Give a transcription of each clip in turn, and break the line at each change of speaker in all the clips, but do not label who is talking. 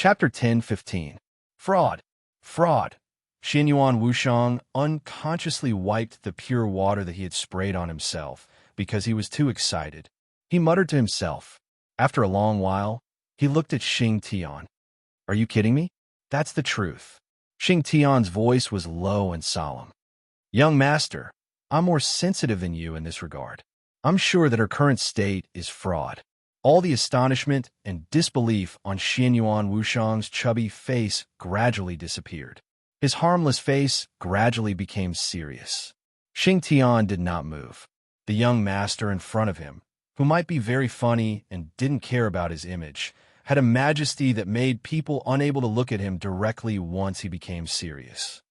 Chapter 10:15. Fraud. Fraud. Xianyuan Wushang unconsciously wiped the pure water that he had sprayed on himself because he was too excited. He muttered to himself. After a long while, he looked at Xing Tian. "Are you kidding me? That's the truth." Xing Tian's voice was low and solemn. "Young master, I'm more sensitive than you in this regard. I'm sure that her current state is fraud." All the astonishment and disbelief on Xianyuan Wushang's chubby face gradually disappeared. His harmless face gradually became serious. Xing Tian did not move. The young master in front of him, who might be very funny and didn't care about his image, had a majesty that made people unable to look at him directly once he became serious.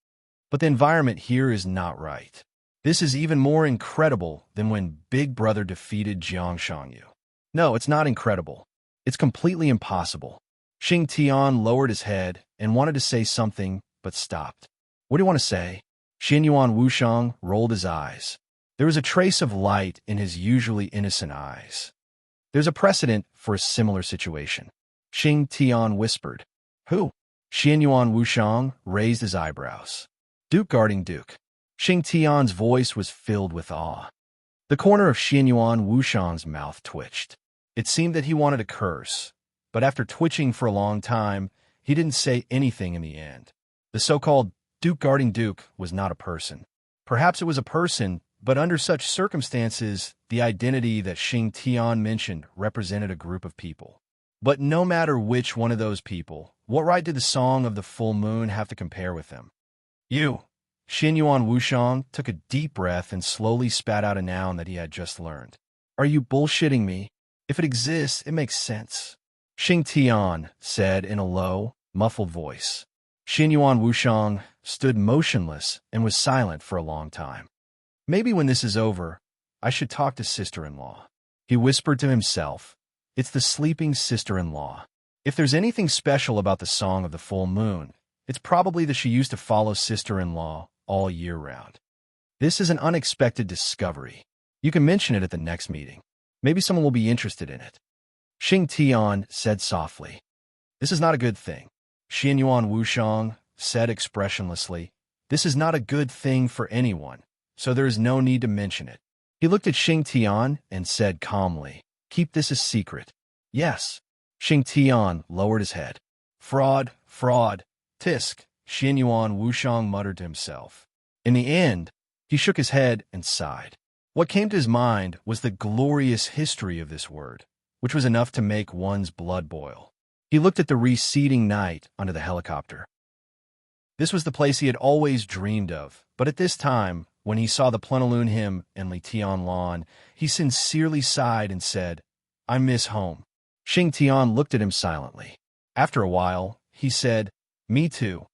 But the environment here is not right. This is even more incredible than when Big Brother defeated Jiang Shangyu. No, it's not incredible. It's completely impossible. Xing Tian lowered his head and wanted to say something, but stopped. "What do you want to say?" Xianyuan Wushang rolled his eyes. There was a trace of light in his usually innocent eyes. "There's a precedent for a similar situation," Xing Tian whispered. "Who?" Xianyuan Wushang raised his eyebrows. "Duke guarding Duke." Xing Tian's voice was filled with awe. The corner of Xianyuan Wushang's mouth twitched. It seemed that he wanted to curse, but after twitching for a long time, he didn't say anything in the end. The so-called Duke guarding Duke was not a person. Perhaps it was a person, but under such circumstances, the identity that Xing Tian mentioned represented a group of people. But no matter which one of those people, what right did the song of the full moon have to compare with them? "You." Xianyuan Wushang took a deep breath and slowly spat out a noun that he had just learned. "Are you bullshitting me? If it exists, it makes sense." Xing Tian said in a low, muffled voice. Xianyuan Wushang stood motionless and was silent for a long time. "Maybe when this is over, I should talk to sister-in-law," he whispered to himself. "It's the sleeping sister-in-law. If there's anything special about the song of the full moon, it's probably that she used to follow sister-in-law all year round. This is an unexpected discovery. You can mention it at the next meeting. Maybe someone will be interested in it." Xing Tian said softly. "This is not a good thing." Xianyuan Wushang said expressionlessly. "This is not a good thing for anyone, so there is no need to mention it." He looked at Xing Tian and said calmly, "Keep this a secret." "Yes." Xing Tian lowered his head. "Fraud, fraud, tisk," Xianyuan Wushang muttered to himself. In the end, he shook his head and sighed. What came to his mind was the glorious history of this word, which was enough to make one's blood boil. He looked at the receding night under the helicopter. This was the place he had always dreamed of, but at this time, when he saw the Plenilune hymn and Li Tian lawn, he sincerely sighed and said, "I miss home." Xing Tian looked at him silently. After a while, he said, "Me too."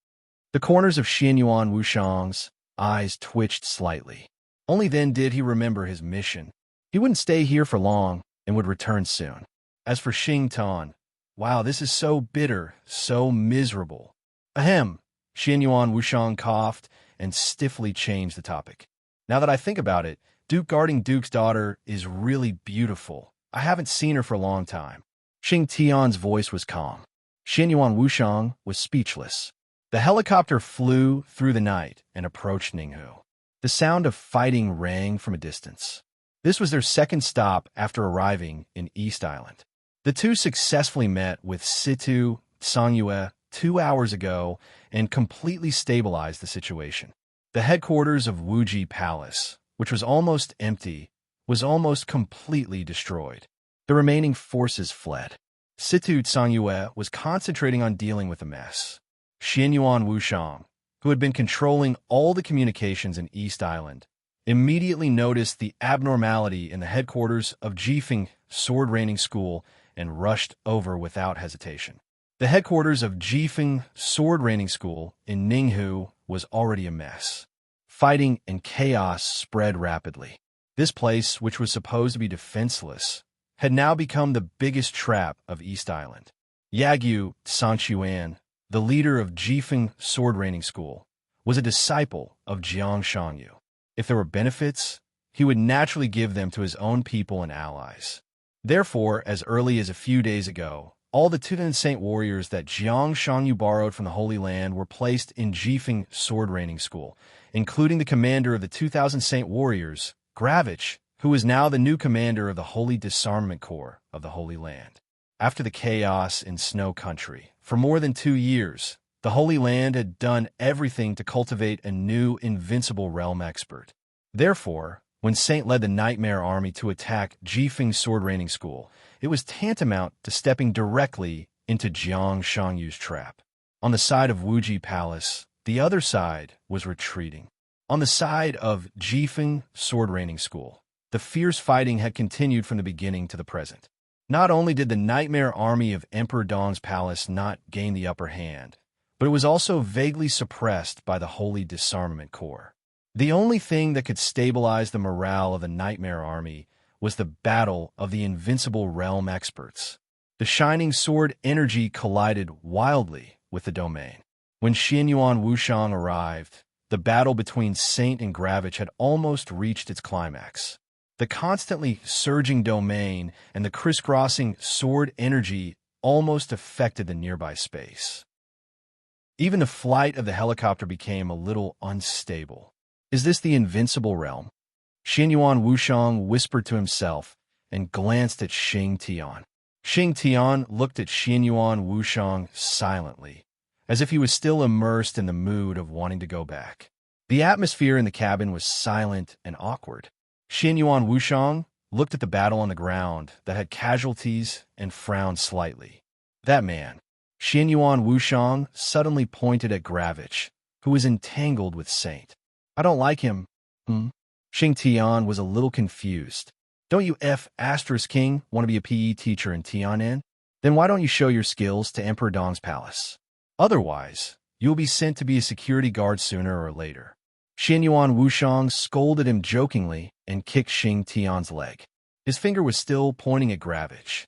The corners of Xianyuan Wushang's eyes twitched slightly. Only then did he remember his mission. He wouldn't stay here for long and would return soon. As for Xing Tian, wow, this is so bitter, so miserable. Ahem, Xianyuan Wushang coughed and stiffly changed the topic. "Now that I think about it, Duke guarding Duke's daughter is really beautiful. I haven't seen her for a long time." Xing Tian's voice was calm. Xianyuan Wushang was speechless. The helicopter flew through the night and approached Ninghu. The sound of fighting rang from a distance. This was their second stop after arriving in East Island. The two successfully met with Situ Sangyue 2 hours ago and completely stabilized the situation. The headquarters of Wuji Palace, which was almost empty, was almost completely destroyed. The remaining forces fled. Situ Sangyue was concentrating on dealing with the mess. Xianyuan Wushang, who had been controlling all the communications in East Island, immediately noticed the abnormality in the headquarters of Jifeng Sword Raining School and rushed over without hesitation. The headquarters of Jifeng Sword Raining School in Ninghu was already a mess. Fighting and chaos spread rapidly. This place, which was supposed to be defenseless, had now become the biggest trap of East Island. Yagyu Sanchuan, the leader of Jifeng Sword Raining School, was a disciple of Jiang Shangyu. If there were benefits, he would naturally give them to his own people and allies. Therefore, as early as a few days ago, all the 2,000 saint warriors that Jiang Shangyu borrowed from the Holy Land were placed in Jifeng sword training school, including the commander of the 2,000 saint warriors, Gravich, who is now the new commander of the Holy Disarmament Corps of the Holy Land. After the chaos in Snow Country, for more than 2 years, the Holy Land had done everything to cultivate a new invincible realm expert. Therefore, when Saint led the Nightmare Army to attack Jifeng Sword Training School, it was tantamount to stepping directly into Jiang Shangyu's trap. On the side of Wuji Palace, the other side was retreating. On the side of Jifeng Sword Training School, the fierce fighting had continued from the beginning to the present. Not only did the Nightmare Army of Emperor Dong's palace not gain the upper hand, but it was also vaguely suppressed by the Holy Disarmament Corps. The only thing that could stabilize the morale of the Nightmare Army was the battle of the invincible realm experts. The shining sword energy collided wildly with the domain. When Xianyuan Wushang arrived, the battle between Saint and Gravich had almost reached its climax. The constantly surging domain and the crisscrossing sword energy almost affected the nearby space. Even the flight of the helicopter became a little unstable. Is this the invincible realm? Xianyuan Wushang whispered to himself and glanced at Xing Tian. Xing Tian looked at Xianyuan Wushang silently, as if he was still immersed in the mood of wanting to go back. The atmosphere in the cabin was silent and awkward. Xianyuan Wushang looked at the battle on the ground that had casualties and frowned slightly. That man, Xianyuan Wushang, suddenly pointed at Gravich, who was entangled with Saint. I don't like him. Xing Tian was a little confused. Don't you King want to be a PE teacher in Tianan? Then why don't you show your skills to Emperor Dong's palace? Otherwise, you'll be sent to be a security guard sooner or later. Xianyuan Wushang scolded him jokingly and kicked Xing Tian's leg. His finger was still pointing at Gravich.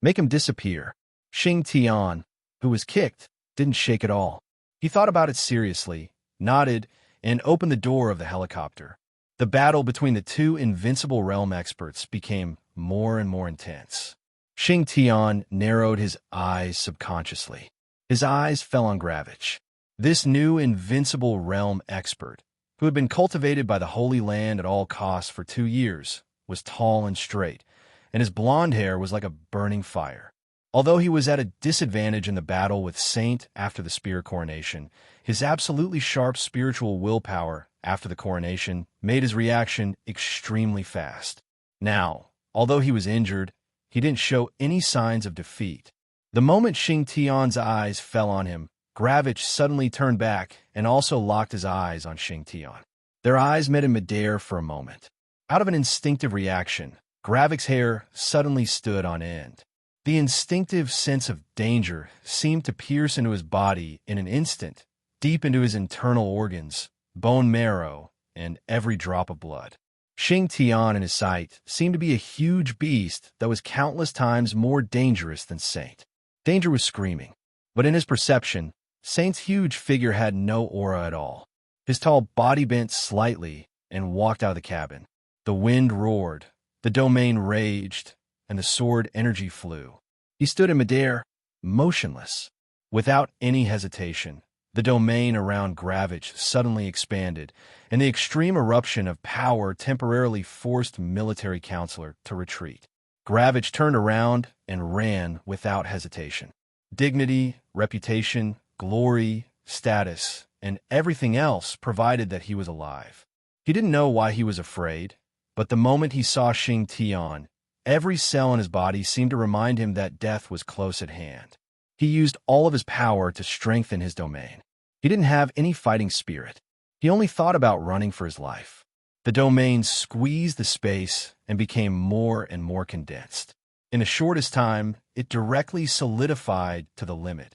Make him disappear. Xing Tian, who was kicked, didn't shake at all. He thought about it seriously, nodded, and opened the door of the helicopter. The battle between the two invincible realm experts became more and more intense. Xing Tian narrowed his eyes subconsciously. His eyes fell on Gravich. This new invincible realm expert, who had been cultivated by the Holy Land at all costs for 2 years, was tall and straight, and his blonde hair was like a burning fire. Although he was at a disadvantage in the battle with Saint after the spear coronation, his absolutely sharp spiritual willpower after the coronation made his reaction extremely fast. Now, although he was injured, he didn't show any signs of defeat. The moment Xing Tian's eyes fell on him, Gravich suddenly turned back and also locked his eyes on Xing Tian. Their eyes met in midair for a moment. Out of an instinctive reaction, Gravich's hair suddenly stood on end. The instinctive sense of danger seemed to pierce into his body in an instant, deep into his internal organs, bone marrow, and every drop of blood. Xing Tian in his sight seemed to be a huge beast that was countless times more dangerous than Saint. Danger was screaming, but in his perception, Saint's huge figure had no aura at all. His tall body bent slightly and walked out of the cabin. The wind roared, the domain raged, and the sword energy flew. He stood in midair, motionless. Without any hesitation, the domain around Gravich suddenly expanded, and the extreme eruption of power temporarily forced military counselor to retreat. Gravich turned around and ran without hesitation. Dignity, reputation, glory, status, and everything else provided that he was alive. He didn't know why he was afraid, but the moment he saw Xing Tian, every cell in his body seemed to remind him that death was close at hand. He used all of his power to strengthen his domain. He didn't have any fighting spirit. He only thought about running for his life. The domain squeezed the space and became more and more condensed. In the shortest time, it directly solidified to the limit.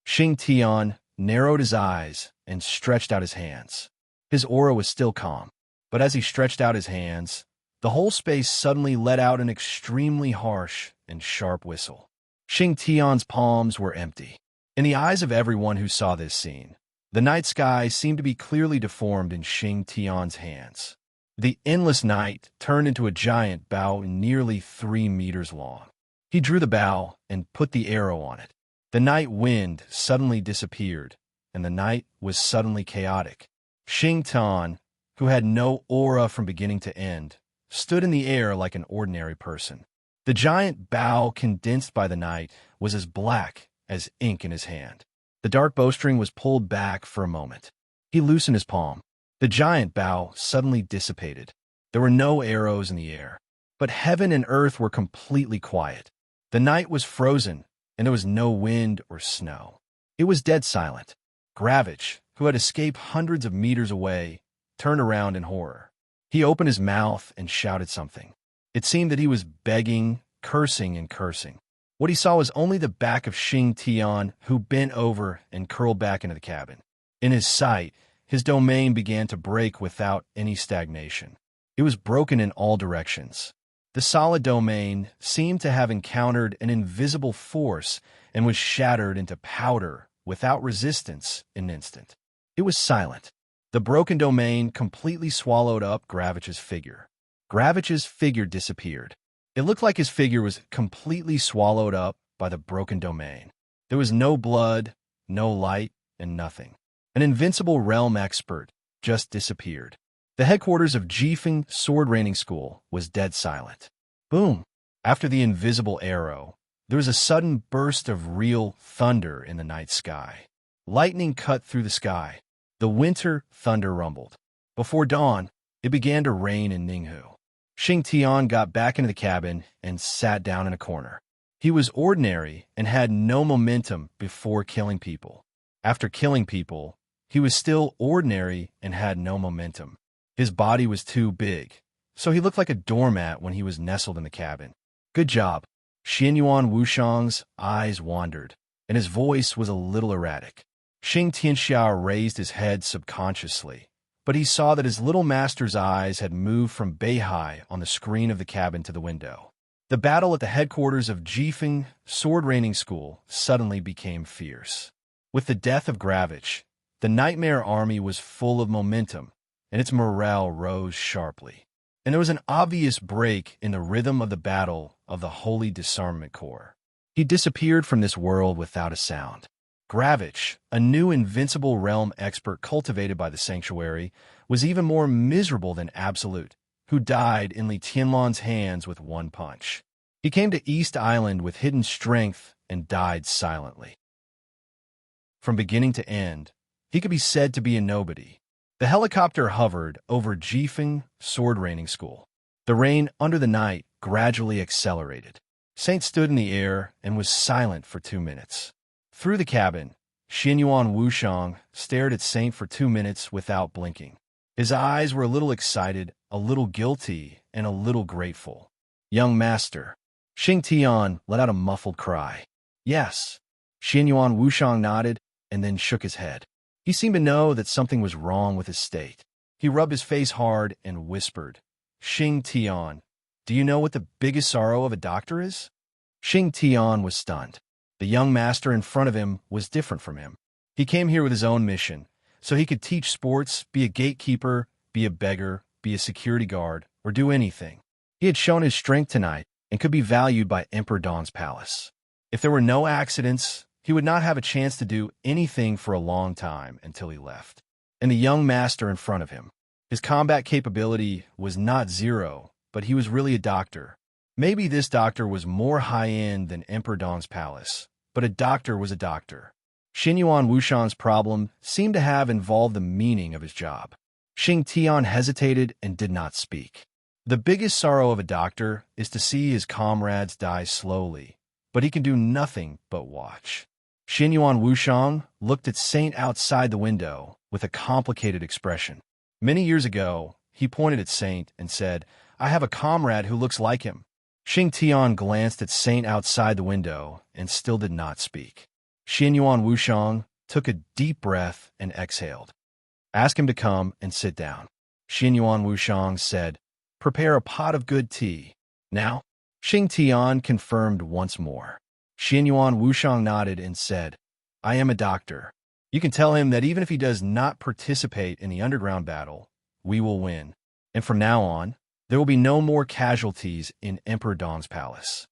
Xing Tian narrowed his eyes and stretched out his hands. His aura was still calm, but as he stretched out his hands, the whole space suddenly let out an extremely harsh and sharp whistle. Xing Tian's palms were empty. In the eyes of everyone who saw this scene, the night sky seemed to be clearly deformed in Xing Tian's hands. The endless night turned into a giant bow nearly 3 meters long. He He drew the bow and put the arrow on it. The night wind suddenly disappeared, and the night was suddenly chaotic. Xing Tan, who had no aura from beginning to end, stood in the air like an ordinary person. The giant bow, condensed by the night, was as black as ink in his hand. The dark bowstring was pulled back for a moment. He loosened his palm. The giant bow suddenly dissipated. There were no arrows in the air, but heaven and earth were completely quiet. The night was frozen, and there was no wind or snow. It was dead silent. Gravich, who had escaped hundreds of meters away, turned around in horror. He opened his mouth and shouted something. It seemed that he was begging, cursing, and cursing. What he saw was only the back of Xing Tian, who bent over and curled back into the cabin. In his sight, his domain began to break without any stagnation. It was broken in all directions. The solid domain seemed to have encountered an invisible force and was shattered into powder without resistance in an instant. It was silent. The broken domain completely swallowed up Gravich's figure. Gravich's figure disappeared. It looked like his figure was completely swallowed up by the broken domain. There was no blood, no light, and nothing. An invincible realm expert just disappeared. The headquarters of Jifeng Sword Training School was dead silent. Boom! After the invisible arrow, there was a sudden burst of real thunder in the night sky. Lightning cut through the sky. The winter thunder rumbled. Before dawn, it began to rain in Ninghu. Xing Tian got back into the cabin and sat down in a corner. He was ordinary and had no momentum before killing people. After killing people, he was still ordinary and had no momentum. His body was too big, so he looked like a doormat when he was nestled in the cabin. Good job. Xianyuan Wushang's eyes wandered, and his voice was a little erratic. Xing Tianxia raised his head subconsciously, but he saw that his little master's eyes had moved from Beihai on the screen of the cabin to the window. The battle at the headquarters of Jifeng Sword Training School suddenly became fierce. With the death of Gravich, the Nightmare Army was full of momentum, and its morale rose sharply. And there was an obvious break in the rhythm of the battle of the Holy Disarmament Corps. He disappeared from this world without a sound. Gravich, a new invincible realm expert cultivated by the sanctuary, was even more miserable than Absolute, who died in Li Tianlan's hands with one punch. He came to East Island with hidden strength and died silently. From beginning to end, he could be said to be a nobody. The helicopter hovered over Jifeng Sword Training School. The rain under the night gradually accelerated. Saint stood in the air and was silent for 2 minutes. Through the cabin, Xianyuan Wushang stared at Saint for 2 minutes without blinking. His eyes were a little excited, a little guilty, and a little grateful. Young master. Xing Tian let out a muffled cry. Yes. Xianyuan Wushang nodded and then shook his head. He seemed to know that something was wrong with his state. He rubbed his face hard and whispered, Xing Tian, do you know what the biggest sorrow of a doctor is? Xing Tian was stunned. The young master in front of him was different from him. He came here with his own mission, so he could teach sports, be a gatekeeper, be a beggar, be a security guard, or do anything. He had shown his strength tonight and could be valued by Emperor Dawn's palace. If there were no accidents, he would not have a chance to do anything for a long time until he left. And the young master in front of him. His combat capability was not zero, but he was really a doctor. Maybe this doctor was more high-end than Emperor Dawn's palace, but a doctor was a doctor. Xianyuan Wushang's problem seemed to have involved the meaning of his job. Xing Tian hesitated and did not speak. The biggest sorrow of a doctor is to see his comrades die slowly, but he can do nothing but watch. Xianyuan Wushang looked at Saint outside the window with a complicated expression. Many years ago, he pointed at Saint and said, I have a comrade who looks like him. Xing Tian glanced at Saint outside the window and still did not speak. Xianyuan Wushang took a deep breath and exhaled. Ask him to come and sit down. Xianyuan Wushang said, prepare a pot of good tea. Now, Xing Tian confirmed once more. Xianyuan Wushang nodded and said, I am a doctor. You can tell him that even if he does not participate in the underground battle, we will win. And from now on, there will be no more casualties in Emperor Dawn's palace.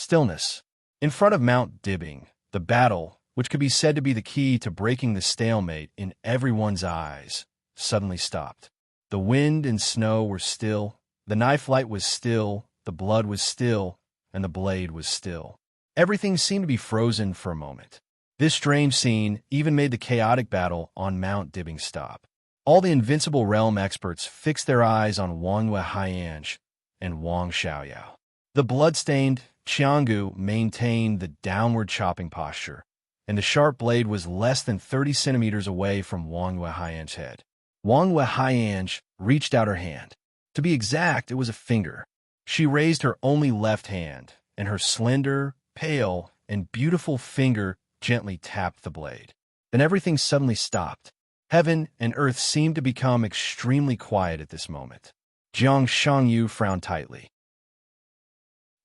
Stillness. In front of Mount Dibbing, the battle, which could be said to be the key to breaking the stalemate in everyone's eyes, suddenly stopped. The wind and snow were still, the knife light was still, the blood was still, and the blade was still. Everything seemed to be frozen for a moment. This strange scene even made the chaotic battle on Mount Dibbing stop. All the Invincible Realm experts fixed their eyes on Wang Weihange and Wang Xiaoyao. The bloodstained Qianggu maintained the downward chopping posture, and the sharp blade was less than 30 centimeters away from Wang Weihange's head. Wang Weihange reached out her hand. To be exact, it was a finger. She raised her only left hand, and her slender, pale, and beautiful finger gently tapped the blade. Then everything suddenly stopped. Heaven and earth seemed to become extremely quiet at this moment. Jiang Shangyu frowned tightly.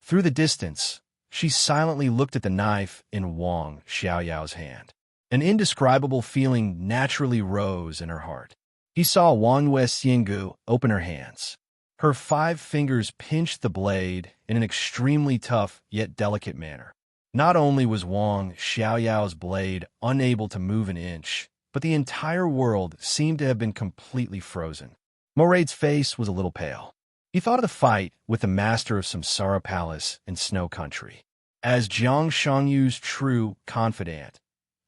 Through the distance, she silently looked at the knife in Wang Xiaoyao's hand. An indescribable feeling naturally rose in her heart. He saw Wang Weixiangu open her hands. Her 5 fingers pinched the blade in an extremely tough yet delicate manner. Not only was Wang Xiaoyao's blade unable to move an inch, but the entire world seemed to have been completely frozen. Moraid's face was a little pale. He thought of the fight with the master of Samsara Palace in Snow Country. As Jiang Shangyu's true confidant,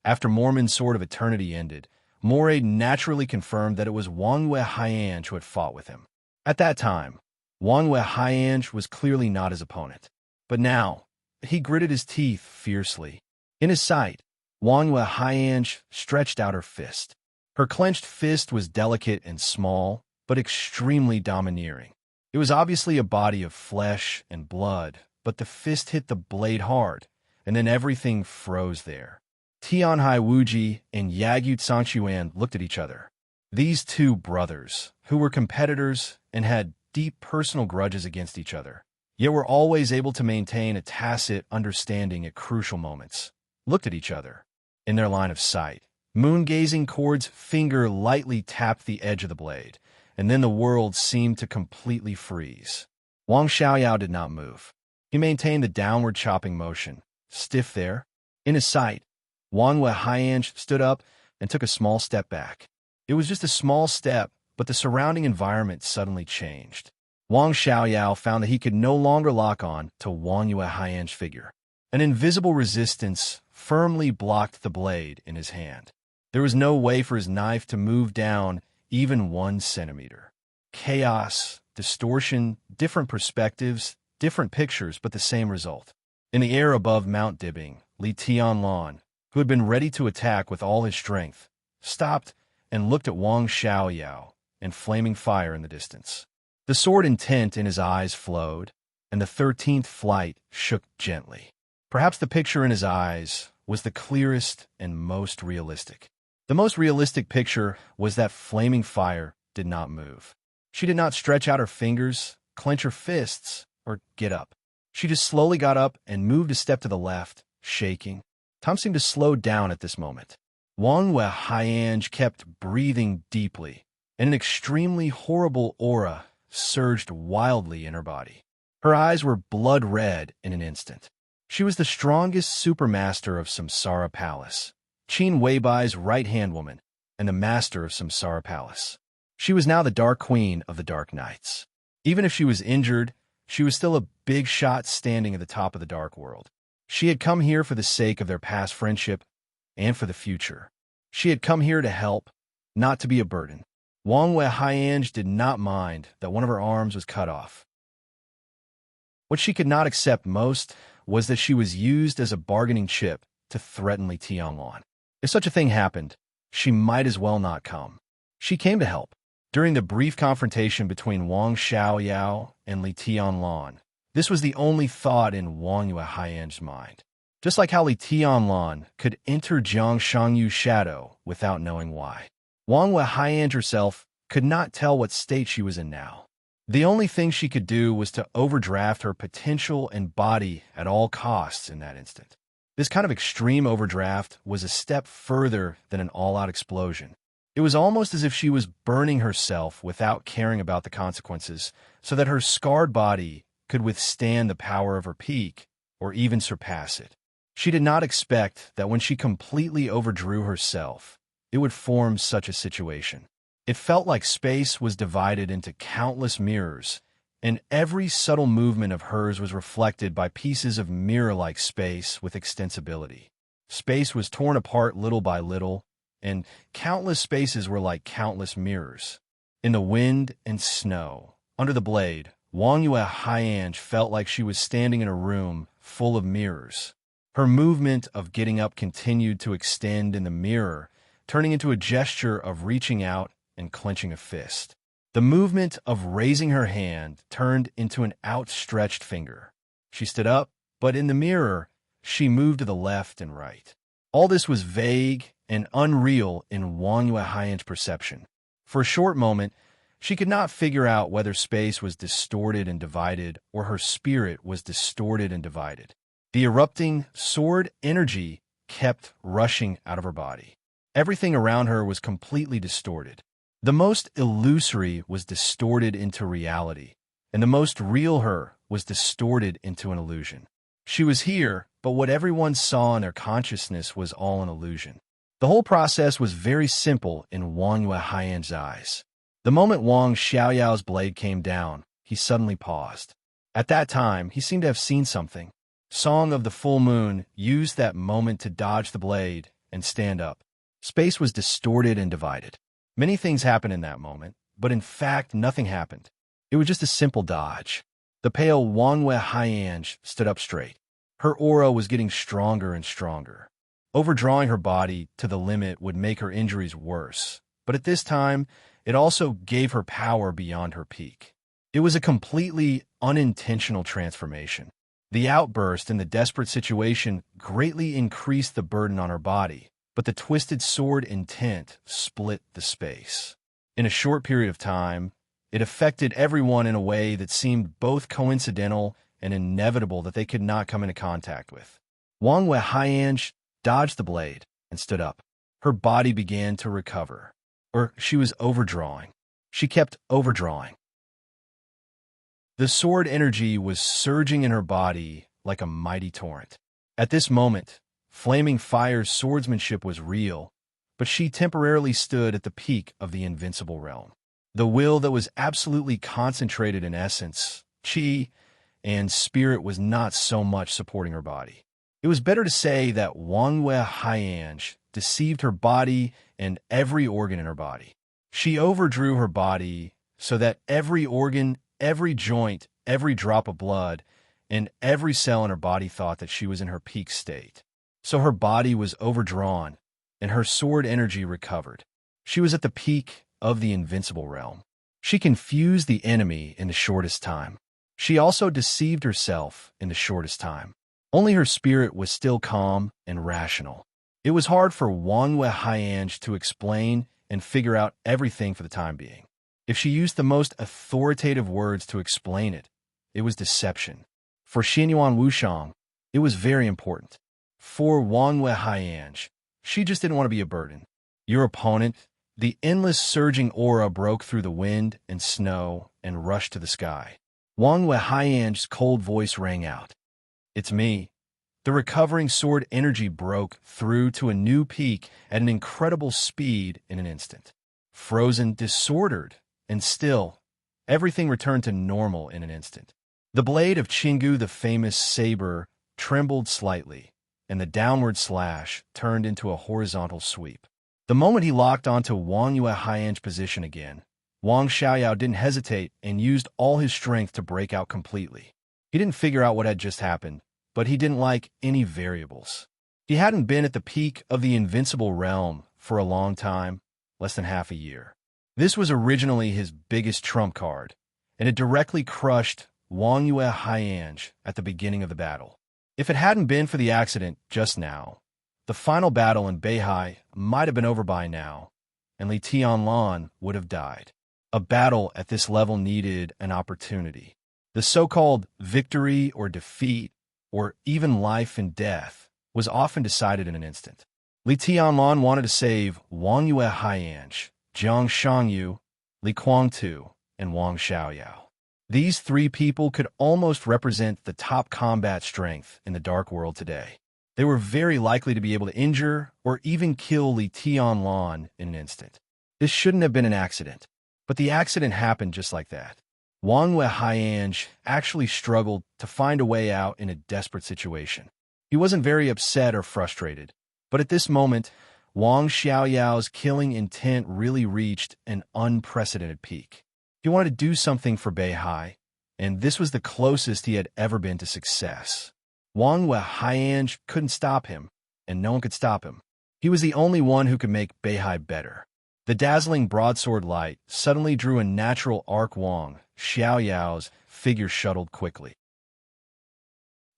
after Mormon's Sword of Eternity ended, Moraid naturally confirmed that it was Wang Weihange who had fought with him. At that time, Wang Weihange was clearly not his opponent. But now, he gritted his teeth fiercely. In his sight, Wang Weihange stretched out her fist. Her clenched fist was delicate and small, but extremely domineering. It was obviously a body of flesh and blood, but the fist hit the blade hard, and then everything froze there. Tianhai Wuji and Yagyu Sangshuan looked at each other. These two brothers, who were competitors and had deep personal grudges against each other, yet were always able to maintain a tacit understanding at crucial moments, looked at each other. In their line of sight, moon-gazing Cord's finger lightly tapped the edge of the blade, and then the world seemed to completely freeze. Wang Xiaoyao did not move. He maintained the downward chopping motion, stiff there. In his sight, Wang Weihange stood up and took a small step back. It was just a small step, but the surrounding environment suddenly changed. Wang Xiaoyao found that he could no longer lock on to Wang Weihange's figure. An invisible resistance firmly blocked the blade in his hand. There was no way for his knife to move down even 1 centimeter. Chaos, distortion, different perspectives, different pictures, but the same result. In the air above Mount Dibbing, Li Tianlan, who had been ready to attack with all his strength, stopped and looked at Wang Xiaoyao and flaming fire in the distance. The sword intent in his eyes flowed, and the 13th flight shook gently. Perhaps the picture in his eyes was the clearest and most realistic. The most realistic picture was that flaming fire did not move. She did not stretch out her fingers, clench her fists, or get up. She just slowly got up and moved a step to the left, shaking. Time seemed to slow down at this moment. Wang Weihange kept breathing deeply, and an extremely horrible aura surged wildly in her body. Her eyes were blood red in an instant. She was the strongest supermaster of Samsara Palace, Qin Weibai's right-hand woman, and the master of Samsara Palace. She was now the Dark Queen of the Dark Knights. Even if she was injured, she was still a big shot standing at the top of the Dark World. She had come here for the sake of their past friendship and for the future. She had come here to help, not to be a burden. Wang Weihange did not mind that one of her arms was cut off. What she could not accept most was that she was used as a bargaining chip to threaten Li Tianlan. If such a thing happened, she might as well not come. She came to help. During the brief confrontation between Wang Xiaoyao and Li Tianlan, this was the only thought in Wang Weihange's mind. Just like how Li Tianlan could enter Jiang Shangyu's shadow without knowing why. Wang Weihange herself could not tell what state she was in now. The only thing she could do was to overdraft her potential and body at all costs in that instant. This kind of extreme overdraft was a step further than an all-out explosion. It was almost as if she was burning herself without caring about the consequences, so that her scarred body could withstand the power of her peak or even surpass it. She did not expect that when she completely overdrew herself, it would form such a situation. It felt like space was divided into countless mirrors, and every subtle movement of hers was reflected by pieces of mirror-like space with extensibility. Space was torn apart little by little, and countless spaces were like countless mirrors. In the wind and snow, under the blade, Wang Yue Haiyan felt like she was standing in a room full of mirrors. Her movement of getting up continued to extend in the mirror, turning into a gesture of reaching out and clenching a fist. The movement of raising her hand turned into an outstretched finger. She stood up, but in the mirror, she moved to the left and right. All this was vague and unreal in Wang Yue Haiyan's perception. For a short moment, she could not figure out whether space was distorted and divided or her spirit was distorted and divided. The erupting sword energy kept rushing out of her body. Everything around her was completely distorted. The most illusory was distorted into reality, and the most real her was distorted into an illusion. She was here, but what everyone saw in their consciousness was all an illusion. The whole process was very simple in Wang Yue Haiyan's eyes. The moment Wang Xiaoyao's blade came down, he suddenly paused. At that time, he seemed to have seen something. Song of the Full Moon used that moment to dodge the blade and stand up. Space was distorted and divided. Many things happened in that moment, but in fact, nothing happened. It was just a simple dodge. The pale Wang Yue Haiyan stood up straight. Her aura was getting stronger and stronger. Overdrawing her body to the limit would make her injuries worse, but at this time, it also gave her power beyond her peak. It was a completely unintentional transformation. The outburst in the desperate situation greatly increased the burden on her body, but the twisted sword intent split the space. In a short period of time, it affected everyone in a way that seemed both coincidental and inevitable that they could not come into contact with. Wang Yue Haiyan dodged the blade and stood up. Her body began to recover. Or she was overdrawing. She kept overdrawing. The sword energy was surging in her body like a mighty torrent. At this moment, Flaming Fire's swordsmanship was real, but she temporarily stood at the peak of the invincible realm. The will that was absolutely concentrated in essence, qi, and spirit was not so much supporting her body. It was better to say that Wang Yue Haiyan deceived her body and every organ in her body. She overdrew her body so that every organ, every joint, every drop of blood, and every cell in her body thought that she was in her peak state. So her body was overdrawn, and her sword energy recovered. She was at the peak of the invincible realm. She confused the enemy in the shortest time. She also deceived herself in the shortest time. Only her spirit was still calm and rational. It was hard for Wang Yue Haiyan to explain and figure out everything for the time being. If she used the most authoritative words to explain it, it was deception. For Xinyuan Wushang, it was very important. For Wang Yue Haiyan, she just didn't want to be a burden. Your opponent, the endless surging aura broke through the wind and snow and rushed to the sky. Wang Yue Haiyan's cold voice rang out. It's me. The recovering sword energy broke through to a new peak at an incredible speed in an instant. Frozen, disordered, and still, everything returned to normal in an instant. The blade of Qinggu, the famous saber, trembled slightly, and the downward slash turned into a horizontal sweep. The moment he locked onto Wang Yue Haiyan's position again, Wang Xiaoyao didn't hesitate and used all his strength to break out completely. He didn't figure out what had just happened, but he didn't like any variables. He hadn't been at the peak of the invincible realm for a long time, less than half a year. This was originally his biggest trump card, and it directly crushed Wang Yue Haiyan at the beginning of the battle. If it hadn't been for the accident just now, the final battle in Beihai might have been over by now, and Li Tianlan would have died. A battle at this level needed an opportunity. The so-called victory or defeat, or even life and death, was often decided in an instant. Li Tianlan wanted to save Wang Yue Haiyan, Jiang Shangyu, Li Guangtu, and Wang Xiaoyao. These three people could almost represent the top combat strength in the Dark World today. They were very likely to be able to injure or even kill Li Tianlan in an instant. This shouldn't have been an accident, but the accident happened just like that. Wang Weihange actually struggled to find a way out in a desperate situation. He wasn't very upset or frustrated, but at this moment, Wang Xiaoyao's killing intent really reached an unprecedented peak. He wanted to do something for Beihai, and this was the closest he had ever been to success. Wang Weihange couldn't stop him, and no one could stop him. He was the only one who could make Beihai better. The dazzling broadsword light suddenly drew a natural arc. Wang Xiaoyao's figure shuttled quickly.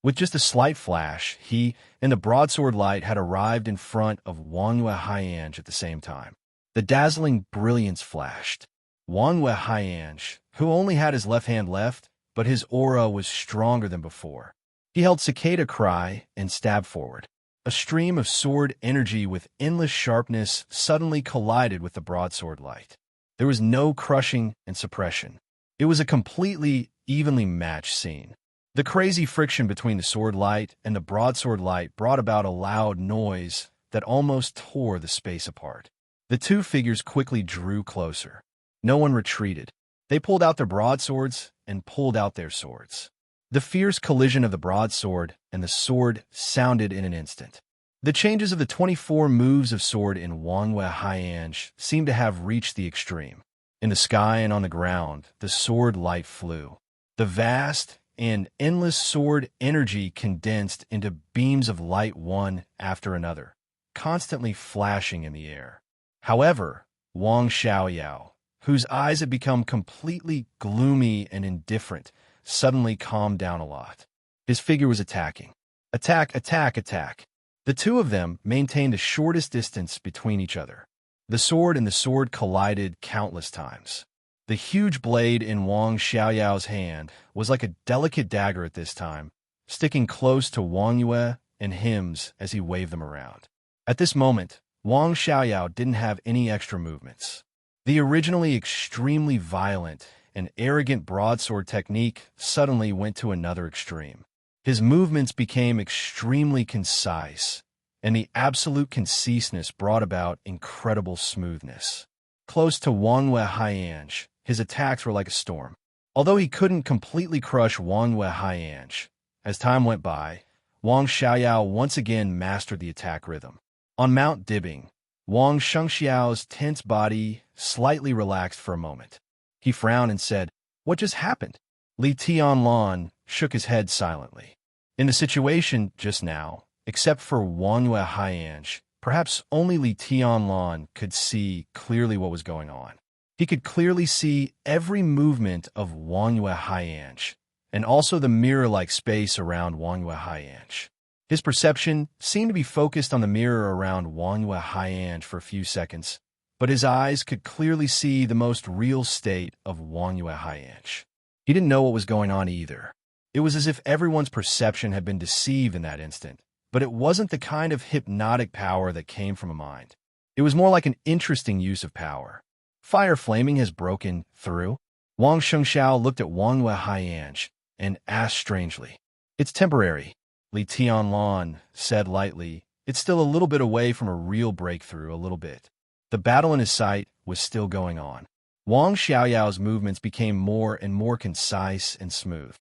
With just a slight flash, he and the broadsword light had arrived in front of Wang Weihange at the same time. The dazzling brilliance flashed. Wang Weihange, who only had his left hand left, but his aura was stronger than before. He held Cicada Cry and stabbed forward. A stream of sword energy with endless sharpness suddenly collided with the broadsword light. There was no crushing and suppression. It was a completely evenly matched scene. The crazy friction between the sword light and the broadsword light brought about a loud noise that almost tore the space apart. The two figures quickly drew closer. No one retreated. They pulled out their broadswords and pulled out their swords. The fierce collision of the broadsword and the sword sounded in an instant. The changes of the 24 moves of sword in Wang Weihange seemed to have reached the extreme. In the sky and on the ground, the sword light flew. The vast and endless sword energy condensed into beams of light one after another, constantly flashing in the air. However, Wang Xiaoyao, whose eyes had become completely gloomy and indifferent, suddenly calmed down a lot. His figure was attacking. Attack, attack, attack. The two of them maintained the shortest distance between each other. The sword and the sword collided countless times. The huge blade in Wang Xiaoyao's hand was like a delicate dagger at this time, sticking close to Wang Yue and hymns as he waved them around. At this moment, Wang Xiaoyao didn't have any extra movements. The originally extremely violent and arrogant broadsword technique suddenly went to another extreme. His movements became extremely concise, and the absolute conciseness brought about incredible smoothness. Close to Wang Weihange, his attacks were like a storm. Although he couldn't completely crush Wang Weihange, as time went by, Wang Xiaoyao once again mastered the attack rhythm. On Mount Dibbing, Wang Shengxiao's tense body slightly relaxed for a moment. He frowned and said, "What just happened?" Li Tianlan shook his head silently. In the situation just now, except for Wang Weihange, perhaps only Li Tianlan could see clearly what was going on. He could clearly see every movement of Wang Weihange, and also the mirror-like space around Wang Weihange. His perception seemed to be focused on the mirror around Wang Weihange for a few seconds, but his eyes could clearly see the most real state of Wang Weihange. He didn't know what was going on either. It was as if everyone's perception had been deceived in that instant, but it wasn't the kind of hypnotic power that came from a mind. It was more like an interesting use of power. Fire flaming has broken through. Wang Shengxiao looked at Wang Weihange and asked strangely. "It's temporary," Li Tianlan said lightly. "It's still a little bit away from a real breakthrough, a little bit." The battle in his sight was still going on. Wang Xiaoyao's movements became more and more concise and smooth.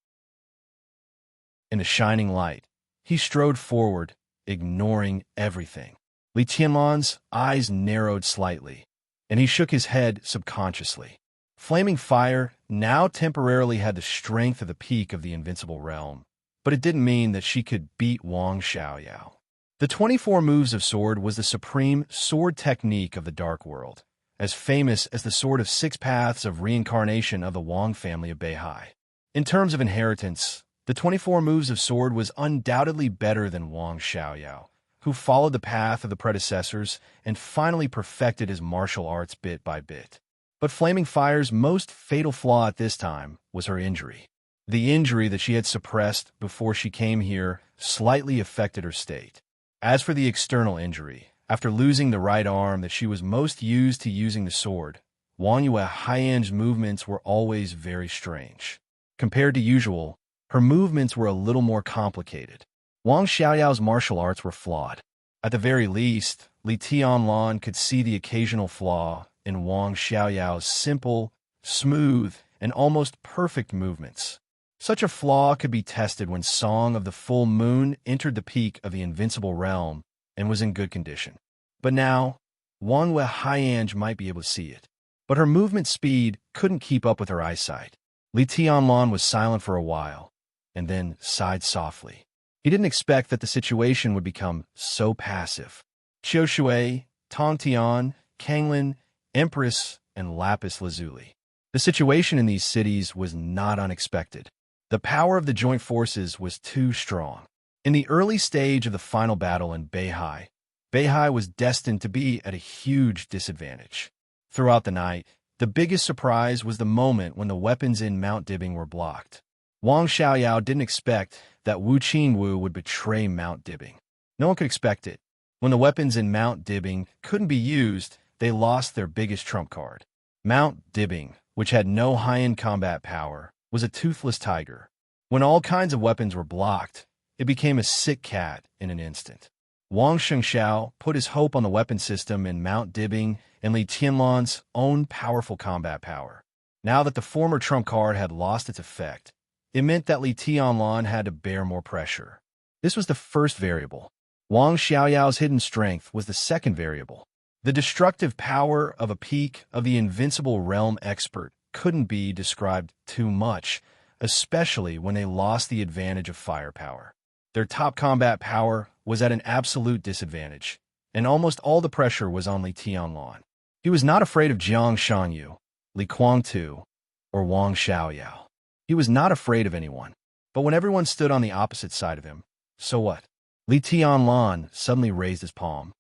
In the shining light, he strode forward, ignoring everything. Li Tianlan's eyes narrowed slightly, and he shook his head subconsciously. Flaming fire now temporarily had the strength of the peak of the invincible realm, but it didn't mean that she could beat Wang Xiaoyao. The 24 moves of sword was the supreme sword technique of the Dark World, as famous as the Sword of Six Paths of Reincarnation of the Wang family of Beihai. In terms of inheritance, the 24 moves of sword was undoubtedly better than Wang Xiaoyao, who followed the path of the predecessors and finally perfected his martial arts bit by bit. But Flaming Fire's most fatal flaw at this time was her injury. The injury that she had suppressed before she came here slightly affected her state. As for the external injury, after losing the right arm that she was most used to using the sword, Wang Weihange's movements were always very strange. Compared to usual, her movements were a little more complicated. Wang Xiaoyao's martial arts were flawed. At the very least, Li Tianlan could see the occasional flaw in Wang Xiaoyao's simple, smooth, and almost perfect movements. Such a flaw could be tested when Song of the Full Moon entered the peak of the invincible realm and was in good condition. But now, Wang Wei Haiyange might be able to see it. But her movement speed couldn't keep up with her eyesight. Li Tianlan was silent for a while, and then sighed softly. He didn't expect that the situation would become so passive. Qiu Shui, Tong Tian, Kanglin, Empress, and Lapis Lazuli. The situation in these cities was not unexpected. The power of the joint forces was too strong. In the early stage of the final battle in Beihai, Beihai was destined to be at a huge disadvantage. Throughout the night, the biggest surprise was the moment when the weapons in Mount Dibbing were blocked. Wang Xiaoyao didn't expect that Wu Qingwu would betray Mount Dibbing. No one could expect it. When the weapons in Mount Dibbing couldn't be used, they lost their biggest trump card. Mount Dibbing, which had no high-end combat power, was a toothless tiger. When all kinds of weapons were blocked, it became a sick cat in an instant. Wang Shengxiao put his hope on the weapon system in Mount Dibbing and Li Tianlan's own powerful combat power. Now that the former trump card had lost its effect, it meant that Li Tianlan had to bear more pressure. This was the first variable. Wang Xiaoyao's hidden strength was the second variable. The destructive power of a peak of the invincible realm expert couldn't be described too much, especially when they lost the advantage of firepower. Their top combat power was at an absolute disadvantage, and almost all the pressure was on Li Tianlan. He was not afraid of Jiang Shangyu, Li Guangtu, or Wang Xiaoyao. He was not afraid of anyone. But when everyone stood on the opposite side of him, so what? Li Tianlan suddenly raised his palm.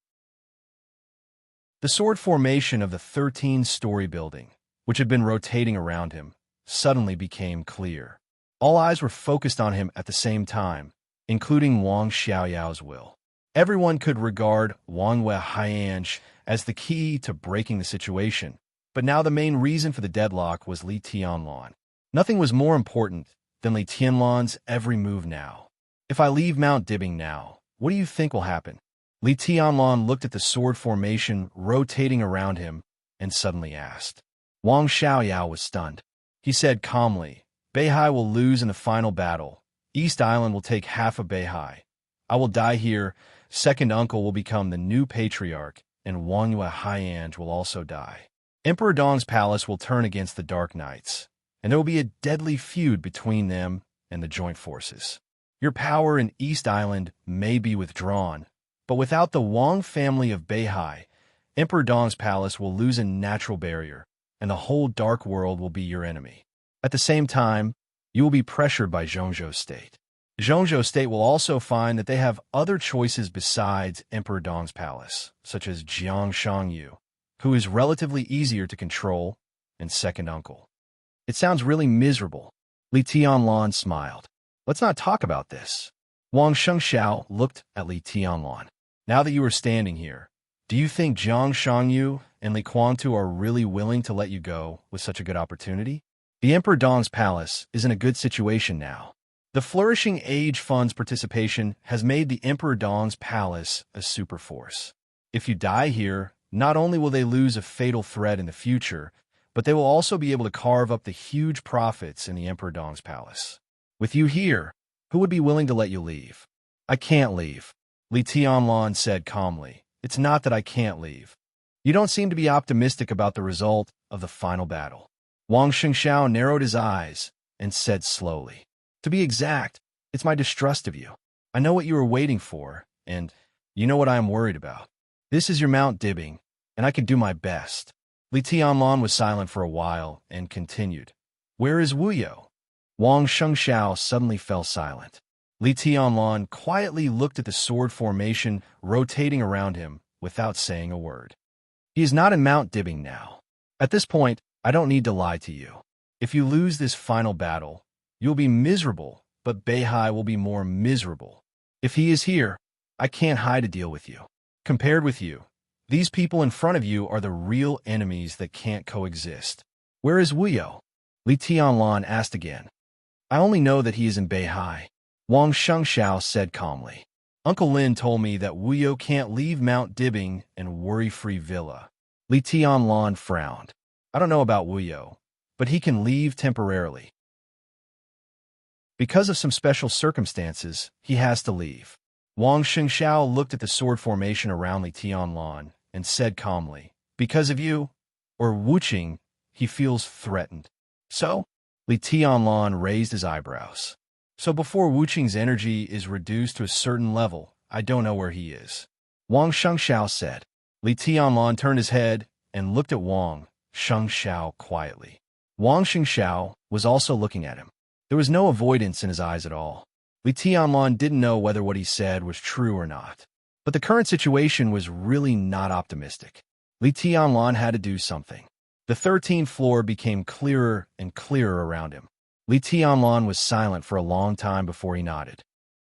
The sword formation of the 13-story building, which had been rotating around him, suddenly became clear. All eyes were focused on him at the same time, including Wang Xiaoyao's will. Everyone could regard Wang Wei Haiyange as the key to breaking the situation, but now the main reason for the deadlock was Li Tianlan. Nothing was more important than Li Tianlan's every move now. If I leave Mount Dibbing now, what do you think will happen? Li Tianlan looked at the sword formation rotating around him and suddenly asked. Wang Xiaoyao was stunned. He said calmly, Beihai will lose in the final battle. East Island will take half of Beihai. I will die here. Second uncle will become the new patriarch, and Wang Wei Haiyange will also die. Emperor Dong's palace will turn against the Dark Knights, and there will be a deadly feud between them and the joint forces. Your power in East Island may be withdrawn, but without the Wang family of Beihai, Emperor Dong's palace will lose a natural barrier, and the whole dark world will be your enemy. At the same time, you will be pressured by Zhongzhou State. Zhongzhou State will also find that they have other choices besides Emperor Dong's palace, such as Jiang Shangyu, who is relatively easier to control, and second uncle. It sounds really miserable. Li Tianlan smiled. Let's not talk about this. Wang Shengxiao looked at Li Tianlan. Now that you are standing here, do you think Jiang Shangyu and Li Guangtu are really willing to let you go with such a good opportunity? The Emperor Dong's palace is in a good situation now. The Flourishing Age Fund's participation has made the Emperor Dong's palace a superforce. If you die here, not only will they lose a fatal threat in the future, but they will also be able to carve up the huge profits in the Emperor Dong's palace. With you here, who would be willing to let you leave? I can't leave, Li Tianlan said calmly. It's not that I can't leave. You don't seem to be optimistic about the result of the final battle. Wang Shengxiao narrowed his eyes and said slowly, to be exact, it's my distrust of you. I know what you were waiting for, and you know what I am worried about. This is your Mount Dibbing, and I can do my best. Li Tianlan was silent for a while and continued, Where is Wu You? Wang Shengxiao suddenly fell silent. Li Tianlan quietly looked at the sword formation rotating around him without saying a word. He is not in Mount Dibbing now. At this point, I don't need to lie to you. If you lose this final battle, you'll be miserable, but Beihai will be more miserable. If he is here, I can't hide a deal with you. Compared with you, these people in front of you are the real enemies that can't coexist. Where is Wu You? Li Tianlan asked again. I only know that he is in Beihai, Wang Shengxiao said calmly. Uncle Lin told me that Wuyo can't leave Mount Dibbing and Worry-Free Villa. Li Tianlan frowned. I don't know about Wuyo, but he can leave temporarily. Because of some special circumstances, he has to leave. Wang Shengxiao looked at the sword formation around Li Tianlan and said calmly, because of you, or Wuqing, he feels threatened. So? Li Tianlan raised his eyebrows. So before Wuqing's energy is reduced to a certain level, I don't know where he is. Wang Shengxiao said. Li Tianlan turned his head and looked at Wang Shengxiao quietly. Wang Shengxiao was also looking at him. There was no avoidance in his eyes at all. Li Tianlan didn't know whether what he said was true or not. But the current situation was really not optimistic. Li Tianlan had to do something. The 13th floor became clearer and clearer around him. Li Tianlan was silent for a long time before he nodded.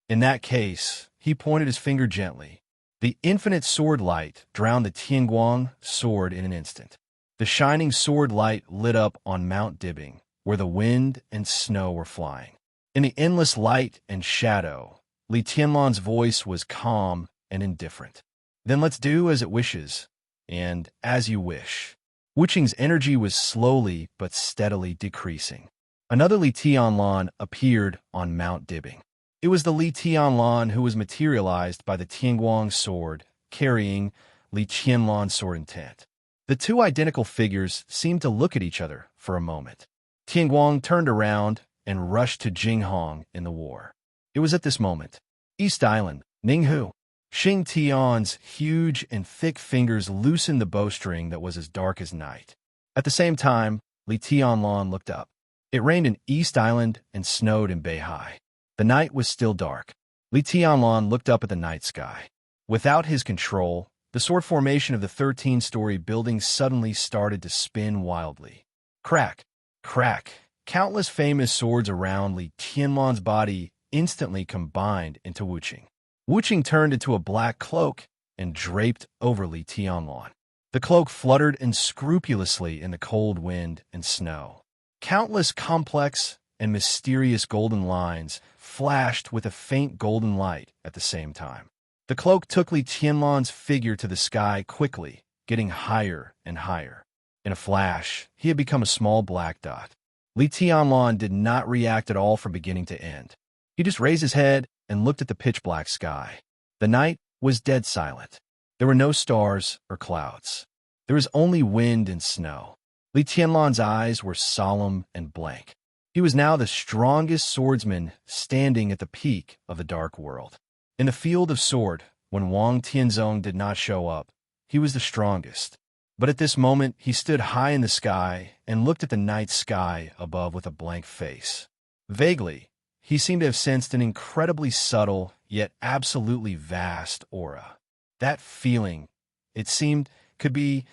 In that case, he pointed his finger gently. The infinite sword light drowned the Tianguang sword in an instant. The shining sword light lit up on Mount Dibbing, where the wind and snow were flying. In the endless light and shadow, Li Tianlan's voice was calm and indifferent. Then let's do as it wishes, and as you wish. Wuqing's energy was slowly but steadily decreasing. Another Li Tianlan appeared on Mount Dibbing. It was the Li Tianlan who was materialized by the Tianguang sword, carrying Li Tianlan's sword intent. The two identical figures seemed to look at each other for a moment. Tianguang turned around and rushed to Jinghong in the war. It was at this moment. East Island, Ninghu. Xing Tian's huge and thick fingers loosened the bowstring that was as dark as night. At the same time, Li Tianlan looked up. It rained in East Island and snowed in Beihai. The night was still dark. Li Tianlan looked up at the night sky. Without his control, the sword formation of the 13-story building suddenly started to spin wildly. Crack, crack. Countless famous swords around Li Tianlan's body instantly combined into Wuqing. Wuqing turned into a black cloak and draped over Li Tianlan. The cloak fluttered unscrupulously in the cold wind and snow. Countless complex and mysterious golden lines flashed with a faint golden light at the same time. The cloak took Li Tianlan's figure to the sky quickly, getting higher and higher. In a flash, he had become a small black dot. Li Tianlan did not react at all from beginning to end. He just raised his head and looked at the pitch-black sky. The night was dead silent. There were no stars or clouds. There was only wind and snow. Li Tianlan's eyes were solemn and blank. He was now the strongest swordsman standing at the peak of the dark world. In the field of sword, when Wang Tianzong did not show up, he was the strongest. But at this moment, he stood high in the sky and looked at the night sky above with a blank face. Vaguely, he seemed to have sensed an incredibly subtle, yet absolutely vast aura. That feeling, it seemed, could be,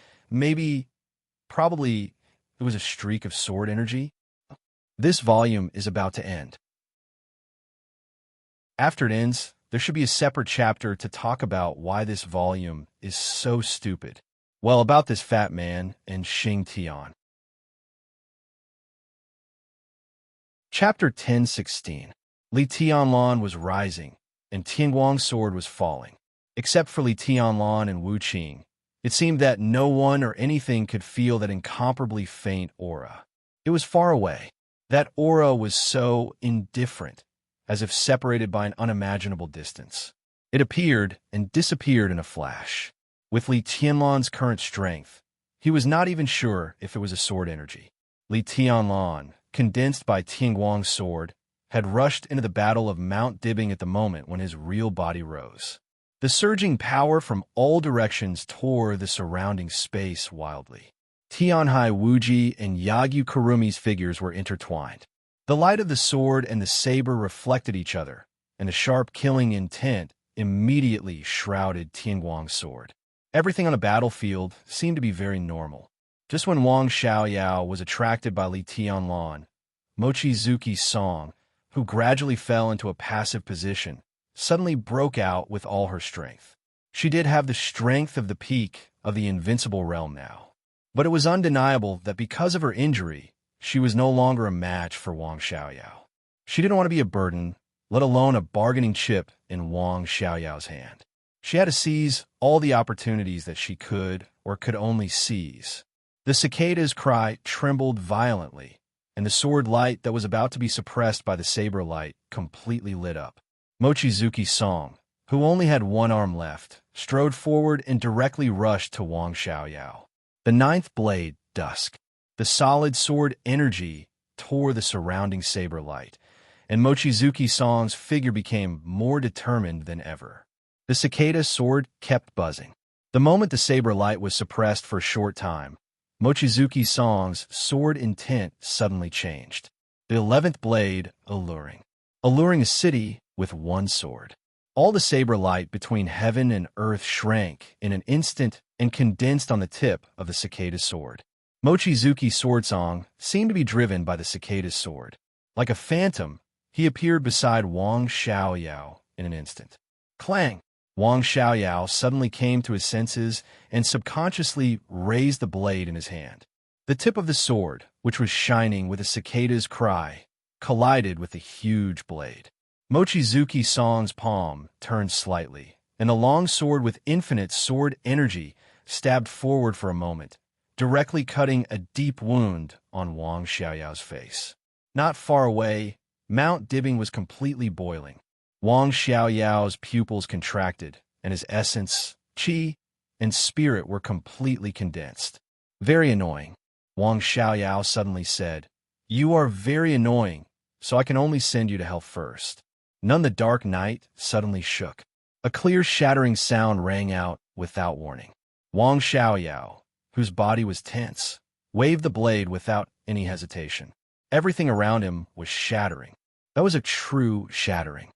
probably, it was a streak of sword energy. This volume is about to end. After it ends, there should be a separate chapter to talk about why this volume is so stupid. Well, about this fat man and Xing Tian. Chapter 10:16. Li Tianlan was rising, and Tianguang's sword was falling. Except for Li Tianlan and Wuqing, it seemed that no one or anything could feel that incomparably faint aura. It was far away. That aura was so indifferent, as if separated by an unimaginable distance. It appeared and disappeared in a flash. With Li Tianlan's current strength, he was not even sure if it was a sword energy. Li Tianlan, condensed by Tianguang's sword, had rushed into the battle of Mount Dibbing at the moment when his real body rose. The surging power from all directions tore the surrounding space wildly. Tianhai Wuji and Yagyu Kurumi's figures were intertwined. The light of the sword and the saber reflected each other, and the sharp killing intent immediately shrouded Tianguang's sword. Everything on the battlefield seemed to be very normal. Just when Wang Xiaoyao was attracted by Li Tianlan, Mochizuki's song, who gradually fell into a passive position, suddenly broke out with all her strength. She did have the strength of the peak of the invincible realm now. But it was undeniable that because of her injury, she was no longer a match for Wang Xiaoyao. She didn't want to be a burden, let alone a bargaining chip in Wang Xiaoyao's hand. She had to seize all the opportunities that she could or could only seize. The cicada's cry trembled violently, and the sword light that was about to be suppressed by the saber light completely lit up. Mochizuki Song, who only had one arm left, strode forward and directly rushed to Wang Xiaoyao. The ninth blade, Dusk. The solid sword energy tore the surrounding saber light, and Mochizuki Song's figure became more determined than ever. The cicada's sword kept buzzing. The moment the saber light was suppressed for a short time, Mochizuki Song's sword intent suddenly changed. The 11th blade, Alluring. Alluring a city with one sword. All the saber light between heaven and earth shrank in an instant and condensed on the tip of the cicada's sword. Mochizuki Sword Song seemed to be driven by the cicada's sword. Like a phantom, he appeared beside Wang Xiaoyao in an instant. Clang! Wang Xiaoyao suddenly came to his senses and subconsciously raised the blade in his hand. The tip of the sword, which was shining with a cicada's cry, collided with the huge blade. Mochizuki Song's palm turned slightly, and the long sword with infinite sword energy stabbed forward for a moment, directly cutting a deep wound on Wang Xiaoyao's face. Not far away, Mount Dibbing was completely boiling. Wang Xiaoyao's pupils contracted, and his essence, qi, and spirit were completely condensed. Very annoying. Wang Xiaoyao suddenly said, "You are very annoying, so I can only send you to hell first." None the dark night suddenly shook. A clear shattering sound rang out without warning. Wang Xiaoyao, whose body was tense, waved the blade without any hesitation. Everything around him was shattering. That was a true shattering.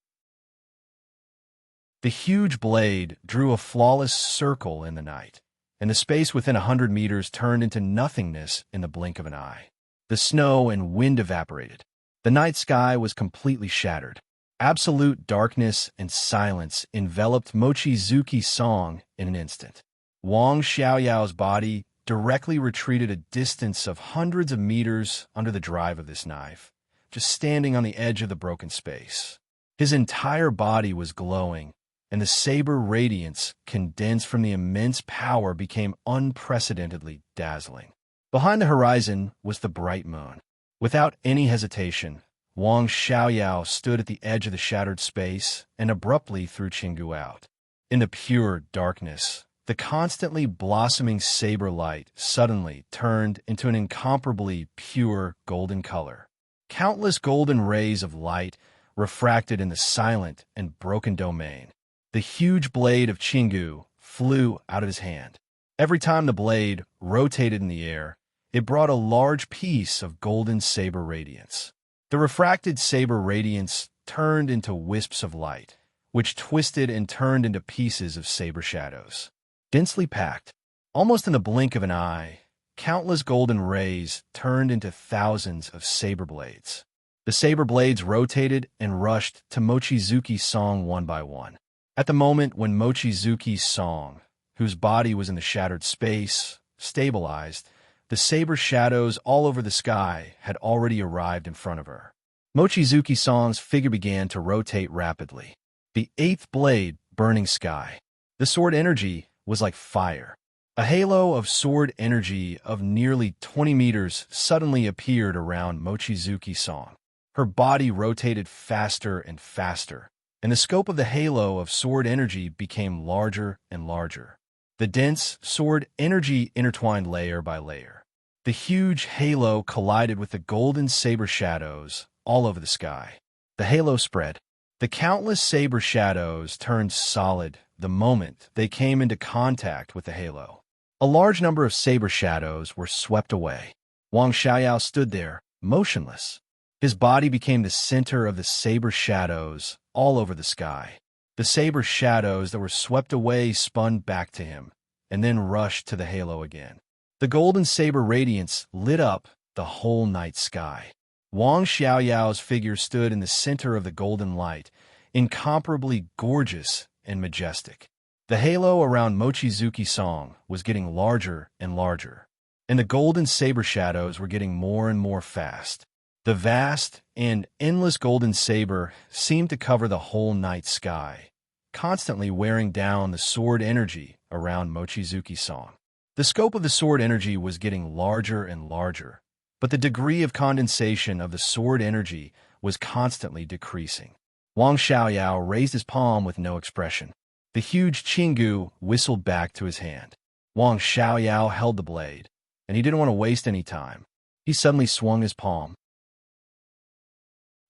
The huge blade drew a flawless circle in the night, and the space within 100 meters turned into nothingness in the blink of an eye. The snow and wind evaporated. The night sky was completely shattered. Absolute darkness and silence enveloped Mochizuki Song in an instant. Wang Xiaoyao's body directly retreated a distance of hundreds of meters under the drive of this knife, just standing on the edge of the broken space. His entire body was glowing, and the saber radiance condensed from the immense power became unprecedentedly dazzling. Behind the horizon was the bright moon. Without any hesitation, Wang Xiaoyao stood at the edge of the shattered space and abruptly threw Qinggu out. In the pure darkness, the constantly blossoming saber light suddenly turned into an incomparably pure golden color. Countless golden rays of light refracted in the silent and broken domain. The huge blade of Qinggu flew out of his hand. Every time the blade rotated in the air, it brought a large piece of golden saber radiance. The refracted saber radiance turned into wisps of light, which twisted and turned into pieces of saber shadows. Densely packed, almost in the blink of an eye, countless golden rays turned into thousands of saber blades. The saber blades rotated and rushed to Mochizuki Song one by one. At the moment when Mochizuki Song, whose body was in the shattered space, stabilized, the saber shadows all over the sky had already arrived in front of her. Mochizuki Song's figure began to rotate rapidly. The 8th blade, Burning Sky. The sword energy was like fire. A halo of sword energy of nearly 20 meters suddenly appeared around Mochizuki Song. Her body rotated faster and faster, and the scope of the halo of sword energy became larger and larger. The dense sword energy intertwined layer by layer. The huge halo collided with the golden saber shadows all over the sky. The halo spread. The countless saber shadows turned solid the moment they came into contact with the halo. A large number of saber shadows were swept away. Wang Xiaoyao stood there, motionless. His body became the center of the saber shadows all over the sky. The saber shadows that were swept away spun back to him, and then rushed to the halo again. The golden saber radiance lit up the whole night sky. Wang Xiaoyao's figure stood in the center of the golden light, incomparably gorgeous and majestic. The halo around Mochizuki Song was getting larger and larger, and the golden saber shadows were getting more and more fast. The vast and endless golden saber seemed to cover the whole night sky, constantly wearing down the sword energy around Mochizuki-san. The scope of the sword energy was getting larger and larger, but the degree of condensation of the sword energy was constantly decreasing. Wang Xiaoyao raised his palm with no expression. The huge Qinggu whistled back to his hand. Wang Xiaoyao held the blade, and he didn't want to waste any time. He suddenly swung his palm.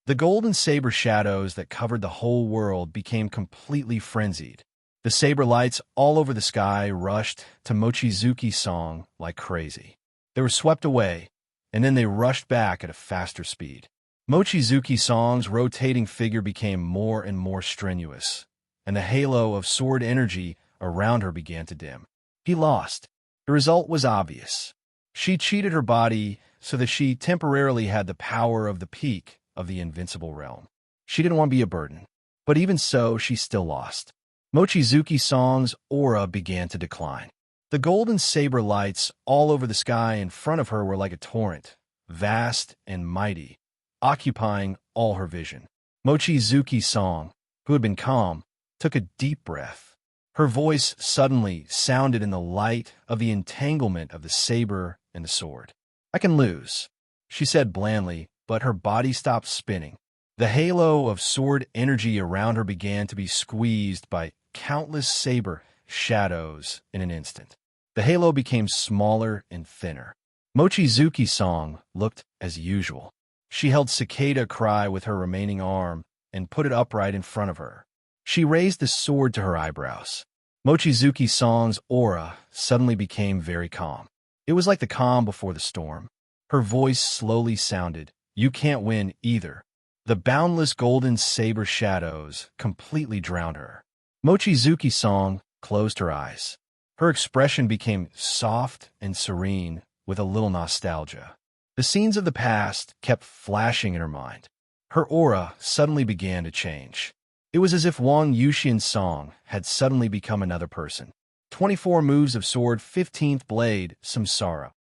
The golden saber shadows that covered the whole world became completely frenzied. The saber lights all over the sky rushed to Mochizuki-san like crazy. They were swept away, and then they rushed back at a faster speed. Mochizuki-san's rotating figure became more and more strenuous, and the halo of sword energy around her began to dim. He lost. The result was obvious. She cheated her body so that she temporarily had the power of the peak of the invincible realm. She didn't want to be a burden, but even so, she still lost. Mochizuki-san's aura began to decline. The golden saber lights all over the sky in front of her were like a torrent, vast and mighty, occupying all her vision. Mochizuki-san, who had been calm, took a deep breath. Her voice suddenly sounded in the light of the entanglement of the saber and the sword. "I can lose," she said blandly, but her body stopped spinning. The halo of sword energy around her began to be squeezed by countless saber shadows in an instant. The halo became smaller and thinner. Mochizuki-san looked as usual. She held Cicada Cry with her remaining arm and put it upright in front of her. She raised the sword to her eyebrows. Mochizuki-san's aura suddenly became very calm. It was like the calm before the storm. Her voice slowly sounded, "You can't win either." The boundless golden saber shadows completely drowned her. Mochizuki-san closed her eyes. Her expression became soft and serene with a little nostalgia. The scenes of the past kept flashing in her mind. Her aura suddenly began to change. It was as if Wang Yuxian-song had suddenly become another person. 24 moves of sword, 15th blade, Samsara.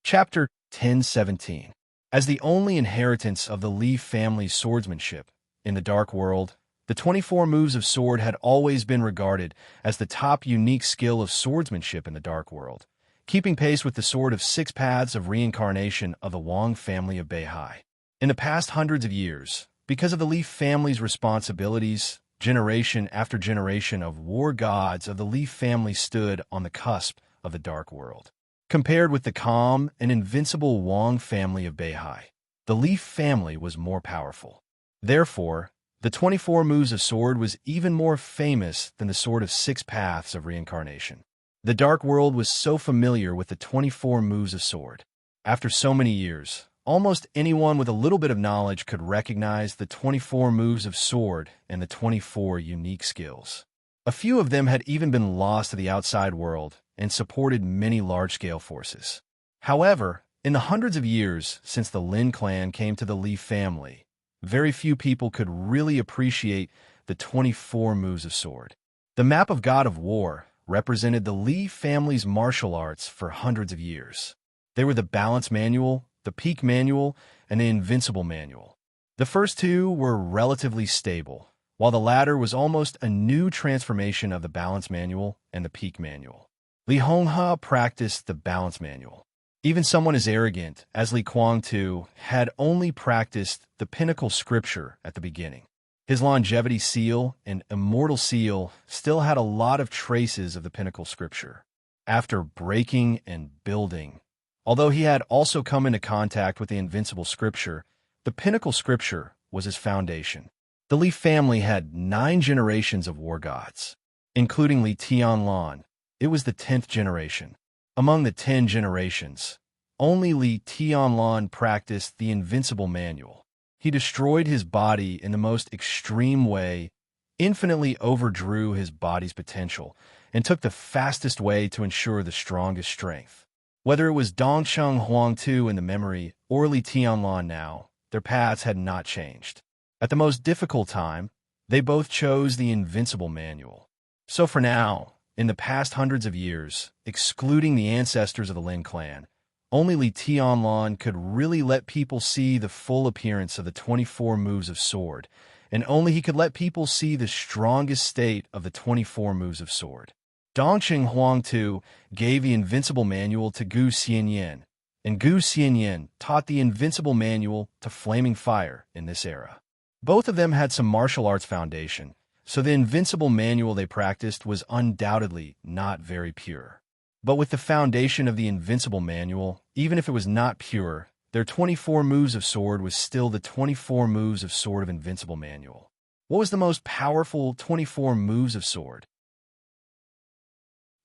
Chapter 1017. As the only inheritance of the Li family's swordsmanship in the Dark World, the 24 moves of sword had always been regarded as the top unique skill of swordsmanship in the Dark World, keeping pace with the sword of 6 paths of reincarnation of the Wang family of Beihai. In the past hundreds of years, because of the Li family's responsibilities, generation after generation of war gods of the Li family stood on the cusp of the Dark World. Compared with the calm and invincible Wang family of Beihai, the Li family was more powerful. Therefore, the 24 moves of sword was even more famous than the sword of 6 paths of reincarnation. The Dark World was so familiar with the 24 moves of sword. After so many years, almost anyone with a little bit of knowledge could recognize the 24 moves of sword and the 24 unique skills. A few of them had even been lost to the outside world and supported many large-scale forces. However, in the hundreds of years since the Lin clan came to the Li family, very few people could really appreciate the 24 moves of sword. The map of God of War represented the Li family's martial arts for hundreds of years. They were the Balance Manual, the Peak Manual, and the Invincible Manual. The first two were relatively stable, while the latter was almost a new transformation of the Balance Manual and the Peak Manual. Li Honghe practiced the Balance Manual. Even someone as arrogant as Li Kuang-tu had only practiced the Pinnacle Scripture at the beginning. His Longevity Seal and Immortal Seal still had a lot of traces of the Pinnacle Scripture. After breaking and building, although he had also come into contact with the Invincible Scripture, the Pinnacle Scripture was his foundation. The Li family had 9 generations of war gods, including Li Tianlan. It was the 10th generation. Among the 10 generations, only Li Tianlan practiced the Invincible Manual. He destroyed his body in the most extreme way, infinitely overdrew his body's potential, and took the fastest way to ensure the strongest strength. Whether it was Dongsheng Huangtu in the memory or Li Tianlan now, their paths had not changed. At the most difficult time, they both chose the Invincible Manual. So for now, in the past hundreds of years, excluding the ancestors of the Lin clan, only Li Tianlan could really let people see the full appearance of the 24 moves of sword, and only he could let people see the strongest state of the 24 moves of sword. Dongqing Huangtu gave the Invincible Manual to Gu Xianyan, and Gu Xianyan taught the Invincible Manual to Flaming Fire in this era. Both of them had some martial arts foundation, so the Invincible Manual they practiced was undoubtedly not very pure. But with the foundation of the Invincible Manual, even if it was not pure, their 24 moves of sword was still the 24 moves of sword of Invincible Manual. What was the most powerful 24 moves of sword?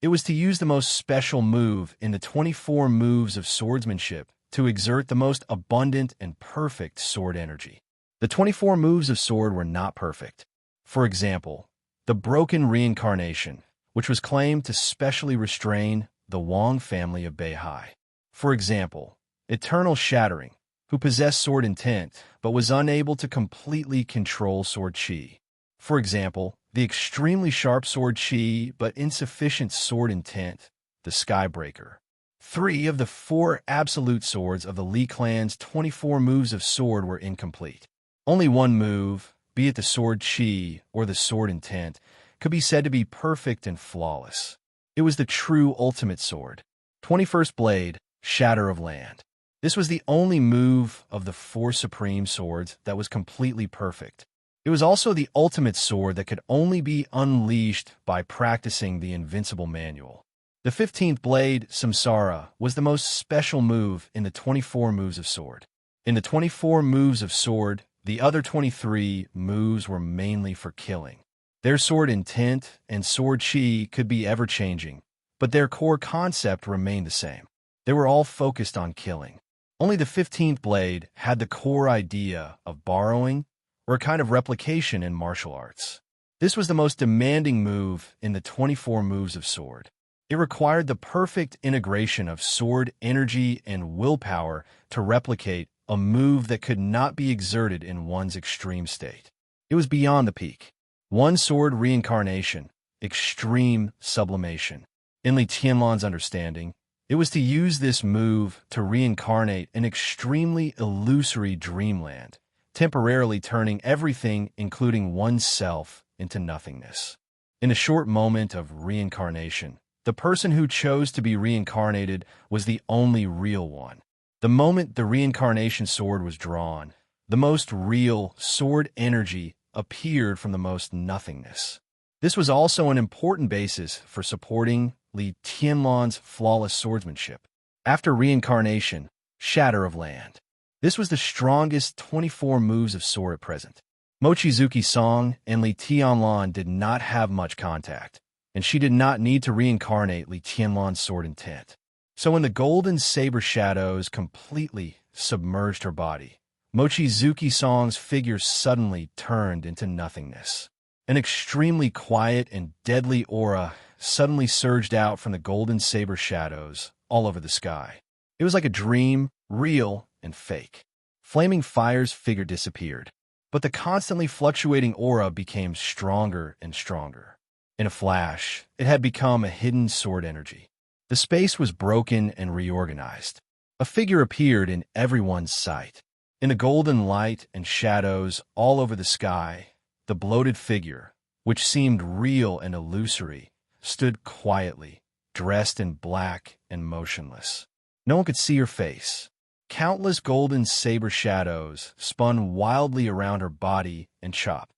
It was to use the most special move in the 24 moves of swordsmanship to exert the most abundant and perfect sword energy. The 24 moves of sword were not perfect. For example, the Broken Reincarnation, which was claimed to specially restrain the Wang family of Beihai. For example, Eternal Shattering, who possessed sword intent but was unable to completely control sword chi. For example, the extremely sharp sword chi but insufficient sword intent, the Skybreaker. 3 of the 4 absolute swords of the Li clan's 24 moves of sword were incomplete. Only one move, be it the sword chi or the sword intent, could be said to be perfect and flawless. It was the true ultimate sword. 21st Blade, Shatter of Land. This was the only move of the 4 supreme swords that was completely perfect. It was also the ultimate sword that could only be unleashed by practicing the Invincible Manual. The 15th Blade, Samsara, was the most special move in the 24 moves of sword. In the 24 moves of sword, the other 23 moves were mainly for killing. Their sword intent and sword chi could be ever-changing, but their core concept remained the same. They were all focused on killing. Only the 15th Blade had the core idea of borrowing, or a kind of replication in martial arts. This was the most demanding move in the 24 moves of sword. It required the perfect integration of sword energy and willpower to replicate a move that could not be exerted in one's extreme state. It was beyond the peak. One sword reincarnation, extreme sublimation. In Li Tianlan's understanding, it was to use this move to reincarnate an extremely illusory dreamland, temporarily turning everything, including oneself, into nothingness. In a short moment of reincarnation, the person who chose to be reincarnated was the only real one. The moment the reincarnation sword was drawn, the most real sword energy appeared from the most nothingness. This was also an important basis for supporting Li Tianlan's flawless swordsmanship. After reincarnation, Shatter of Land. This was the strongest 24 moves of sword at present. Mochizuki Song and Li Tianlan did not have much contact, and she did not need to reincarnate Li Tianlan's sword intent. So when the golden saber shadows completely submerged her body, Mochizuki Song's figure suddenly turned into nothingness. An extremely quiet and deadly aura suddenly surged out from the golden saber shadows all over the sky. It was like a dream, real and fake. Flaming Fire's figure disappeared, but the constantly fluctuating aura became stronger and stronger. In a flash, it had become a hidden sword energy. The space was broken and reorganized. A figure appeared in everyone's sight. In the golden light and shadows all over the sky, the bloated figure, which seemed real and illusory, stood quietly, dressed in black and motionless. No one could see her face. Countless golden saber shadows spun wildly around her body and chop.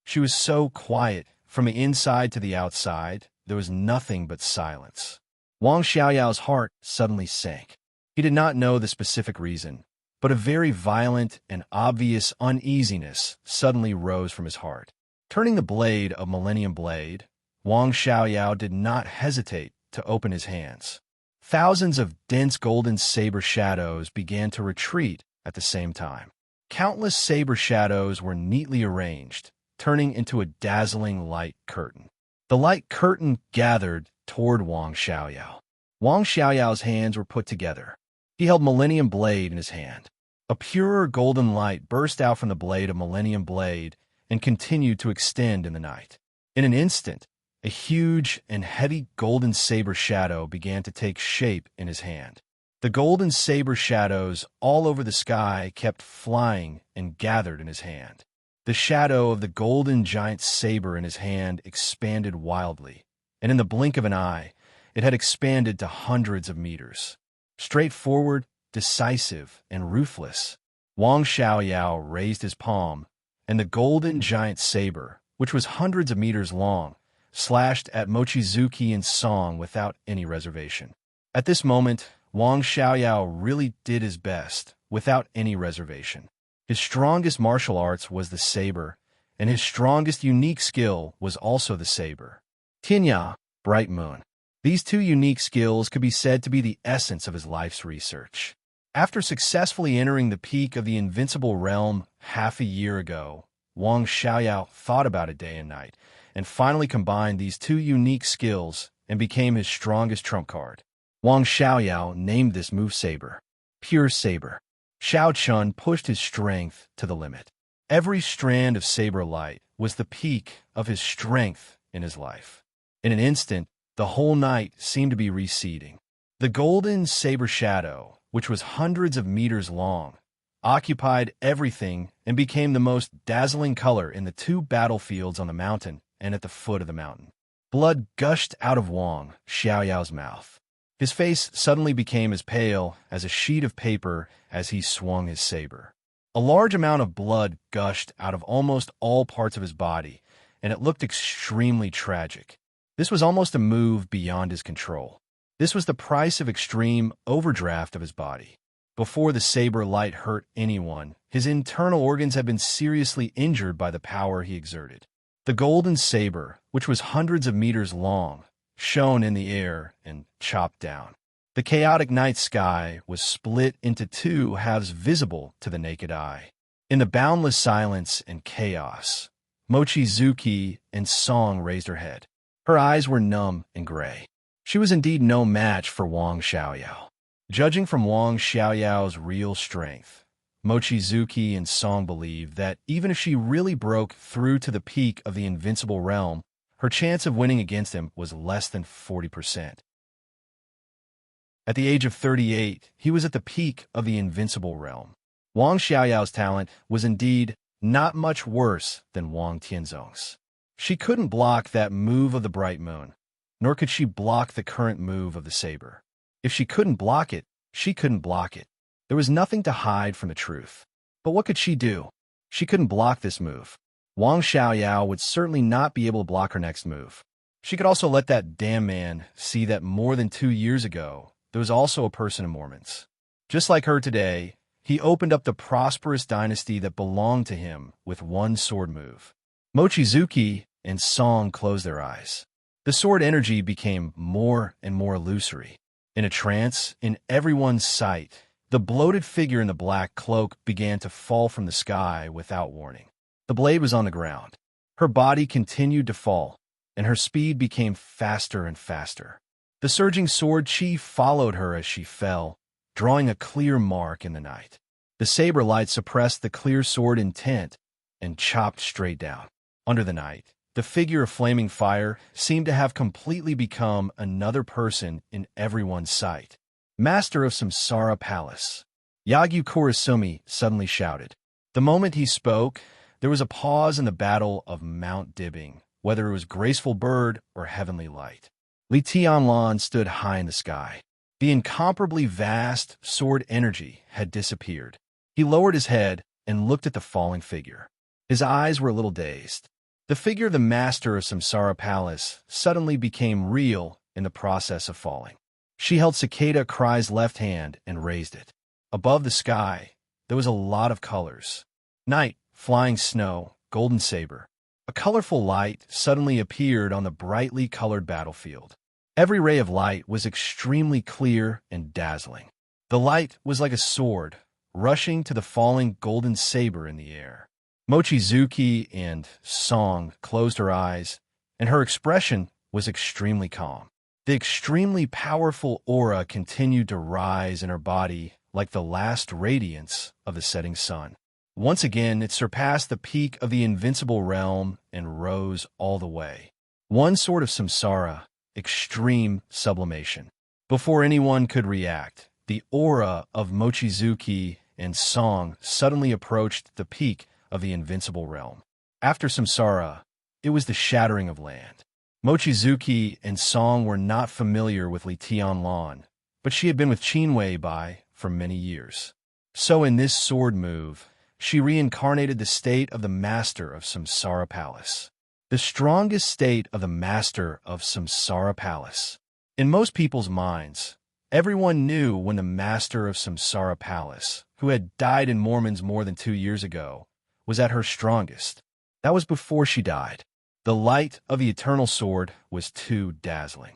She was so quiet, from the inside to the outside, there was nothing but silence. Wang Xiaoyao's heart suddenly sank. He did not know the specific reason, but a very violent and obvious uneasiness suddenly rose from his heart. Turning the blade of Millennium Blade, Wang Xiaoyao did not hesitate to open his hands. Thousands of dense golden saber shadows began to retreat at the same time. Countless saber shadows were neatly arranged, turning into a dazzling light curtain. The light curtain gathered toward Wang Xiaoyao. Wang Xiaoyao's hands were put together. He held Millennium Blade in his hand. A purer golden light burst out from the blade of Millennium Blade and continued to extend in the night. In an instant, A huge and heavy golden saber shadow began to take shape in his hand. The golden saber shadows all over the sky kept flying and gathered in his hand. The shadow of the golden giant saber in his hand expanded wildly, and in the blink of an eye, it had expanded to hundreds of meters. Straightforward, decisive, and ruthless, Wang Xiaoyao raised his palm, and the golden giant saber, which was hundreds of meters long, slashed at Mochizuki and Song without any reservation. At this moment, Wang Xiaoyao really did his best, without any reservation. His strongest martial arts was the saber, and his strongest unique skill was also the saber. Tinya, bright moon. These two unique skills could be said to be the essence of his life's research. After successfully entering the peak of the invincible realm half a year ago, Wang Xiaoyao thought about it day and night, and finally combined these two unique skills and became his strongest trump card. Wang Xiaoyao named this move Saber, Pure Saber. Xiao Chun pushed his strength to the limit. Every strand of saber light was the peak of his strength in his life. In an instant, the whole night seemed to be receding. The golden saber shadow, which was hundreds of meters long, occupied everything and became the most dazzling color in the two battlefields on the mountain and at the foot of the mountain. Blood gushed out of Wang Xiaoyao's mouth. His face suddenly became as pale as a sheet of paper as he swung his saber. A large amount of blood gushed out of almost all parts of his body, and it looked extremely tragic. This was almost a move beyond his control. This was the price of extreme overdraft of his body. Before the saber light hurt anyone, his internal organs had been seriously injured by the power he exerted. The golden saber, which was hundreds of meters long, shone in the air and chopped down. The chaotic night sky was split into two halves visible to the naked eye. In the boundless silence and chaos, Mochizuki and Song raised her head. Her eyes were numb and gray. She was indeed no match for Wang Xiaoyao. Judging from Wang Xiaoyao's real strength, Mochizuki and Song believed that even if she really broke through to the peak of the invincible realm, her chance of winning against him was less than 40%. At the age of 38, he was at the peak of the invincible realm. Wang Xiaoyao's talent was indeed not much worse than Wang Tianzong's. She couldn't block that move of the bright moon, nor could she block the current move of the saber. If she couldn't block it, she couldn't block it. There was nothing to hide from the truth. But what could she do? She couldn't block this move. Wang Xiaoyao would certainly not be able to block her next move. She could also let that damn man see that more than 2 years ago, there was also a person in Mormons. Just like her today, he opened up the prosperous dynasty that belonged to him with one sword move. Mochizuki and Song closed their eyes. The sword energy became more and more illusory. In a trance, in everyone's sight, the bloated figure in the black cloak began to fall from the sky without warning. The blade was on the ground. Her body continued to fall, and her speed became faster and faster. The surging sword chi followed her as she fell, drawing a clear mark in the night. The saber light suppressed the clear sword intent and chopped straight down. Under the night, the figure of flaming fire seemed to have completely become another person in everyone's sight. Master of Samsara Palace, Yagyu Kurasumi suddenly shouted. The moment he spoke, there was a pause in the battle of Mount Dibbing, whether it was graceful bird or heavenly light. Li Tianlan stood high in the sky. The incomparably vast sword energy had disappeared. He lowered his head and looked at the falling figure. His eyes were a little dazed. The figure of the master of Samsara Palace suddenly became real in the process of falling. She held Cicada Cry's left hand and raised it. Above the sky, there was a lot of colors. Night, flying snow, golden saber. A colorful light suddenly appeared on the brightly colored battlefield. Every ray of light was extremely clear and dazzling. The light was like a sword, rushing to the falling golden saber in the air. Mochizuki and Song closed her eyes, and her expression was extremely calm. The extremely powerful aura continued to rise in her body like the last radiance of the setting sun. Once again, it surpassed the peak of the invincible realm and rose all the way. One sword of samsara, extreme sublimation. Before anyone could react, the aura of Mochizuki and Song suddenly approached the peak of the invincible realm. After samsara, it was the shattering of land. Mochizuki and Song were not familiar with Li Tianlan, but she had been with Qinwei Bai for many years. So in this sword move, she reincarnated the state of the master of Samsara Palace. The strongest state of the master of Samsara Palace. In most people's minds, everyone knew when the master of Samsara Palace, who had died in Mormons more than 2 years ago, was at her strongest. That was before she died. The light of the eternal sword was too dazzling.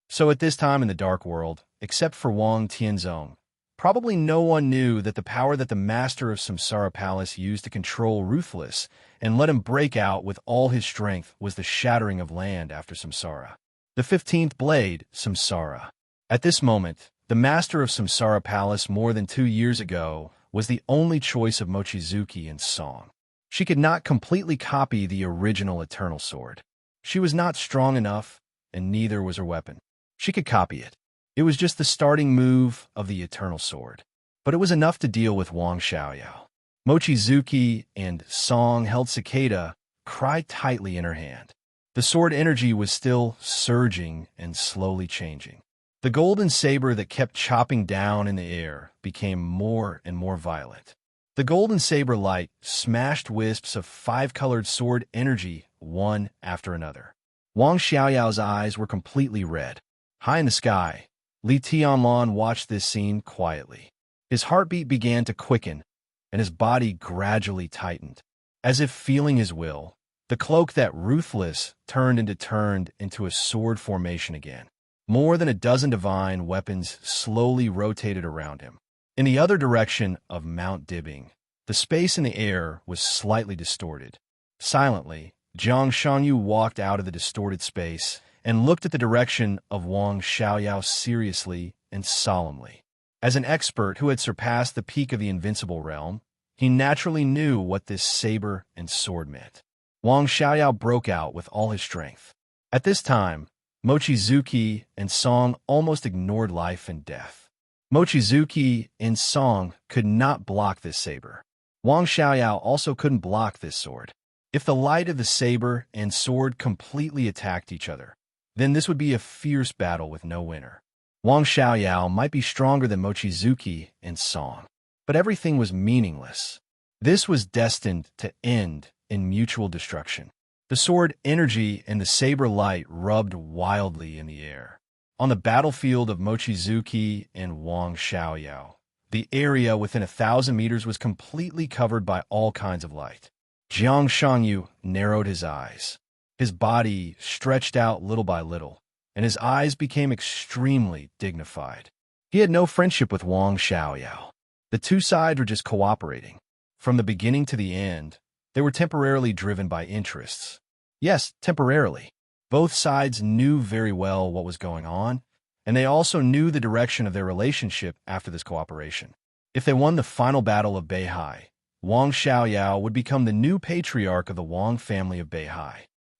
So at this time in the dark world, except for Wang Tianzong, probably no one knew that the power that the master of Samsara Palace used to control Ruthless and let him break out with all his strength was the shattering of land after Samsara. The 15th blade, Samsara. At this moment, the master of Samsara Palace more than 2 years ago was the only choice of Mochizuki and Song. She could not completely copy the original Eternal Sword. She was not strong enough, and neither was her weapon. She could copy it. It was just the starting move of the Eternal Sword. But it was enough to deal with Wang Xiaoyao. Mochizuki and Song held Cicada, cried tightly in her hand. The sword energy was still surging and slowly changing. The golden saber that kept chopping down in the air became more and more violent. The golden saber light smashed wisps of 5-colored sword energy one after another. Wang Xiaoyao's eyes were completely red. High in the sky, Li Tianlan watched this scene quietly. His heartbeat began to quicken, and his body gradually tightened. As if feeling his will, the cloak that Ruthless turned into a sword formation again. More than a dozen divine weapons slowly rotated around him. In the other direction of Mount Dibbing, the space in the air was slightly distorted. Silently, Jiang Shangyu walked out of the distorted space and looked at the direction of Wang Xiaoyao seriously and solemnly. As an expert who had surpassed the peak of the invincible realm, he naturally knew what this saber and sword meant. Wang Xiaoyao broke out with all his strength. At this time, Mochizuki and Song almost ignored life and death. Mochizuki and Song could not block this saber. Wang Xiaoyao also couldn't block this sword. If the light of the saber and sword completely attacked each other, then this would be a fierce battle with no winner. Wang Xiaoyao might be stronger than Mochizuki and Song, but everything was meaningless. This was destined to end in mutual destruction. The sword energy and the saber light rubbed wildly in the air. On the battlefield of Mochizuki and Wang Xiaoyao, the area within 1,000 meters was completely covered by all kinds of light. Jiang Shangyu narrowed his eyes. His body stretched out little by little, and his eyes became extremely dignified. He had no friendship with Wang Xiaoyao. The two sides were just cooperating. From the beginning to the end, they were temporarily driven by interests. Yes, temporarily. Both sides knew very well what was going on, and they also knew the direction of their relationship after this cooperation. If they won the final battle of Beihai, Wang Xiaoyao would become the new patriarch of the Wang family of Beihai.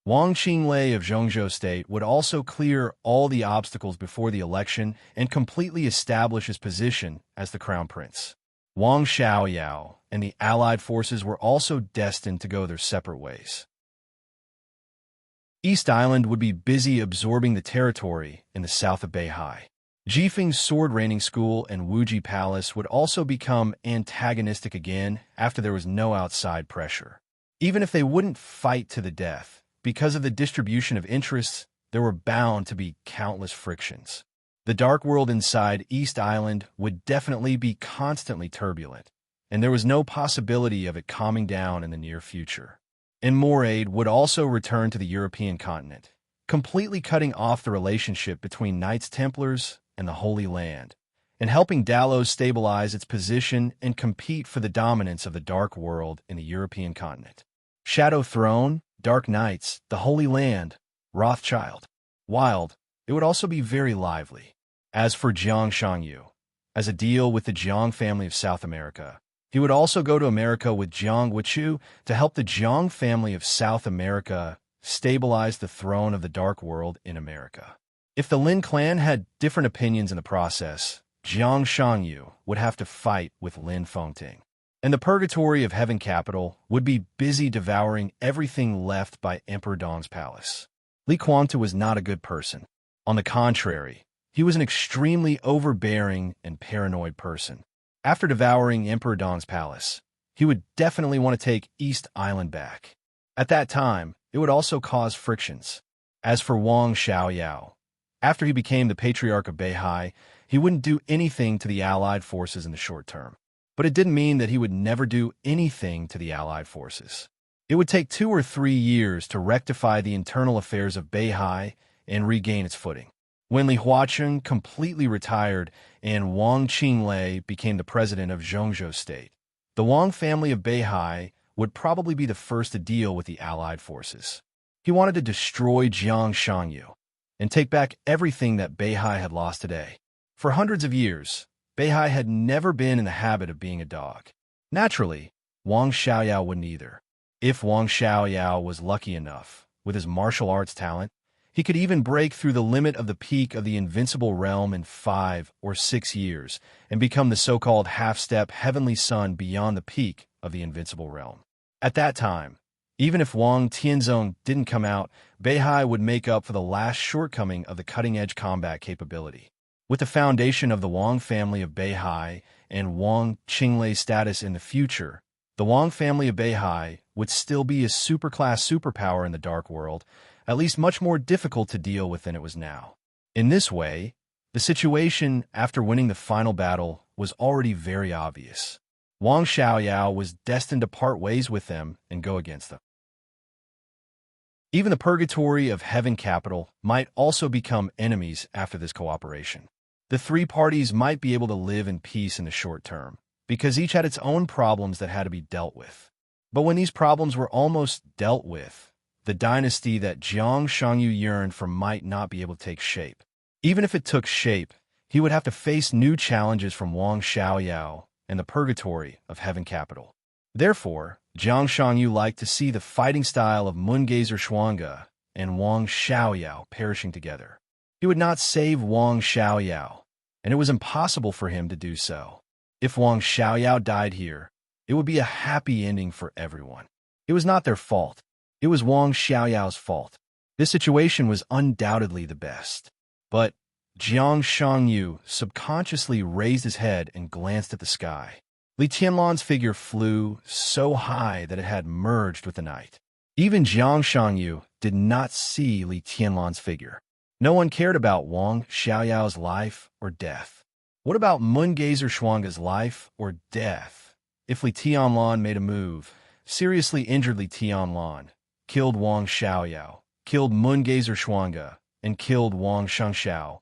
Wang Qinglei of Zhongzhou State would also clear all the obstacles before the election and completely establish his position as the crown prince. Wang Xiaoyao and the allied forces were also destined to go their separate ways. East Island would be busy absorbing the territory in the south of Beihai. Jifeng's sword reigning school and Wuji Palace would also become antagonistic again after there was no outside pressure. Even if they wouldn't fight to the death, because of the distribution of interests, there were bound to be countless frictions. The dark world inside East Island would definitely be constantly turbulent, and there was no possibility of it calming down in the near future. And Moraid would also return to the European continent, completely cutting off the relationship between Knights Templars and the Holy Land, and helping Dalos stabilize its position and compete for the dominance of the Dark World in the European continent. Shadow Throne, Dark Knights, the Holy Land, Rothschild. Wild, it would also be very lively. As for Jiang Shangyu, as a deal with the Jiang family of South America, he would also go to America with Jiang Wuchu to help the Jiang family of South America stabilized the throne of the Dark World in America. If the Lin clan had different opinions in the process, Jiang Shangyu would have to fight with Lin Fengting. And the purgatory of Heaven Capital would be busy devouring everything left by Emperor Dong's palace. Li Guangtu was not a good person. On the contrary, he was an extremely overbearing and paranoid person. After devouring Emperor Dong's palace, he would definitely want to take East Island back. At that time, it would also cause frictions. As for Wang Xiaoyao, after he became the Patriarch of Beihai, he wouldn't do anything to the Allied forces in the short term. But it didn't mean that he would never do anything to the Allied forces. It would take 2 or 3 years to rectify the internal affairs of Beihai and regain its footing. When Li Huacheng completely retired and Wang Qinglei became the president of Zhongzhou State, the Wang family of Beihai would probably be the first to deal with the Allied forces. He wanted to destroy Jiang Shangyu and take back everything that Beihai had lost today. For hundreds of years, Beihai had never been in the habit of being a dog. Naturally, Wang Xiaoyao wouldn't either. If Wang Xiaoyao was lucky enough, with his martial arts talent, he could even break through the limit of the peak of the invincible realm in 5 or 6 years and become the so-called half-step heavenly son beyond the peak of the invincible realm. At that time, even if Wang Tianzong didn't come out, Beihai would make up for the last shortcoming of the cutting-edge combat capability. With the foundation of the Wang family of Beihai and Wang Qinglei's status in the future, the Wang family of Beihai would still be a superclass superpower in the Dark World, at least much more difficult to deal with than it was now. In this way, the situation after winning the final battle was already very obvious. Wang Xiaoyao was destined to part ways with them and go against them. Even the purgatory of Heaven Capital might also become enemies after this cooperation. The 3 parties might be able to live in peace in the short term, because each had its own problems that had to be dealt with. But when these problems were almost dealt with, the dynasty that Jiang Shangyu yearned for might not be able to take shape. Even if it took shape, he would have to face new challenges from Wang Xiaoyao and the purgatory of Heaven Capital. Therefore, Jiang Shangyu liked to see the fighting style of Mungazer Shuangge and Wang Xiaoyao perishing together. He would not save Wang Xiaoyao, and it was impossible for him to do so. If Wang Xiaoyao died here, it would be a happy ending for everyone. It was not their fault. It was Wang Xiaoyao's fault. This situation was undoubtedly the best. But Jiang Shangyu subconsciously raised his head and glanced at the sky. Li Tianlan's figure flew so high that it had merged with the night. Even Jiang Shangyu did not see Li Tianlan's figure. No one cared about Wang Xiaoyao's life or death. What about Mungazer Shuangge's life or death? If Li Tianlan made a move, seriously injured Li Tianlan, killed Wang Xiaoyao, killed Mungazer Shuangge, and killed Wang Shangxiao,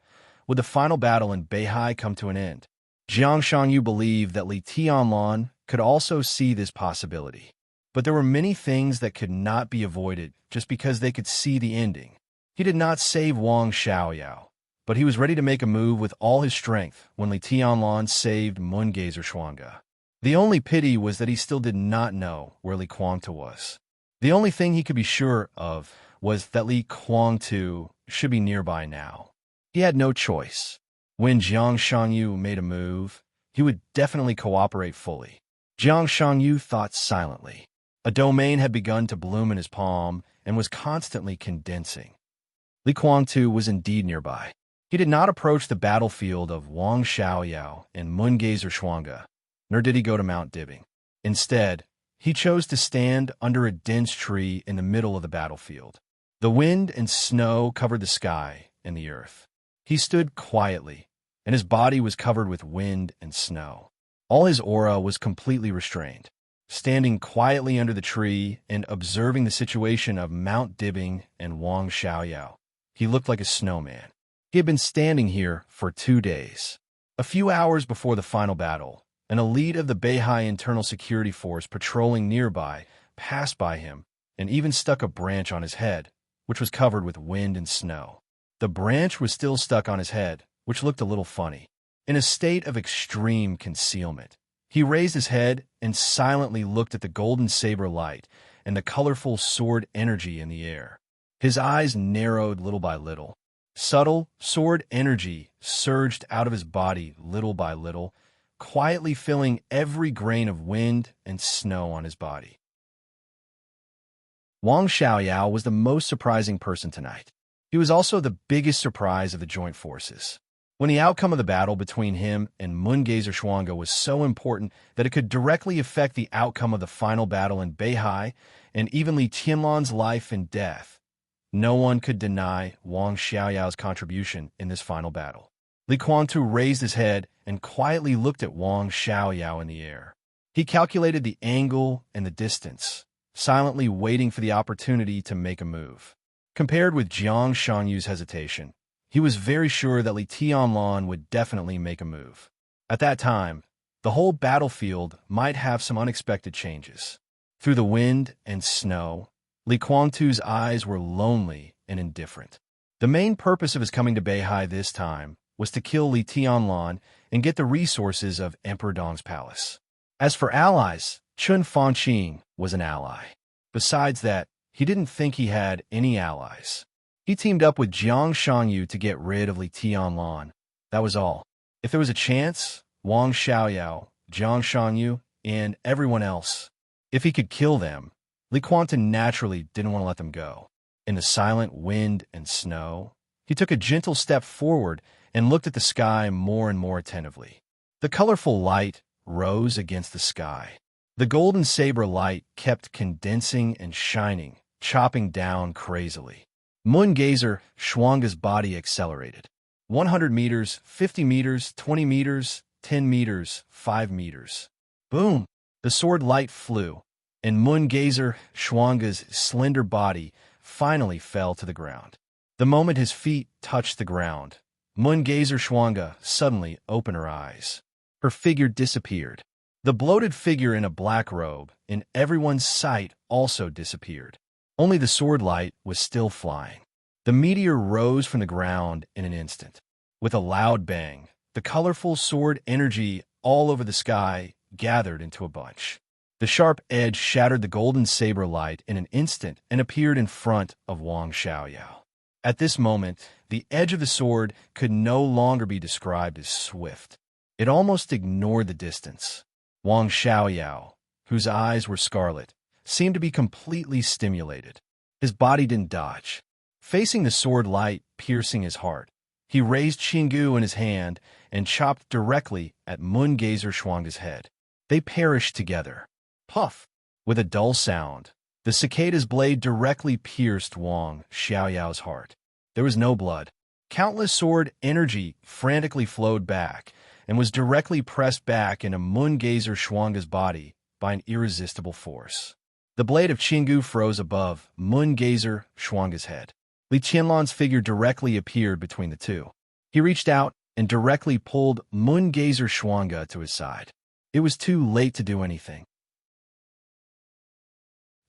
would the final battle in Beihai come to an end? Jiang Shangyu believed that Li Tianlan could also see this possibility. But there were many things that could not be avoided just because they could see the ending. He did not save Wang Xiaoyao, but he was ready to make a move with all his strength when Li Tianlan saved Mungazer Shuangge. The only pity was that he still did not know where Li Guangtu was. The only thing he could be sure of was that Li Guangtu should be nearby now. He had no choice. When Jiang Shangyu made a move, he would definitely cooperate fully. Jiang Shangyu thought silently. A domain had begun to bloom in his palm and was constantly condensing. Li Guangtu was indeed nearby. He did not approach the battlefield of Wang Xiaoyao and Mungazer Shuangge, nor did he go to Mount Dibbing. Instead, he chose to stand under a dense tree in the middle of the battlefield. The wind and snow covered the sky and the earth. He stood quietly, and his body was covered with wind and snow. All his aura was completely restrained. Standing quietly under the tree and observing the situation of Mount Dibbing and Wang Xiaoyao, he looked like a snowman. He had been standing here for 2 days. A few hours before the final battle, an elite of the Beihai Internal Security Force patrolling nearby passed by him and even stuck a branch on his head, which was covered with wind and snow. The branch was still stuck on his head, which looked a little funny. In a state of extreme concealment, he raised his head and silently looked at the golden saber light and the colorful sword energy in the air. His eyes narrowed little by little. Subtle sword energy surged out of his body little by little, quietly filling every grain of wind and snow on his body. Wang Xiaoyao was the most surprising person tonight. He was also the biggest surprise of the joint forces. When the outcome of the battle between him and Moongazer Shuangge was so important that it could directly affect the outcome of the final battle in Beihai and even Li Tianlan's life and death, no one could deny Wang Xiaoyao's contribution in this final battle. Li Quangtu raised his head and quietly looked at Wang Xiaoyao in the air. He calculated the angle and the distance, silently waiting for the opportunity to make a move. Compared with Jiang Shangyu's hesitation, he was very sure that Li Tianlan would definitely make a move. At that time, the whole battlefield might have some unexpected changes. Through the wind and snow, Li Quangtu's eyes were lonely and indifferent. The main purpose of his coming to Beihai this time was to kill Li Tianlan and get the resources of Emperor Dong's palace. As for allies, Chun Fanqing was an ally. Besides that, he didn't think he had any allies. He teamed up with Jiang Shangyu to get rid of Li Tianlan. That was all. If there was a chance, Wang Xiaoyao, Jiang Shangyu, and everyone else, if he could kill them, Li Quangtu naturally didn't want to let them go. In the silent wind and snow, he took a gentle step forward and looked at the sky more and more attentively. The colorful light rose against the sky. The golden saber light kept condensing and shining, chopping down crazily. Moongazer Shuangge's body accelerated. 100 meters, 50 meters, 20 meters, 10 meters, 5 meters. Boom! The sword light flew, and Moongazer Shuangge's slender body finally fell to the ground. The moment his feet touched the ground, Moongazer Shuangge suddenly opened her eyes. Her figure disappeared. The bloated figure in a black robe in everyone's sight also disappeared. Only the sword light was still flying. The meteor rose from the ground in an instant. With a loud bang, the colorful sword energy all over the sky gathered into a bunch. The sharp edge shattered the golden saber light in an instant and appeared in front of Wang Xiaoyao. At this moment, the edge of the sword could no longer be described as swift. It almost ignored the distance. Wang Xiaoyao, whose eyes were scarlet, seemed to be completely stimulated. His body didn't dodge. Facing the sword light piercing his heart, he raised Qinggu in his hand and chopped directly at Moongazer Shuangge's head. They perished together. Puff! With a dull sound, the cicada's blade directly pierced Wang Xiaoyao's heart. There was no blood. Countless sword energy frantically flowed back and was directly pressed back into Moongazer Shuangge's body by an irresistible force. The blade of Qinggu froze above Moongazer Shuangge's head. Li Tianlan's figure directly appeared between the two. He reached out and directly pulled Moongazer Shuangge to his side. It was too late to do anything.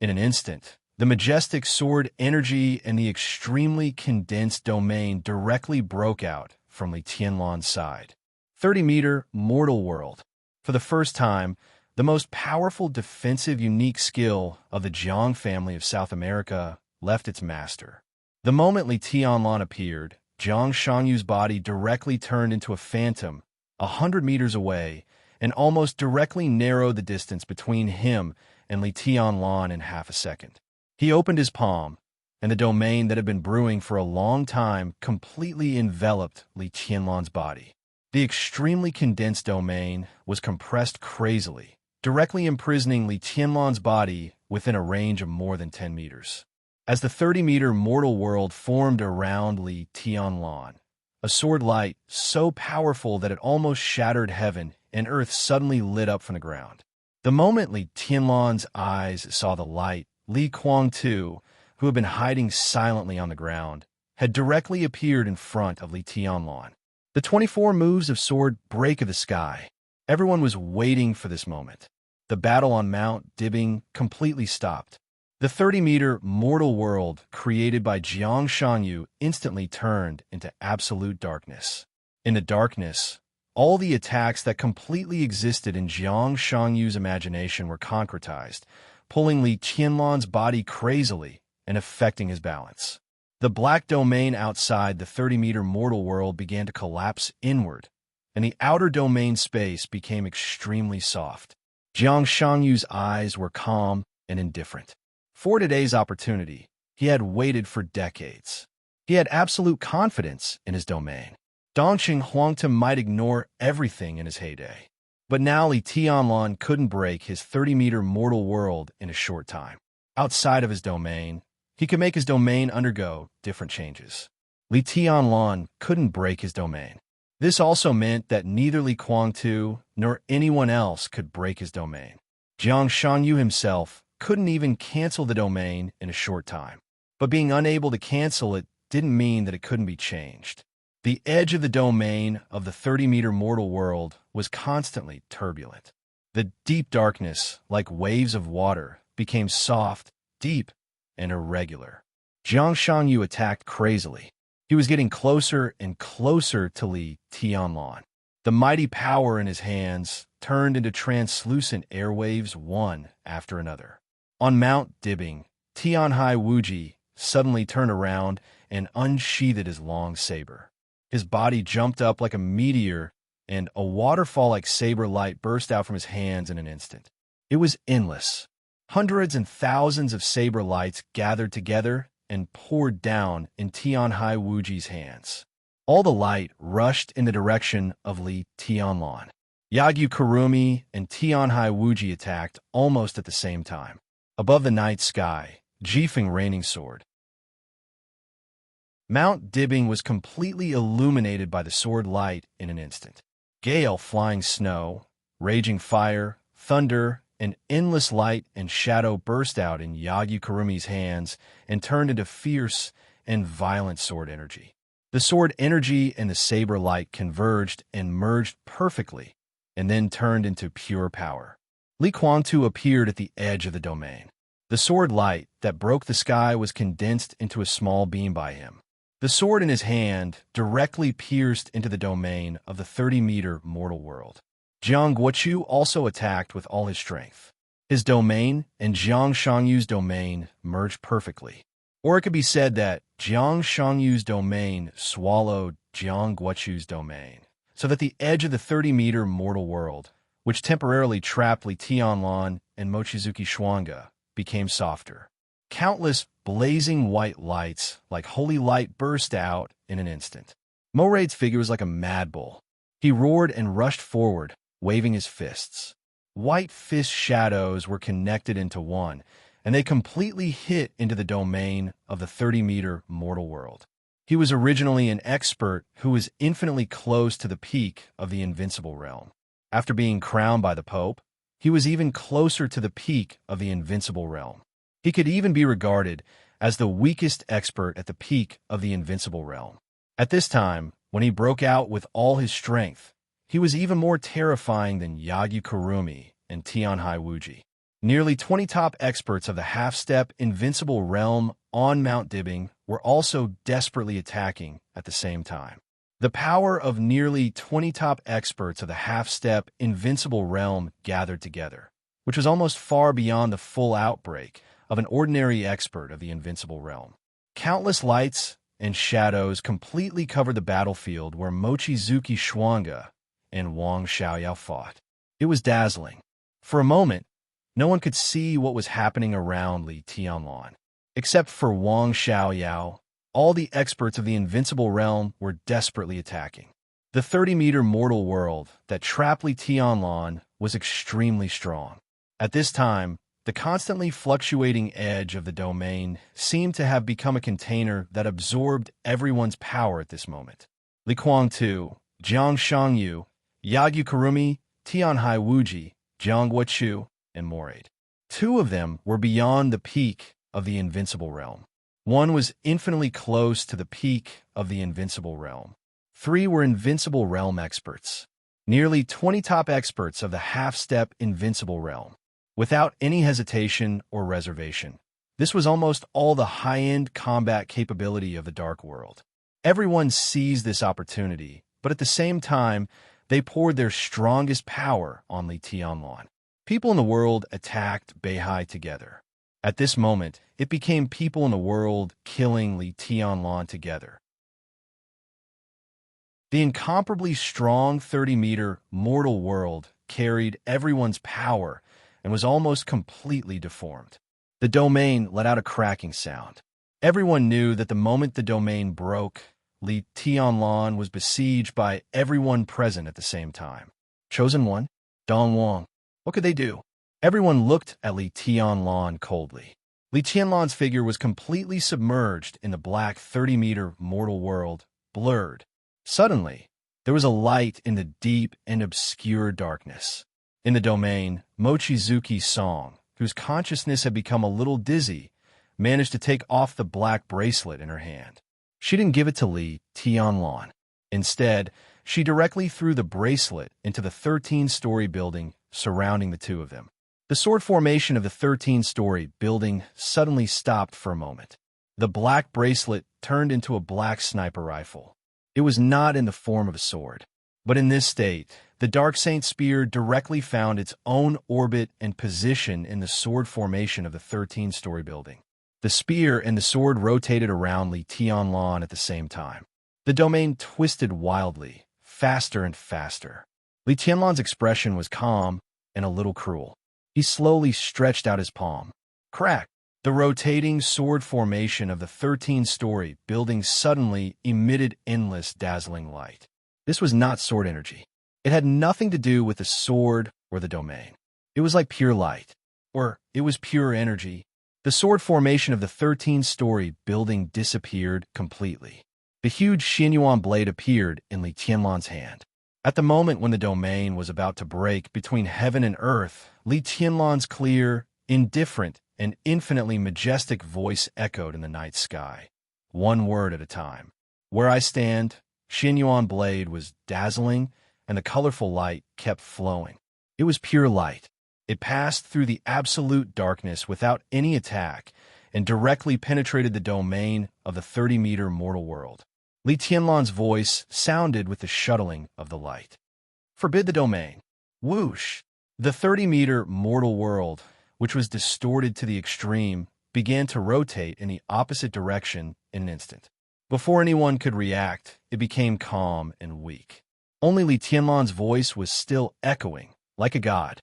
In an instant, the majestic sword energy and the extremely condensed domain directly broke out from Li Tianlan's side. 30-meter mortal world. For the first time, the most powerful defensive unique skill of the Jiang family of South America left its master. The moment Li Tianlan appeared, Jiang Shangyu's body directly turned into a phantom 100 meters away and almost directly narrowed the distance between him and Li Tianlan in half a second. He opened his palm, and the domain that had been brewing for a long time completely enveloped Li Tianlan's body. The extremely condensed domain was compressed crazily, directly imprisoning Li Tianlan's body within a range of more than 10 meters. As the 30-meter mortal world formed around Li Tianlan, a sword light so powerful that it almost shattered heaven and earth suddenly lit up from the ground. The moment Li Tianlan's eyes saw the light, Li Quangtu, who had been hiding silently on the ground, had directly appeared in front of Li Tianlan. The 24 moves of sword break of the sky. Everyone was waiting for this moment. The battle on Mount Dibbing completely stopped. The 30-meter mortal world created by Jiang Shangyu instantly turned into absolute darkness. In the darkness, all the attacks that completely existed in Jiang Shangyu's imagination were concretized, pulling Li Tianlan's body crazily and affecting his balance. The black domain outside the 30-meter mortal world began to collapse inward, and the outer domain space became extremely soft. Jiang Shangyu's eyes were calm and indifferent. For today's opportunity, he had waited for decades. He had absolute confidence in his domain. Dongqing Huangta might ignore everything in his heyday, but now Li Tianlan couldn't break his 30-meter mortal world in a short time. Outside of his domain, he could make his domain undergo different changes. Li Tianlan couldn't break his domain. This also meant that neither Li Guangtu nor anyone else could break his domain. Jiang Shanyu himself couldn't even cancel the domain in a short time. But being unable to cancel it didn't mean that it couldn't be changed. The edge of the domain of the 30-meter mortal world was constantly turbulent. The deep darkness, like waves of water, became soft, deep, and irregular. Jiang Shanyu attacked crazily. He was getting closer and closer to Li Tianlan. The mighty power in his hands turned into translucent airwaves one after another. On Mount Dibing, Tianhai Wuji suddenly turned around and unsheathed his long saber. His body jumped up like a meteor, and a waterfall like saber light burst out from his hands in an instant. It was endless. Hundreds and thousands of saber lights gathered together and poured down in Tianhai Wuji's hands. All the light rushed in the direction of Li Tianlan. Yagyu Kurumi and Tianhai Wuji attacked almost at the same time. Above the night sky, Jifeng raining sword. Mount Dibing was completely illuminated by the sword light in an instant. Gale, flying snow, raging fire, thunder, and endless light and shadow burst out in Yagyu Kurumi's hands and turned into fierce and violent sword energy. The sword energy and the saber light converged and merged perfectly, and then turned into pure power. Li Guangtu appeared at the edge of the domain. The sword light that broke the sky was condensed into a small beam by him. The sword in his hand directly pierced into the domain of the 30-meter mortal world. Jiang Guoqiu also attacked with all his strength. His domain and Jiang Shangyu's domain merged perfectly. Or it could be said that Jiang Shangyu's domain swallowed Jiang Guoqiu's domain, so that the edge of the 30-meter mortal world, which temporarily trapped Li Tianlan and Mochizuki Xuanga, became softer. Countless blazing white lights like holy light burst out in an instant. Moraid's figure was like a mad bull. He roared and rushed forward, waving his fists. White fist shadows were connected into one, and they completely hit into the domain of the 30-meter mortal world. He was originally an expert who was infinitely close to the peak of the invincible realm. After being crowned by the Pope, he was even closer to the peak of the invincible realm. He could even be regarded as the weakest expert at the peak of the invincible realm. At this time, when he broke out with all his strength, he was even more terrifying than Yagyu Kurumi and Tianhai Wuji. Nearly 20 top experts of the half-step invincible realm on Mount Dibing were also desperately attacking at the same time. The power of nearly 20 top experts of the half-step invincible realm gathered together, which was almost far beyond the full outbreak of an ordinary expert of the invincible realm. Countless lights and shadows completely covered the battlefield where Mochizuki Xuanga and Wang Xiaoyao fought. It was dazzling. For a moment, no one could see what was happening around Li Tianlan. Except for Wang Xiaoyao, all the experts of the invincible realm were desperately attacking. The 30-meter mortal world that trapped Li Tianlan was extremely strong. At this time, the constantly fluctuating edge of the domain seemed to have become a container that absorbed everyone's power at this moment. Li Guangtu, Jiang Shangyu, Yagyu Kurumi, Tianhai Wuji, Jiang Guoqiu, and Moraid. Two of them were beyond the peak of the invincible realm. One was infinitely close to the peak of the invincible realm. Three were invincible realm experts. Nearly 20 top experts of the half-step invincible realm. Without any hesitation or reservation, this was almost all the high-end combat capability of the Dark World. Everyone seized this opportunity, but at the same time, they poured their strongest power on Li Tianlan. People in the world attacked Beihai together. At this moment, it became people in the world killing Li Tianlan together. The incomparably strong 30-meter mortal world carried everyone's power and was almost completely deformed. The domain let out a cracking sound. Everyone knew that the moment the domain broke, Li Tianlan was besieged by everyone present at the same time. Chosen One, Dong Wang. What could they do? Everyone looked at Li Tianlan coldly. Li Tianlan's figure was completely submerged in the black 30-meter mortal world, blurred. Suddenly, there was a light in the deep and obscure darkness. In the domain, Mochizuki's song, whose consciousness had become a little dizzy, managed to take off the black bracelet in her hand. She didn't give it to Li Tianlan. Instead, she directly threw the bracelet into the 13-story building surrounding the two of them. The sword formation of the 13-story building suddenly stopped for a moment. The black bracelet turned into a black sniper rifle. It was not in the form of a sword, but in this state, the Dark Saint spear directly found its own orbit and position in the sword formation of the 13-story building. The spear and the sword rotated around Li Tianlan at the same time. The domain twisted wildly, faster and faster. Li Tianlan's expression was calm and a little cruel. He slowly stretched out his palm. Crack! The rotating sword formation of the 13-story building suddenly emitted endless, dazzling light. This was not sword energy. It had nothing to do with the sword or the domain. It was like pure light, or it was pure energy. The sword formation of the 13-story building disappeared completely. The huge Xianyuan blade appeared in Li Tianlan's hand. At the moment when the domain was about to break between heaven and earth, Li Tianlan's clear, indifferent, and infinitely majestic voice echoed in the night sky. One word at a time. Where I stand, Xianyuan blade was dazzling, and the colorful light kept flowing. It was pure light. It passed through the absolute darkness without any attack and directly penetrated the domain of the 30-meter mortal world. Li Tianlan's voice sounded with the shuttling of the light. Forbid the domain. Whoosh! The 30-meter mortal world, which was distorted to the extreme, began to rotate in the opposite direction in an instant. Before anyone could react, it became calm and weak. Only Li Tianlan's voice was still echoing, like a god.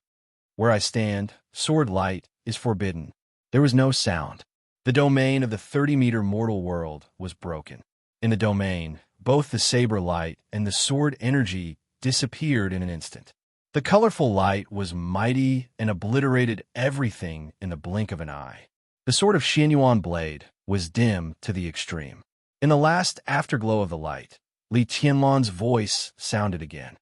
Where I stand, sword light is forbidden. There was no sound. The domain of the 30-meter mortal world was broken. In the domain, both the saber light and the sword energy disappeared in an instant. The colorful light was mighty and obliterated everything in the blink of an eye. The sword of Xianyuan blade was dim to the extreme. In the last afterglow of the light, Li Tianlan's voice sounded again.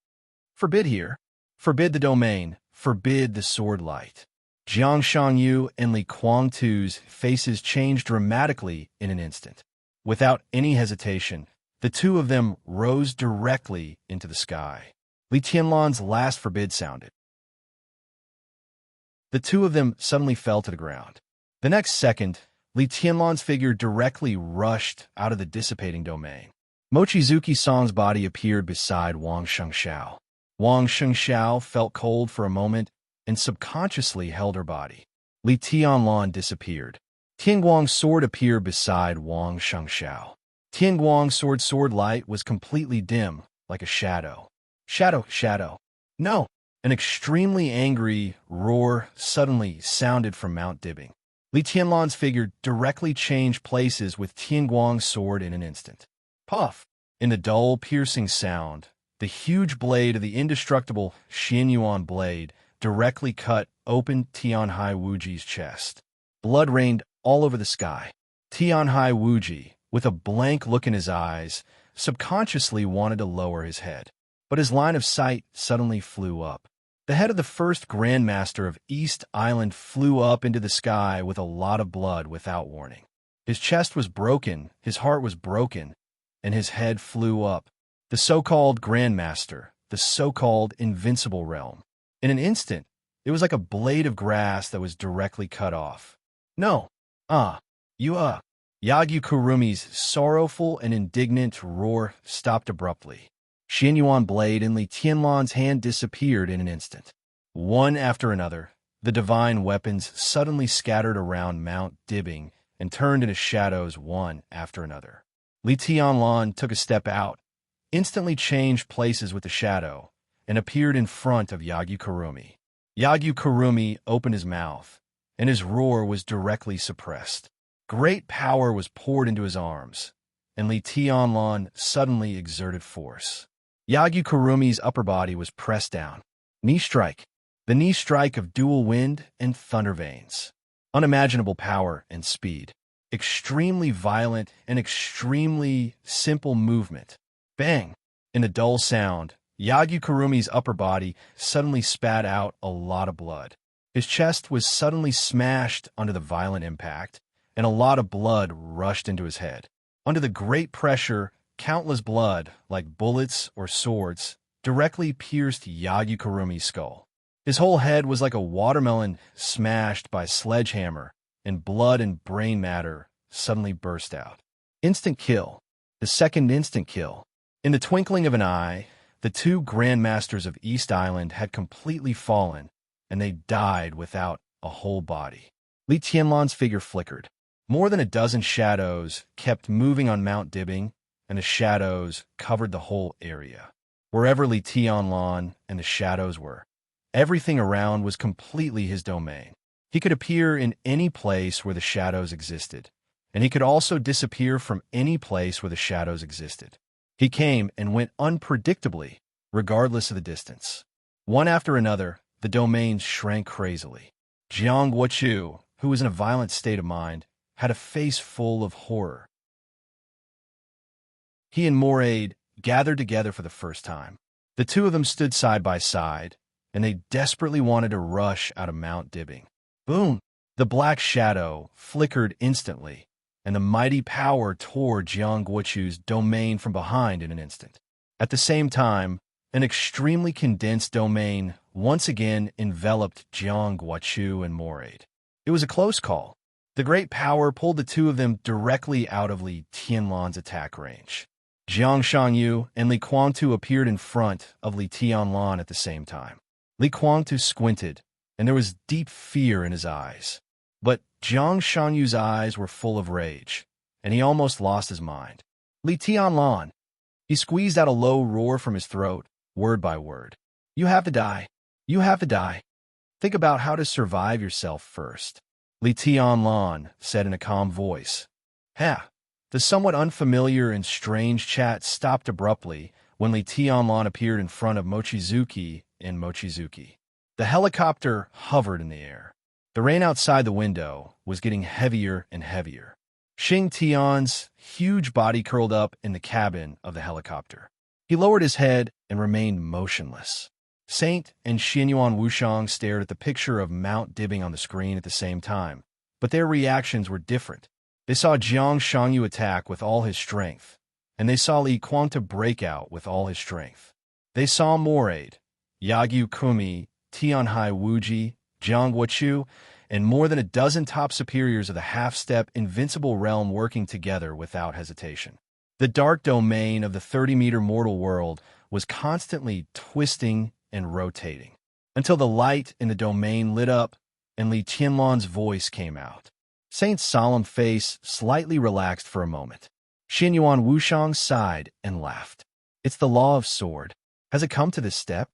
Forbid here. Forbid the domain. Forbid the sword light. Jiang Shangyu and Li Kuangtu's faces changed dramatically in an instant. Without any hesitation, the two of them rose directly into the sky. Li Tianlan's last forbid sounded. The two of them suddenly fell to the ground. The next second, Li Tianlan's figure directly rushed out of the dissipating domain. Mochizuki Song's body appeared beside Wang Shengxiao. Wang Shengxiao felt cold for a moment and subconsciously held her body. Li Tianlan disappeared. Tianguang's sword appeared beside Wang Shengxiao. Tianguang's sword light was completely dim, like a shadow. Shadow. No! An extremely angry roar suddenly sounded from Mount Dibbing. Li Tianlan's figure directly changed places with Tianguang's sword in an instant. Puff! In the dull, piercing sound, the huge blade of the indestructible Xianyuan blade directly cut open Tianhai Wuji's chest. Blood rained all over the sky. Tianhai Wuji, with a blank look in his eyes, subconsciously wanted to lower his head. But his line of sight suddenly flew up. The head of the first Grandmaster of East Island flew up into the sky with a lot of blood without warning. His chest was broken, his heart was broken, and his head flew up. The so-called Grandmaster, the so-called Invincible Realm. In an instant, it was like a blade of grass that was directly cut off. No. Yagyu Kurumi's sorrowful and indignant roar stopped abruptly. Xianyuan blade in Li Tianlan's hand disappeared in an instant. One after another, The divine weapons suddenly scattered around Mount Dibbing and turned into shadows one after another. Li Tianlan took a step out, instantly changed places with the shadow, and appeared in front of Yagyu Kurumi. Yagyu Kurumi opened his mouth, and his roar was directly suppressed. Great power was poured into his arms, and Li Tianlan suddenly exerted force. Yagyu Kurumi's upper body was pressed down. Knee strike. The knee strike of dual wind and thunder veins. Unimaginable power and speed. Extremely violent and extremely simple movement. Bang! In a dull sound, Yagyu Kurumi's upper body suddenly spat out a lot of blood. His chest was suddenly smashed under the violent impact, and a lot of blood rushed into his head. Under the great pressure, countless blood, like bullets or swords, directly pierced Yagyu Kurumi's skull. His whole head was like a watermelon smashed by a sledgehammer, and blood and brain matter suddenly burst out. Instant kill. The second instant kill. In the twinkling of an eye, the two Grandmasters of East Island had completely fallen, and they died without a whole body. Li Tianlan's figure flickered. More than a dozen shadows kept moving on Mount Dibbing, and the shadows covered the whole area. Wherever Li Tianlan and the shadows were, everything around was completely his domain. He could appear in any place where the shadows existed, and he could also disappear from any place where the shadows existed. He came and went unpredictably, regardless of the distance. One after another, the domains shrank crazily. Jiang Guochu, who was in a violent state of mind, had a face full of horror. He and Moraid gathered together for the first time. The two of them stood side by side, and they desperately wanted to rush out of Mount Dibbing. Boom! The black shadow flickered instantly, and the mighty power tore Jiang Guochu's domain from behind in an instant. At the same time, an extremely condensed domain once again enveloped Jiang Guochu and Moraid. It was a close call. The great power pulled the two of them directly out of Li Tianlan's attack range. Jiang Shangyu and Li Guangtu appeared in front of Li Tianlan at the same time. Li Guangtu squinted, and there was deep fear in his eyes. But Jiang Shangyu's eyes were full of rage, and he almost lost his mind. Li Tianlan! He squeezed out a low roar from his throat, word by word. You have to die. You have to die. Think about how to survive yourself first. Li Tianlan said in a calm voice. Ha! The somewhat unfamiliar and strange chat stopped abruptly when Li Tianlan appeared in front of Mochizuki and Mochizuki. The helicopter hovered in the air. The rain outside the window was getting heavier and heavier. Xing Tian's huge body curled up in the cabin of the helicopter. He lowered his head and remained motionless. Saint and Xianyuan Wushang stared at the picture of Mount Dibbing on the screen at the same time, but their reactions were different. They saw Jiang Shangyu attack with all his strength, and they saw Li Guangtu break out with all his strength. They saw Moraid, Yagyu Kumi, Tianhai Wuji, Jiang Guochu, and more than a dozen top superiors of the half-step invincible realm working together without hesitation. The dark domain of the 30-meter mortal world was constantly twisting and rotating, until the light in the domain lit up and Li Tianlan's voice came out. Saint's solemn face slightly relaxed for a moment. Xianyuan Wushang sighed and laughed. It's the law of sword. Has it come to this step?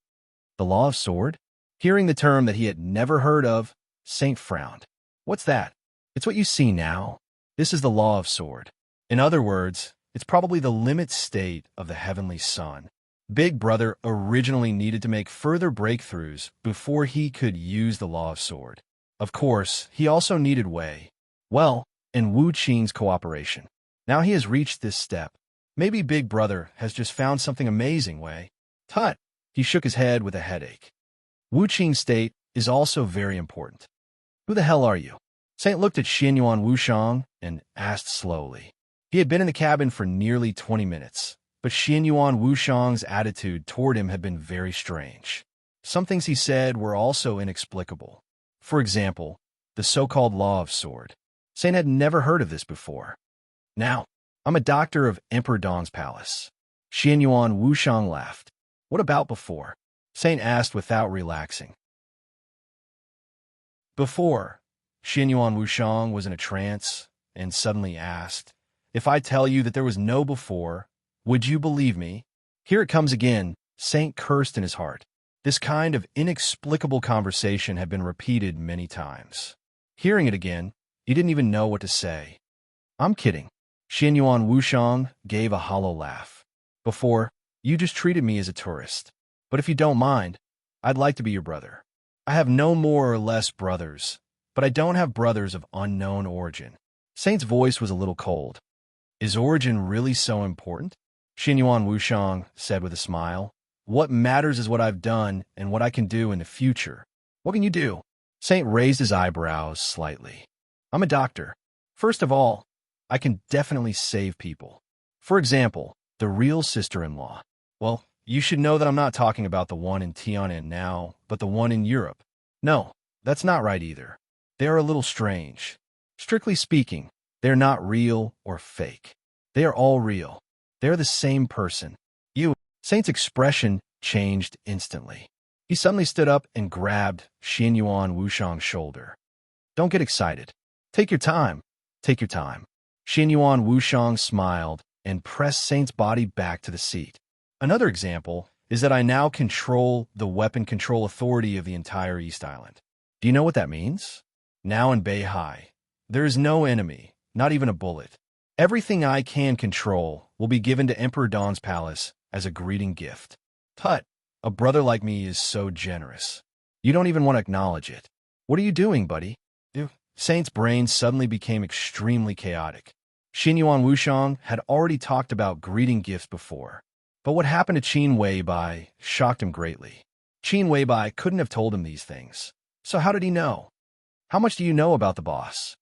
The law of sword? Hearing the term that he had never heard of, Saint frowned. What's that? It's what you see now. This is the law of sword. In other words, it's probably the limit state of the heavenly sun. Big Brother originally needed to make further breakthroughs before he could use the law of sword. Of course, he also needed Wei, and Wu Qing's cooperation. Now he has reached this step. Maybe Big Brother has just found something amazing, Wei. Tut! He shook his head with a headache. Wu Qing's state is also very important. Who the hell are you? Saint looked at Xianyuan Wushang and asked slowly. He had been in the cabin for nearly 20 minutes, but Xianyuan Wushang's attitude toward him had been very strange. Some things he said were also inexplicable. For example, the so-called law of sword. Saint had never heard of this before. Now, I'm a doctor of Emperor Dong's palace. Xianyuan Wushang laughed. What about before? Saint asked without relaxing. Before, Xianyuan Wushang was in a trance and suddenly asked, "If I tell you that there was no before, would you believe me?" Here it comes again, Saint cursed in his heart. This kind of inexplicable conversation had been repeated many times. Hearing it again, he didn't even know what to say. "I'm kidding." Xianyuan Wushang gave a hollow laugh. "Before, you just treated me as a tourist. But if you don't mind, I'd like to be your brother. I have no more or less brothers, but I don't have brothers of unknown origin." Saint's voice was a little cold. "Is origin really so important?" Xianyuan Wushang said with a smile. "What matters is what I've done and what I can do in the future." "What can you do?" Saint raised his eyebrows slightly. "I'm a doctor. First of all, I can definitely save people. For example, the real sister-in-law. Well, you should know that I'm not talking about the one in Tiananmen now, but the one in Europe. No, that's not right either. They are a little strange. Strictly speaking, they're not real or fake. They are all real. They're the same person. You." Saint's expression changed instantly. He suddenly stood up and grabbed Xianyuan Wushang's shoulder. "Don't get excited. Take your time. Take your time." Xianyuan Wushang smiled and pressed Saint's body back to the seat. "Another example is that I now control the weapon control authority of the entire East Island. Do you know what that means? Now in Beihai, there is no enemy, not even a bullet. Everything I can control will be given to Emperor Dawn's palace as a greeting gift. Tut, a brother like me is so generous. You don't even want to acknowledge it. What are you doing, buddy?" Saint's brain suddenly became extremely chaotic. Xianyuan Wushang had already talked about greeting gifts before, but what happened to Qin Weibai shocked him greatly. Qin Weibai couldn't have told him these things. So how did he know? "How much do you know about the boss?"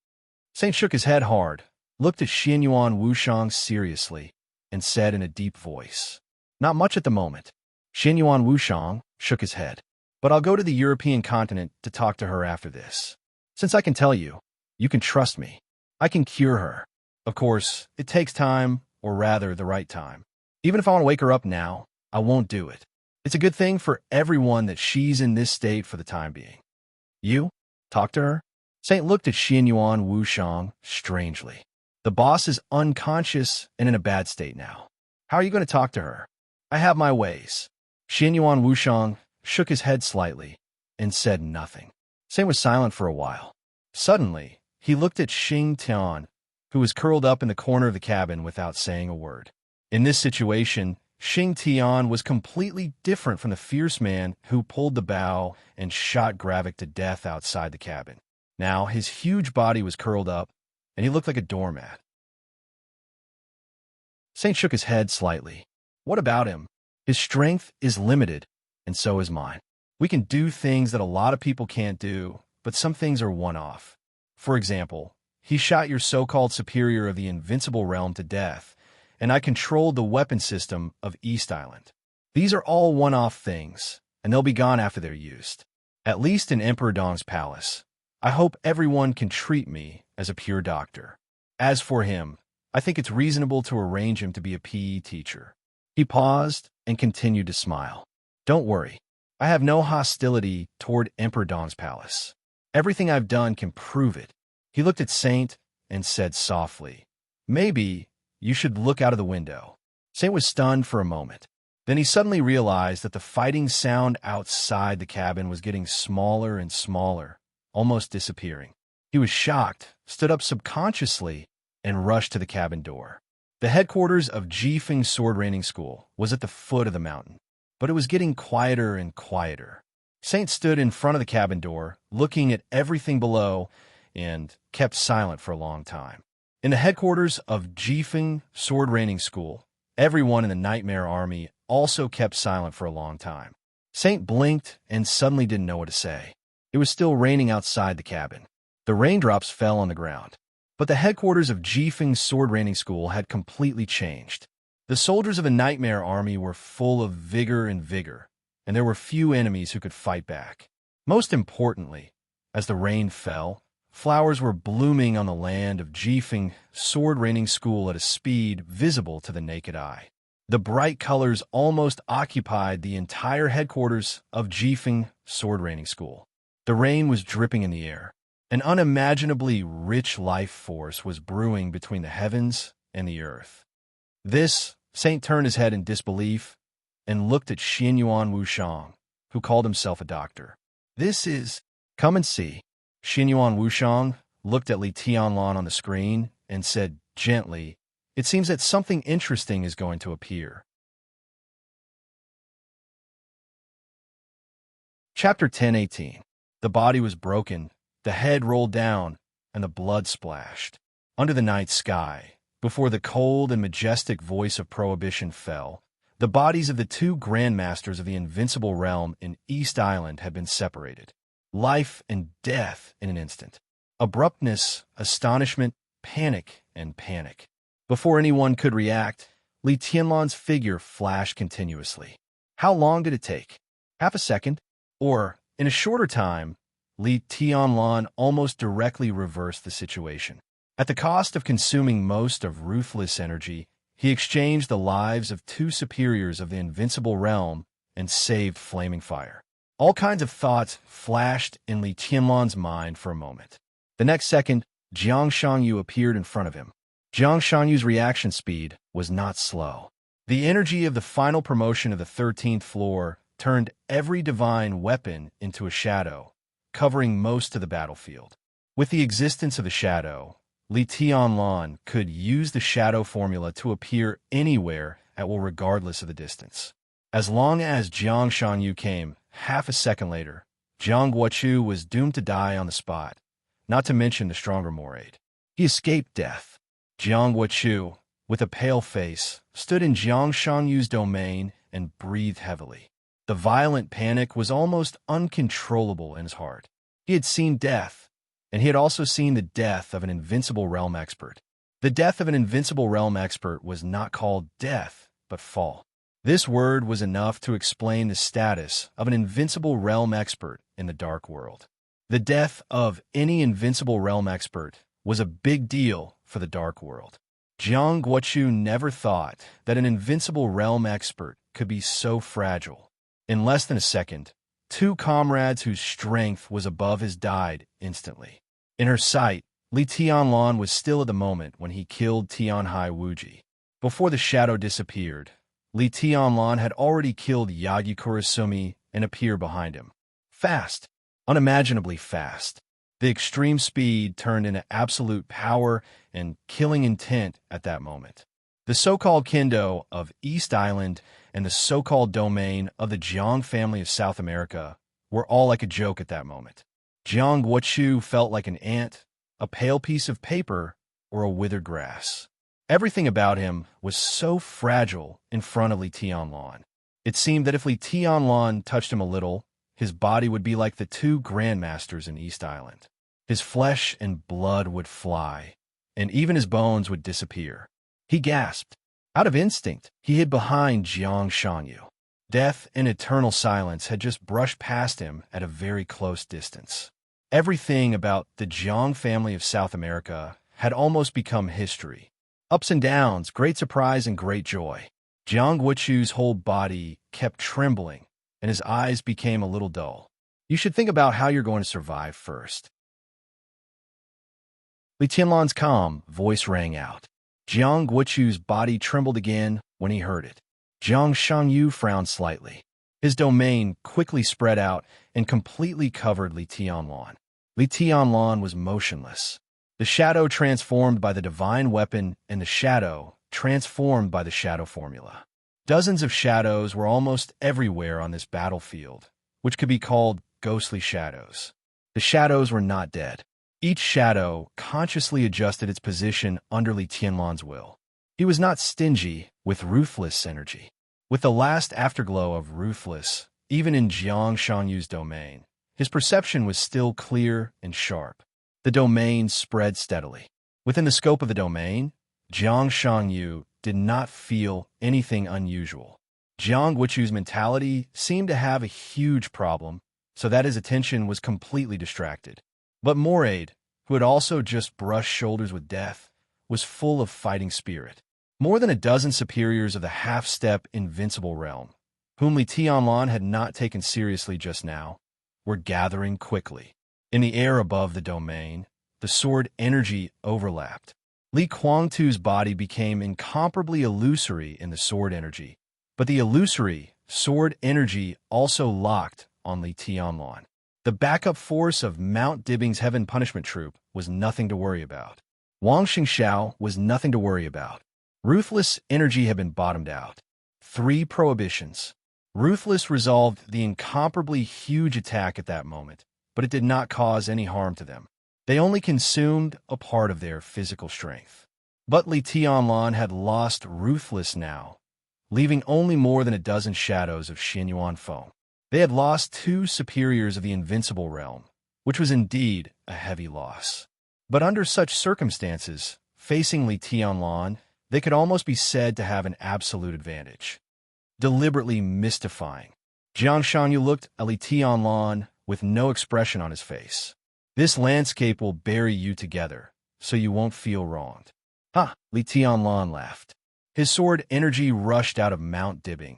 Saint shook his head hard, looked at Xianyuan Wushang seriously, and said in a deep voice, "Not much at the moment." Xianyuan Wushang shook his head. "But I'll go to the European continent to talk to her after this. Since I can tell you, you can trust me. I can cure her. Of course, it takes time, or rather, the right time. Even if I want to wake her up now, I won't do it. It's a good thing for everyone that she's in this state for the time being." "You? Talk to her?" Saint looked at Xianyuan Wushang strangely. "The boss is unconscious and in a bad state now. How are you going to talk to her?" "I have my ways." Xianyuan Wushang shook his head slightly and said nothing. Saint was silent for a while. Suddenly, he looked at Xing Tian, who was curled up in the corner of the cabin without saying a word. In this situation, Xing Tian was completely different from the fierce man who pulled the bow and shot Gravik to death outside the cabin. Now, his huge body was curled up, and he looked like a doormat. Saint shook his head slightly. "What about him? His strength is limited, and so is mine. We can do things that a lot of people can't do, but some things are one-off. For example, he shot your so-called superior of the invincible realm to death, and I controlled the weapon system of East Island. These are all one-off things, and they'll be gone after they're used. At least in Emperor Dong's palace. I hope everyone can treat me as a pure doctor. As for him, I think it's reasonable to arrange him to be a PE teacher." He paused and continued to smile. "Don't worry. I have no hostility toward Emperor Dong's palace. Everything I've done can prove it." He looked at Saint and said softly, "Maybe you should look out of the window." Saint was stunned for a moment. Then he suddenly realized that the fighting sound outside the cabin was getting smaller and smaller, almost disappearing. He was shocked, stood up subconsciously, and rushed to the cabin door. The headquarters of Jifeng Sword Training School was at the foot of the mountain, but it was getting quieter and quieter. Saint stood in front of the cabin door, looking at everything below, and kept silent for a long time. In the headquarters of Jifeng Sword Training School, everyone in the Nightmare Army also kept silent for a long time. Saint blinked and suddenly didn't know what to say. It was still raining outside the cabin. The raindrops fell on the ground. But the headquarters of Jifeng Sword Training School had completely changed. The soldiers of the Nightmare Army were full of vigor and vigor, and there were few enemies who could fight back. Most importantly, as the rain fell, flowers were blooming on the land of Jifeng Sword Training School at a speed visible to the naked eye. The bright colors almost occupied the entire headquarters of Jifeng Sword Training School. The rain was dripping in the air. An unimaginably rich life force was brewing between the heavens and the earth. This, Saint turned his head in disbelief and looked at Xianyuan Wushang, who called himself a doctor. This is... Come and see. Xianyuan Wushang looked at Li Tianlan on the screen and said gently, "It seems that something interesting is going to appear." Chapter 10:18. The body was broken, the head rolled down, and the blood splashed. Under the night sky, before the cold and majestic voice of prohibition fell, the bodies of the two grandmasters of the invincible realm in East Island had been separated. Life and death in an instant. Abruptness, astonishment, panic, and panic. Before anyone could react, Li Tianlan's figure flashed continuously. How long did it take? Half a second? Or, in a shorter time, Li Tianlan almost directly reversed the situation. At the cost of consuming most of ruthless energy, he exchanged the lives of two superiors of the invincible realm and saved flaming fire. All kinds of thoughts flashed in Li Tianlan's mind for a moment. The next second, Jiang Shangyu appeared in front of him. Jiang Shangyu's reaction speed was not slow. The energy of the final promotion of the 13th floor turned every divine weapon into a shadow, covering most of the battlefield. With the existence of the shadow, Li Tianlan could use the shadow formula to appear anywhere at will regardless of the distance. As long as Jiang Shangyu came half a second later, Jiang Guochu was doomed to die on the spot, not to mention the stronger Moraid. He escaped death. Jiang Guochu, with a pale face, stood in Jiang Shangyu's domain and breathed heavily. The violent panic was almost uncontrollable in his heart. He had seen death, and he had also seen the death of an invincible realm expert. The death of an invincible realm expert was not called death, but fall. This word was enough to explain the status of an invincible realm expert in the dark world. The death of any invincible realm expert was a big deal for the dark world. Jiang Guochu never thought that an invincible realm expert could be so fragile. In less than a second, two comrades whose strength was above his died instantly. In her sight, Li Tianlan was still at the moment when he killed Tianhai Wuji. Before the shadow disappeared, Li Tianlan had already killed Yagi Kurasumi and appeared behind him. Fast, unimaginably fast. The extreme speed turned into absolute power and killing intent at that moment. The so-called Kendo of East Island and the so-called domain of the Jiang family of South America were all like a joke at that moment. Jiang Guochu felt like an ant, a pale piece of paper, or a withered grass. Everything about him was so fragile in front of Li Tianlan. It seemed that if Li Tianlan touched him a little, his body would be like the two grandmasters in East Island. His flesh and blood would fly, and even his bones would disappear. He gasped. Out of instinct, he hid behind Jiang Shangyu. Death and eternal silence had just brushed past him at a very close distance. Everything about the Jiang family of South America had almost become history. Ups and downs, great surprise and great joy. Jiang Guochu's whole body kept trembling, and his eyes became a little dull. You should think about how you're going to survive first. Li Tianlan's calm voice rang out. Jiang Guochu's body trembled again when he heard it. Jiang Shangyu frowned slightly. His domain quickly spread out and completely covered Li Tianlan. Li Tianlan was motionless. The shadow transformed by the divine weapon and the shadow transformed by the shadow formula. Dozens of shadows were almost everywhere on this battlefield, which could be called ghostly shadows. The shadows were not dead. Each shadow consciously adjusted its position under Li Tianlan's will. He was not stingy with ruthless energy. With the last afterglow of ruthless, even in Jiang Shangyu's domain, his perception was still clear and sharp. The domain spread steadily. Within the scope of the domain, Jiang Shangyu did not feel anything unusual. Jiang Guochu's mentality seemed to have a huge problem, so that his attention was completely distracted. But Moraid, who had also just brushed shoulders with death, was full of fighting spirit. More than a dozen superiors of the half-step invincible realm, whom Li Tianlan had not taken seriously just now, were gathering quickly. In the air above the domain, the sword energy overlapped. Li Kuang-tu's body became incomparably illusory in the sword energy, but the illusory sword energy also locked on Li Tianlan. The backup force of Mount Dibbing's Heaven Punishment Troop was nothing to worry about. Wang Xingxiao was nothing to worry about. Ruthless energy had been bottomed out. 3 prohibitions. Ruthless resolved the incomparably huge attack at that moment, but it did not cause any harm to them. They only consumed a part of their physical strength. But Li Tianlan had lost Ruthless now, leaving only more than a dozen shadows of Xinyuan foam. They had lost 2 superiors of the invincible realm, which was indeed a heavy loss. But under such circumstances, facing Li Tianlan, they could almost be said to have an absolute advantage. Deliberately mystifying, Jiang Shanyu looked at Li Tianlan with no expression on his face. This landscape will bury you together, so you won't feel wronged. Ha! Li Tianlan laughed. His sword energy rushed out of Mount Dibbing,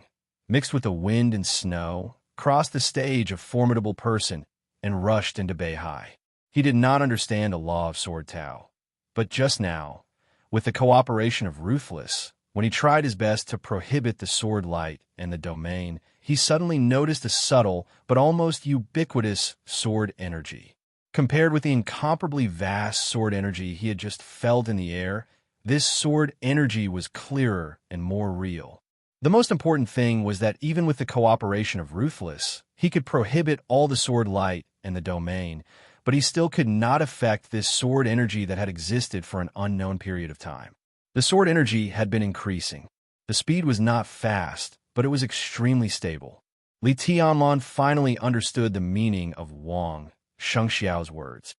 mixed with the wind and snow, crossed the stage of formidable person, and rushed into Beihai. He did not understand a law of Sword Tao, but just now, with the cooperation of Ruthless, when he tried his best to prohibit the sword light and the domain, he suddenly noticed a subtle but almost ubiquitous sword energy. Compared with the incomparably vast sword energy he had just felt in the air, this sword energy was clearer and more real. The most important thing was that even with the cooperation of Ruthless, he could prohibit all the sword light and the domain, but he still could not affect this sword energy that had existed for an unknown period of time. The sword energy had been increasing. The speed was not fast, but it was extremely stable. Li Tianlan finally understood the meaning of Wang Shengxiao's words.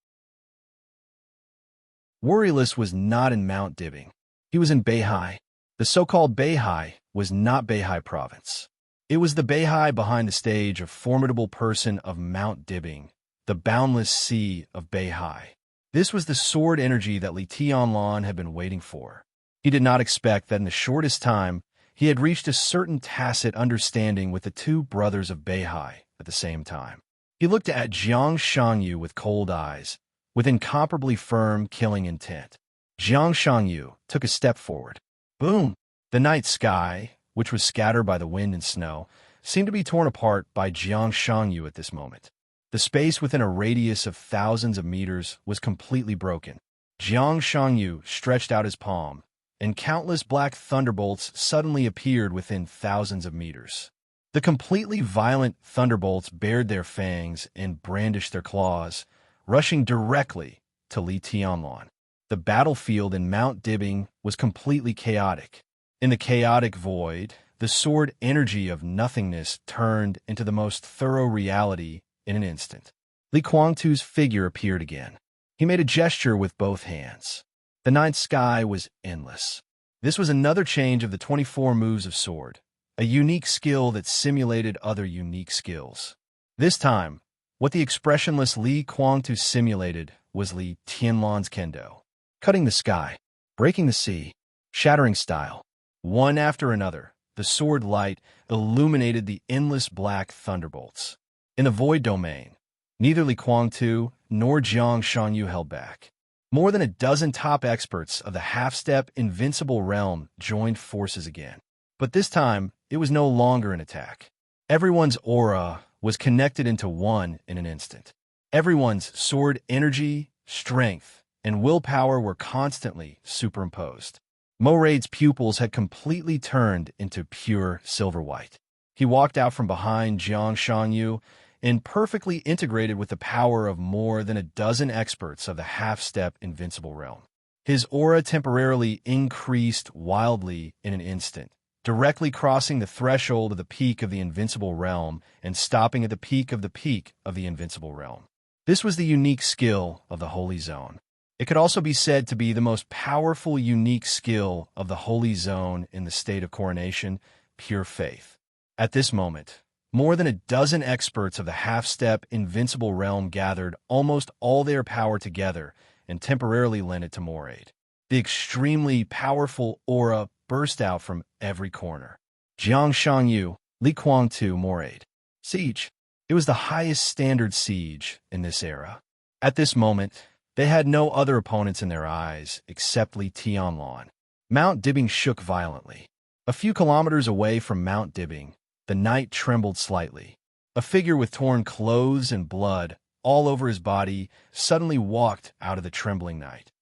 Worryless was not in Mount Dibbing. He was in Beihai. The so-called Beihai was not Beihai province. It was the Beihai behind the stage of formidable person of Mount Dibbing, the boundless sea of Beihai. This was the sword energy that Li Tianlan had been waiting for. He did not expect that in the shortest time, he had reached a certain tacit understanding with the 2 brothers of Beihai at the same time. He looked at Jiang Shangyu with cold eyes, with incomparably firm, killing intent. Jiang Shangyu took a step forward. Boom! The night sky, which was scattered by the wind and snow, seemed to be torn apart by Jiang Shangyu at this moment. The space within a radius of thousands of meters was completely broken. Jiang Shangyu stretched out his palm, and countless black thunderbolts suddenly appeared within thousands of meters. The completely violent thunderbolts bared their fangs and brandished their claws, rushing directly to Li Tianlan. The battlefield in Mount Dibbing was completely chaotic. In the chaotic void, the sword energy of nothingness turned into the most thorough reality in an instant. Li Kuang-tu's figure appeared again. He made a gesture with both hands. The night sky was endless. This was another change of the 24 moves of sword, a unique skill that simulated other unique skills. This time, what the expressionless Li Kuang-tu simulated was Li Tianlan's kendo. Cutting the sky, breaking the sea, shattering style. One after another, the sword light illuminated the endless black thunderbolts. In the void domain, neither Li Kuang-tu nor Jiang Shanyu held back. More than a dozen top experts of the half-step invincible realm joined forces again. But this time, it was no longer an attack. Everyone's aura was connected into one in an instant. Everyone's sword energy, strength, and willpower were constantly superimposed. Moraid's pupils had completely turned into pure silver white. He walked out from behind Jiang Shanyu and perfectly integrated with the power of more than a dozen experts of the half-step invincible realm. His aura temporarily increased wildly in an instant, directly crossing the threshold of the peak of the invincible realm and stopping at the peak of the invincible realm. This was the unique skill of the Holy Zone. It could also be said to be the most powerful unique skill of the Holy Zone in the state of coronation, pure faith. At this moment, more than a dozen experts of the half-step invincible realm gathered almost all their power together and temporarily lent it to Moraid. The extremely powerful aura burst out from every corner. Jiang Shangyu, Li Kuang-tu, Moraid. Siege. It was the highest standard siege in this era. At this moment, they had no other opponents in their eyes except Li Tianlan. Mount Dibbing shook violently. A few kilometers away from Mount Dibbing, the knight trembled slightly. A figure with torn clothes and blood all over his body suddenly walked out of the trembling knight.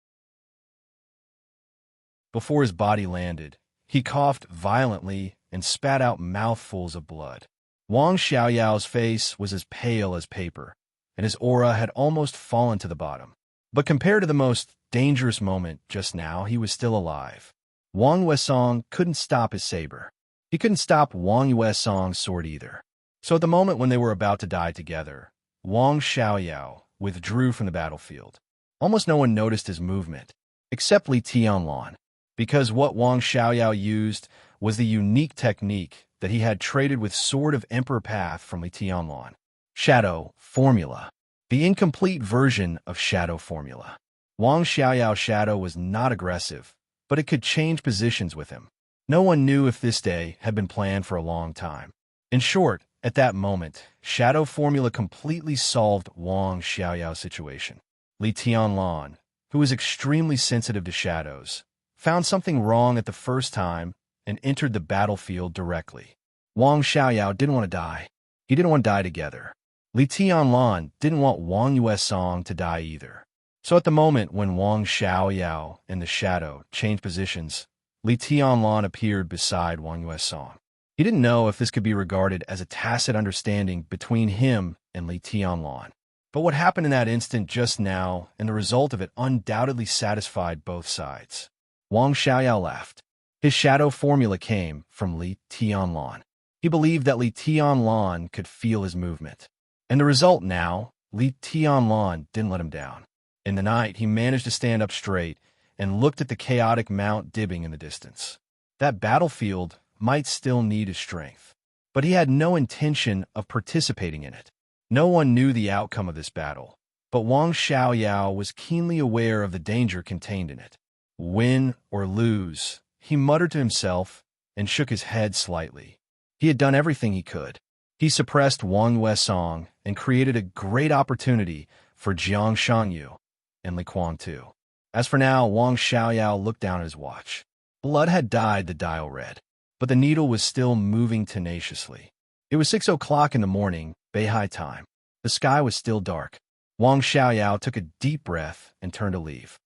Before his body landed, he coughed violently and spat out mouthfuls of blood. Wang Xiaoyao's face was as pale as paper, and his aura had almost fallen to the bottom. But compared to the most dangerous moment just now, he was still alive. Wang Yuesong couldn't stop his saber. He couldn't stop Wang Yuesong's sword either. So at the moment when they were about to die together, Wang Xiaoyao withdrew from the battlefield. Almost no one noticed his movement, except Li Tianlan, because what Wang Xiaoyao used was the unique technique that he had traded with Sword of Emperor Path from Li Tianlan. Shadow Formula. The incomplete version of Shadow Formula. Wang Xiaoyao's shadow was not aggressive, but it could change positions with him. No one knew if this day had been planned for a long time. In short, at that moment, Shadow Formula completely solved Wang Xiaoyao's situation. Li Tianlan, who was extremely sensitive to shadows, found something wrong at the first time and entered the battlefield directly. Wang Xiaoyao didn't want to die. He didn't want to die together. Li Tianlan didn't want Wang Yuesong to die either. So at the moment when Wang Xiaoyao and the shadow changed positions, Li Tianlan appeared beside Wang Yuesong. He didn't know if this could be regarded as a tacit understanding between him and Li Tianlan. But what happened in that instant just now and the result of it undoubtedly satisfied both sides. Wang Xiaoyao laughed. His shadow formula came from Li Tianlan. He believed that Li Tianlan could feel his movement. And the result now, Li Tianlan didn't let him down. In the night, he managed to stand up straight and looked at the chaotic Mount Dibbing in the distance. That battlefield might still need his strength, but he had no intention of participating in it. No one knew the outcome of this battle, but Wang Xiaoyao was keenly aware of the danger contained in it. Win or lose, he muttered to himself and shook his head slightly. He had done everything he could. He suppressed Wang Yuesong and created a great opportunity for Jiang Shangyu and Li Kuang too. As for now, Wang Xiaoyao looked down at his watch. Blood had dyed the dial red, but the needle was still moving tenaciously. It was 6 o'clock in the morning, Beihai time. The sky was still dark. Wang Xiaoyao took a deep breath and turned to leave.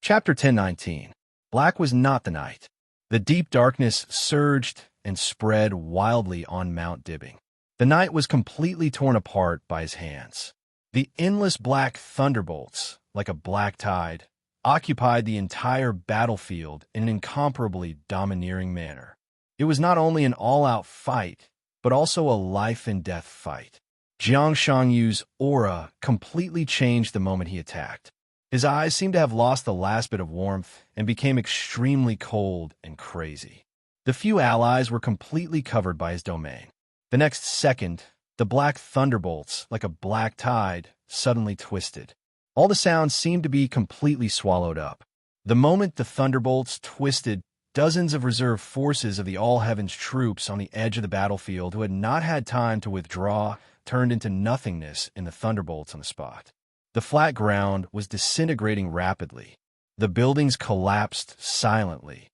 Chapter 10:19. Black was not the night. The deep darkness surged and spread wildly on Mount Dibbing. The night was completely torn apart by his hands. The endless black thunderbolts, like a black tide, occupied the entire battlefield in an incomparably domineering manner. It was not only an all-out fight, but also a life-and-death fight. Jiang Shangyu's aura completely changed the moment he attacked. His eyes seemed to have lost the last bit of warmth and became extremely cold and crazy. The few allies were completely covered by his domain. The next second, the black thunderbolts, like a black tide, suddenly twisted. All the sounds seemed to be completely swallowed up. The moment the thunderbolts twisted, dozens of reserve forces of the All-Heavens troops on the edge of the battlefield who had not had time to withdraw turned into nothingness in the thunderbolts on the spot. The flat ground was disintegrating rapidly. The buildings collapsed silently,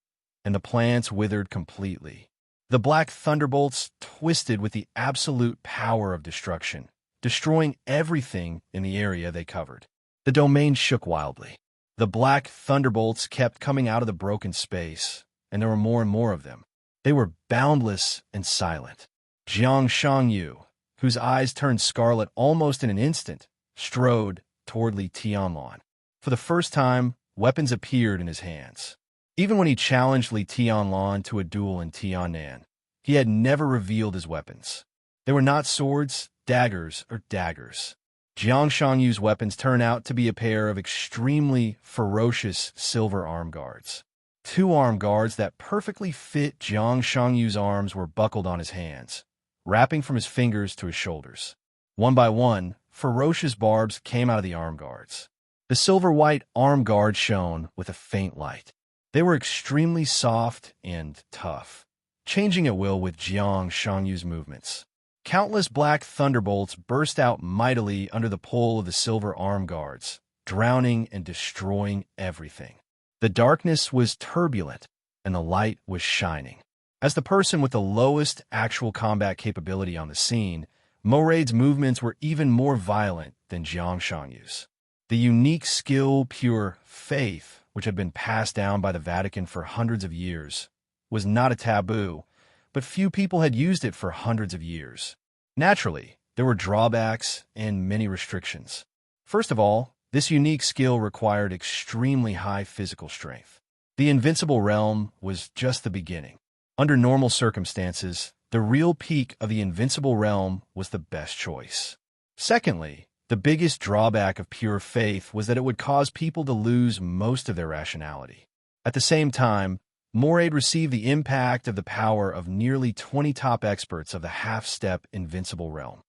and the plants withered completely. The black thunderbolts twisted with the absolute power of destruction, destroying everything in the area they covered. The domain shook wildly. The black thunderbolts kept coming out of the broken space, and there were more and more of them. They were boundless and silent. Jiang Shangyu, whose eyes turned scarlet almost in an instant, strode toward Li Tianlan. For the first time, weapons appeared in his hands. Even when he challenged Li Tianlan to a duel in Tiannan, he had never revealed his weapons. They were not swords, daggers, or daggers. Jiang Shangyu's weapons turned out to be a pair of extremely ferocious silver arm guards. 2 arm guards that perfectly fit Jiang Shangyu's arms were buckled on his hands, wrapping from his fingers to his shoulders. One by one, ferocious barbs came out of the arm guards. The silver-white arm guards shone with a faint light. They were extremely soft and tough, changing at will with Jiang Shangyu's movements. Countless black thunderbolts burst out mightily under the pull of the silver arm guards, drowning and destroying everything. The darkness was turbulent, and the light was shining. As the person with the lowest actual combat capability on the scene, Moraid's movements were even more violent than Jiang Shangyu's. The unique skill, pure faith, which had been passed down by the Vatican for hundreds of years, was not a taboo, but few people had used it for hundreds of years. Naturally, there were drawbacks and many restrictions. First of all, this unique skill required extremely high physical strength. The invincible realm was just the beginning. Under normal circumstances, the real peak of the invincible realm was the best choice. Secondly, the biggest drawback of pure faith was that it would cause people to lose most of their rationality. At the same time, Moraid received the impact of the power of nearly 20 top experts of the half-step invincible realm.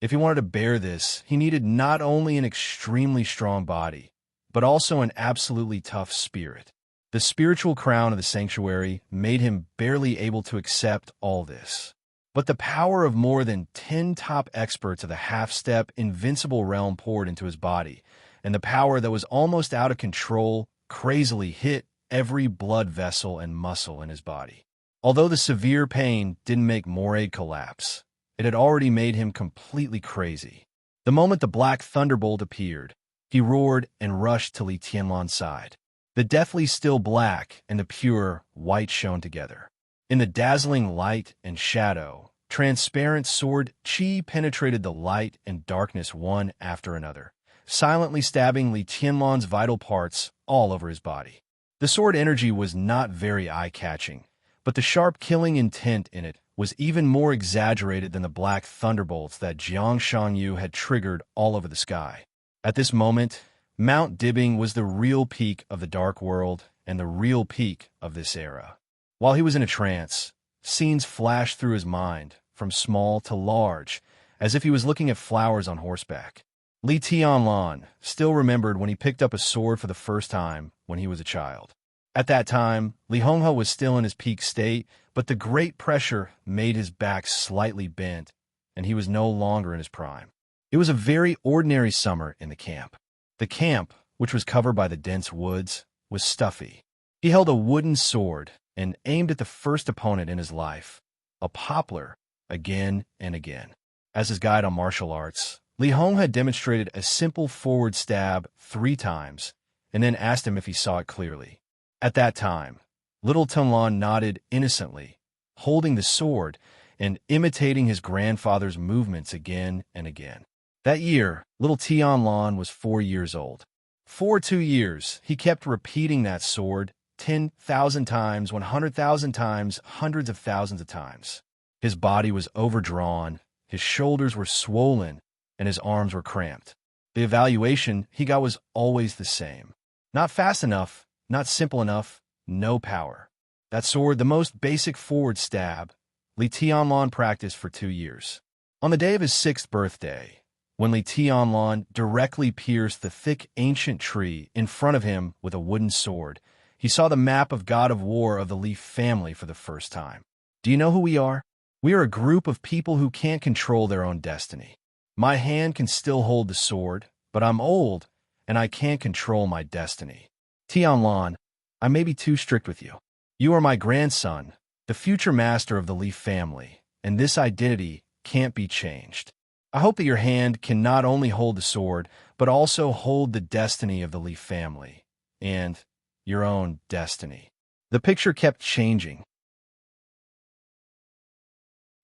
If he wanted to bear this, he needed not only an extremely strong body, but also an absolutely tough spirit. The spiritual crown of the sanctuary made him barely able to accept all this. But the power of more than 10 top experts of the half-step invincible realm poured into his body, and the power that was almost out of control crazily hit every blood vessel and muscle in his body. Although the severe pain didn't make Moraid collapse, it had already made him completely crazy. The moment the black thunderbolt appeared, he roared and rushed to Li Tianlan's side. The deathly still black and the pure white shone together. In the dazzling light and shadow, transparent sword qi penetrated the light and darkness one after another, silently stabbing Li Tianlan's vital parts all over his body. The sword energy was not very eye-catching, but the sharp killing intent in it was even more exaggerated than the black thunderbolts that Jiang Shangyu had triggered all over the sky. At this moment, Mount Dibbing was the real peak of the Dark World and the real peak of this era. While he was in a trance, scenes flashed through his mind, from small to large, as if he was looking at flowers on horseback. Li Tianlan still remembered when he picked up a sword for the first time when he was a child. At that time, Li Honghe was still in his peak state, but the great pressure made his back slightly bent, and he was no longer in his prime. It was a very ordinary summer in the camp. The camp, which was covered by the dense woods, was stuffy. He held a wooden sword and aimed at the first opponent in his life, a poplar, again and again. As his guide on martial arts, Li Hong had demonstrated a simple forward stab 3 times and then asked him if he saw it clearly. At that time, little Tianlan nodded innocently, holding the sword and imitating his grandfather's movements again and again. That year, little Tianlan was 4 years old. For 2 years, he kept repeating that sword 10,000 times, 100,000 times, hundreds of thousands of times. His body was overdrawn, his shoulders were swollen, and his arms were cramped. The evaluation he got was always the same. Not fast enough, not simple enough, no power. That sword, the most basic forward stab, Li Tianlan practiced for 2 years. On the day of his 6th birthday, when Li Tianlan directly pierced the thick ancient tree in front of him with a wooden sword, he saw the map of God of War of the Leaf family for the first time. Do you know who we are? We are a group of people who can't control their own destiny. My hand can still hold the sword, but I'm old, and I can't control my destiny. Tianlan, I may be too strict with you. You are my grandson, the future master of the Leaf family, and this identity can't be changed. I hope that your hand can not only hold the sword, but also hold the destiny of the Leaf family, and your own destiny. The picture kept changing.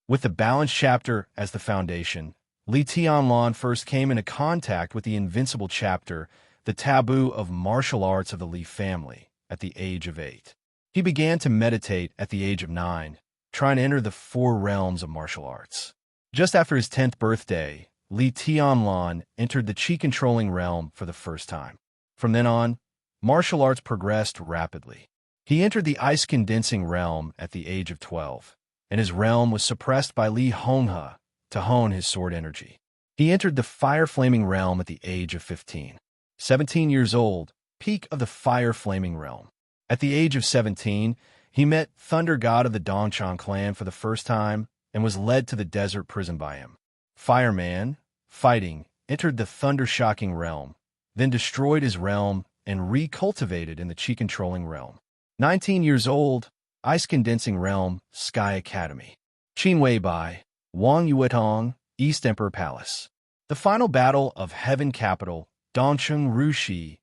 With the balanced chapter as the foundation, Li Tianlan first came into contact with the invincible chapter, the taboo of martial arts of the Leaf family, at the age of 8. He began to meditate at the age of 9, trying to enter the 4 realms of martial arts. Just after his 10th birthday, Li Tianlan entered the qi-controlling realm for the first time. From then on, martial arts progressed rapidly. He entered the ice-condensing realm at the age of 12, and his realm was suppressed by Li Honghe to hone his sword energy. He entered the fire-flaming realm at the age of 15. 17 years old, peak of the fire-flaming realm. At the age of 17, he met Thunder God of the Dongchang clan for the first time and was led to the desert prison by him. Fireman, fighting, entered the thunder-shocking realm, then destroyed his realm and recultivated in the chi-controlling realm. 19 years old, ice-condensing realm, Sky Academy. Qinwei Bai, Wang Yuetong, East Emperor Palace. The final battle of Heaven Capital, Dongcheng Rushi,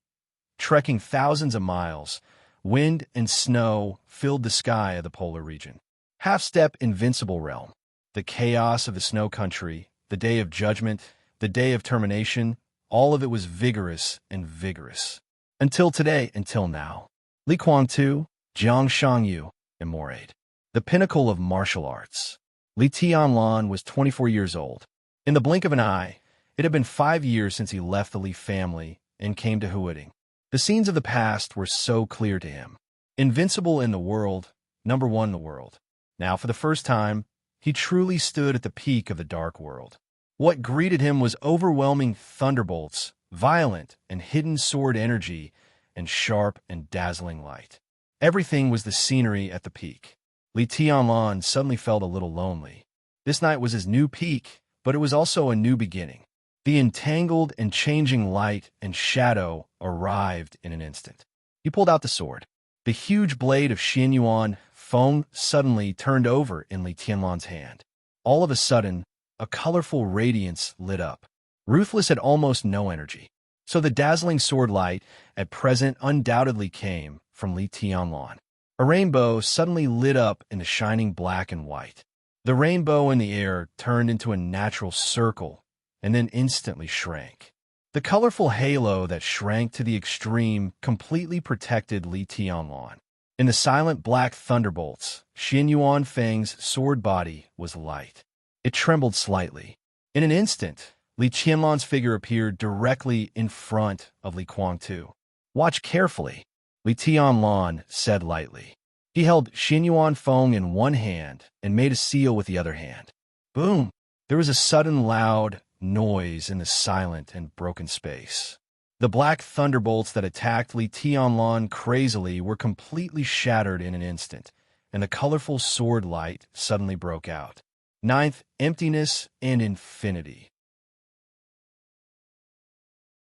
trekking thousands of miles, wind and snow filled the sky of the polar region. Half-step invincible realm. The chaos of the snow country, the day of judgment, the day of termination, all of it was vigorous and vigorous. Until today, until now. Li Kuang-tu, Jiang Shangyu, Immorse. The pinnacle of martial arts. Li Tianlan was 24 years old. In the blink of an eye, it had been 5 years since he left the Li family and came to Huading. The scenes of the past were so clear to him. Invincible in the world, number one in the world. Now, for the first time, he truly stood at the peak of the dark world. What greeted him was overwhelming thunderbolts, violent and hidden sword energy, and sharp and dazzling light. Everything was the scenery at the peak. Li Tianlan suddenly felt a little lonely. This night was his new peak, but it was also a new beginning. The entangled and changing light and shadow arrived in an instant. He pulled out the sword. The huge blade of Xianyuan Feng suddenly turned over in Li Tianlan's hand. All of a sudden, a colorful radiance lit up. Ruthless had almost no energy. So the dazzling sword light at present undoubtedly came from Li Tianlan. A rainbow suddenly lit up in the shining black and white. The rainbow in the air turned into a natural circle and then instantly shrank. The colorful halo that shrank to the extreme completely protected Li Tianlan. In the silent black thunderbolts, Xianyuan Feng's sword body was light. It trembled slightly. In an instant, Li Tianlan's figure appeared directly in front of Li Kuang-tu. "Watch carefully," Li Tianlan said lightly. He held Xianyuan Feng in one hand and made a seal with the other hand. Boom! There was a sudden loud noise in the silent and broken space. The black thunderbolts that attacked Li Tianlan crazily were completely shattered in an instant, and the colorful sword light suddenly broke out. Ninth, emptiness and infinity.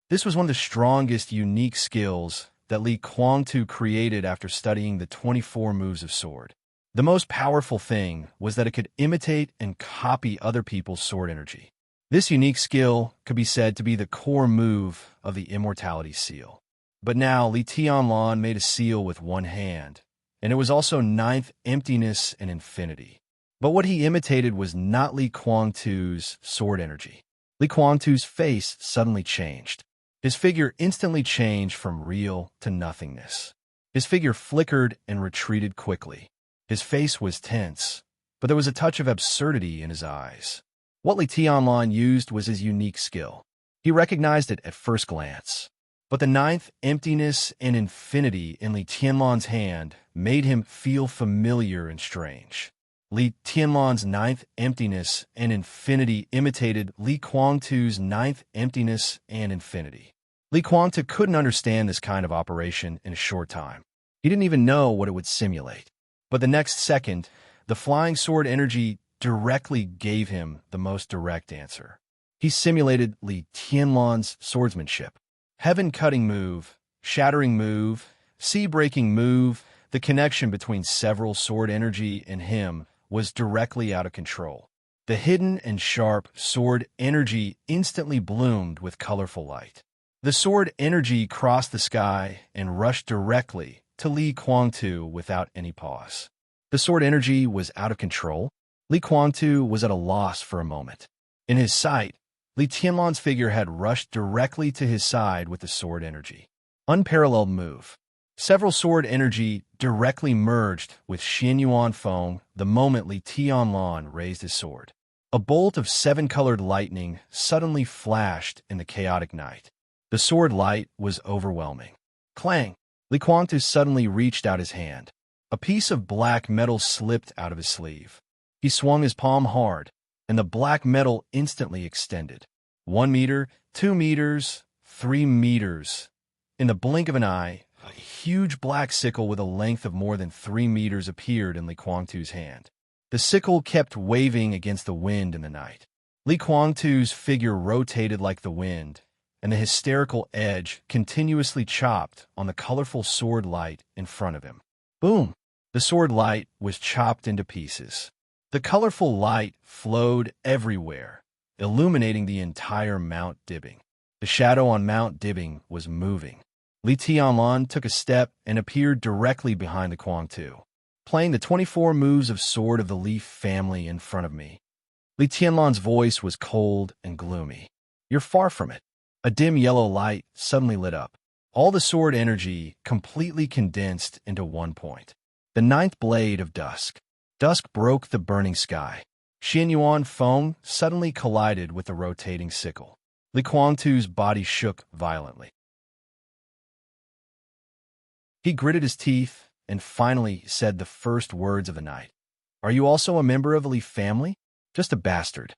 This was one of the strongest unique skills that Li Kuang-tu created after studying the 24 moves of sword. The most powerful thing was that it could imitate and copy other people's sword energy. This unique skill could be said to be the core move of the Immortality Seal. But now Li Tianlan made a seal with one hand, and it was also ninth, emptiness and infinity. But what he imitated was not Li Kuang-tu's sword energy. Li Kuang-tu's face suddenly changed. His figure instantly changed from real to nothingness. His figure flickered and retreated quickly. His face was tense, but there was a touch of absurdity in his eyes. What Li Tianlan used was his unique skill. He recognized it at first glance. But the ninth, emptiness and infinity in Li Tianlan's hand made him feel familiar and strange. Li Tianlan's ninth emptiness and infinity imitated Li Kuang-tu's ninth emptiness and infinity. Li Kuang-tu couldn't understand this kind of operation in a short time. He didn't even know what it would simulate. But the next second, the flying sword energy directly gave him the most direct answer. He simulated Li Tianlan's swordsmanship. Heaven-cutting move, shattering move, sea-breaking move, the connection between several sword energy and him was directly out of control. The hidden and sharp sword energy instantly bloomed with colorful light. The sword energy crossed the sky and rushed directly to Li Kuang-tu without any pause. The sword energy was out of control. Li Kuang-tu was at a loss for a moment. In his sight, Li Tianlan's figure had rushed directly to his side with the sword energy. Unparalleled move. Several sword energy directly merged with Xianyuan Feng the moment Li Tianlan raised his sword. A bolt of 7-colored lightning suddenly flashed in the chaotic night. The sword light was overwhelming. Clang! Li Kuang-tu suddenly reached out his hand. A piece of black metal slipped out of his sleeve. He swung his palm hard, and the black metal instantly extended. 1 meter, 2 meters, 3 meters. In the blink of an eye, A huge black sickle with a length of more than 3 meters appeared in Li Kuangtu's hand. The sickle kept waving against the wind in the night. Li Kuangtu's figure rotated like the wind, and the hysterical edge continuously chopped on the colorful sword light in front of him. Boom! The sword light was chopped into pieces. The colorful light flowed everywhere, illuminating the entire Mount Dibbing. The shadow on Mount Dibbing was moving. Li Tianlan took a step and appeared directly behind the Kuangtu, playing the 24 moves of Sword of the Leaf family in front of me. Li Tianlan's voice was cold and gloomy. "You're far from it." A dim yellow light suddenly lit up. All the sword energy completely condensed into one point. The ninth blade of dusk. Dusk broke the burning sky. Xianyuan foam suddenly collided with the rotating sickle. Li Kuangtu's body shook violently. He gritted his teeth and finally said the first words of the night. "Are you also a member of the Leaf family?" "Just a bastard."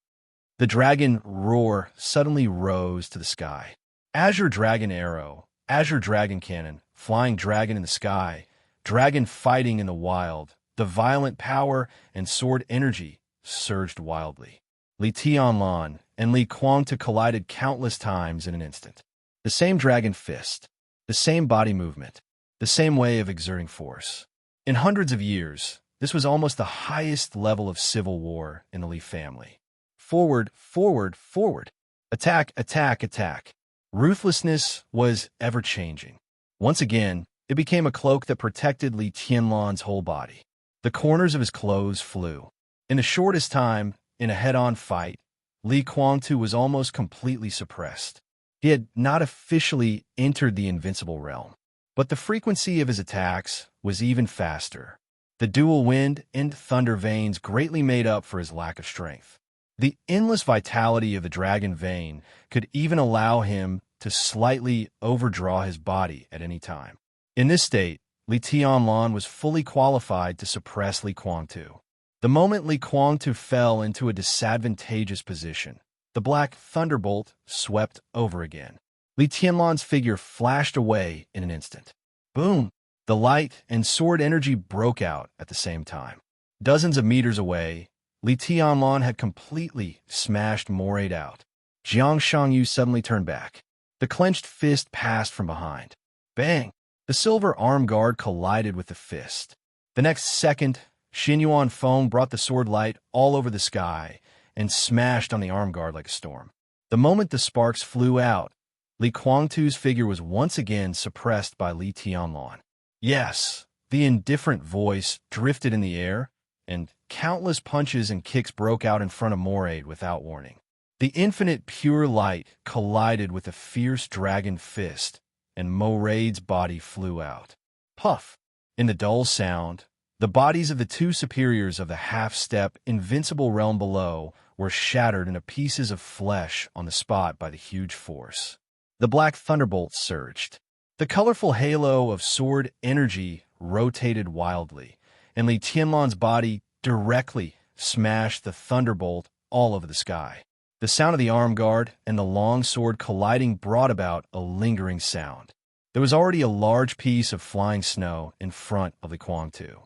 The dragon roar suddenly rose to the sky. Azure dragon arrow, azure dragon cannon, flying dragon in the sky, dragon fighting in the wild, the violent power and sword energy surged wildly. Li Tianlan and Li Kuangtu collided countless times in an instant. The same dragon fist, the same body movement, the same way of exerting force. In hundreds of years, this was almost the highest level of civil war in the Li family. Forward, forward, forward. Attack, attack, attack. Ruthlessness was ever-changing. Once again, it became a cloak that protected Li Tianlan's whole body. The corners of his clothes flew. In the shortest time, in a head-on fight, Li Kuangtu was almost completely suppressed. He had not officially entered the invincible realm, but the frequency of his attacks was even faster. The dual wind and thunder veins greatly made up for his lack of strength. The endless vitality of the dragon vein could even allow him to slightly overdraw his body at any time. In this state, Li Tianlan was fully qualified to suppress Li Kuangtu. The moment Li Kuangtu fell into a disadvantageous position, the black thunderbolt swept over again. Li Tianlan's figure flashed away in an instant. Boom! The light and sword energy broke out at the same time. Dozens of meters away, Li Tianlan had completely smashed Moraid out. Jiang Shangyu suddenly turned back. The clenched fist passed from behind. Bang! The silver arm guard collided with the fist. The next second, Xianyuan foam brought the sword light all over the sky and smashed on the arm guard like a storm. The moment the sparks flew out, Li Kuangtu's figure was once again suppressed by Li Tianlan. Yes, the indifferent voice drifted in the air, and countless punches and kicks broke out in front of Moraid without warning. The infinite pure light collided with a fierce dragon fist, and Moraid's body flew out. Puff! In the dull sound, the bodies of the two superiors of the half-step invincible realm below were shattered into pieces of flesh on the spot by the huge force. The black thunderbolt surged. The colorful halo of sword energy rotated wildly, and Li Tianlan's body directly smashed the thunderbolt all over the sky. The sound of the arm guard and the long sword colliding brought about a lingering sound. There was already a large piece of flying snow in front of the Kuangtu.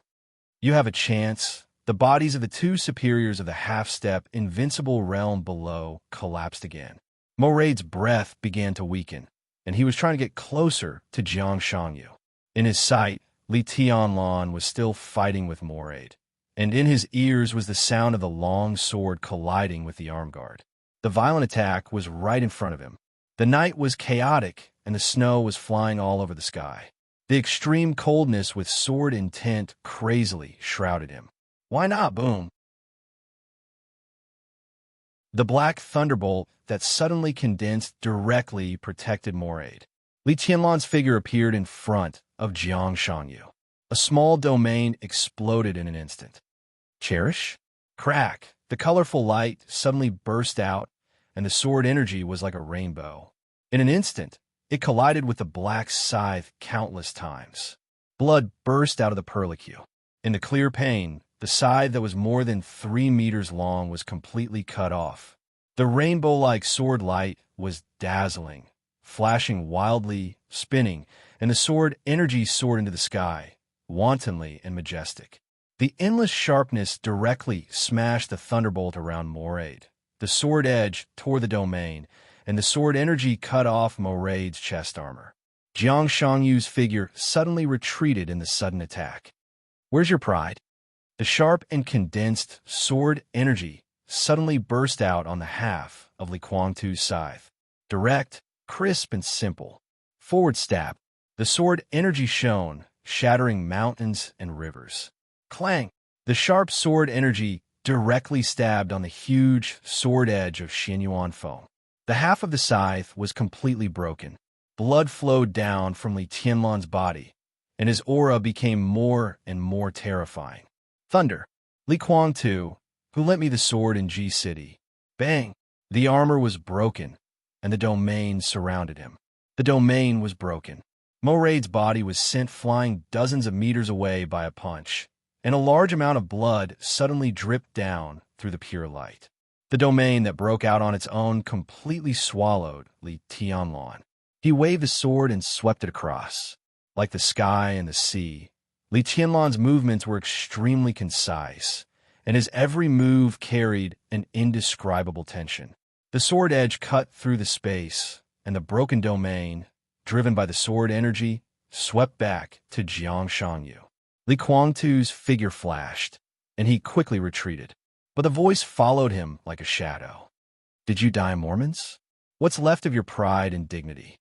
You have a chance. The bodies of the two superiors of the half-step invincible realm below collapsed again. Moraid's breath began to weaken, and he was trying to get closer to Jiang Shangyu. In his sight, Li Tianlan was still fighting with Moraid, and in his ears was the sound of the long sword colliding with the arm guard. The violent attack was right in front of him. The night was chaotic, and the snow was flying all over the sky. The extreme coldness with sword intent crazily shrouded him. Why not, boom? The black thunderbolt that suddenly condensed directly protected Moraid. Li Tianlan's figure appeared in front of Jiang Shangyu. A small domain exploded in an instant. Cherish? Crack! The colorful light suddenly burst out, and the sword energy was like a rainbow. In an instant, it collided with the black scythe countless times. Blood burst out of the perlicue. In the clear pane, the scythe that was more than 3 meters long was completely cut off. The rainbow-like sword light was dazzling, flashing wildly, spinning, and the sword energy soared into the sky, wantonly and majestic. The endless sharpness directly smashed the thunderbolt around Moraid. The sword edge tore the domain, and the sword energy cut off Moraid's chest armor. Jiang Shangyu's figure suddenly retreated in the sudden attack. "Where's your pride?" The sharp and condensed sword energy suddenly burst out on the half of Li Kuang-tu's scythe. Direct, crisp, and simple. Forward stab. The sword energy shone, shattering mountains and rivers. Clang! The sharp sword energy directly stabbed on the huge sword edge of Xinyuan foam. The half of the scythe was completely broken. Blood flowed down from Li Tianlan's body, and his aura became more and more terrifying. Thunder! Li Kuang-tu, who lent me the sword in Ji City. Bang! The armor was broken, and the domain surrounded him. The domain was broken. Moraid's body was sent flying dozens of meters away by a punch, and a large amount of blood suddenly dripped down through the pure light. The domain that broke out on its own completely swallowed Li Tianlan. He waved the sword and swept it across. Like the sky and the sea, Li Tianlan's movements were extremely concise, and his every move carried an indescribable tension. The sword edge cut through the space, and the broken domain, driven by the sword energy, swept back to Jiang Shangyu. Li Kuang-tu's figure flashed, and he quickly retreated. But the voice followed him like a shadow. "Did you die, Mormons? What's left of your pride and dignity?"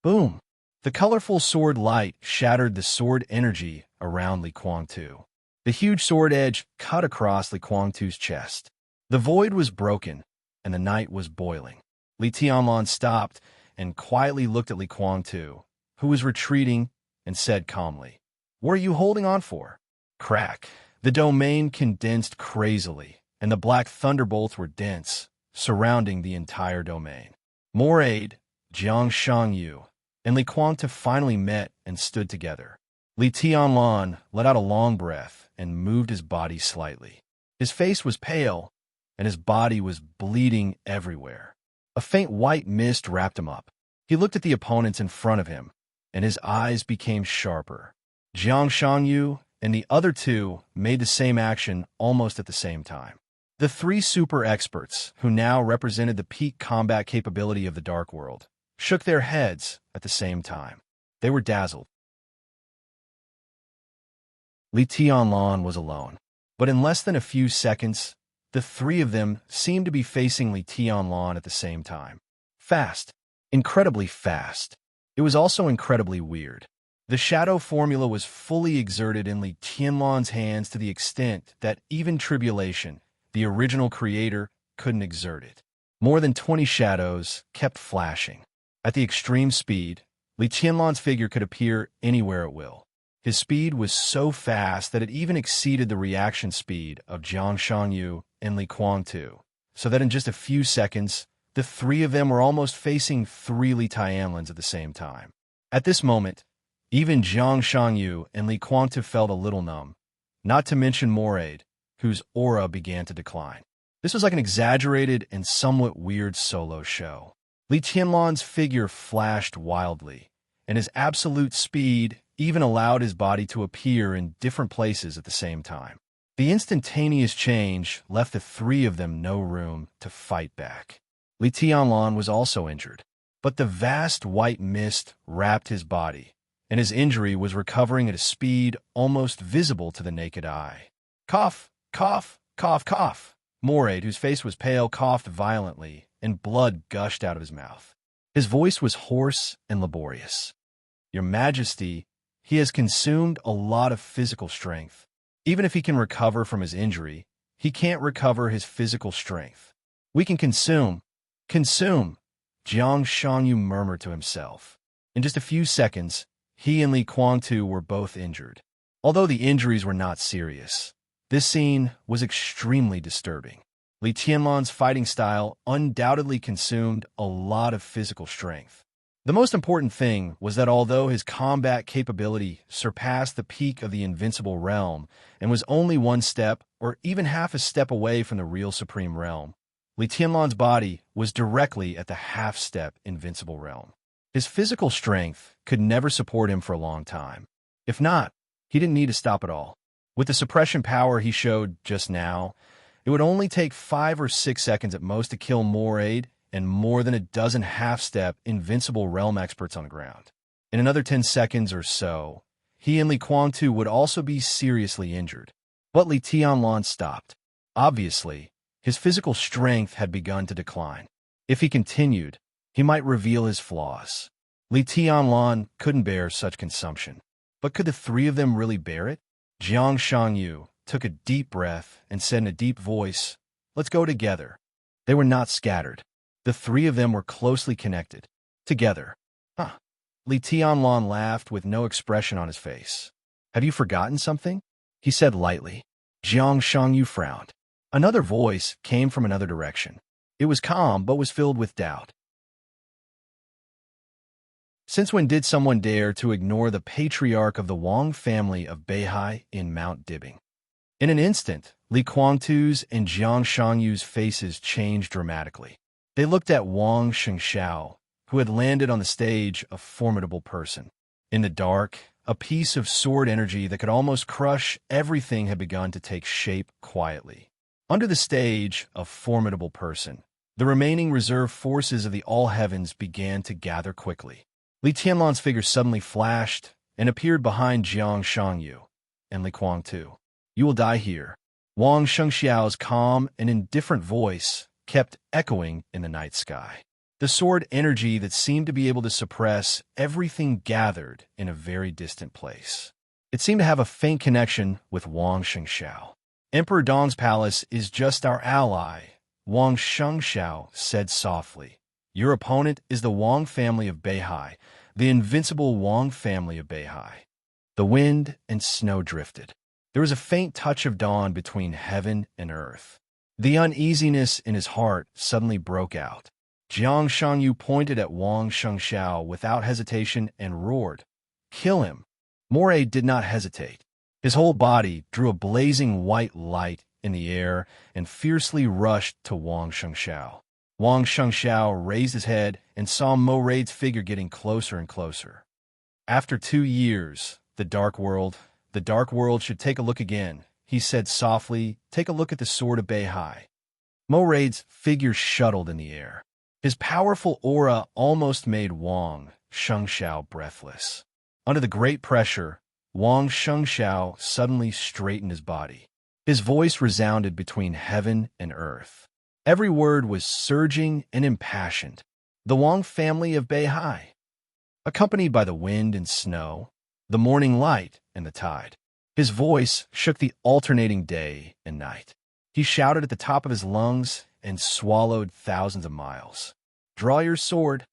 Boom! The colorful sword light shattered the sword energy around Li Kuang-tu. The huge sword edge cut across Li Kuang-tu's chest. The void was broken, and the night was boiling. Li Tianlan stopped and quietly looked at Li Kuang-tu, who was retreating, and said calmly, "What are you holding on for?" Crack! The domain condensed crazily, and the black thunderbolts were dense, surrounding the entire domain. Moraid, Jiang Shangyu, and Li Kuang-tu finally met and stood together. Li Tianlan let out a long breath and moved his body slightly. His face was pale, and his body was bleeding everywhere. A faint white mist wrapped him up. He looked at the opponents in front of him, and his eyes became sharper. Jiang Shangyu and the other two made the same action almost at the same time. The three super experts, who now represented the peak combat capability of the Dark World, shook their heads at the same time. They were dazzled. Li Tianlan was alone, but in less than a few seconds, the three of them seemed to be facing Li Tianlan at the same time. Fast. Incredibly fast. It was also incredibly weird. The shadow formula was fully exerted in Li Tianlan's hands to the extent that even Tribulation, the original creator, couldn't exert it. More than 20 shadows kept flashing. At the extreme speed, Li Tianlan's figure could appear anywhere at will. His speed was so fast that it even exceeded the reaction speed of Jiang Shangyu and Li Kuang-tu, so that in just a few seconds, the three of them were almost facing three Li Tianlans at the same time. At this moment, even Jiang Shangyu and Li Kuang-tu felt a little numb, not to mention Moraid, whose aura began to decline. This was like an exaggerated and somewhat weird solo show. Li Tianlan's figure flashed wildly, and his absolute speed even allowed his body to appear in different places at the same time. The instantaneous change left the three of them no room to fight back. Li Tianlan was also injured, but the vast white mist wrapped his body, and his injury was recovering at a speed almost visible to the naked eye. Cough, cough, cough, cough. Moraid, whose face was pale, coughed violently, and blood gushed out of his mouth. His voice was hoarse and laborious. "Your Majesty, he has consumed a lot of physical strength. Even if he can recover from his injury, he can't recover his physical strength. We can consume, Jiang Shangyu murmured to himself. In just a few seconds, he and Li Kuang-tu were both injured. Although the injuries were not serious, this scene was extremely disturbing. Li Tianlan's fighting style undoubtedly consumed a lot of physical strength. The most important thing was that although his combat capability surpassed the peak of the invincible realm and was only one step or even half a step away from the real supreme realm, Li Tianlan's body was directly at the half-step invincible realm. His physical strength could never support him for a long time. If not, he didn't need to stop at all. With the suppression power he showed just now, it would only take 5 or 6 seconds at most to kill Moraid and more than a dozen half-step invincible realm experts on the ground. In another 10 seconds or so, he and Li Kuang-tu would also be seriously injured. But Li Tianlan stopped. Obviously, his physical strength had begun to decline. If he continued, he might reveal his flaws. Li Tianlan couldn't bear such consumption. But could the three of them really bear it? Jiang Shangyu took a deep breath and said in a deep voice, "Let's go together." They were not scattered. The three of them were closely connected. Together. Huh. Li Tianlan laughed with no expression on his face. "Have you forgotten something?" he said lightly. Jiang Shangyu frowned. Another voice came from another direction. It was calm but was filled with doubt. Since when did someone dare to ignore the patriarch of the Wang family of Beihai in Mount Dibbing? In an instant, Li Kuang-tu's and Jiang Shangyu's faces changed dramatically. They looked at Wang Shengxiao, who had landed on the stage, a formidable person. In the dark, a piece of sword energy that could almost crush everything had begun to take shape quietly. Under the stage, a formidable person, the remaining reserve forces of the All Heavens began to gather quickly. Li Tianlan's figure suddenly flashed and appeared behind Jiang Shangyu and Li Kuang-tu. "You will die here." Wang Shengxiao's calm and indifferent voice kept echoing in the night sky. The sword energy that seemed to be able to suppress everything gathered in a very distant place. It seemed to have a faint connection with Wang Shengxiao. "Emperor Dong's palace is just our ally," Wang Shengxiao said softly. "Your opponent is the Wang family of Beihai, the invincible Wang family of Beihai." The wind and snow drifted. There was a faint touch of dawn between heaven and earth. The uneasiness in his heart suddenly broke out. Jiang Shangyu pointed at Wang Shengxiao without hesitation and roared, "Kill him!" Moray did not hesitate. His whole body drew a blazing white light in the air and fiercely rushed to Wang Shengxiao. Wang Shengxiao raised his head and saw Moraid's figure getting closer and closer. "After 2 years, the Dark World should take a look again," he said softly. "Take a look at the sword of Beihai." Moraid's figure shuttled in the air. His powerful aura almost made Wang Shengxiao breathless. Under the great pressure, Wang Shengxiao suddenly straightened his body. His voice resounded between heaven and earth. Every word was surging and impassioned. "The Wang family of Beihai," accompanied by the wind and snow, the morning light and the tide. His voice shook the alternating day and night. He shouted at the top of his lungs and swallowed thousands of miles. "Draw your sword."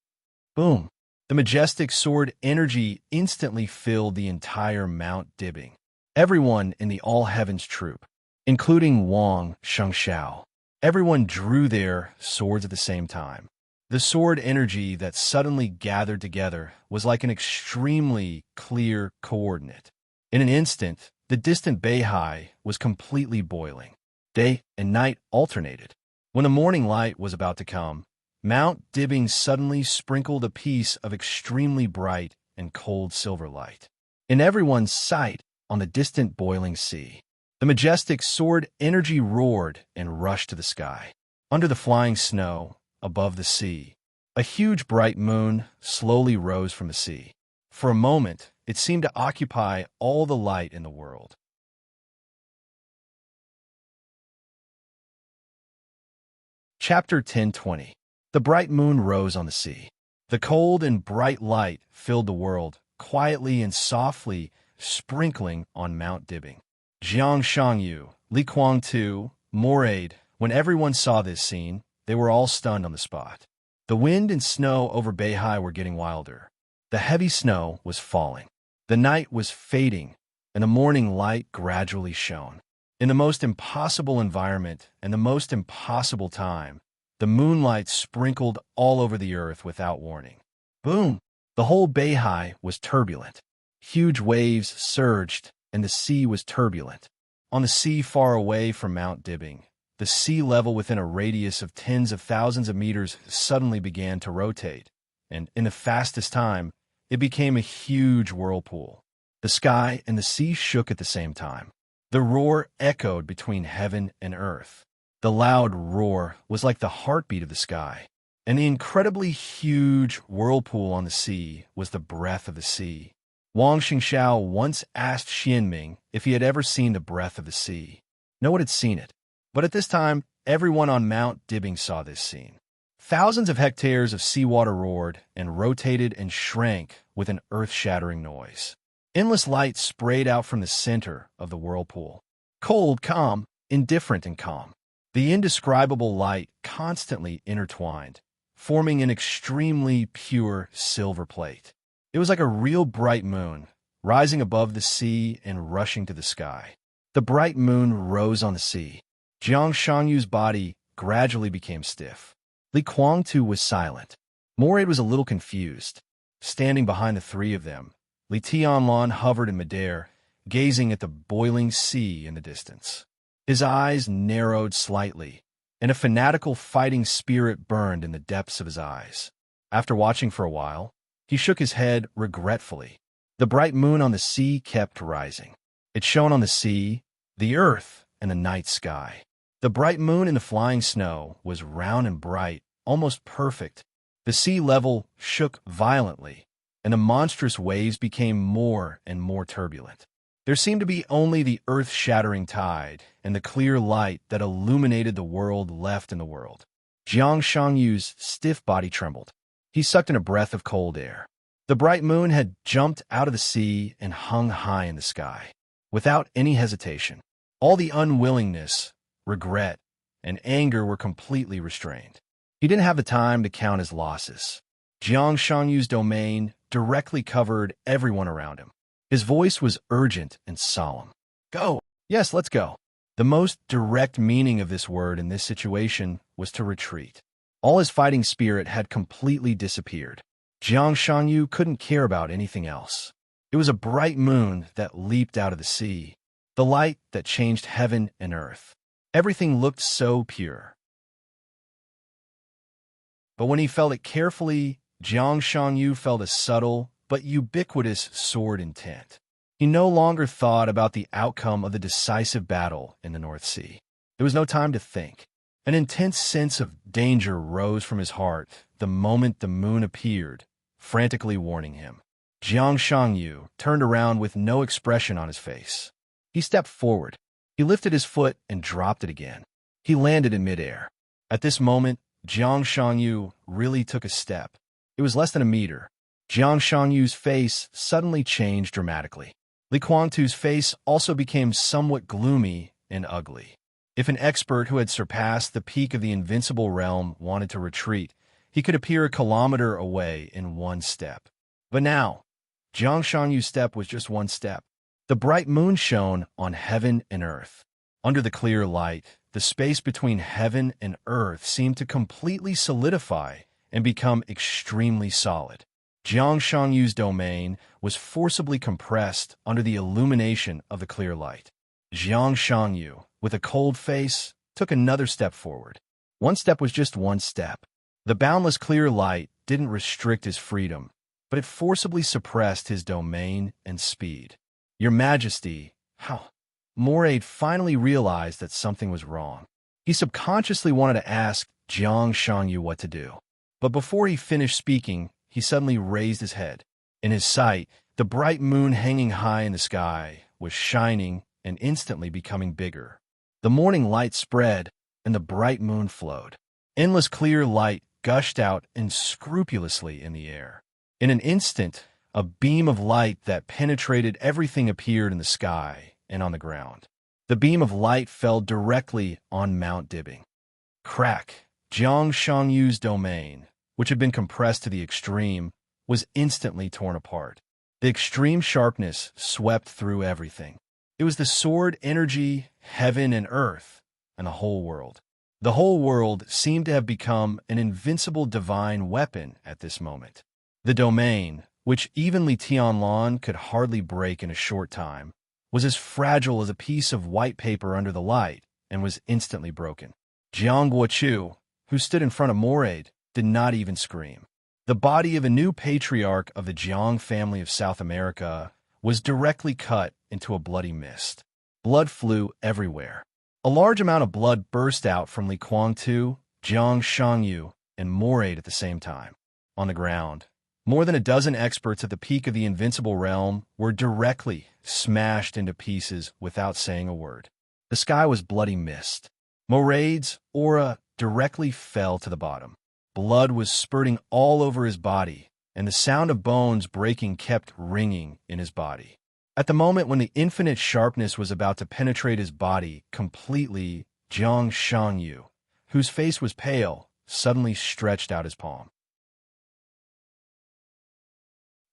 Boom. The majestic sword energy instantly filled the entire Mount Dibbing. Everyone in the All Heavens troop, including Wang Shengxiao, everyone drew their swords at the same time. The sword energy that suddenly gathered together was like an extremely clear coordinate. In an instant, the distant Beihai was completely boiling. Day and night alternated. When the morning light was about to come, Mount Dibbing suddenly sprinkled a piece of extremely bright and cold silver light. In everyone's sight on the distant boiling sea, the majestic sword energy roared and rushed to the sky. Under the flying snow, above the sea, a huge bright moon slowly rose from the sea. For a moment, it seemed to occupy all the light in the world. Chapter 10:20. The bright moon rose on the sea. The cold and bright light filled the world, quietly and softly sprinkling on Mount Dibbing. Jiang Shangyu, Li Kuang-tu, Moraid, when everyone saw this scene, they were all stunned on the spot. The wind and snow over Beihai were getting wilder. The heavy snow was falling. The night was fading, and the morning light gradually shone. In the most impossible environment and the most impossible time, the moonlight sprinkled all over the earth without warning. Boom! The whole Beihai was turbulent. Huge waves surged, and the sea was turbulent. On the sea far away from Mount Dibbing, the sea level within a radius of tens of thousands of meters suddenly began to rotate. and in the fastest time, it became a huge whirlpool. The sky and the sea shook at the same time. The roar echoed between heaven and earth. The loud roar was like the heartbeat of the sky, and the incredibly huge whirlpool on the sea was the breath of the sea. Wang Xingxiao once asked Xianming if he had ever seen the breath of the sea. No one had seen it, but at this time, everyone on Mount Dibbing saw this scene. Thousands of hectares of seawater roared and rotated and shrank with an earth-shattering noise. Endless light sprayed out from the center of the whirlpool. Cold, calm, indifferent, and calm. The indescribable light constantly intertwined, forming an extremely pure silver plate. It was like a real bright moon, rising above the sea and rushing to the sky. The bright moon rose on the sea. Jiang Shangyu's body gradually became stiff. Li Kuangtu was silent. Moraid was a little confused. Standing behind the three of them, Li Tianlan hovered in midair, gazing at the boiling sea in the distance. His eyes narrowed slightly, and a fanatical fighting spirit burned in the depths of his eyes. After watching for a while, he shook his head regretfully. The bright moon on the sea kept rising. It shone on the sea, the earth, and the night sky. The bright moon in the flying snow was round and bright, almost perfect. The sea level shook violently, and the monstrous waves became more and more turbulent. There seemed to be only the earth-shattering tide and the clear light that illuminated the world left in the world. Jiang Shangyu's stiff body trembled. He sucked in a breath of cold air. The bright moon had jumped out of the sea and hung high in the sky. Without any hesitation, all the unwillingness, regret, and anger were completely restrained. He didn't have the time to count his losses. Jiang Shangyu's domain directly covered everyone around him. His voice was urgent and solemn. Go! Yes, let's go. The most direct meaning of this word in this situation was to retreat. All his fighting spirit had completely disappeared. Jiang Shangyu couldn't care about anything else. It was a bright moon that leaped out of the sea, the light that changed heaven and earth. Everything looked so pure. But when he felt it carefully, Jiang Shangyu felt a subtle but ubiquitous sword intent. He no longer thought about the outcome of the decisive battle in the North Sea. There was no time to think. An intense sense of danger rose from his heart the moment the moon appeared, frantically warning him. Jiang Shangyu turned around with no expression on his face. He stepped forward. He lifted his foot and dropped it again. He landed in midair. At this moment, Jiang Shangyu really took a step. It was less than a meter. Jiang Shangyu's face suddenly changed dramatically. Li Kuangtu's face also became somewhat gloomy and ugly. If an expert who had surpassed the peak of the invincible realm wanted to retreat, he could appear a kilometer away in one step. But now, Jiang Shangyu's step was just one step. The bright moon shone on heaven and earth. Under the clear light, the space between heaven and earth seemed to completely solidify and become extremely solid. Jiang Shangyu's domain was forcibly compressed under the illumination of the clear light. Jiang Shangyu, with a cold face, took another step forward. One step was just one step. The boundless clear light didn't restrict his freedom, but it forcibly suppressed his domain and speed. Your Majesty, how? Moraid finally realized that something was wrong. He subconsciously wanted to ask Jiang Shangyu what to do. But before he finished speaking, he suddenly raised his head. In his sight, the bright moon hanging high in the sky was shining and instantly becoming bigger. The morning light spread, and the bright moon flowed. Endless clear light gushed out unscrupulously in the air. In an instant, a beam of light that penetrated everything appeared in the sky and on the ground. The beam of light fell directly on Mount Dibbing. Crack! Jiang Shangyu's domain, which had been compressed to the extreme, was instantly torn apart. The extreme sharpness swept through everything. It was the sword energy, heaven and earth, and the whole world. The whole world seemed to have become an invincible divine weapon at this moment. The domain, which even Li Tianlan could hardly break in a short time, was as fragile as a piece of white paper under the light and was instantly broken. Jiang Guochu, who stood in front of Moraid, did not even scream. The body of a new patriarch of the Jiang family of South America was directly cut into a bloody mist. Blood flew everywhere. A large amount of blood burst out from Li Kuang-tu, Jiang Shangyu, and Moraid at the same time. On the ground, more than a dozen experts at the peak of the invincible realm were directly smashed into pieces without saying a word. The sky was bloody mist. Moraid's aura directly fell to the bottom. Blood was spurting all over his body, and the sound of bones breaking kept ringing in his body. At the moment when the infinite sharpness was about to penetrate his body completely, Jiang Shangyu, whose face was pale, suddenly stretched out his palm.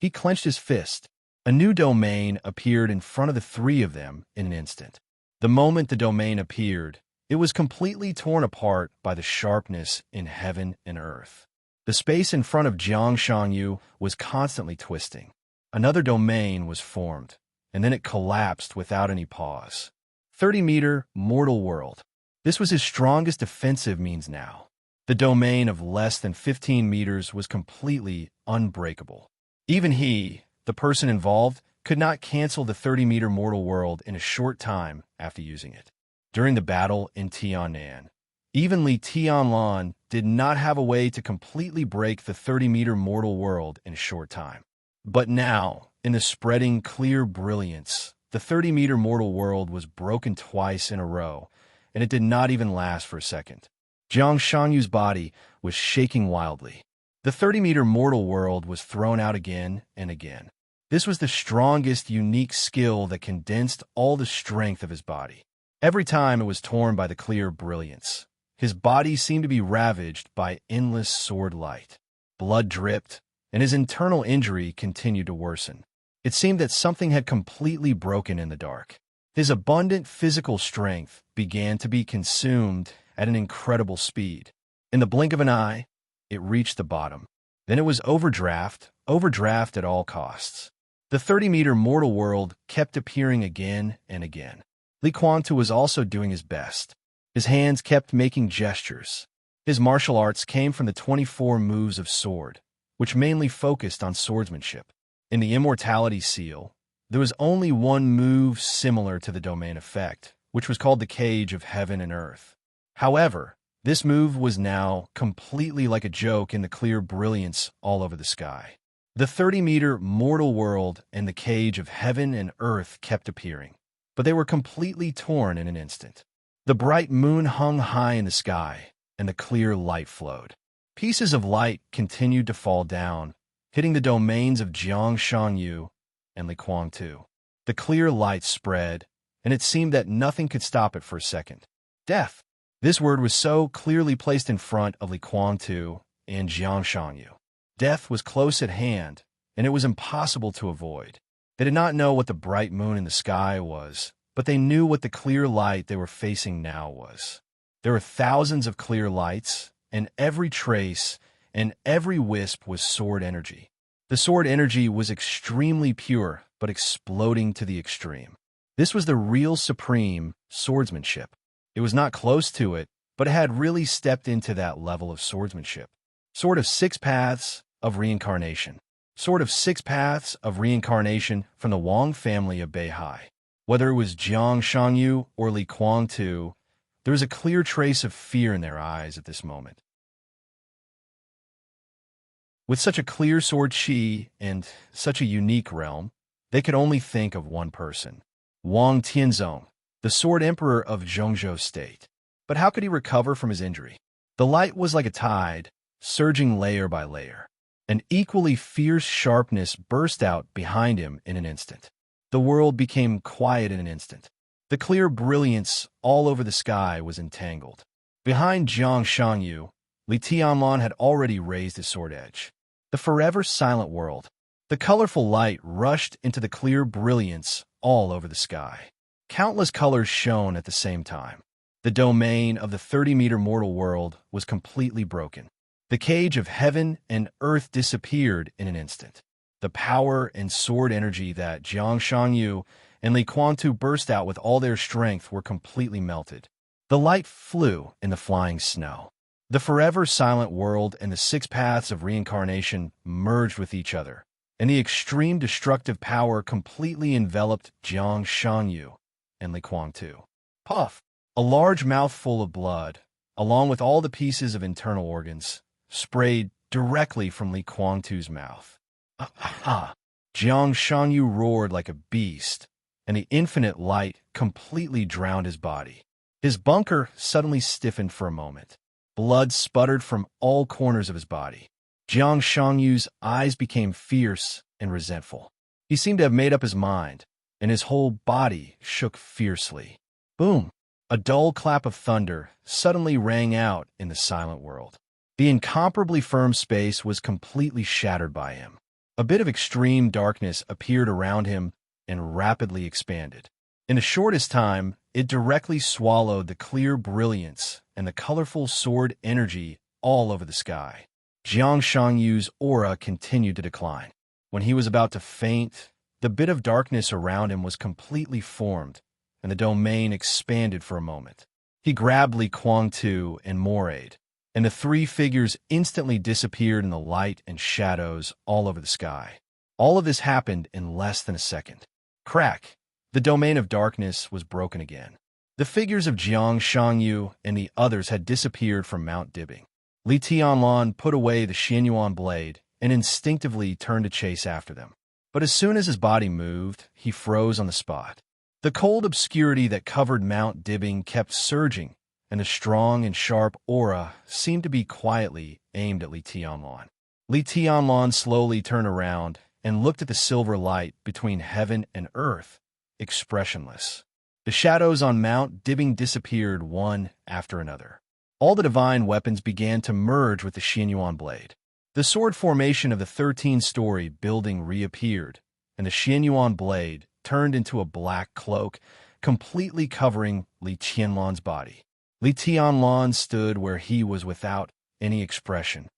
He clenched his fist. A new domain appeared in front of the three of them in an instant. The moment the domain appeared, it was completely torn apart by the sharpness in heaven and earth. The space in front of Jiang Shangyu was constantly twisting. Another domain was formed, and then it collapsed without any pause. 30-meter mortal world. This was his strongest defensive means now. The domain of less than 15 meters was completely unbreakable. Even he, the person involved, could not cancel the 30-meter mortal world in a short time after using it. During the battle in Tiannan, even Li Tianlan did not have a way to completely break the 30-meter mortal world in a short time. But now, in the spreading clear brilliance, the 30-meter mortal world was broken twice in a row, and it did not even last for a second. Jiang Shangyu's body was shaking wildly. The 30-meter mortal world was thrown out again and again. This was the strongest unique skill that condensed all the strength of his body. Every time it was torn by the clear brilliance, his body seemed to be ravaged by endless sword light. Blood dripped, and his internal injury continued to worsen. It seemed that something had completely broken in the dark. His abundant physical strength began to be consumed at an incredible speed. In the blink of an eye, it reached the bottom. Then it was overdraft at all costs. The 30-meter mortal world kept appearing again and again. Li Kuang-tu was also doing his best. His hands kept making gestures. His martial arts came from the 24 moves of sword, which mainly focused on swordsmanship. In the Immortality Seal, there was only one move similar to the domain effect, which was called the Cage of Heaven and Earth. However, this move was now completely like a joke in the clear brilliance all over the sky. The 30-meter mortal world and the Cage of Heaven and Earth kept appearing, but they were completely torn in an instant. The bright moon hung high in the sky, and the clear light flowed. Pieces of light continued to fall down, hitting the domains of Jiang Shangyu and Li Kuang-tu. The clear light spread, and it seemed that nothing could stop it for a second. Death. This word was so clearly placed in front of Li Kuang-tu and Jiang Shangyu. Death was close at hand, and it was impossible to avoid. They did not know what the bright moon in the sky was, but they knew what the clear light they were facing now was. There were thousands of clear lights, and every trace and every wisp was sword energy. The sword energy was extremely pure, but exploding to the extreme. This was the real supreme swordsmanship. It was not close to it, but it had really stepped into that level of swordsmanship. Sword of 6 paths of reincarnation. Sword of 6 paths of reincarnation from the Wang family of Beihai. Whether it was Jiang Shangyu or Li Kuang-tu, there was a clear trace of fear in their eyes at this moment. With such a clear sword chi and such a unique realm, they could only think of one person, Wang Tianzong, the sword emperor of Zhongzhou state. But how could he recover from his injury? The light was like a tide, surging layer by layer. An equally fierce sharpness burst out behind him in an instant. The world became quiet in an instant. The clear brilliance all over the sky was entangled. Behind Jiang Shangyu, Li Tianlan had already raised his sword edge. The forever silent world. The colorful light rushed into the clear brilliance all over the sky. Countless colors shone at the same time. The domain of the 30-meter mortal world was completely broken. The cage of heaven and earth disappeared in an instant. The power and sword energy that Jiang Shangyu and Li Kuang-tu burst out with all their strength were completely melted. The light flew in the flying snow. The forever silent world and the six paths of reincarnation merged with each other, and the extreme destructive power completely enveloped Jiang Shangyu and Li Kuang-tu. Puff! A large mouthful of blood, along with all the pieces of internal organs, sprayed directly from Li Kuang-tu's mouth. Ah! Jiang Shangyu roared like a beast, and the infinite light completely drowned his body. His bunker suddenly stiffened for a moment. Blood sputtered from all corners of his body. Jiang Shangyu's eyes became fierce and resentful. He seemed to have made up his mind, and his whole body shook fiercely. Boom! A dull clap of thunder suddenly rang out in the silent world. The incomparably firm space was completely shattered by him. A bit of extreme darkness appeared around him and rapidly expanded. In the shortest time, it directly swallowed the clear brilliance and the colorful sword energy all over the sky. Jiang Shangyu's aura continued to decline. When he was about to faint, the bit of darkness around him was completely formed, and the domain expanded for a moment. He grabbed Li Kuang-tu and Morade, and the three figures instantly disappeared in the light and shadows all over the sky. All of this happened in less than a second. Crack! The domain of darkness was broken again. The figures of Jiang Shangyu and the others had disappeared from Mount Dibbing. Li Tianlan put away the Xianyuan blade and instinctively turned to chase after them. But as soon as his body moved, he froze on the spot. The cold obscurity that covered Mount Dibbing kept surging, and a strong and sharp aura seemed to be quietly aimed at Li Tianlan. Li Tianlan slowly turned around and looked at the silver light between heaven and earth, expressionless. The shadows on Mount Dibbing disappeared one after another. All the divine weapons began to merge with the Xianyuan blade. The sword formation of the 13-story building reappeared, and the Xianyuan blade turned into a black cloak, completely covering Li Tianlan's body. Li Tianlan stood where he was without any expression.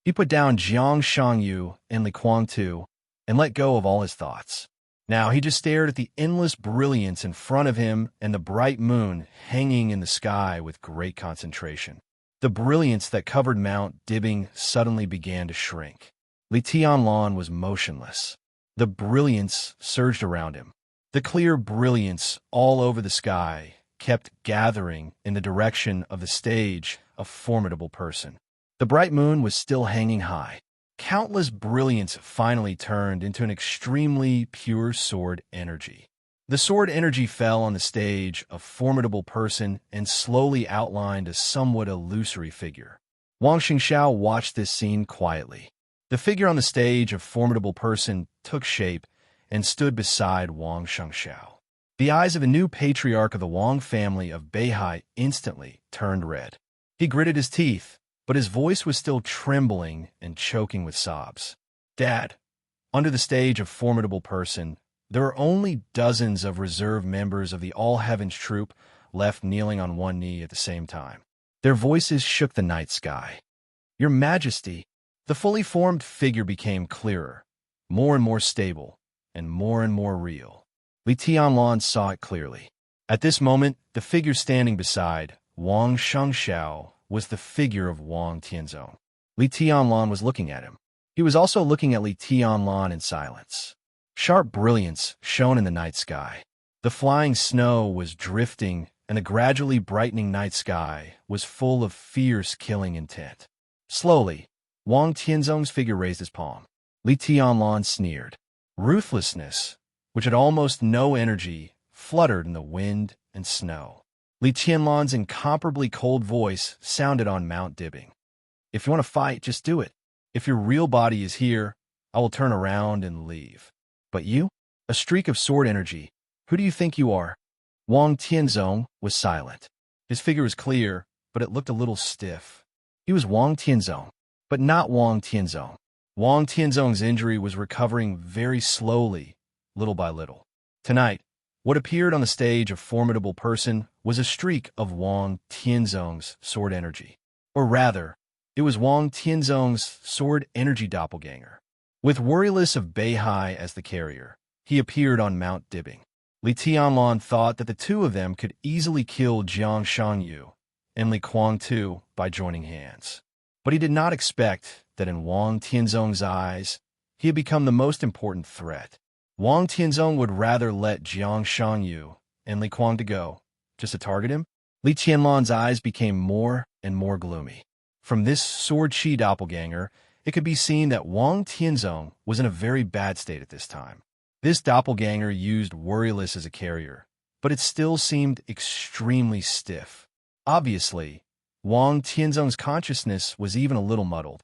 He put down Jiang Shangyu and Li Kuang-tu and let go of all his thoughts. Now he just stared at the endless brilliance in front of him and the bright moon hanging in the sky with great concentration. The brilliance that covered Mount Dibbing suddenly began to shrink. Li Tianlan was motionless. The brilliance surged around him. The clear brilliance all over the sky kept gathering in the direction of the stage of formidable person. The bright moon was still hanging high. Countless brilliance finally turned into an extremely pure sword energy. The sword energy fell on the stage of formidable person and slowly outlined a somewhat illusory figure. Wang Xingxiao watched this scene quietly. The figure on the stage of formidable person took shape and stood beside Wang Xingxiao. The eyes of the new patriarch of the Wang family of Beihai instantly turned red. He gritted his teeth, but his voice was still trembling and choking with sobs. Dad, under the stage of formidable person, there are only dozens of reserve members of the All Heavens troop left kneeling on one knee at the same time. Their voices shook the night sky. Your Majesty, the fully formed figure became clearer, more and more stable, and more real. Li Tianlan saw it clearly. At this moment, the figure standing beside Wang Xingxiao was the figure of Wang Tianzong. Li Tianlan was looking at him. He was also looking at Li Tianlan in silence. Sharp brilliance shone in the night sky. The flying snow was drifting, and the gradually brightening night sky was full of fierce killing intent. Slowly, Wang Tianzong's figure raised his palm. Li Tianlan sneered. Ruthlessness, which had almost no energy, fluttered in the wind and snow. Li Tianlan's incomparably cold voice sounded on Mount Dibbing. If you want to fight, just do it. If your real body is here, I will turn around and leave. But you? A streak of sword energy. Who do you think you are? Wang Tianzong was silent. His figure was clear, but it looked a little stiff. He was Wang Tianzong, but not Wang Tianzong. Wang Tianzong's injury was recovering very slowly, little by little. Tonight, what appeared on the stage of formidable person was a streak of Wang Tianzong's sword energy. Or rather, it was Wang Tianzong's sword energy doppelganger. With Worryless of Beihai as the carrier, he appeared on Mount Dibbing. Li Tianlan thought that the two of them could easily kill Jiang Shangyu and Li Kuang too by joining hands. But he did not expect that in Wang Tianzong's eyes, he had become the most important threat. Wang Tianzong would rather let Jiang Shangyu and Li Kuang to go, just to target him. Li Tianlan's eyes became more and more gloomy. From this sword chi doppelganger, it could be seen that Wang Tianzong was in a very bad state at this time. This doppelganger used Worryless as a carrier, but it still seemed extremely stiff. Obviously, Wang Tianzong's consciousness was even a little muddled.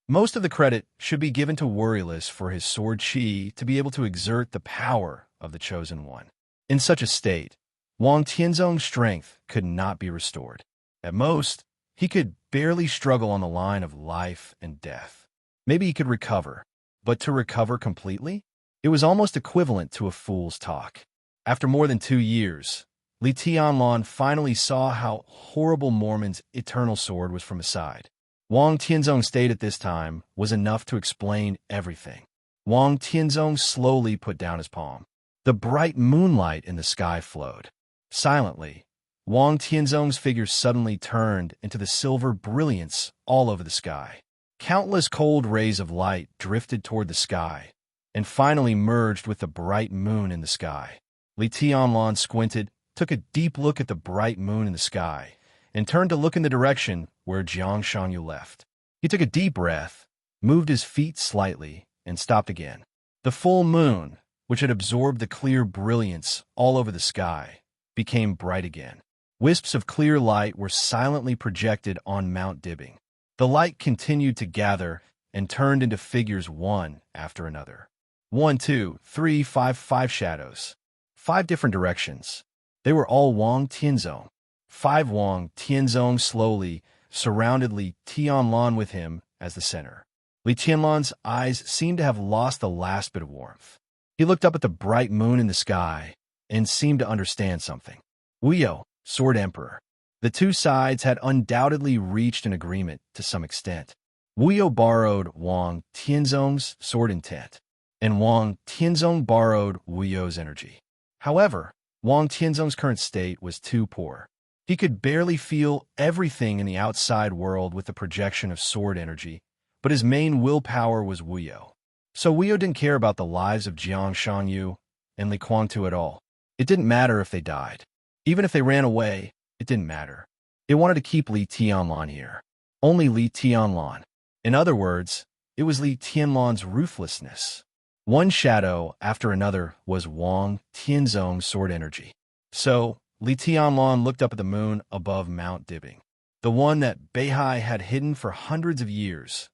Most of the credit should be given to Worryless for his sword chi to be able to exert the power of the Chosen One. In such a state, Wang Tianzong's strength could not be restored. At most, he could barely struggle on the line of life and death. Maybe he could recover, but to recover completely? It was almost equivalent to a fool's talk. After more than 2 years, Li Tianlan finally saw how horrible Mormon's eternal sword was from his side. Wang Tianzong's state at this time was enough to explain everything. Wang Tianzong slowly put down his palm. The bright moonlight in the sky flowed. Silently, Wang Tianzong's figure suddenly turned into the silver brilliance all over the sky. Countless cold rays of light drifted toward the sky, and finally merged with the bright moon in the sky. Li Tianlan squinted, took a deep look at the bright moon in the sky, and turned to look in the direction where Jiang Shangyu left. He took a deep breath, moved his feet slightly, and stopped again. The full moon, which had absorbed the clear brilliance all over the sky, became bright again. Wisps of clear light were silently projected on Mount Dibbing. The light continued to gather and turned into figures one after another. 1, 2, 3, 5 shadows. 5 different directions. They were all Wang Tianzong. 5 Wang Tianzong slowly surrounded Li Tianlan with him as the center. Li Tianlan's eyes seemed to have lost the last bit of warmth. He looked up at the bright moon in the sky and seemed to understand something. Wuyo, Sword Emperor. The two sides had undoubtedly reached an agreement to some extent. Wuyo borrowed Wang Tianzong's sword intent, and Wang Tianzong borrowed Wuyo's energy. However, Wang Tianzong's current state was too poor. He could barely feel everything in the outside world with the projection of sword energy, but his main willpower was Wuyo. So Wuyo didn't care about the lives of Jiang Shangyu and Li Kuang at all. It didn't matter if they died. Even if they ran away, it didn't matter. It wanted to keep Li Tianlan here. Only Li Tianlan. In other words, it was Li Tianlan's ruthlessness. One shadow after another was Wang Tianzong's sword energy. So, Li Tianlan looked up at the moon above Mount Dibbing, the one that Beihai had hidden for hundreds of years.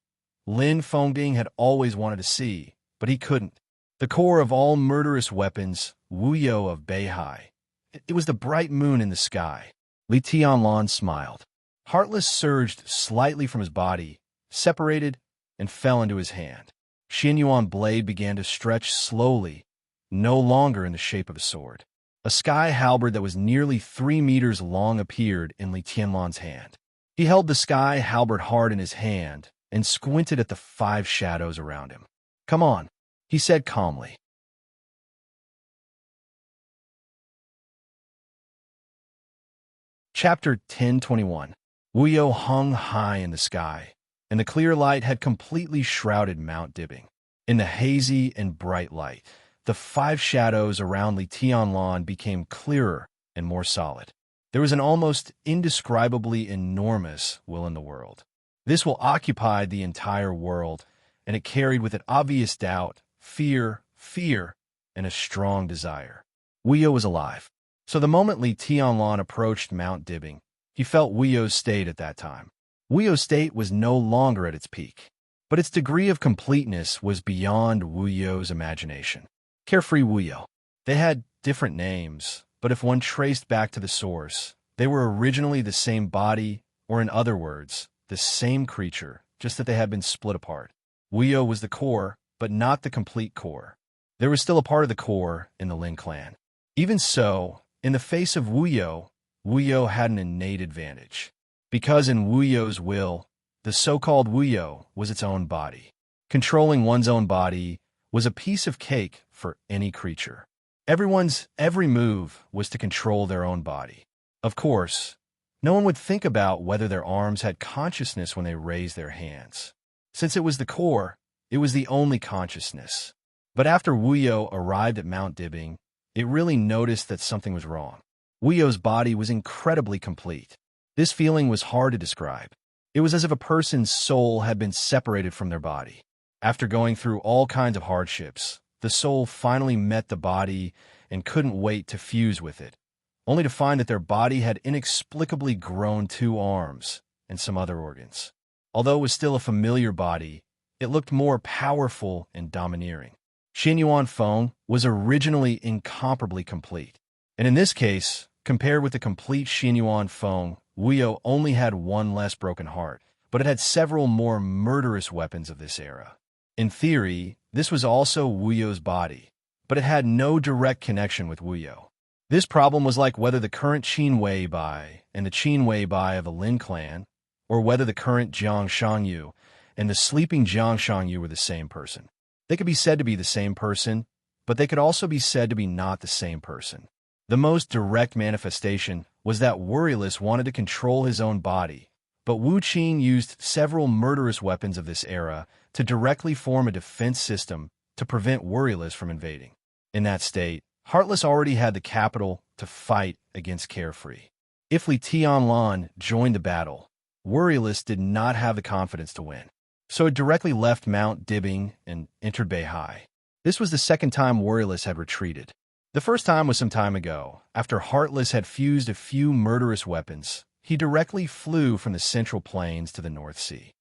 Lin Fengding had always wanted to see, but he couldn't. The core of all murderous weapons, Wuyo of Beihai. It was the bright moon in the sky. Li Tianlan smiled. Heartless surged slightly from his body, separated, and fell into his hand. Xianyuan blade began to stretch slowly, no longer in the shape of a sword. A sky halberd that was nearly 3 meters long appeared in Li Tianlan's hand. He held the sky halberd hard in his hand and squinted at the 5 shadows around him. "Come on," he said calmly. Chapter 1021. Wuyo hung high in the sky, and the clear light had completely shrouded Mount Dibbing. In the hazy and bright light, the 5 shadows around Li Tianlan became clearer and more solid. There was an almost indescribably enormous will in the world. This will occupied the entire world, and it carried with it obvious doubt, fear, and a strong desire. Wuyo was alive. So the moment Li Tianlan approached Mount Dibbing, he felt Wuyo's state at that time. Wuyo's state was no longer at its peak, but its degree of completeness was beyond Wuyo's imagination. Carefree Wuyo. They had different names, but if one traced back to the source, they were originally the same body, or in other words, the same creature, just that they had been split apart. Wuyo was the core, but not the complete core. There was still a part of the core in the Lin clan. Even so, in the face of Wuyo, Wuyo had an innate advantage. Because in Wuyo's will, the so-called Wuyo was its own body. Controlling one's own body was a piece of cake for any creature. Everyone's every move was to control their own body. Of course, no one would think about whether their arms had consciousness when they raised their hands. Since it was the core, it was the only consciousness. But after Wuyo arrived at Mount Dibbing, it really noticed that something was wrong. Wuyo's body was incredibly complete. This feeling was hard to describe. It was as if a person's soul had been separated from their body. After going through all kinds of hardships, the soul finally met the body and couldn't wait to fuse with it, only to find that their body had inexplicably grown 2 arms and some other organs. Although it was still a familiar body, it looked more powerful and domineering. Xinyuan Feng was originally incomparably complete, and in this case, compared with the complete Xinyuan Feng, Wuyo only had 1 less broken heart, but it had several more murderous weapons of this era. In theory, this was also Wuyo's body, but it had no direct connection with Wuyo. This problem was like whether the current Qin Wei Bai and the Qin Wei Bai of the Lin clan, or whether the current Jiang Shangyu and the sleeping Jiang Shangyu were the same person. They could be said to be the same person, but they could also be said to be not the same person. The most direct manifestation was that Worryless wanted to control his own body, but Wu Qin used several murderous weapons of this era to directly form a defense system to prevent Worryless from invading. In that state, Heartless already had the capital to fight against Carefree. If Li Tianlan joined the battle, Worryless did not have the confidence to win, so it directly left Mount Dibbing and entered Beihai. This was the second time Worryless had retreated. The first time was some time ago. After Heartless had fused a few murderous weapons, he directly flew from the Central Plains to the North Sea.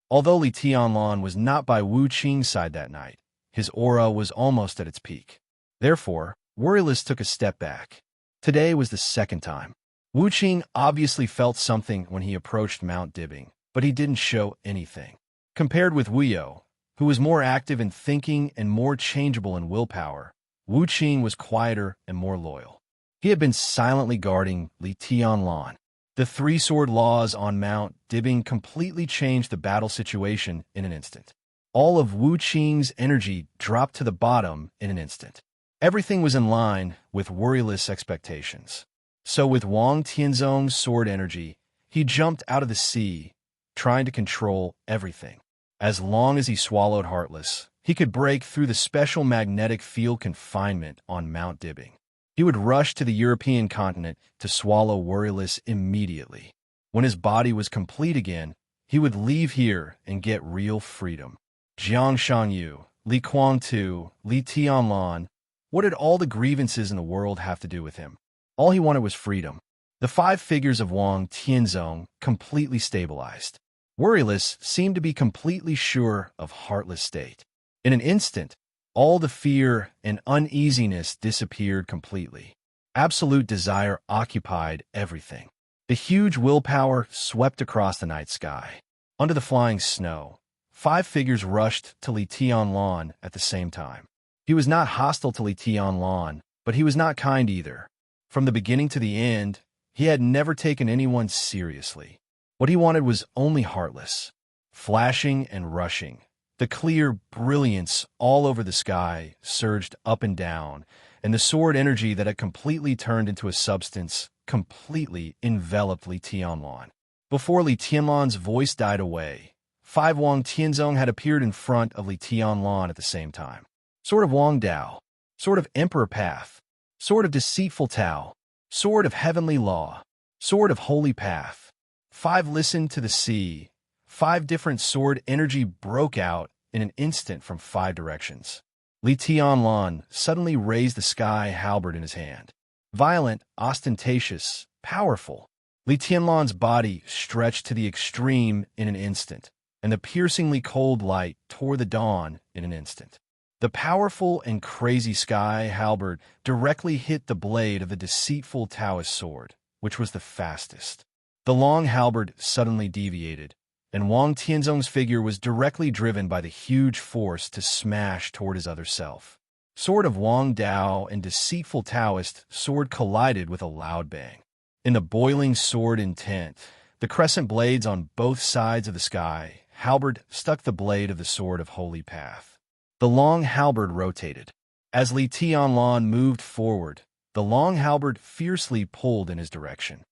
Although Li Tianlan was not by Wu Qing's side that night, his aura was almost at its peak. Therefore, Worryless took a step back. Today was the second time. Wu Qing obviously felt something when he approached Mount Dibbing, but he didn't show anything. Compared with Wuyo, who was more active in thinking and more changeable in willpower, Wu Qing was quieter and more loyal. He had been silently guarding Li Tianlan. The 3 sword laws on Mount Dibbing completely changed the battle situation in an instant. All of Wu Qing's energy dropped to the bottom in an instant. Everything was in line with Worryless expectations. So with Wang Tianzong's sword energy, he jumped out of the sea, trying to control everything. As long as he swallowed Heartless, he could break through the special magnetic field confinement on Mount Dibbing. He would rush to the European continent to swallow Worryless immediately. When his body was complete again, he would leave here and get real freedom. Jiang Shangyu, Li Kuangtu, Li Tianlan, what did all the grievances in the world have to do with him? All he wanted was freedom. The 5 figures of Wang Tianzong completely stabilized. Worryless seemed to be completely sure of Heartless' state. In an instant, all the fear and uneasiness disappeared completely. Absolute desire occupied everything. The huge willpower swept across the night sky. Under the flying snow, 5 figures rushed to Li Tianlan at the same time. He was not hostile to Li Tianlan, but he was not kind either. From the beginning to the end, he had never taken anyone seriously. What he wanted was only Heartless. Flashing and rushing, the clear brilliance all over the sky surged up and down, and the sword energy that had completely turned into a substance completely enveloped Li Tianlan. Before Li Tianlan's voice died away, 5 Wang Tianzong had appeared in front of Li Tianlan at the same time. Sword of Wang Dao, Sword of Emperor Path, Sword of Deceitful Tao, Sword of Heavenly Law, Sword of Holy Path. 5 listened to the sea. 5 different sword energy broke out in an instant from 5 directions. Li Tianlan suddenly raised the sky halberd in his hand. Violent, ostentatious, powerful. Li Tianlan's body stretched to the extreme in an instant, and the piercingly cold light tore the dawn in an instant. The powerful and crazy sky halberd directly hit the blade of the deceitful Taoist sword, which was the fastest. The long halberd suddenly deviated, and Wang Tianzong's figure was directly driven by the huge force to smash toward his other self. Sword of Wang Dao and deceitful Taoist sword collided with a loud bang. In the boiling sword intent, the crescent blades on both sides of the sky, halberd stuck the blade of the sword of Holy Path. The long halberd rotated. As Li Tianlan moved forward, the long halberd fiercely pulled in his direction.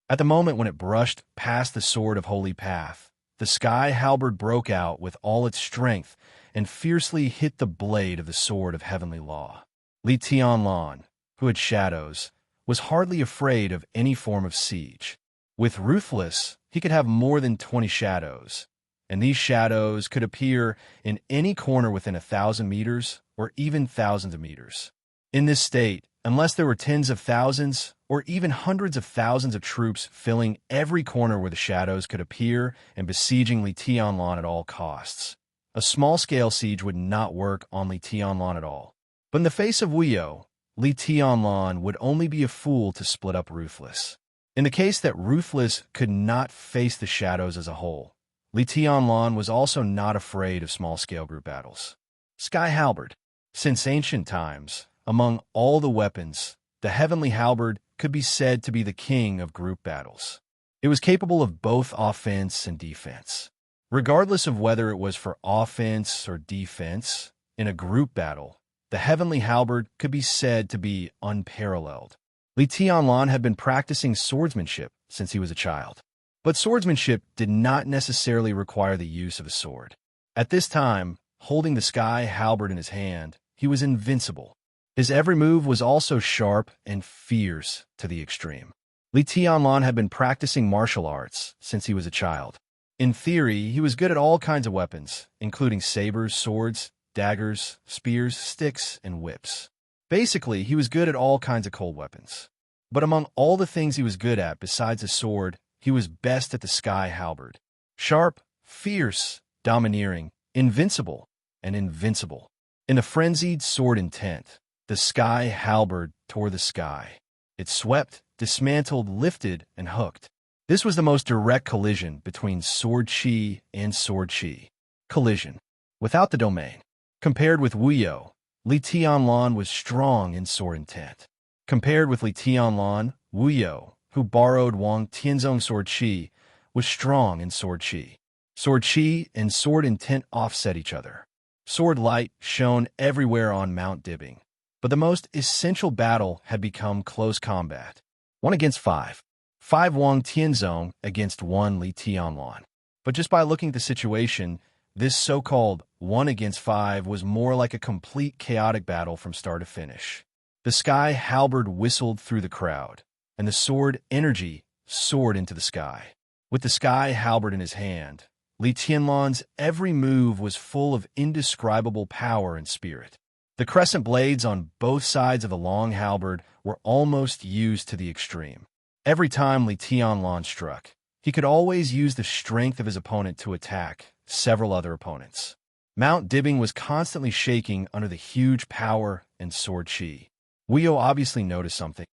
At the moment when it brushed past the sword of Holy Path, the sky halberd broke out with all its strength and fiercely hit the blade of the sword of heavenly law. Li Tianlan, who had shadows, was hardly afraid of any form of siege. With Ruthless, he could have more than 20 shadows, and these shadows could appear in any corner within 1,000 meters or even thousands of meters. In this state, unless there were tens of thousands or even hundreds of thousands of troops filling every corner where the shadows could appear and besieging Li Tianlan at all costs, a small-scale siege would not work on Li Tianlan at all. But in the face of Wuyo, Li Tianlan would only be a fool to split up Ruthless. In the case that Ruthless could not face the shadows as a whole, Li Tianlan was also not afraid of small-scale group battles. Sky Halberd. Since ancient times, among all the weapons, the Heavenly Halberd could be said to be the king of group battles. It was capable of both offense and defense. Regardless of whether it was for offense or defense, in a group battle, the Heavenly Halberd could be said to be unparalleled. Li Tianlan had been practicing swordsmanship since he was a child. But swordsmanship did not necessarily require the use of a sword. At this time, holding the sky halberd in his hand, he was invincible. His every move was also sharp and fierce to the extreme. Li Tianlan had been practicing martial arts since he was a child. In theory, he was good at all kinds of weapons, including sabers, swords, daggers, spears, sticks, and whips. Basically, he was good at all kinds of cold weapons. But among all the things he was good at besides a sword, he was best at the sky halberd. Sharp, fierce, domineering, invincible, and invincible. In a frenzied sword intent, the sky halberd tore the sky. It swept, dismantled, lifted, and hooked. This was the most direct collision between sword chi and sword chi. Collision. Without the domain. Compared with Wuyo, Li Tianlan was strong in sword intent. Compared with Li Tianlan, Wuyo, who borrowed Wang Tianzong's sword chi, was strong in sword chi. Sword chi and sword intent offset each other. Sword light shone everywhere on Mount Dibbing. But the most essential battle had become close combat. 1 against 5. 5 Wang Tianzong against 1 Li Tianlan. But just by looking at the situation, this so-called 1 against 5 was more like a complete chaotic battle from start to finish. The sky halberd whistled through the crowd, and the sword energy soared into the sky. With the sky halberd in his hand, Li Tianlan's every move was full of indescribable power and spirit. The crescent blades on both sides of the long halberd were almost used to the extreme. Every time Li Tianlan struck, he could always use the strength of his opponent to attack several other opponents. Mount Dibbing was constantly shaking under the huge power and sword chi. Wuyo obviously noticed something.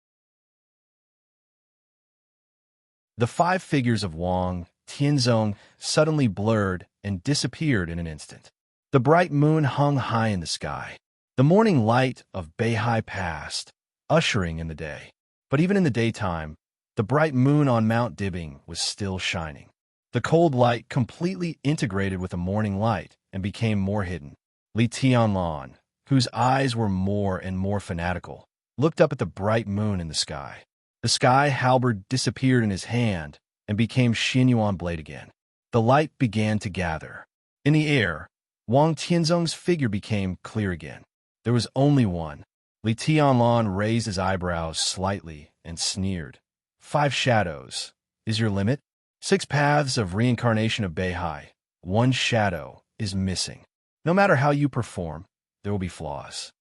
The 5 figures of Wang Tianzong suddenly blurred and disappeared in an instant. The bright moon hung high in the sky. The morning light of Beihai passed, ushering in the day. But even in the daytime, the bright moon on Mount Dibbing was still shining. The cold light completely integrated with the morning light and became more hidden. Li Tianlan, whose eyes were more and more fanatical, looked up at the bright moon in the sky. The sky halberd disappeared in his hand and became Xinyuan blade again. The light began to gather. In the air, Wang Tianzong's figure became clear again. There was only one. Li Tianlan raised his eyebrows slightly and sneered. 5 shadows. Is your limit? 6 paths of reincarnation of Beihai. 1 shadow is missing. No matter how you perform, there will be flaws.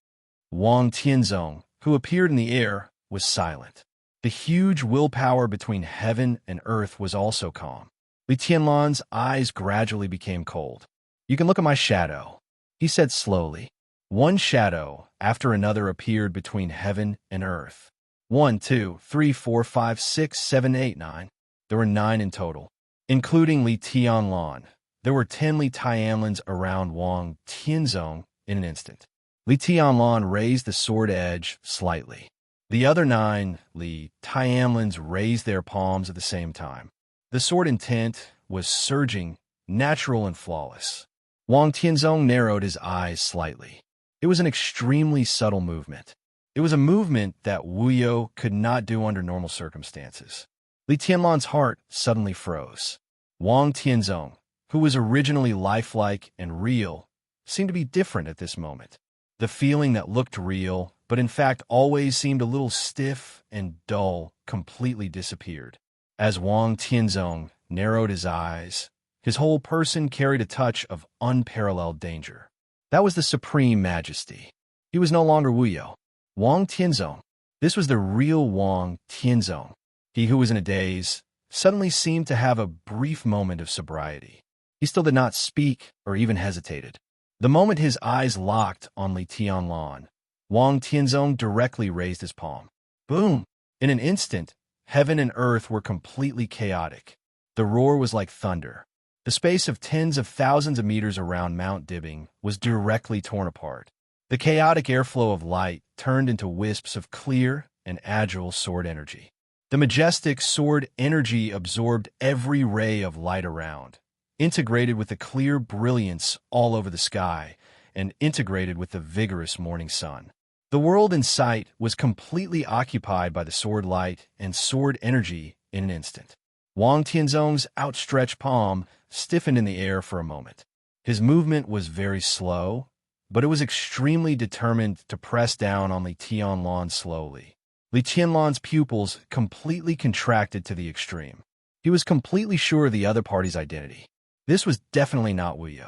Wang Tianzong, who appeared in the air, was silent. The huge willpower between heaven and earth was also calm. Li Tianlan's eyes gradually became cold. You can look at my shadow, he said slowly. 1 shadow after another appeared between heaven and earth. 1, 2, 3, 4, 5, 6, 7, 8, 9. There were 9 in total, including Li Tianlan. There were 10 Li Tianlans around Wang Tianzong in an instant. Li Tianlan raised the sword edge slightly. The other 9 Li Tianlans raised their palms at the same time. The sword intent was surging, natural and flawless. Wang Tianzong narrowed his eyes slightly. It was an extremely subtle movement. It was a movement that Wu could not do under normal circumstances. Li Tianlan's heart suddenly froze. Wang Tianzong, who was originally lifelike and real, seemed to be different at this moment. The feeling that looked real, but in fact always seemed a little stiff and dull, completely disappeared. As Wang Tianzong narrowed his eyes, his whole person carried a touch of unparalleled danger. That was the supreme majesty. He was no longer Wu Wang Tianzong. This was the real Wang Tianzong. He who was in a daze suddenly seemed to have a brief moment of sobriety. He still did not speak or even hesitated. The moment his eyes locked on Li Tianlan, Wang Tianzong directly raised his palm. Boom! In an instant, heaven and earth were completely chaotic. The roar was like thunder. The space of tens of thousands of meters around Mount Dibbing was directly torn apart. The chaotic airflow of light turned into wisps of clear and agile sword energy. The majestic sword energy absorbed every ray of light around, integrated with the clear brilliance all over the sky, and integrated with the vigorous morning sun. The world in sight was completely occupied by the sword light and sword energy in an instant. Wang Tianzong's outstretched palm stiffened in the air for a moment. His movement was very slow, but it was extremely determined to press down on Li Tianlan slowly. Li Tianlan's pupils completely contracted to the extreme. He was completely sure of the other party's identity. This was definitely not Wu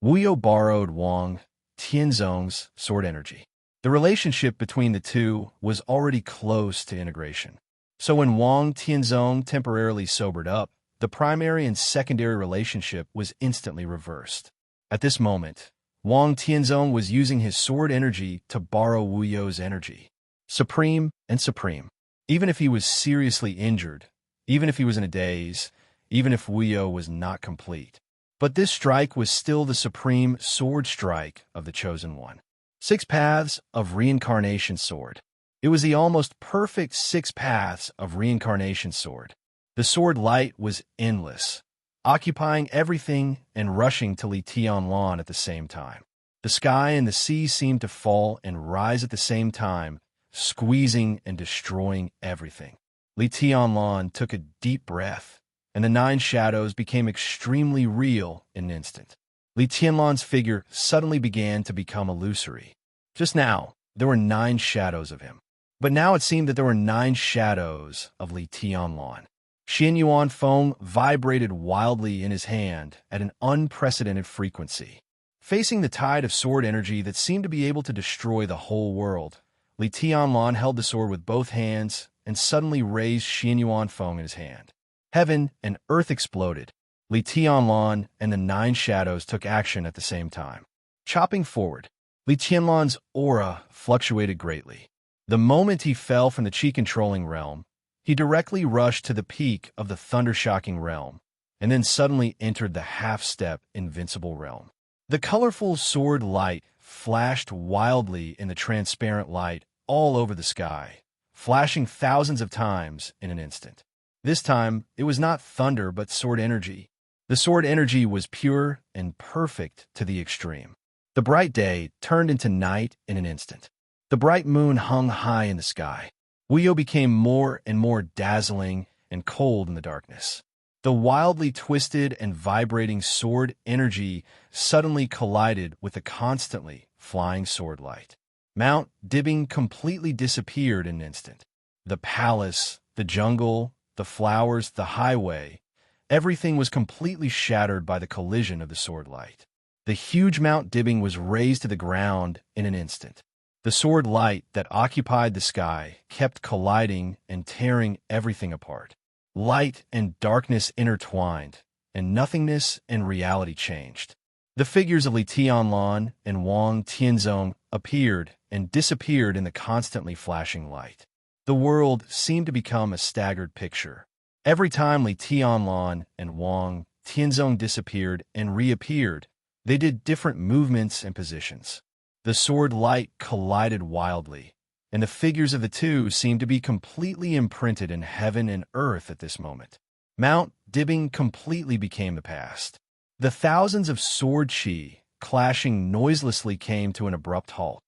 Wu borrowed Wang Tianzong's sword energy. The relationship between the two was already close to integration. So when Wang Tianzong temporarily sobered up, the primary and secondary relationship was instantly reversed. At this moment, Wang Tianzong was using his sword energy to borrow Wu energy. Supreme and supreme. Even if he was seriously injured, even if he was in a daze, even if Wu was not complete. But this strike was still the supreme sword strike of the Chosen One. 6 paths of reincarnation sword. It was the almost perfect 6 paths of reincarnation sword. The sword light was endless, occupying everything and rushing to Li Tianlan at the same time. The sky and the sea seemed to fall and rise at the same time, squeezing and destroying everything. Li Tianlan took a deep breath, and the 9 shadows became extremely real in an instant. Li Tianlan's figure suddenly began to become illusory. Just now, there were 9 shadows of him. But now it seemed that there were 9 shadows of Li Tianlan. Xianyuan foam vibrated wildly in his hand at an unprecedented frequency. Facing the tide of sword energy that seemed to be able to destroy the whole world, Li Tianlan held the sword with both hands and suddenly raised Xianyuan foam in his hand. Heaven and earth exploded. Li Tianlan and the 9 shadows took action at the same time. Chopping forward, Li Tianlan's aura fluctuated greatly. The moment he fell from the chi-controlling realm, he directly rushed to the peak of the thunder-shocking realm, and then suddenly entered the half-step invincible realm. The colorful sword light flashed wildly in the transparent light all over the sky, flashing thousands of times in an instant. This time, it was not thunder but sword energy. The sword energy was pure and perfect to the extreme. The bright day turned into night in an instant. The bright moon hung high in the sky. Wu became more and more dazzling and cold in the darkness. The wildly twisted and vibrating sword energy suddenly collided with the constantly flying sword light. Mount Dibbing completely disappeared in an instant. The palace, the jungle, the flowers, the highway, everything was completely shattered by the collision of the sword light. The huge Mount Dibbing was razed to the ground in an instant. The sword light that occupied the sky kept colliding and tearing everything apart. Light and darkness intertwined, and nothingness and reality changed. The figures of Li Tianlan and Wang Tianzong appeared and disappeared in the constantly flashing light. The world seemed to become a staggered picture. Every time Li Tianlan and Wang Tianzong disappeared and reappeared, they did different movements and positions. The sword light collided wildly, and the figures of the two seemed to be completely imprinted in heaven and earth at this moment. Mount Dibbing completely became the past. The thousands of sword chi clashing noiselessly came to an abrupt halt.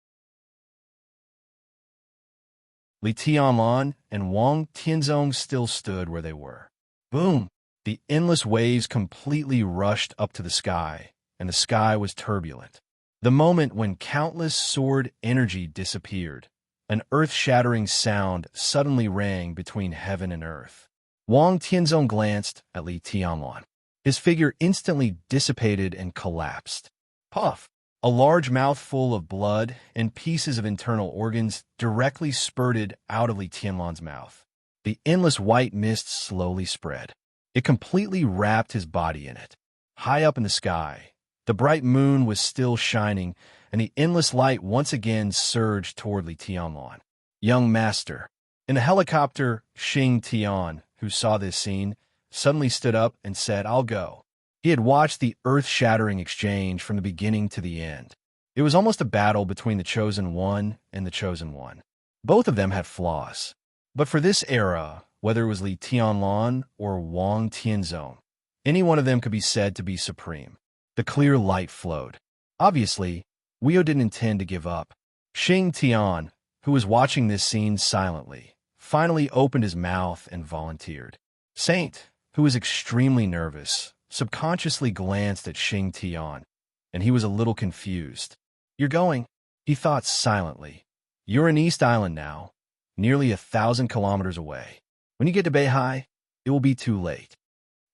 Li Tianlan and Wang Tianzong still stood where they were. Boom! The endless waves completely rushed up to the sky, and the sky was turbulent. The moment when countless sword energy disappeared, an earth-shattering sound suddenly rang between heaven and earth. Wang Tianzong glanced at Li Tianlan. His figure instantly dissipated and collapsed. Puff! A large mouthful of blood and pieces of internal organs directly spurted out of Li Tianlan's mouth. The endless white mist slowly spread. It completely wrapped his body in it. High up in the sky, the bright moon was still shining, and the endless light once again surged toward Li Tianlan. Young master. In the helicopter, Xing Tian, who saw this scene, suddenly stood up and said, "I'll go." He had watched the earth-shattering exchange from the beginning to the end. It was almost a battle between the Chosen One and the Chosen One. Both of them had flaws. But for this era, whether it was Li Tianlan or Wang Tianzong, any one of them could be said to be supreme. The clear light flowed. Obviously, Weo didn't intend to give up. Xing Tian, who was watching this scene silently, finally opened his mouth and volunteered. Saint, who was extremely nervous, subconsciously glanced at Xing Tian, and he was a little confused. "You're going," he thought silently. "You're in East Island now, nearly 1,000 kilometers away. When you get to Beihai, it will be too late.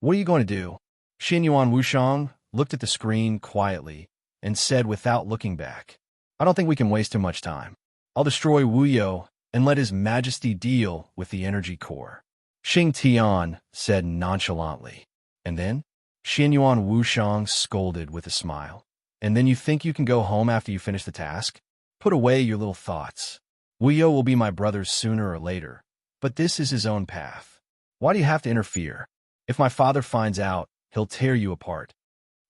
What are you going to do?" Xinyuan Wushang looked at the screen quietly and said without looking back, "I don't think we can waste too much time. I'll destroy Wuyo and let His Majesty deal with the energy core." Xing Tian said nonchalantly. And then Xinyuan Wushang scolded with a smile. "And then you think you can go home after you finish the task? Put away your little thoughts. Wuyo will be my brother sooner or later, but this is his own path. Why do you have to interfere? If my father finds out, he'll tear you apart."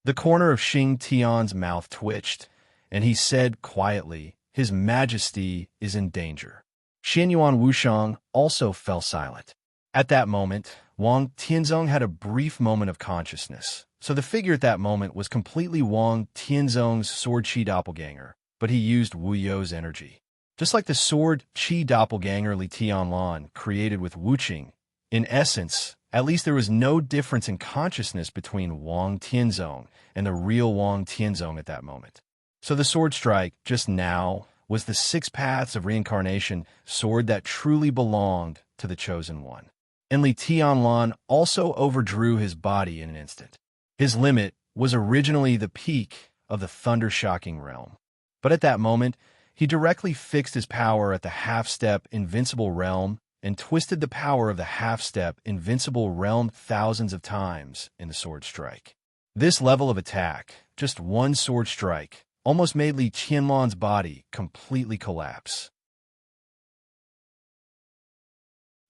The corner of Xing Tian's mouth twitched, and he said quietly, "His Majesty is in danger." Xinyuan Wushang also fell silent. At that moment, Wang Tianzong had a brief moment of consciousness, so the figure at that moment was completely Wang Tianzong's sword chi doppelganger, but he used Wu You's energy. Just like the sword chi doppelganger Li Tianlan created with Wu Qing, in essence, at least there was no difference in consciousness between Wang Tianzong and the real Wang Tianzong at that moment. So the sword strike, just now, was the 6 paths of reincarnation sword that truly belonged to the Chosen One. And Li Tianlan also overdrew his body in an instant. His limit was originally the peak of the thunder-shocking realm. But at that moment, he directly fixed his power at the half-step invincible realm and twisted the power of the half-step invincible realm thousands of times in the sword strike. This level of attack, just one sword strike, almost made Li Tianlan's body completely collapse.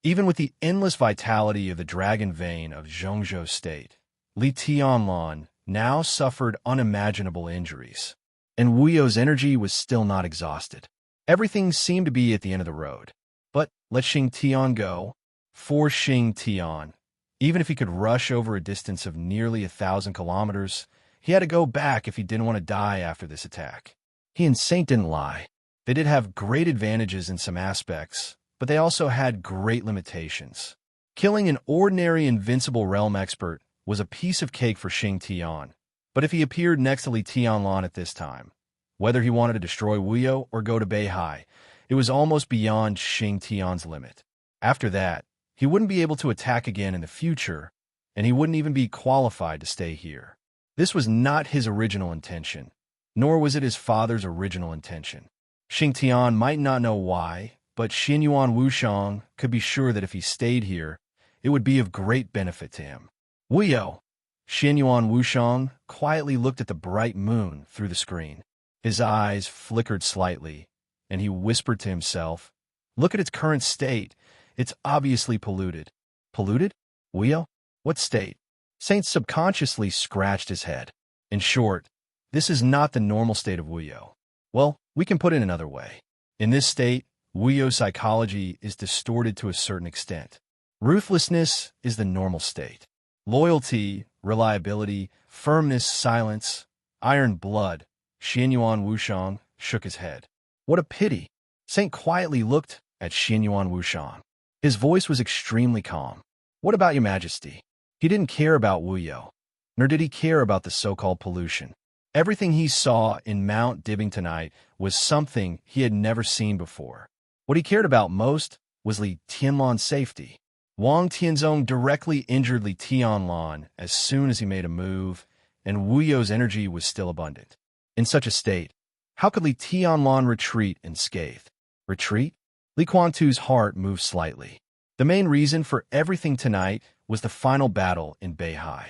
Even with the endless vitality of the dragon vein of Zhongzhou state, Li Tianlan now suffered unimaginable injuries, and Wu You's energy was still not exhausted. Everything seemed to be at the end of the road. But let Xing Tian go. For Xing Tian, even if he could rush over a distance of nearly 1,000 kilometers, he had to go back if he didn't want to die after this attack. He and Saint didn't lie. They did have great advantages in some aspects, but they also had great limitations. Killing an ordinary invincible realm expert was a piece of cake for Xing Tian, but if he appeared next to Li Tianlan at this time, whether he wanted to destroy Wu You or go to Beihai, it was almost beyond Xing Tian's limit. After that, he wouldn't be able to attack again in the future, and he wouldn't even be qualified to stay here. This was not his original intention, nor was it his father's original intention. Xing Tian might not know why, but Xinyuan Wushang could be sure that if he stayed here, it would be of great benefit to him. Wu You! Xinyuan Wushang quietly looked at the bright moon through the screen. His eyes flickered slightly, and he whispered to himself, "Look at its current state. It's obviously polluted." Polluted? Wu You? What state? Saint subconsciously scratched his head. In short, this is not the normal state of Wu You. Well, we can put it another way. In this state, Wu You's psychology is distorted to a certain extent. Ruthlessness is the normal state. Loyalty, reliability, firmness, silence, iron blood. Xianyuan Wushang shook his head. What a pity. Saint quietly looked at Xianyuan Wushang. His voice was extremely calm. What about your majesty? He didn't care about Wuyo, nor did he care about the so-called pollution. Everything he saw in Mount Dibbing tonight was something he had never seen before. What he cared about most was Li Tianlan's safety. Wang Tianzong directly injured Li Tianlan as soon as he made a move, and Wuyo's energy was still abundant. In such a state, how could Li Tianlan retreat unscathed? Retreat? Li Kuan-Tu's heart moved slightly. The main reason for everything tonight was the final battle in Beihai.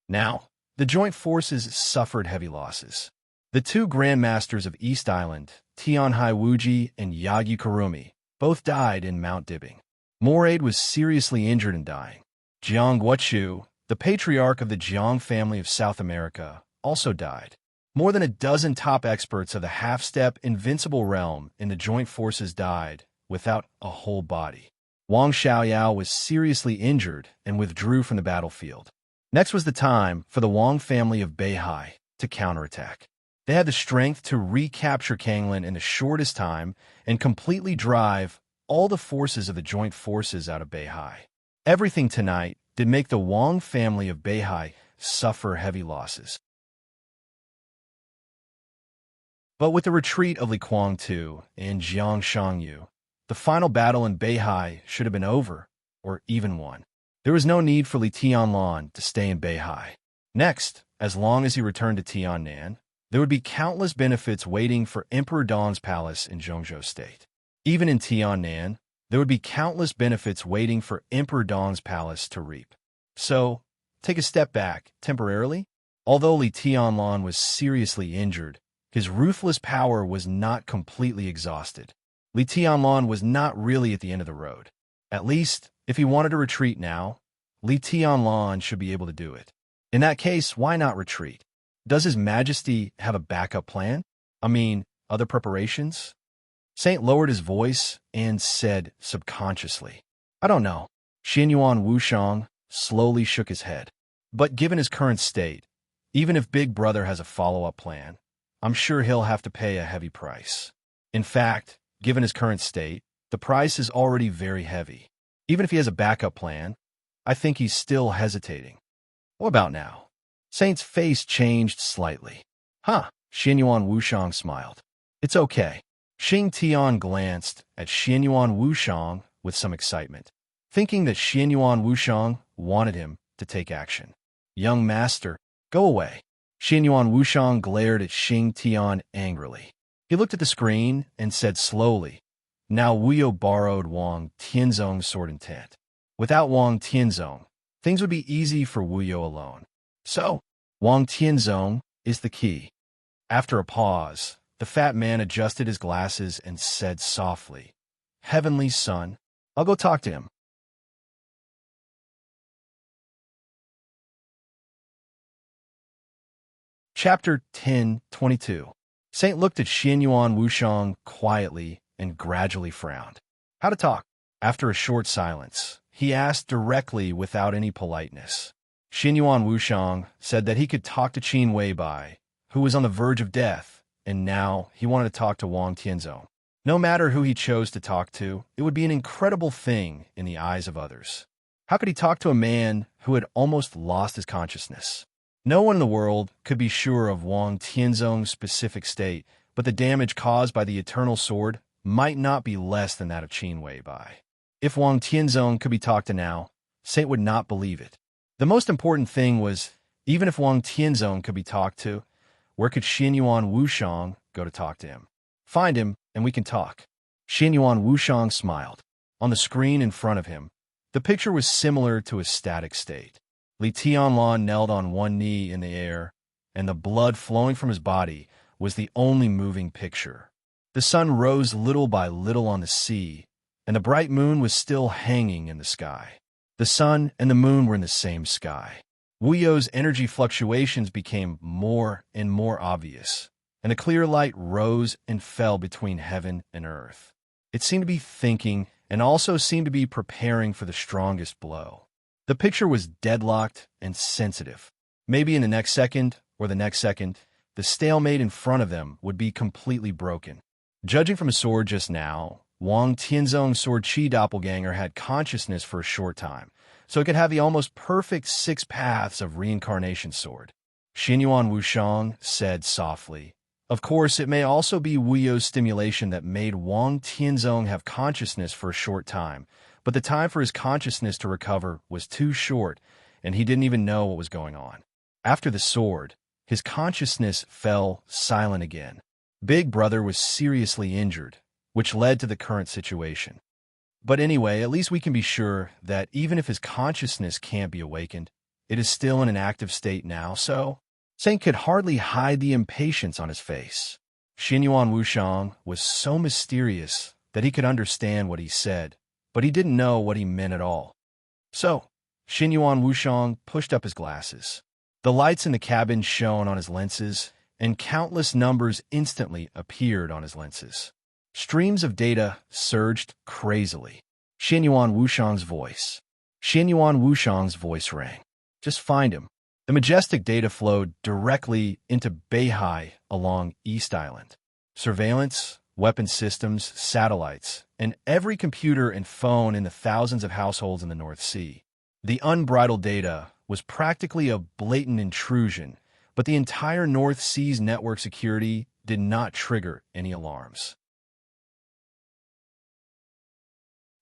Now, the joint forces suffered heavy losses. The two grandmasters of East Island, Tianhai Wuji and Yagyu Kurumi, both died in Mount Dibbing. Moraid was seriously injured and dying. Jiang Guochu, the patriarch of the Jiang family of South America, also died. More than a dozen top experts of the half-step invincible realm in the joint forces died without a whole body. Wang Xiaoyao was seriously injured and withdrew from the battlefield. Next was the time for the Wang family of Beihai to counterattack. They had the strength to recapture Kanglan in the shortest time and completely drive all the forces of the joint forces out of Beihai. Everything tonight did make the Wang family of Beihai suffer heavy losses. But with the retreat of Li Kuan-Tu and Jiang Shangyu, the final battle in Beihai should have been over, or even won. There was no need for Li Tianlan to stay in Beihai. Next, as long as he returned to Tiannan, there would be countless benefits waiting for Emperor Dong's palace in Zhongzhou State. Even in Tiannan, there would be countless benefits waiting for Emperor Dong's palace to reap. So, take a step back, temporarily. Although Li Tianlan was seriously injured, his ruthless power was not completely exhausted. Li Tianlan was not really at the end of the road. At least, if he wanted to retreat now, Li Tianlan should be able to do it. In that case, why not retreat? Does His Majesty have a backup plan? Other preparations? Saint lowered his voice and said subconsciously, I don't know. Xianyuan Wushang slowly shook his head. But given his current state, even if Big Brother has a follow-up plan, I'm sure he'll have to pay a heavy price. In fact, given his current state, the price is already very heavy. Even if he has a backup plan, I think he's still hesitating. What about now? Saint's face changed slightly. Xianyuan Wushang smiled. It's okay. Xing Tian glanced at Xianyuan Wushang with some excitement, thinking that Xianyuan Wushang wanted him to take action. Young master, go away. Xianyuan Wushang glared at Xing Tian angrily. He looked at the screen and said slowly, Now Wuyo borrowed Wang Tianzong's sword and tent. Without Wang Tianzong, things would be easy for Wuyo alone. So, Wang Tianzong is the key. After a pause, the fat man adjusted his glasses and said softly, Heavenly Son, I'll go talk to him. Chapter 10:22. Saint looked at Xianyuan Wushang quietly and gradually frowned. How to talk? After a short silence, he asked directly without any politeness. Xianyuan Wushang said that he could talk to Qin Weibai, who was on the verge of death, and now he wanted to talk to Wang Tianzong. No matter who he chose to talk to, it would be an incredible thing in the eyes of others. How could he talk to a man who had almost lost his consciousness? No one in the world could be sure of Wang Tianzong's specific state, but the damage caused by the Eternal Sword might not be less than that of Qin Weibai. If Wang Tianzong could be talked to now, Saint would not believe it. The most important thing was, even if Wang Tianzong could be talked to, where could Xianyuan Wushang go to talk to him? Find him, and we can talk. Xianyuan Wushang smiled. On the screen in front of him, the picture was similar to a static state. Li Tianlan knelt on one knee in the air, and the blood flowing from his body was the only moving picture. The sun rose little by little on the sea, and the bright moon was still hanging in the sky. The sun and the moon were in the same sky. Wuyo's energy fluctuations became more and more obvious, and the clear light rose and fell between heaven and earth. It seemed to be thinking and also seemed to be preparing for the strongest blow. The picture was deadlocked and sensitive. Maybe in the next second or the next second, the stalemate in front of them would be completely broken. Judging from his sword just now, Wang Tianzong's sword Qi doppelganger had consciousness for a short time, so it could have the almost perfect 6 paths of reincarnation sword. Xinyuan Wushang said softly. Of course, it may also be Wu You's stimulation that made Wang Tianzong have consciousness for a short time, but the time for his consciousness to recover was too short, and he didn't even know what was going on. After the sword, his consciousness fell silent again. Big Brother was seriously injured, which led to the current situation. But anyway, at least we can be sure that even if his consciousness can't be awakened, it is still in an active state now, so Saint could hardly hide the impatience on his face. Xinyuan Wushang was so mysterious that he could understand what he said, but he didn't know what he meant at all. So, Xinyuan Wushang pushed up his glasses. The lights in the cabin shone on his lenses, and countless numbers instantly appeared on his lenses. Streams of data surged crazily. Xinyuan Wushang's voice. Xinyuan Wushang's voice rang. Just find him. The majestic data flowed directly into Beihai along East Island. Surveillance, weapon systems, satellites, and every computer and phone in the thousands of households in the North Sea. The unbridled data was practically a blatant intrusion, but the entire North Sea's network security did not trigger any alarms.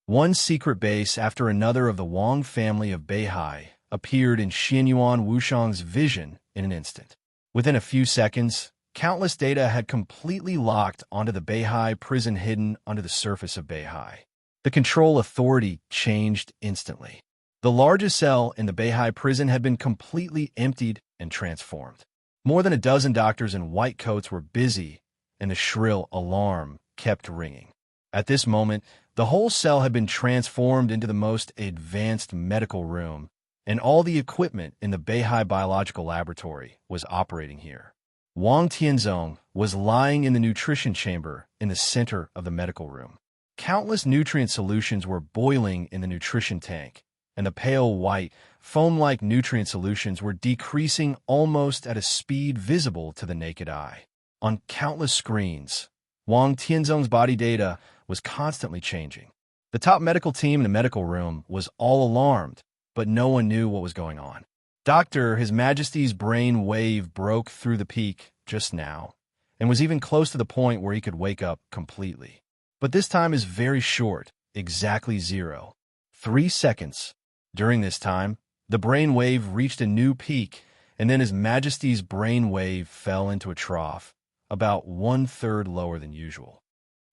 One secret base after another of the Wang family of Beihai appeared in Xinyuan Wushang's vision in an instant. Within a few seconds, countless data had completely locked onto the Beihai prison hidden under the surface of Beihai. The control authority changed instantly. The largest cell in the Beihai prison had been completely emptied and transformed. More than a dozen doctors in white coats were busy, and the shrill alarm kept ringing. At this moment, the whole cell had been transformed into the most advanced medical room, and all the equipment in the Beihai Biological Laboratory was operating here. Wang Tianzong was lying in the nutrition chamber in the center of the medical room. Countless nutrient solutions were boiling in the nutrition tank, and the pale white, foam-like nutrient solutions were decreasing almost at a speed visible to the naked eye. On countless screens, Wang Tianzong's body data was constantly changing. The top medical team in the medical room was all alarmed, but no one knew what was going on. Doctor, His Majesty's brain wave broke through the peak just now, and was even close to the point where he could wake up completely. But this time is very short, exactly 0. 3 seconds. During this time, the brain wave reached a new peak, and then His Majesty's brain wave fell into a trough, about 1/3 lower than usual.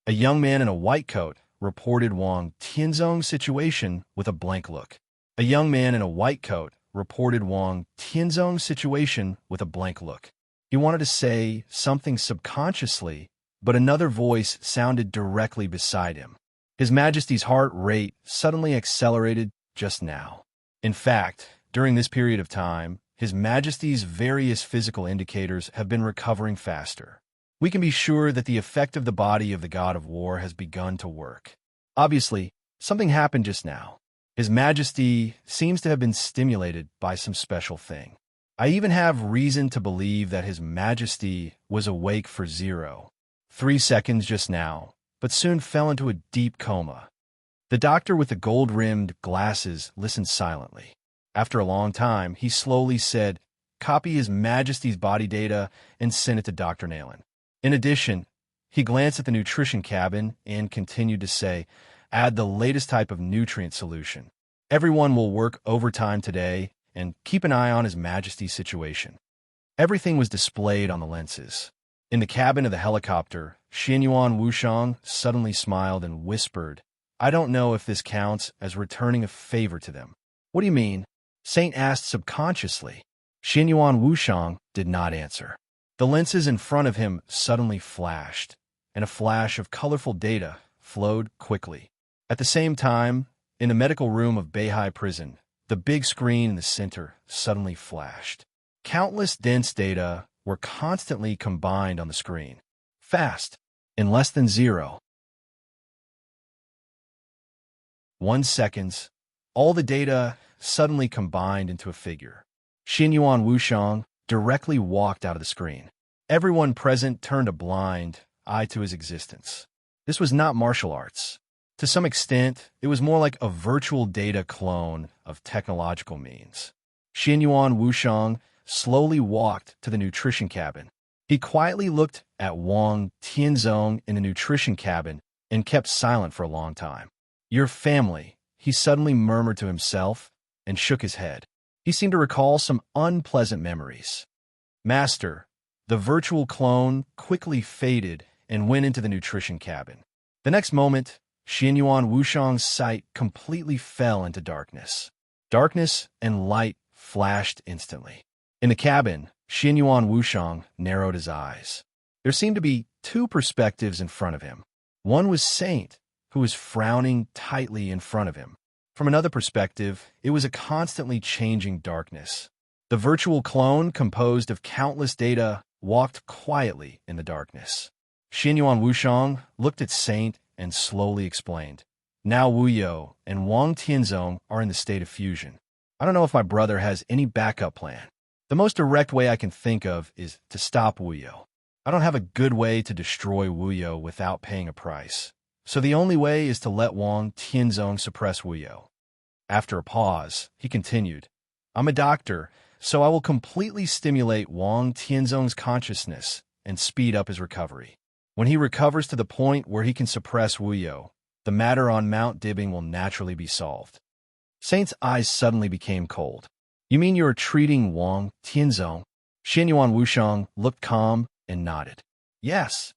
A young man in a white coat reported Wang Tianzong's situation with a blank look. A young man in a white coat reported Wang Tianzong's situation with a blank look. He wanted to say something subconsciously, but another voice sounded directly beside him. His Majesty's heart rate suddenly accelerated just now. In fact, during this period of time, His Majesty's various physical indicators have been recovering faster. We can be sure that the effect of the body of the god of war has begun to work. Obviously, something happened just now. His Majesty seems to have been stimulated by some special thing. I even have reason to believe that His Majesty was awake for 0.3 seconds just now, but soon fell into a deep coma. The doctor with the gold-rimmed glasses listened silently. After a long time, he slowly said, "Copy His Majesty's body data and send it to Dr. Nalen." In addition, he glanced at the nutrition cabin and continued to say, "Add the latest type of nutrient solution. Everyone will work overtime today and keep an eye on His Majesty's situation." Everything was displayed on the lenses. In the cabin of the helicopter, Xinyuan Wushang suddenly smiled and whispered, "I don't know if this counts as returning a favor to them." "What do you mean?" Saint asked subconsciously. Xinyuan Wushang did not answer. The lenses in front of him suddenly flashed, and a flash of colorful data flowed quickly. At the same time, in the medical room of Beihai Prison, the big screen in the center suddenly flashed. Countless dense data were constantly combined on the screen. Fast, in less than 0.1 seconds, all the data suddenly combined into a figure. Xinyuan Wushang directly walked out of the screen. Everyone present turned a blind eye to his existence. This was not martial arts. To some extent, it was more like a virtual data clone of technological means. Xinyuan Wushang slowly walked to the nutrition cabin. He quietly looked at Wang Tianzong in the nutrition cabin and kept silent for a long time. Your family, he suddenly murmured to himself and shook his head. He seemed to recall some unpleasant memories. Master, the virtual clone quickly faded and went into the nutrition cabin. The next moment, Xinyuan Wushang's sight completely fell into darkness. Darkness and light flashed instantly. In the cabin, Xinyuan Wushang narrowed his eyes. There seemed to be two perspectives in front of him. One was Saint, who was frowning tightly in front of him. From another perspective, it was a constantly changing darkness. The virtual clone, composed of countless data, walked quietly in the darkness. Xinyuan Wushang looked at Saint and slowly explained. Now Wu You and Wang Tianzong are in the state of fusion. I don't know if my brother has any backup plan. The most direct way I can think of is to stop Wu You. I don't have a good way to destroy Wu You without paying a price. So the only way is to let Wang Tianzong suppress Wu You. After a pause, he continued, I'm a doctor, so I will completely stimulate Wang Tianzong's consciousness and speed up his recovery. When he recovers to the point where he can suppress Wu You, the matter on Mount Dibbing will naturally be solved. Saint's eyes suddenly became cold. You mean you are treating Wang Tianzong? Xinyuan Wushang looked calm and nodded. Yes.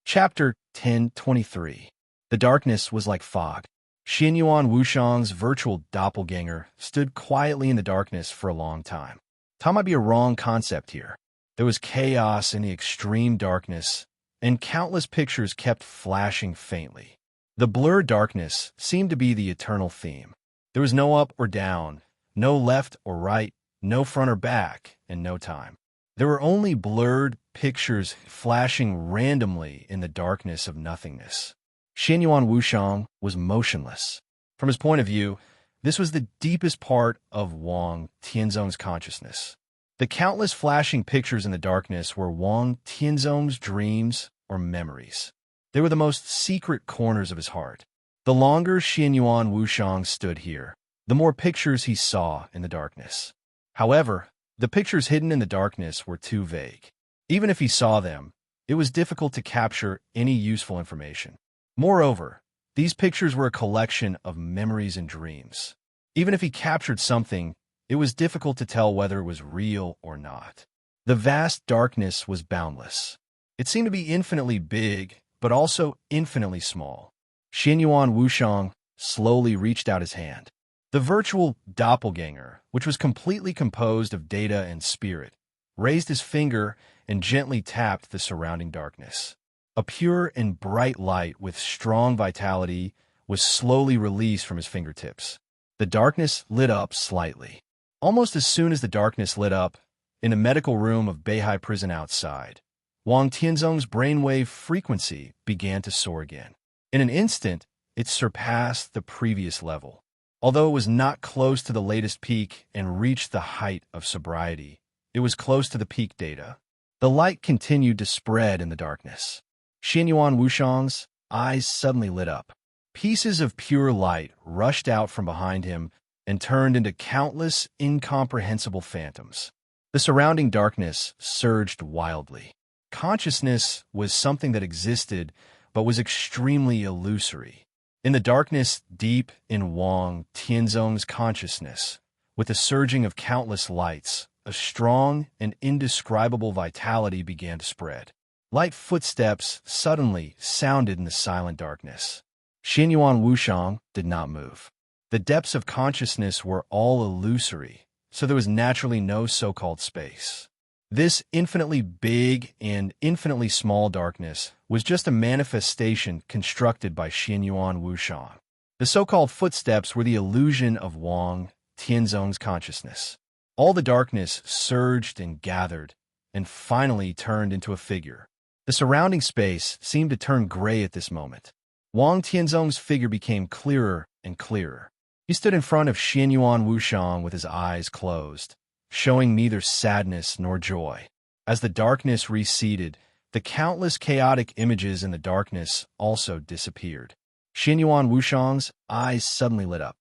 Chapter 1023. The darkness was like fog. Xinyuan Wushang's virtual doppelganger stood quietly in the darkness for a long time. Time might be a wrong concept here. There was chaos in the extreme darkness, and countless pictures kept flashing faintly. The blurred darkness seemed to be the eternal theme. There was no up or down, no left or right, no front or back, and no time. There were only blurred pictures flashing randomly in the darkness of nothingness. Xinyuan Wushang was motionless. From his point of view, this was the deepest part of Wang Tianzong's consciousness. The countless flashing pictures in the darkness were Wang Tianzong's dreams or memories. They were the most secret corners of his heart. The longer Xinyuan Wushang stood here, the more pictures he saw in the darkness. However, the pictures hidden in the darkness were too vague. Even if he saw them, it was difficult to capture any useful information. Moreover, these pictures were a collection of memories and dreams. Even if he captured something, it was difficult to tell whether it was real or not. The vast darkness was boundless. It seemed to be infinitely big, but also infinitely small. Xinyuan Wushang slowly reached out his hand. The virtual doppelganger, which was completely composed of data and spirit, raised his finger and gently tapped the surrounding darkness. A pure and bright light with strong vitality was slowly released from his fingertips. The darkness lit up slightly. Almost as soon as the darkness lit up, in the medical room of Beihai prison outside, Wang Tianzong's brainwave frequency began to soar again. In an instant, it surpassed the previous level. Although it was not close to the latest peak and reached the height of sobriety, it was close to the peak data. The light continued to spread in the darkness. Xinyuan Wushang's eyes suddenly lit up. Pieces of pure light rushed out from behind him and turned into countless incomprehensible phantoms. The surrounding darkness surged wildly. Consciousness was something that existed but was extremely illusory. In the darkness deep in Wang Tianzong's consciousness, with the surging of countless lights, a strong and indescribable vitality began to spread. Light footsteps suddenly sounded in the silent darkness. Xinyuan Wushang did not move. The depths of consciousness were all illusory, so there was naturally no so-called space. This infinitely big and infinitely small darkness was just a manifestation constructed by Xinyuan Wushang. The so-called footsteps were the illusion of Wang Tianzong's consciousness. All the darkness surged and gathered, and finally turned into a figure. The surrounding space seemed to turn gray at this moment. Wang Tianzong's figure became clearer and clearer. He stood in front of Xianyuan Wushang with his eyes closed, showing neither sadness nor joy. As the darkness receded, the countless chaotic images in the darkness also disappeared. Xianyuan Wushang's eyes suddenly lit up.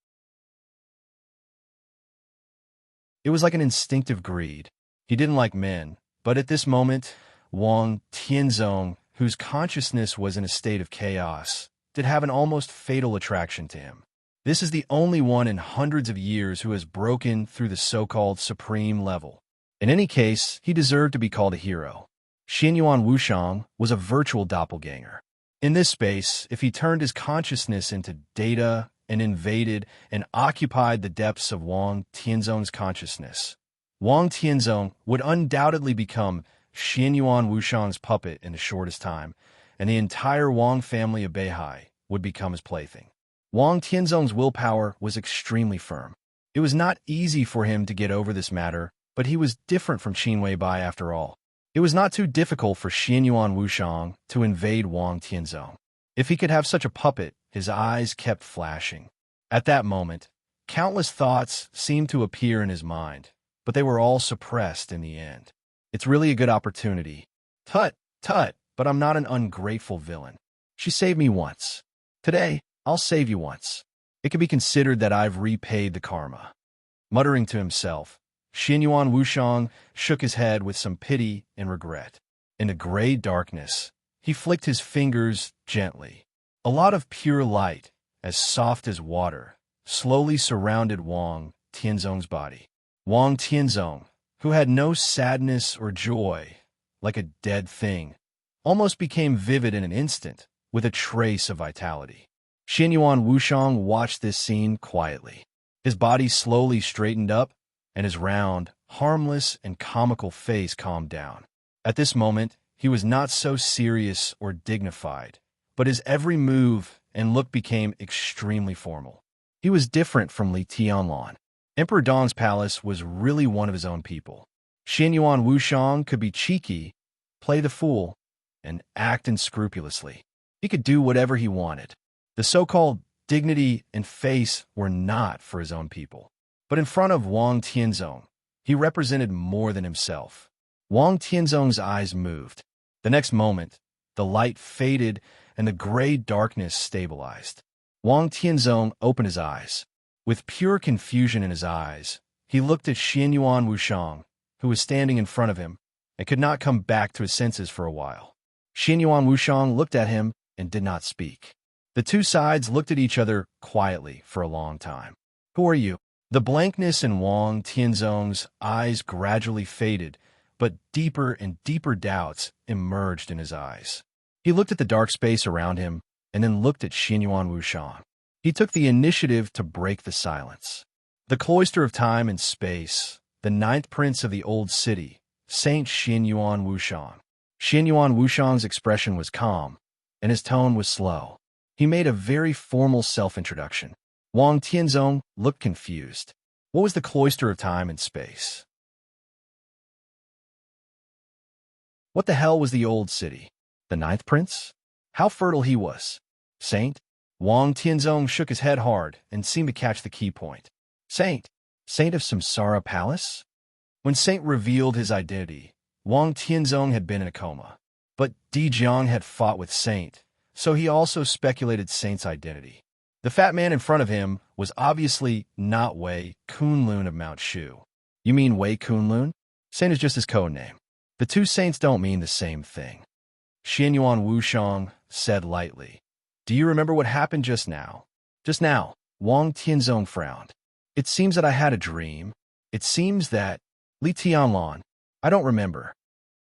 It was like an instinctive greed. He didn't like men, but at this moment, Wang Tianzong, whose consciousness was in a state of chaos, did have an almost fatal attraction to him. This is the only one in hundreds of years who has broken through the so-called supreme level. In any case, he deserved to be called a hero. Xianyuan Wushang was a virtual doppelganger. In this space, if he turned his consciousness into data and invaded and occupied the depths of Wang Tianzong's consciousness, Wang Tianzong would undoubtedly become Xianyuan Wushang's puppet in the shortest time, and the entire Wang family of Beihai would become his plaything. Wang Tianzong's willpower was extremely firm. It was not easy for him to get over this matter, but he was different from Qin Weibai after all. It was not too difficult for Xianyuan Wushang to invade Wang Tianzong. If he could have such a puppet, his eyes kept flashing. At that moment, countless thoughts seemed to appear in his mind, but they were all suppressed in the end. It's really a good opportunity. Tut, but I'm not an ungrateful villain. She saved me once. Today, I'll save you once. It can be considered that I've repaid the karma. Muttering to himself, Xianyuan Wushang shook his head with some pity and regret. In the gray darkness, he flicked his fingers gently. A lot of pure light, as soft as water, slowly surrounded Wang Tianzong's body. Wang Tianzong, who had no sadness or joy, like a dead thing, almost became vivid in an instant, with a trace of vitality. Xianyuan Wushang watched this scene quietly. His body slowly straightened up, and his round, harmless, and comical face calmed down. At this moment, he was not so serious or dignified, but his every move and look became extremely formal. He was different from Li Tianlan. Emperor Dong's palace was really one of his own people. Xianyuan Wushang could be cheeky, play the fool, and act unscrupulously. He could do whatever he wanted. The so-called dignity and face were not for his own people. But in front of Wang Tianzong, he represented more than himself. Wang Tianzong's eyes moved. The next moment, the light faded and the gray darkness stabilized. Wang Tianzong opened his eyes. With pure confusion in his eyes, he looked at Xianyuan Wushang, who was standing in front of him, and could not come back to his senses for a while. Xianyuan Wushang looked at him and did not speak. The two sides looked at each other quietly for a long time. "Who are you?" The blankness in Wang Tianzong's eyes gradually faded, but deeper and deeper doubts emerged in his eyes. He looked at the dark space around him and then looked at Xianyuan Wushang. He took the initiative to break the silence. The cloister of time and space, the ninth prince of the old city, Saint Xianyuan Wushang. Xianyuan Wushang's expression was calm, and his tone was slow. He made a very formal self-introduction. Wang Tianzong looked confused. What was the cloister of time and space? What the hell was the old city? The ninth prince? How fertile he was. Saint? Wang Tianzong shook his head hard and seemed to catch the key point. Saint? Saint of Samsara Palace? When Saint revealed his identity, Wang Tianzong had been in a coma. But Di Jiang had fought with Saint, so he also speculated Saint's identity. The fat man in front of him was obviously not Wei Kunlun of Mount Shu. You mean Wei Kunlun? Saint is just his code name. The two saints don't mean the same thing. Xianyuan Wushang said lightly. Do you remember what happened just now? Just now, Wang Tianzong frowned. It seems that I had a dream. It seems that Li Tianlan, I don't remember.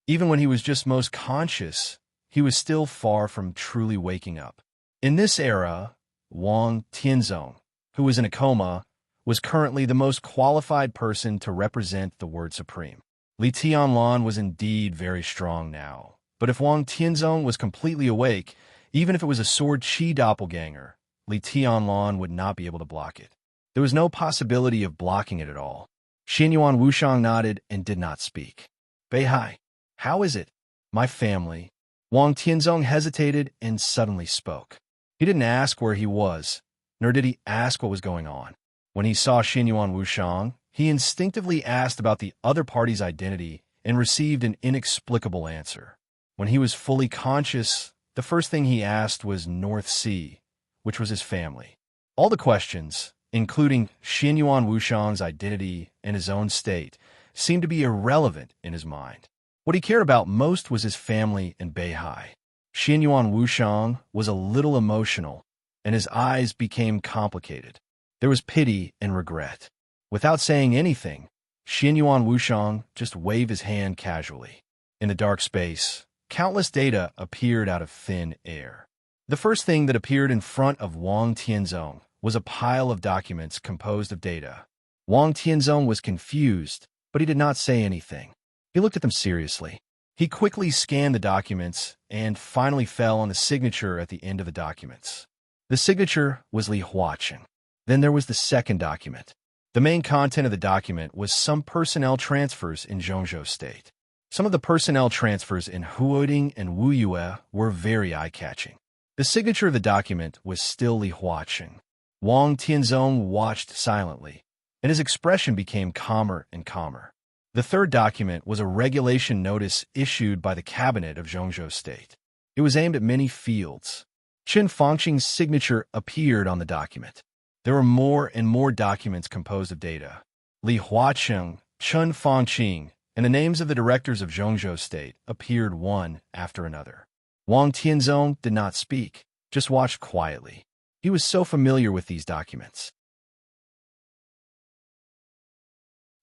Even when he was just most conscious, he was still far from truly waking up. In this era, Wang Tianzong, who was in a coma, was currently the most qualified person to represent the word supreme. Li Tianlan was indeed very strong now, but if Wang Tianzong was completely awake, even if it was a sword chi doppelganger, Li Tianlan would not be able to block it. There was no possibility of blocking it at all. Xianyuan Wushang nodded and did not speak. Beihai, how is it? My family. Wang Tianzong hesitated and suddenly spoke. He didn't ask where he was, nor did he ask what was going on. When he saw Xinyuan Wushang, he instinctively asked about the other party's identity and received an inexplicable answer. When he was fully conscious, the first thing he asked was North Sea, which was his family. All the questions, including Xinyuan Wushang's identity and his own state, seemed to be irrelevant in his mind. What he cared about most was his family and Beihai. Xinyuan Wushang was a little emotional, and his eyes became complicated. There was pity and regret. Without saying anything, Xinyuan Wushang just waved his hand casually. In the dark space, countless data appeared out of thin air. The first thing that appeared in front of Wang Tianzong was a pile of documents composed of data. Wang Tianzong was confused, but he did not say anything. He looked at them seriously. He quickly scanned the documents and finally fell on the signature at the end of the documents. The signature was Li Huaqing. Then there was the second document. The main content of the document was some personnel transfers in Zhongzhou State. Some of the personnel transfers in Huoding and Wuyue were very eye-catching. The signature of the document was still Li Huaqing. Wang Tianzong watched silently, and his expression became calmer and calmer. The third document was a regulation notice issued by the cabinet of Zhongzhou State. It was aimed at many fields. Chen Fangqing's signature appeared on the document. There were more and more documents composed of data. Li Huaqing, Chen Fangqing, and the names of the directors of Zhongzhou State appeared one after another. Wang Tianzong did not speak, just watched quietly. He was so familiar with these documents.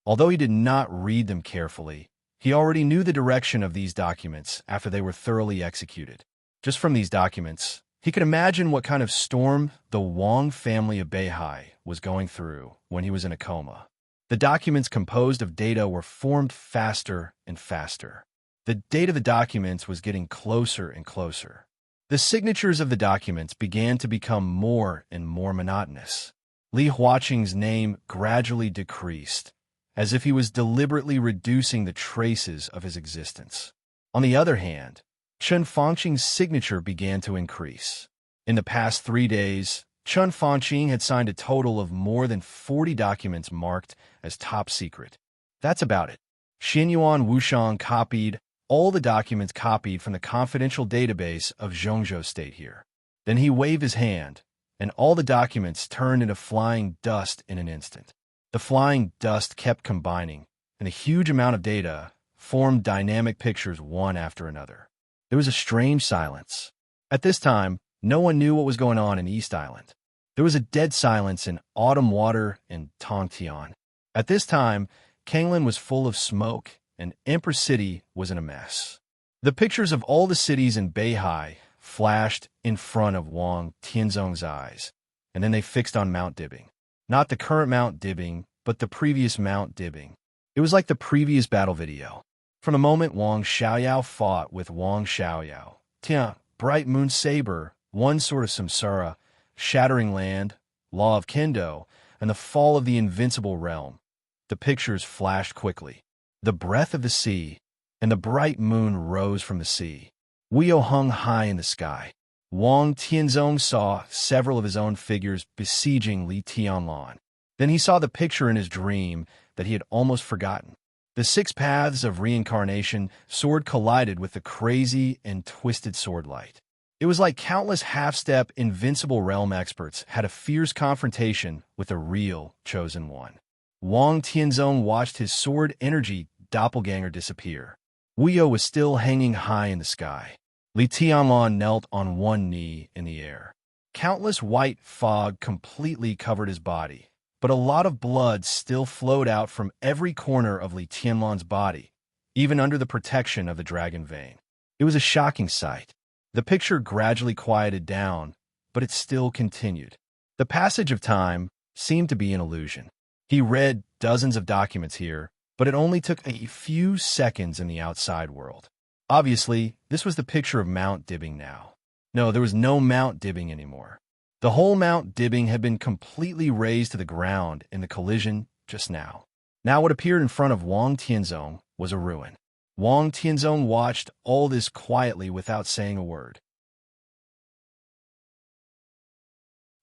Although he did not read them carefully, he already knew the direction of these documents after they were thoroughly executed. Just from these documents, he could imagine what kind of storm the Wang family of Beihai was going through when he was in a coma. The documents composed of data were formed faster and faster. The date of the documents was getting closer and closer. The signatures of the documents began to become more and more monotonous. Li Huaqing's name gradually decreased, as if he was deliberately reducing the traces of his existence. On the other hand, Chen Fangqing's signature began to increase. In the past 3 days, Chen Fangqing had signed a total of more than 40 documents marked as top secret. That's about it. Xinyuan Wushang copied all the documents copied from the confidential database of Zhongzhou State here. Then he waved his hand, and all the documents turned into flying dust in an instant. The flying dust kept combining, and a huge amount of data formed dynamic pictures one after another. There was a strange silence. At this time, no one knew what was going on in East Island. There was a dead silence in Autumn Water and Tongtian. At this time, Kanglan was full of smoke, and Empress City was in a mess. The pictures of all the cities in Beihai flashed in front of Wang Tianzong's eyes, and then they fixed on Mount Dibbing. Not the current Mount Dibbing, but the previous Mount Dibbing. It was like the previous battle video. From the moment Wang Xiaoyao fought with Wang Xiaoyao, Tian, Bright Moon Saber, One Sword of Samsara, Shattering Land, Law of Kendo, and the fall of the Invincible Realm, the pictures flashed quickly. The breath of the sea, and the bright moon rose from the sea. Wuyou hung high in the sky. Wang Tianzong saw several of his own figures besieging Li Tianlan. Then he saw the picture in his dream that he had almost forgotten. The 6 paths of reincarnation sword collided with the crazy and twisted sword light. It was like countless half-step invincible realm experts had a fierce confrontation with a real chosen one. Wang Tianzong watched his sword energy doppelganger disappear. Wuyou was still hanging high in the sky. Li Tianlan knelt on one knee in the air. Countless white fog completely covered his body, but a lot of blood still flowed out from every corner of Li Tianlan's body, even under the protection of the dragon vein. It was a shocking sight. The picture gradually quieted down, but it still continued. The passage of time seemed to be an illusion. He read dozens of documents here, but it only took a few seconds in the outside world. Obviously, this was the picture of Mount Dibbing now. No, there was no Mount Dibbing anymore. The whole Mount Dibbing had been completely razed to the ground in the collision just now. Now what appeared in front of Wang Tianzong was a ruin. Wang Tianzong watched all this quietly without saying a word.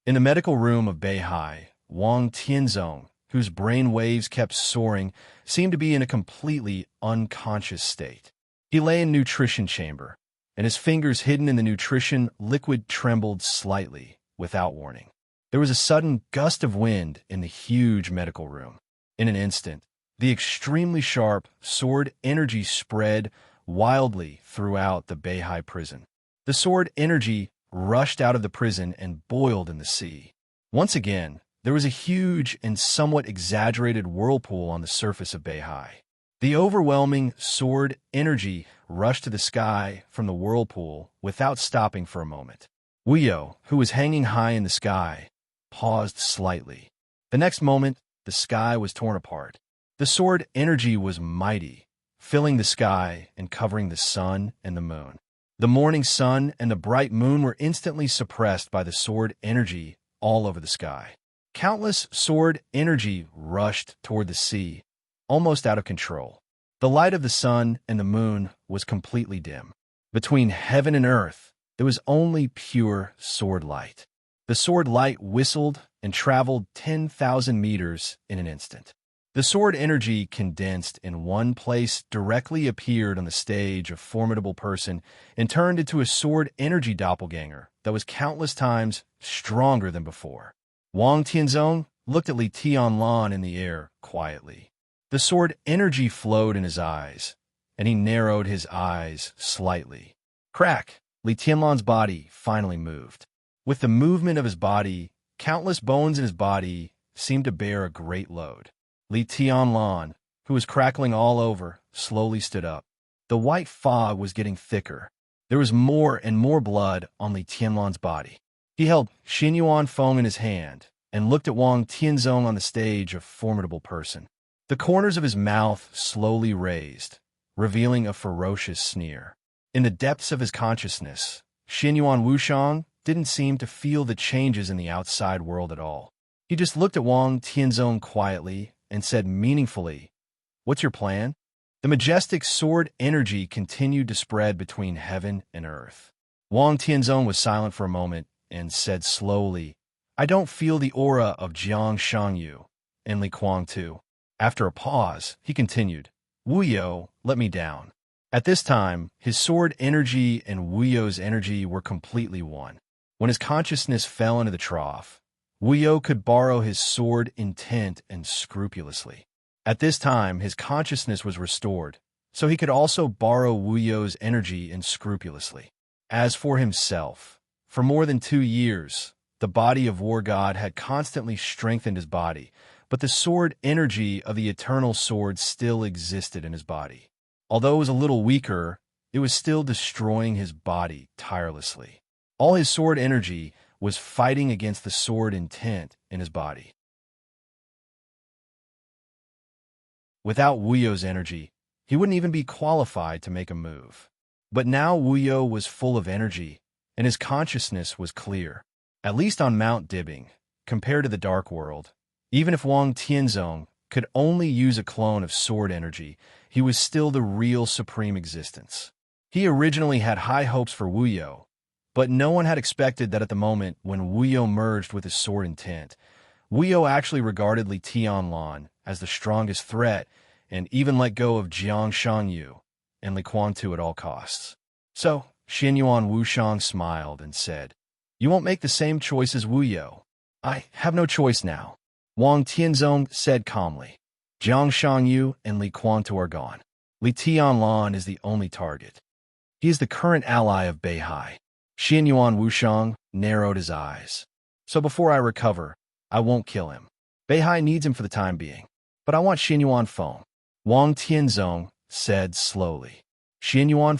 In the medical room of Beihai, Wang Tianzong, whose brain waves kept soaring, seemed to be in a completely unconscious state. He lay in nutrition chamber, and his fingers hidden in the nutrition liquid trembled slightly, without warning. There was a sudden gust of wind in the huge medical room. In an instant, the extremely sharp sword energy spread wildly throughout the Beihai prison. The sword energy rushed out of the prison and boiled in the sea. Once again, there was a huge and somewhat exaggerated whirlpool on the surface of Beihai. The overwhelming sword energy rushed to the sky from the whirlpool without stopping for a moment. Wuyo, who was hanging high in the sky, paused slightly. The next moment, the sky was torn apart. The sword energy was mighty, filling the sky and covering the sun and the moon. The morning sun and the bright moon were instantly suppressed by the sword energy all over the sky. Countless sword energy rushed toward the sea, almost out of control. The light of the sun and the moon was completely dim. Between heaven and earth, there was only pure sword light. The sword light whistled and traveled 10,000 meters in an instant. The sword energy condensed in one place directly appeared on the stage of formidable person and turned into a sword energy doppelganger that was countless times stronger than before. Wang Tianzong looked at Li Tianlan in the air quietly. The sword energy flowed in his eyes, and he narrowed his eyes slightly. Crack! Li Tianlan's body finally moved. With the movement of his body, countless bones in his body seemed to bear a great load. Li Tianlan, who was crackling all over, slowly stood up. The white fog was getting thicker. There was more and more blood on Li Tianlan's body. He held Xinyuan Feng in his hand and looked at Wang Tianzong on the stage of formidable person. The corners of his mouth slowly raised, revealing a ferocious sneer. In the depths of his consciousness, Xinyuan Wushang didn't seem to feel the changes in the outside world at all. He just looked at Wang Tianzong quietly and said meaningfully, "What's your plan?" The majestic sword energy continued to spread between heaven and earth. Wang Tianzong was silent for a moment and said slowly, "I don't feel the aura of Jiang Shangyu and Li Kuang too." After a pause, he continued, "Wuyo let me down." At this time, his sword energy and Wuyo's energy were completely one. When his consciousness fell into the trough, Wuyo could borrow his sword intent and scrupulously. At this time, his consciousness was restored, so he could also borrow Wuyo's energy and scrupulously. As for himself, for more than 2 years, the body of War God had constantly strengthened his body, but the sword energy of the eternal sword still existed in his body. Although it was a little weaker, it was still destroying his body tirelessly. All his sword energy was fighting against the sword intent in his body. Without Wuyo's energy, he wouldn't even be qualified to make a move. But now Wuyo was full of energy, and his consciousness was clear. At least on Mount Dibbing, compared to the Dark World, even if Wang Tianzong could only use a clone of sword energy, he was still the real supreme existence. He originally had high hopes for Wuyo, but no one had expected that at the moment when Wuyo merged with his sword intent, Wuyo actually regarded Li Tianlan as the strongest threat and even let go of Jiang Shangyu and Li Kuang at all costs. So, Xinyuan Wushang smiled and said, "You won't make the same choice as Wuyo." "I have no choice now," Wang Tianzong said calmly. "Jiang Shangyu and Li Kuang are gone. Li Tianlan is the only target. He is the current ally of Beihai." Xinyuan Wushang narrowed his eyes. "So before I recover, I won't kill him. Beihai needs him for the time being. But I want Xinyuan Feng," Wang Tianzong said slowly. Xinyuan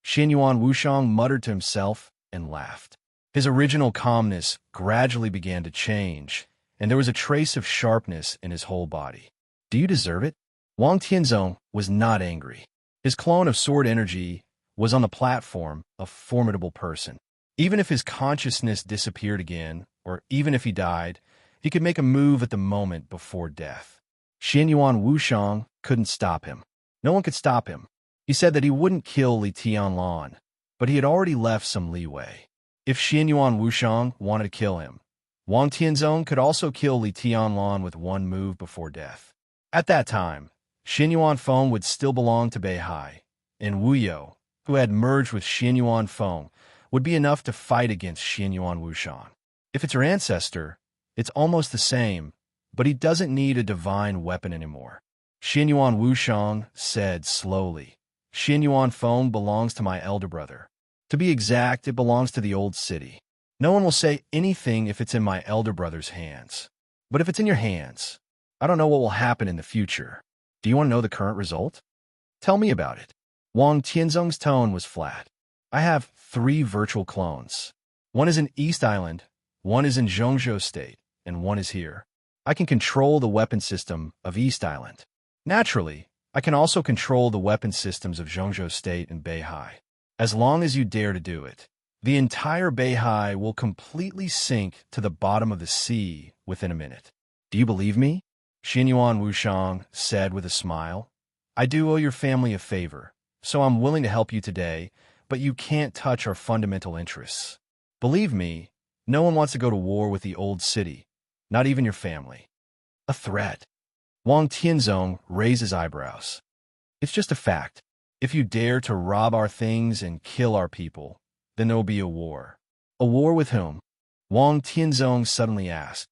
Wushang muttered to himself and laughed. His original calmness gradually began to change, and there was a trace of sharpness in his whole body. "Do you deserve it?" Wang Tianzong was not angry. His clone of sword energy was on the platform of formidable person. Even if his consciousness disappeared again, or even if he died, he could make a move at the moment before death. Xinyuan Wushang couldn't stop him. No one could stop him. He said that he wouldn't kill Li Tianlan, but he had already left some leeway. If Xinyuan Wushang wanted to kill him, Wang Tianzong could also kill Li Tianlan with one move before death. At that time, Xinyuan Feng would still belong to Beihai, and Wu You, who had merged with Xinyuan Feng, would be enough to fight against Xinyuan Wushang. If it's her ancestor, it's almost the same, but he doesn't need a divine weapon anymore. Xinyuan Wushang said slowly, Xinyuan Feng belongs to my elder brother. To be exact, it belongs to the old city. No one will say anything if it's in my elder brother's hands. But if it's in your hands, I don't know what will happen in the future. Do you want to know the current result? Tell me about it. Wang Tianzong's tone was flat. I have 3 virtual clones. One is in East Island, one is in Zhongzhou State, and one is here. I can control the weapon system of East Island. Naturally, I can also control the weapon systems of Zhongzhou State and Beihai. As long as you dare to do it, the entire Beihai will completely sink to the bottom of the sea within a minute. Do you believe me? Xinyuan Wushang said with a smile. I do owe your family a favor, so I'm willing to help you today, but you can't touch our fundamental interests. Believe me, no one wants to go to war with the old city, not even your family. A threat? Wang Tianzong raised his eyebrows. It's just a fact. If you dare to rob our things and kill our people, then there will be a war. A war with whom? Wang Tianzong suddenly asked.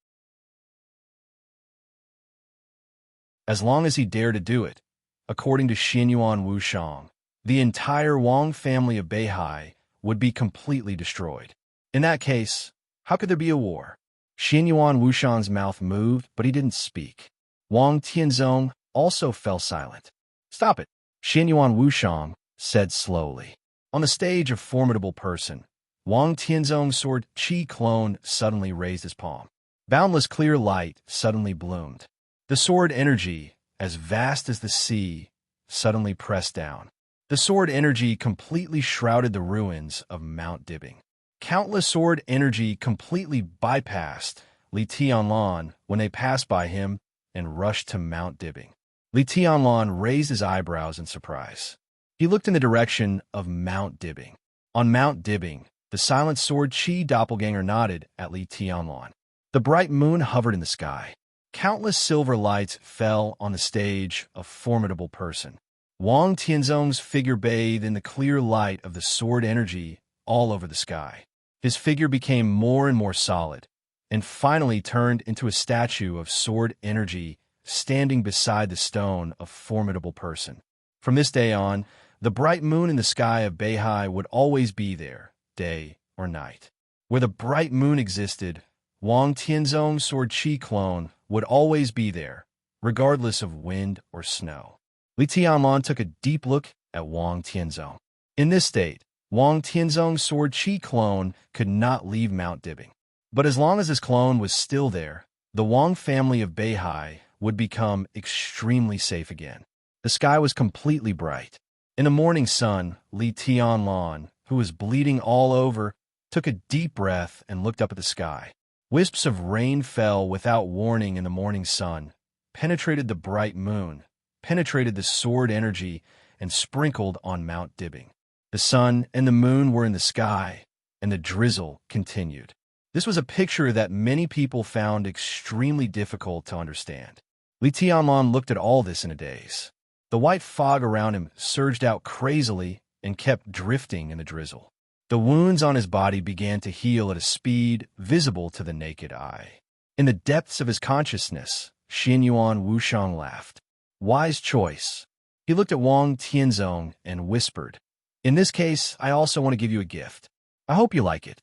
As long as he dared to do it, according to Xinyuan Wushang, the entire Wang family of Beihai would be completely destroyed. In that case, how could there be a war? Xinyuan Wushang's mouth moved, but he didn't speak. Wang Tianzong also fell silent. Stop it, Xinyuan Wushang said slowly. On the stage, a formidable person, Wang Tianzong's sword Qi clone suddenly raised his palm. Boundless clear light suddenly bloomed. The sword energy, as vast as the sea, suddenly pressed down. The sword energy completely shrouded the ruins of Mount Dibbing. Countless sword energy completely bypassed Li Tianlan when they passed by him and rushed to Mount Dibbing. Li Tianlan raised his eyebrows in surprise. He looked in the direction of Mount Dibbing. On Mount Dibbing, the silent sword Qi doppelganger nodded at Li Tianlan. The bright moon hovered in the sky. Countless silver lights fell on the stage, a formidable person. Wang Tianzong's figure bathed in the clear light of the sword energy all over the sky. His figure became more and more solid, and finally turned into a statue of sword energy standing beside the stone, a formidable person. From this day on, the bright moon in the sky of Beihai would always be there, day or night. Where the bright moon existed, Wang Tianzong's sword Qi clone would always be there, regardless of wind or snow. Li Tianlan took a deep look at Wang Tianzong. In this state, Wang Tianzong's sword Qi clone could not leave Mount Dibbing. But as long as his clone was still there, the Wang family of Beihai would become extremely safe again. The sky was completely bright. In the morning sun, Li Tianlan, who was bleeding all over, took a deep breath and looked up at the sky. Wisps of rain fell without warning in the morning sun, penetrated the bright moon, penetrated the sword energy, and sprinkled on Mount Dibbing. The sun and the moon were in the sky, and the drizzle continued. This was a picture that many people found extremely difficult to understand. Li Tianlan looked at all this in a daze. The white fog around him surged out crazily and kept drifting in the drizzle. The wounds on his body began to heal at a speed visible to the naked eye. In the depths of his consciousness, Xinyuan Wushang laughed. Wise choice. He looked at Wang Tianzong and whispered, In this case, I also want to give you a gift. I hope you like it.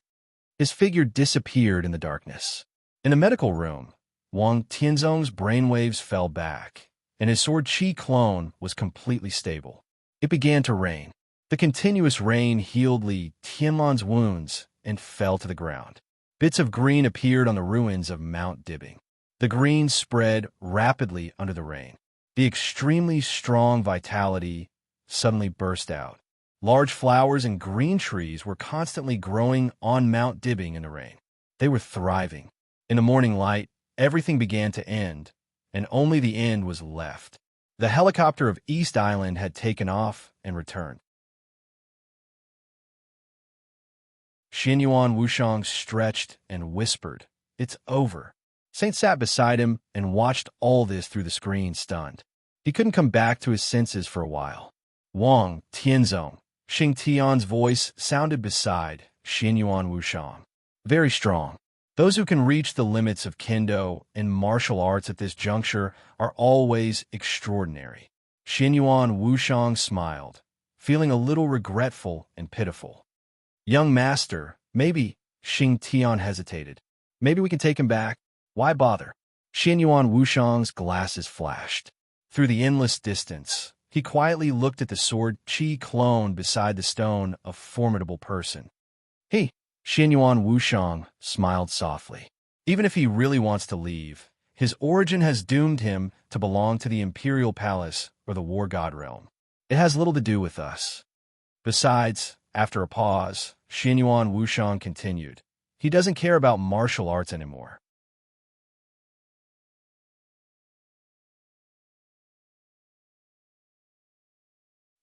His figure disappeared in the darkness. In the medical room, Wang Tianzong's brainwaves fell back, and his sword Qi clone was completely stable. It began to rain. The continuous rain healed Li Tianlan's wounds and fell to the ground. Bits of green appeared on the ruins of Mount Dibbing. The green spread rapidly under the rain. The extremely strong vitality suddenly burst out. Large flowers and green trees were constantly growing on Mount Dibbing in the rain. They were thriving. In the morning light, everything began to end, and only the end was left. The helicopter of East Island had taken off and returned. Xinyuan Wushang stretched and whispered, It's over. Saint sat beside him and watched all this through the screen, stunned. He couldn't come back to his senses for a while. Wang Tianzong, Xing Tian's voice sounded beside Xinyuan Wushang. Very strong. Those who can reach the limits of kendo and martial arts at this juncture are always extraordinary. Xinyuan Wushang smiled, feeling a little regretful and pitiful. Young master, maybe, Xing Tian hesitated. Maybe we can take him back. Why bother? Xinyuan Wushang's glasses flashed. Through the endless distance, he quietly looked at the sword Qi clone beside the stone, a formidable person. He, Xinyuan Wushang, smiled softly. Even if he really wants to leave, his origin has doomed him to belong to the Imperial Palace or the War God realm. It has little to do with us. Besides, after a pause, Xinyuan Wushang continued. He doesn't care about martial arts anymore.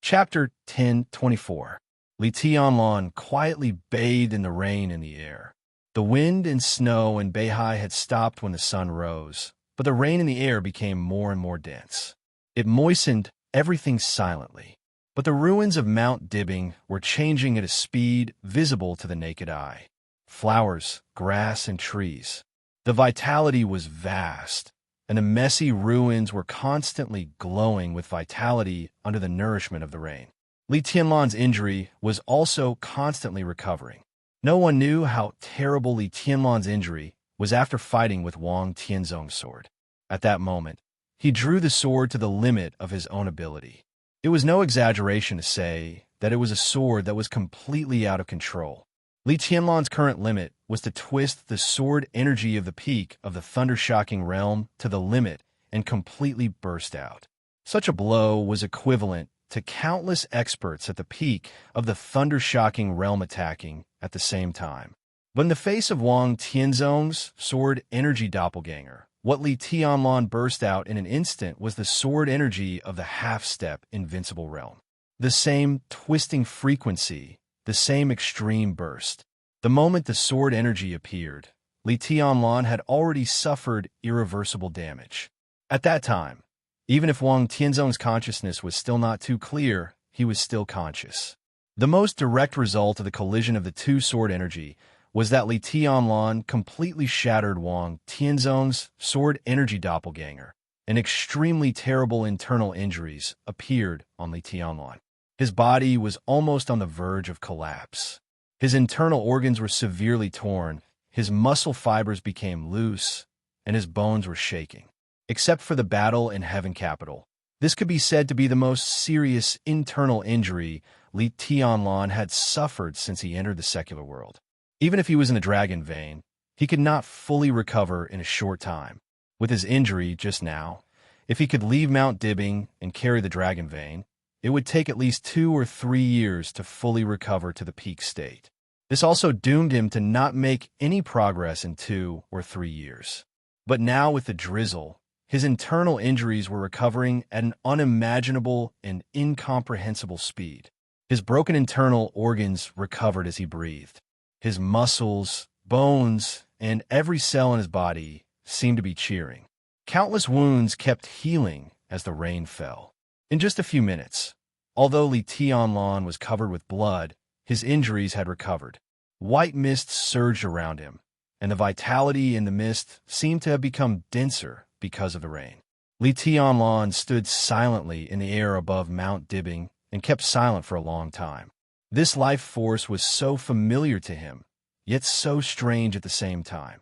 Chapter 10:24. Li Tianlan quietly bathed in the rain in the air. The wind and snow in Beihai had stopped when the sun rose, but the rain in the air became more and more dense. It moistened everything silently, but the ruins of Mount Dibbing were changing at a speed visible to the naked eye. Flowers, grass, and trees. The vitality was vast, and the messy ruins were constantly glowing with vitality under the nourishment of the rain. Li Tianlan's injury was also constantly recovering. No one knew how terrible Li Tianlan's injury was after fighting with Wang Tianzong's sword. At that moment, he drew the sword to the limit of his own ability. It was no exaggeration to say that it was a sword that was completely out of control. Li Tianlan's current limit was to twist the sword energy of the peak of the thunder-shocking realm to the limit and completely burst out. Such a blow was equivalent to countless experts at the peak of the thunder-shocking realm attacking at the same time. But in the face of Wang Tianzong's sword energy doppelganger, what Li Tianlan burst out in an instant was the sword energy of the half-step invincible realm. The same twisting frequency, the same extreme burst. The moment the sword energy appeared, Li Tianlan had already suffered irreversible damage. At that time, even if Wang Tianzong's consciousness was still not too clear, he was still conscious. The most direct result of the collision of the two sword energy was that Li Tianlan completely shattered Wang Tianzong's sword energy doppelganger, and extremely terrible internal injuries appeared on Li Tianlan. His body was almost on the verge of collapse. His internal organs were severely torn, his muscle fibers became loose, and his bones were shaking. Except for the battle in Heaven Capital, this could be said to be the most serious internal injury Li Tianlan had suffered since he entered the secular world. Even if he was in the dragon vein, he could not fully recover in a short time. With his injury just now, if he could leave Mount Dibbing and carry the dragon vein, it would take at least 2 or 3 years to fully recover to the peak state. This also doomed him to not make any progress in 2 or 3 years. But now with the drizzle, his internal injuries were recovering at an unimaginable and incomprehensible speed. His broken internal organs recovered as he breathed. His muscles, bones, and every cell in his body seemed to be cheering. Countless wounds kept healing as the rain fell. In just a few minutes, although Li Tianlan was covered with blood, his injuries had recovered. White mist surged around him, and the vitality in the mist seemed to have become denser because of the rain. Li Tianlan stood silently in the air above Mount Dibbing and kept silent for a long time. This life force was so familiar to him, yet so strange at the same time.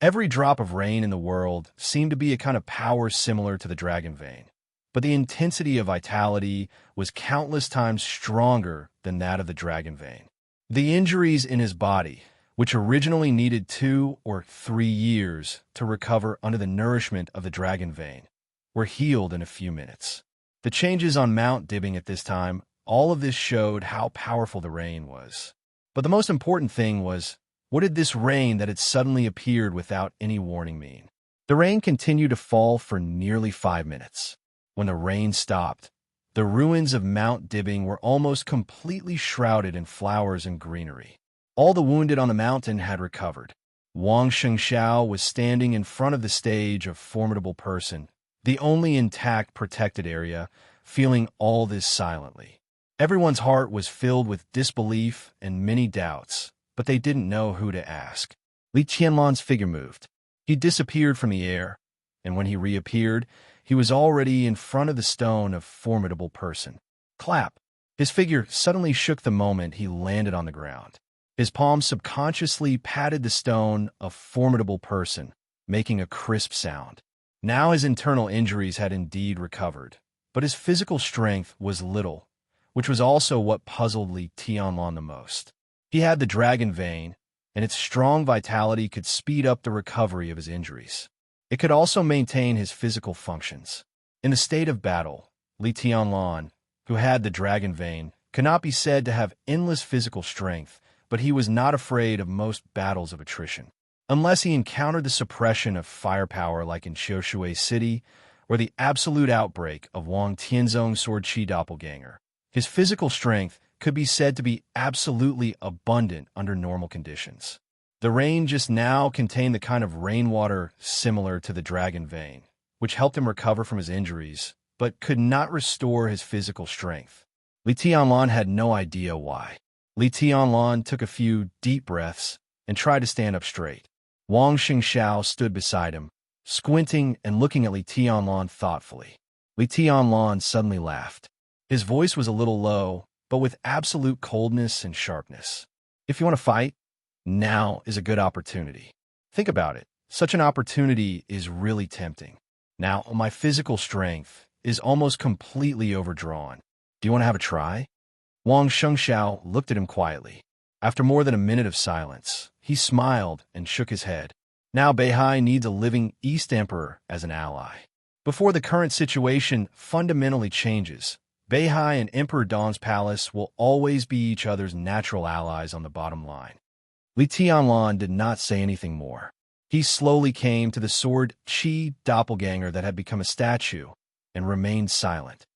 Every drop of rain in the world seemed to be a kind of power similar to the dragon vein, but the intensity of vitality was countless times stronger than that of the dragon vein. The injuries in his body, which originally needed 2 or 3 years to recover under the nourishment of the dragon vein, were healed in a few minutes. The changes on Mount Dibbing at this time, all of this showed how powerful the rain was. But the most important thing was, what did this rain that had suddenly appeared without any warning mean? The rain continued to fall for nearly 5 minutes. When the rain stopped, the ruins of Mount Dibbing were almost completely shrouded in flowers and greenery. All the wounded on the mountain had recovered. Wang Shengxiao was standing in front of the stage of formidable person, the only intact protected area, feeling all this silently. Everyone's heart was filled with disbelief and many doubts, but they didn't know who to ask. Li Qianlan's figure moved. He disappeared from the air, and when he reappeared, he was already in front of the stone of formidable person. Clap! His figure suddenly shook the moment he landed on the ground. His palm subconsciously patted the stone of formidable person, making a crisp sound. Now his internal injuries had indeed recovered, but his physical strength was little, which was also what puzzled Li Tianlan the most. He had the dragon vein, and its strong vitality could speed up the recovery of his injuries. It could also maintain his physical functions. In the state of battle, Li Tianlan, who had the dragon vein, could not be said to have endless physical strength, but he was not afraid of most battles of attrition. Unless he encountered the suppression of firepower like in Qiushui City, or the absolute outbreak of Wang Tianzong's sword chi doppelganger, his physical strength could be said to be absolutely abundant under normal conditions. The rain just now contained the kind of rainwater similar to the dragon vein, which helped him recover from his injuries, but could not restore his physical strength. Li Tianlan had no idea why. Li Tianlan took a few deep breaths and tried to stand up straight. Wang Xingxiao stood beside him, squinting and looking at Li Tianlan thoughtfully. Li Tianlan suddenly laughed. His voice was a little low, but with absolute coldness and sharpness. If you want to fight, now is a good opportunity. Think about it. Such an opportunity is really tempting. Now, my physical strength is almost completely overdrawn. Do you want to have a try? Wang Shengxiao looked at him quietly. After more than a minute of silence, he smiled and shook his head. Now Beihai needs a living East Emperor as an ally. Before the current situation fundamentally changes, Beihai and Emperor Dong's palace will always be each other's natural allies on the bottom line. Li Tianlan did not say anything more. He slowly came to the sword chi doppelganger that had become a statue and remained silent.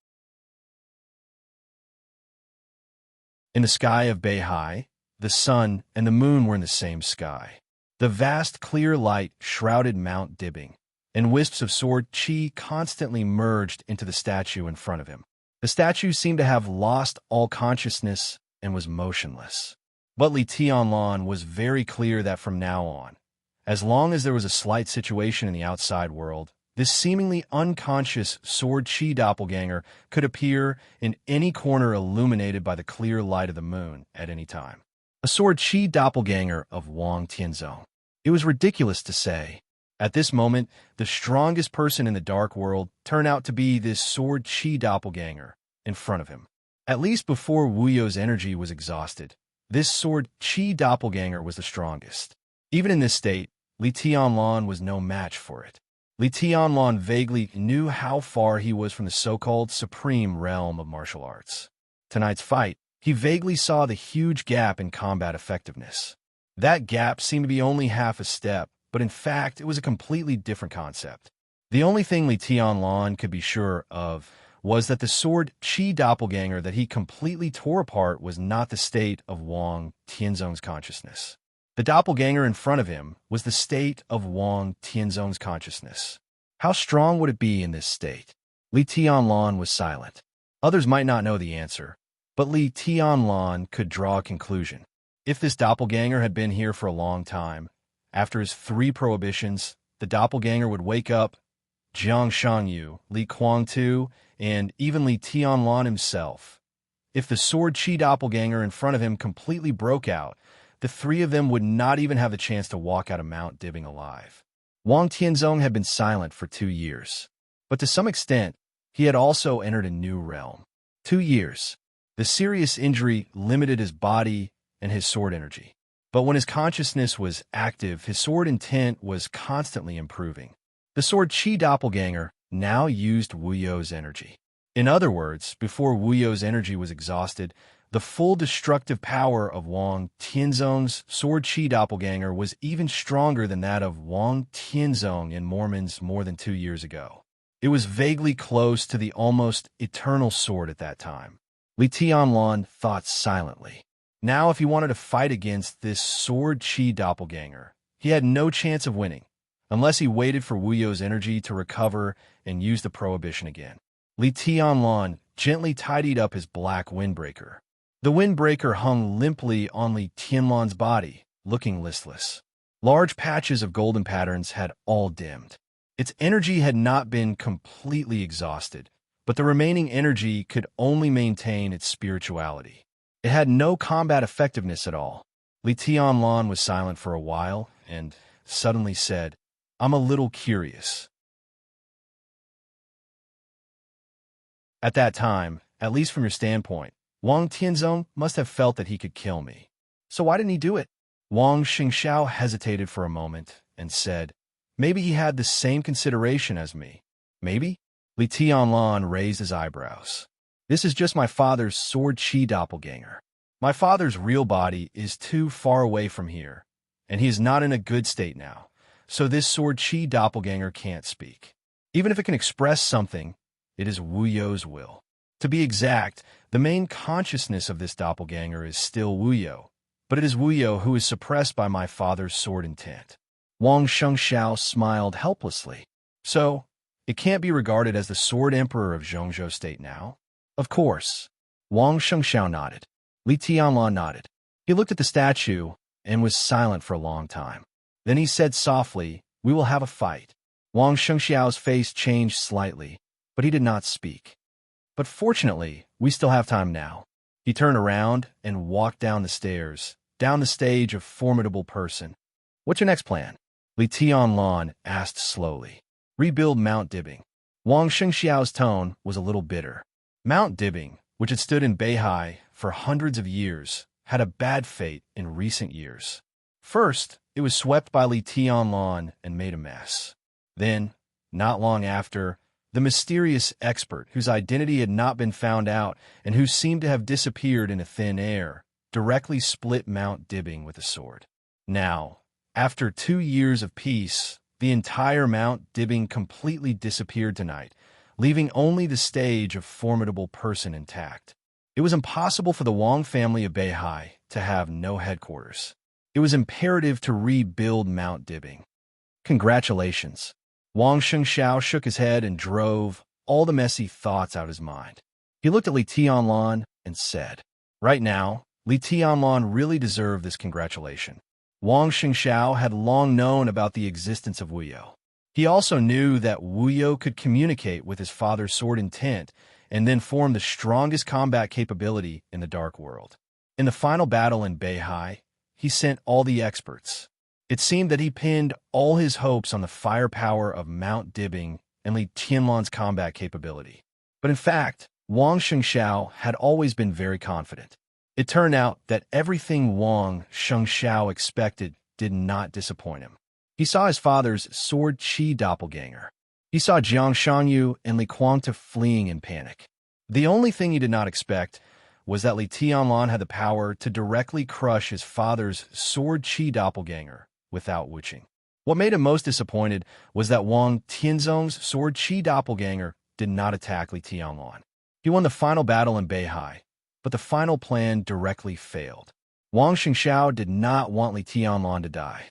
In the sky of Beihai, the sun and the moon were in the same sky. The vast clear light shrouded Mount Dibbing, and wisps of sword chi constantly merged into the statue in front of him. The statue seemed to have lost all consciousness and was motionless. But Li Tianlan was very clear that from now on, as long as there was a slight situation in the outside world, this seemingly unconscious sword chi doppelganger could appear in any corner illuminated by the clear light of the moon at any time. A sword chi doppelganger of Wang Tianzong. It was ridiculous to say. At this moment, the strongest person in the dark world turned out to be this sword chi doppelganger in front of him. At least before Wu You's energy was exhausted, this sword chi doppelganger was the strongest. Even in this state, Li Tianlan was no match for it. Li Tianlan vaguely knew how far he was from the so-called supreme realm of martial arts. Tonight's fight, he vaguely saw the huge gap in combat effectiveness. That gap seemed to be only half a step, but in fact, it was a completely different concept. The only thing Li Tianlan could be sure of was that the sword chi doppelganger that he completely tore apart was not the state of Wang Tianzong's consciousness. The doppelganger in front of him was the state of Wang Tianzong's consciousness. How strong would it be in this state? Li Tianlan was silent. Others might not know the answer, but Li Tianlan could draw a conclusion. If this doppelganger had been here for a long time, after his 3 prohibitions, the doppelganger would wake up Jiang Shangyu, Li Kuangtu, and even Li Tianlan himself. If the sword chi doppelganger in front of him completely broke out, the 3 of them would not even have the chance to walk out of Mount Dibbing alive. Wang Tianzong had been silent for 2 years, but to some extent, he had also entered a new realm. 2 years. The serious injury limited his body and his sword energy. But when his consciousness was active, his sword intent was constantly improving. The sword chi doppelganger now used Wu You's energy. In other words, before Wu You's energy was exhausted, the full destructive power of Wang Tianzong's sword chi doppelganger was even stronger than that of Wang Tianzong in Mormon's more than 2 years ago. It was vaguely close to the almost eternal sword at that time. Li Tianlan thought silently. Now, if he wanted to fight against this sword chi doppelganger, he had no chance of winning, unless he waited for Wu You's energy to recover and use the prohibition again. Li Tianlan gently tidied up his black windbreaker. The windbreaker hung limply on Li Tianlan's body, looking listless. Large patches of golden patterns had all dimmed. Its energy had not been completely exhausted, but the remaining energy could only maintain its spirituality. It had no combat effectiveness at all. Li Tianlan was silent for a while and suddenly said, "I'm a little curious." At that time, at least from your standpoint, Wang Tianzong must have felt that he could kill me. So why didn't he do it? Wang Xingxiao hesitated for a moment and said, "Maybe he had the same consideration as me. Maybe?" Li Tianlan raised his eyebrows. "This is just my father's sword chi doppelganger. My father's real body is too far away from here, and he is not in a good state now, so this sword chi doppelganger can't speak. Even if it can express something, it is Wu You's will. To be exact, the main consciousness of this doppelganger is still Wu You, but it is Wu You who is suppressed by my father's sword intent." Wang Shengxiao smiled helplessly. "So, it can't be regarded as the sword emperor of Zhongzhou State now?" "Of course." Wang Shengxiao nodded. Li Tianlan nodded. He looked at the statue and was silent for a long time. Then he said softly, "We will have a fight." Wang Shengxiao's face changed slightly, but he did not speak. "But fortunately, we still have time now." He turned around and walked down the stairs, down the stage of formidable person. "What's your next plan?" Li Tianlan asked slowly. "Rebuild Mount Dibbing." Wang Shengxiao's tone was a little bitter. Mount Dibbing, which had stood in Beihai for hundreds of years, had a bad fate in recent years. First, it was swept by Li Tianlan and made a mess. Then, not long after, the mysterious expert, whose identity had not been found out and who seemed to have disappeared into thin air, directly split Mount Dibbing with a sword. Now, after 2 years of peace, the entire Mount Dibbing completely disappeared tonight, leaving only the stage of formidable person intact. It was impossible for the Wang family of Beihai to have no headquarters. It was imperative to rebuild Mount Dibbing. Congratulations. Wang Shengxiao shook his head and drove all the messy thoughts out of his mind. He looked at Li Tianlan and said, "Right now, Li Tianlan really deserved this congratulation." Wang Shengxiao had long known about the existence of Wu You. He also knew that Wu You could communicate with his father's sword intent and then form the strongest combat capability in the dark world. In the final battle in Beihai, he sent all the experts. It seemed that he pinned all his hopes on the firepower of Mount Dibbing and Li Tianlan's combat capability. But in fact, Wang Shengxiao had always been very confident. It turned out that everything Wang Shengxiao expected did not disappoint him. He saw his father's sword chi doppelganger. He saw Jiang Shangyu and Li Guangta fleeing in panic. The only thing he did not expect was that Li Tianlan had the power to directly crush his father's sword chi doppelganger without Wuqing. What made him most disappointed was that Wang Tianzong's sword chi doppelganger did not attack Li Tianlan. He won the final battle in Beihai, but the final plan directly failed. Wang Shengxiao did not want Li Tianlan to die.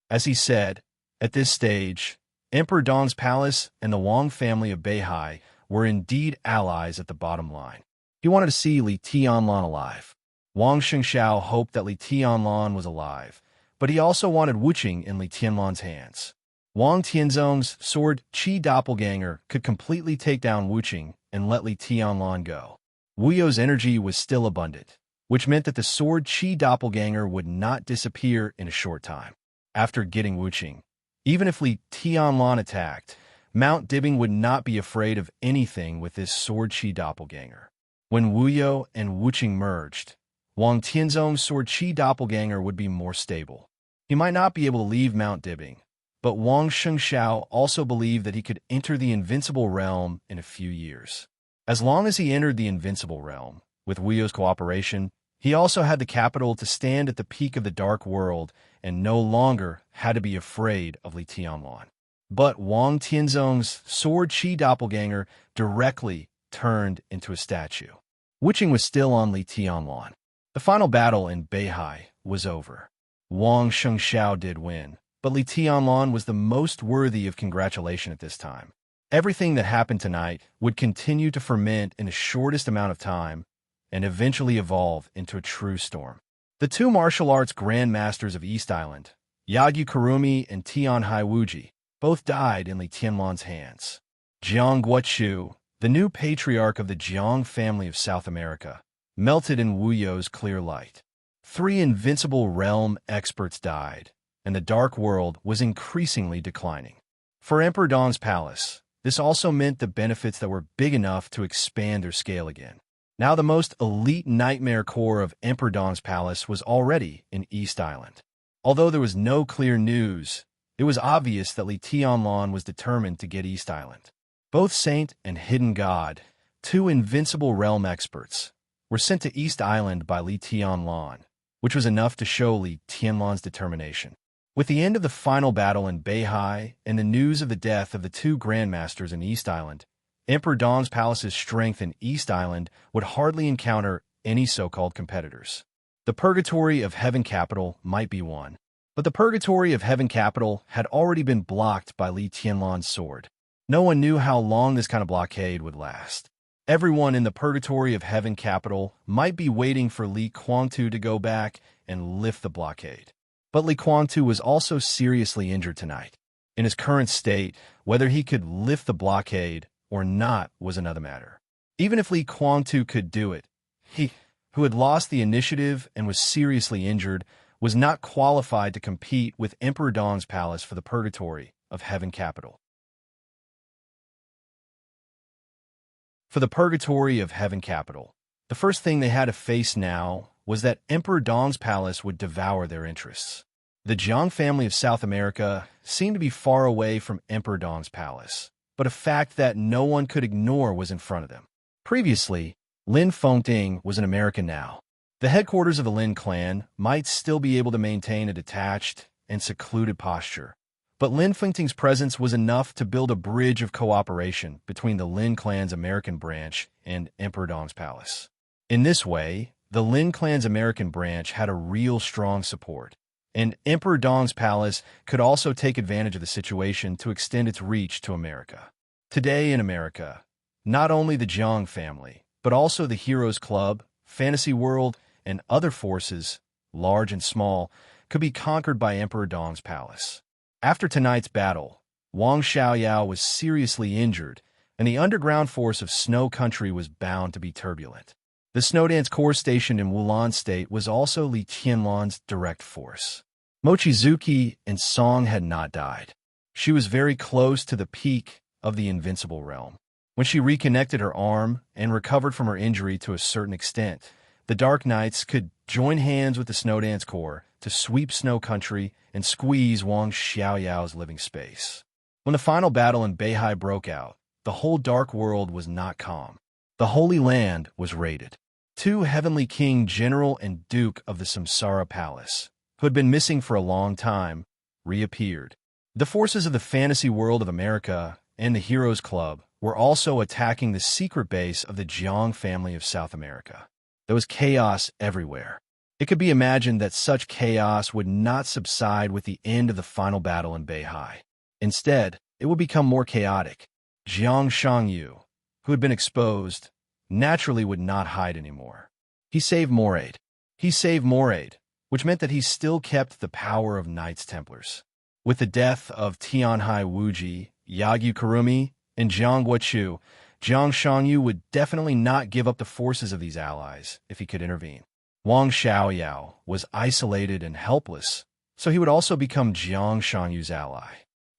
As he said, at this stage, Emperor Dong's palace and the Wang family of Beihai were indeed allies at the bottom line. He wanted to see Li Tianlan alive. Wang Shengxiao hoped that Li Tianlan was alive, but he also wanted Wuqing in Li Tianlan's hands. Wang Tianzong's sword chi doppelganger could completely take down Wuqing and let Li Tianlan go. Wu You's energy was still abundant, which meant that the sword chi doppelganger would not disappear in a short time. After getting Wuqing, even if Li Tianlan attacked, Mount Dibbing would not be afraid of anything with this sword chi doppelganger. When Wu You and Wuqing merged, Wang Tianzong's sword chi doppelganger would be more stable. He might not be able to leave Mount Dibbing, but Wang Shengxiao also believed that he could enter the invincible realm in a few years. As long as he entered the invincible realm, with Wu You's cooperation, he also had the capital to stand at the peak of the dark world and no longer had to be afraid of Li Tianlan. But Wang Tianzong's sword chi doppelganger directly turned into a statue. Witching was still on Li Tianlan. The final battle in Beihai was over. Wang Shengxiao did win, but Li Tianlan was the most worthy of congratulation at this time. Everything that happened tonight would continue to ferment in the shortest amount of time and eventually evolve into a true storm. The two martial arts grandmasters of East Island, Yagyu Kurumi and Tianhai Wuji, both died in Li Tianlan's hands. Jiang Guochu, the new patriarch of the Jiang family of South America, melted in Wu You's clear light. 3 invincible realm experts died, and the dark world was increasingly declining. For Emperor Dong's palace, this also meant the benefits that were big enough to expand their scale again. Now the most elite nightmare core of Emperor Dong's palace was already in East Island. Although there was no clear news, it was obvious that Li Tianlan was determined to get East Island. Both Saint and Hidden God, 2 invincible realm experts, were sent to East Island by Li Tianlan, which was enough to show Li Tianlan's determination. With the end of the final battle in Beihai and the news of the death of the 2 grandmasters in East Island, Emperor Dong's palace's strength in East Island would hardly encounter any so-called competitors. The Purgatory of Heaven Capital might be one, but the Purgatory of Heaven Capital had already been blocked by Li Tianlan's sword. No one knew how long this kind of blockade would last. Everyone in the Purgatory of Heaven Capital might be waiting for Li Guangtu to go back and lift the blockade. But Li Guangtu was also seriously injured tonight. In his current state, whether he could lift the blockade or not was another matter. Even if Li Guangtu could do it, he, who had lost the initiative and was seriously injured, was not qualified to compete with Emperor Dong's palace for the Purgatory of Heaven Capital. For the Purgatory of Heaven Capital, the first thing they had to face now was that Emperor Dong's palace would devour their interests. The Jiang family of South America seemed to be far away from Emperor Dong's palace, but a fact that no one could ignore was in front of them. Previously, Lin Fengting was an American now. The headquarters of the Lin clan might still be able to maintain a detached and secluded posture, but Lin Fengting's presence was enough to build a bridge of cooperation between the Lin clan's American branch and Emperor Dong's palace. In this way, the Lin clan's American branch had a real strong support, and Emperor Dong's palace could also take advantage of the situation to extend its reach to America. Today in America, not only the Jiang family, but also the Heroes Club, Fantasy World, and other forces, large and small, could be conquered by Emperor Dong's palace. After tonight's battle, Wang Xiaoyao was seriously injured, and the underground force of Snow Country was bound to be turbulent. The Snowdance Corps stationed in Wulan State was also Li Tianlan's direct force. Mochizuki and Song had not died. She was very close to the peak of the invincible realm. When she reconnected her arm and recovered from her injury to a certain extent, the Dark Knights could join hands with the Snowdance Corps to sweep Snow Country and squeeze Wang Xiaoyao's living space. When the final battle in Beihai broke out, the whole dark world was not calm. The Holy Land was raided. 2 Heavenly King General and Duke of the Samsara Palace, who had been missing for a long time, reappeared. The forces of the Fantasy World of America and the Heroes Club were also attacking the secret base of the Jiang family of South America. There was chaos everywhere. It could be imagined that such chaos would not subside with the end of the final battle in Beihai. Instead, it would become more chaotic. Jiang Shangyu, who had been exposed, naturally would not hide anymore. He saved Moraid. Which meant that he still kept the power of Knights Templars. With the death of Tianhai Wuji, Yagyu Kurumi, and Jiang Guochu, Jiang Shangyu would definitely not give up the forces of these allies if he could intervene. Wang Xiaoyao was isolated and helpless, so he would also become Jiang Shangyu's ally.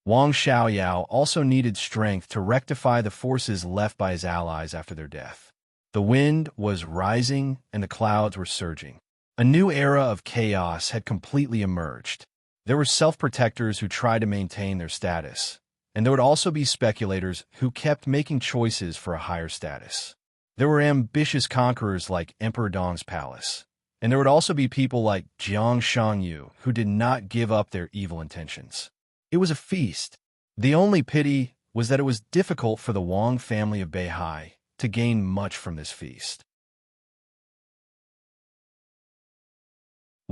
Wang Xiaoyao also needed strength to rectify the forces left by his allies after their death. The wind was rising and the clouds were surging. A new era of chaos had completely emerged. There were self-protectors who tried to maintain their status, and there would also be speculators who kept making choices for a higher status. There were ambitious conquerors like Emperor Dong's palace, and there would also be people like Jiang Shangyu who did not give up their evil intentions. It was a feast. The only pity was that it was difficult for the Wang family of Beihai to gain much from this feast.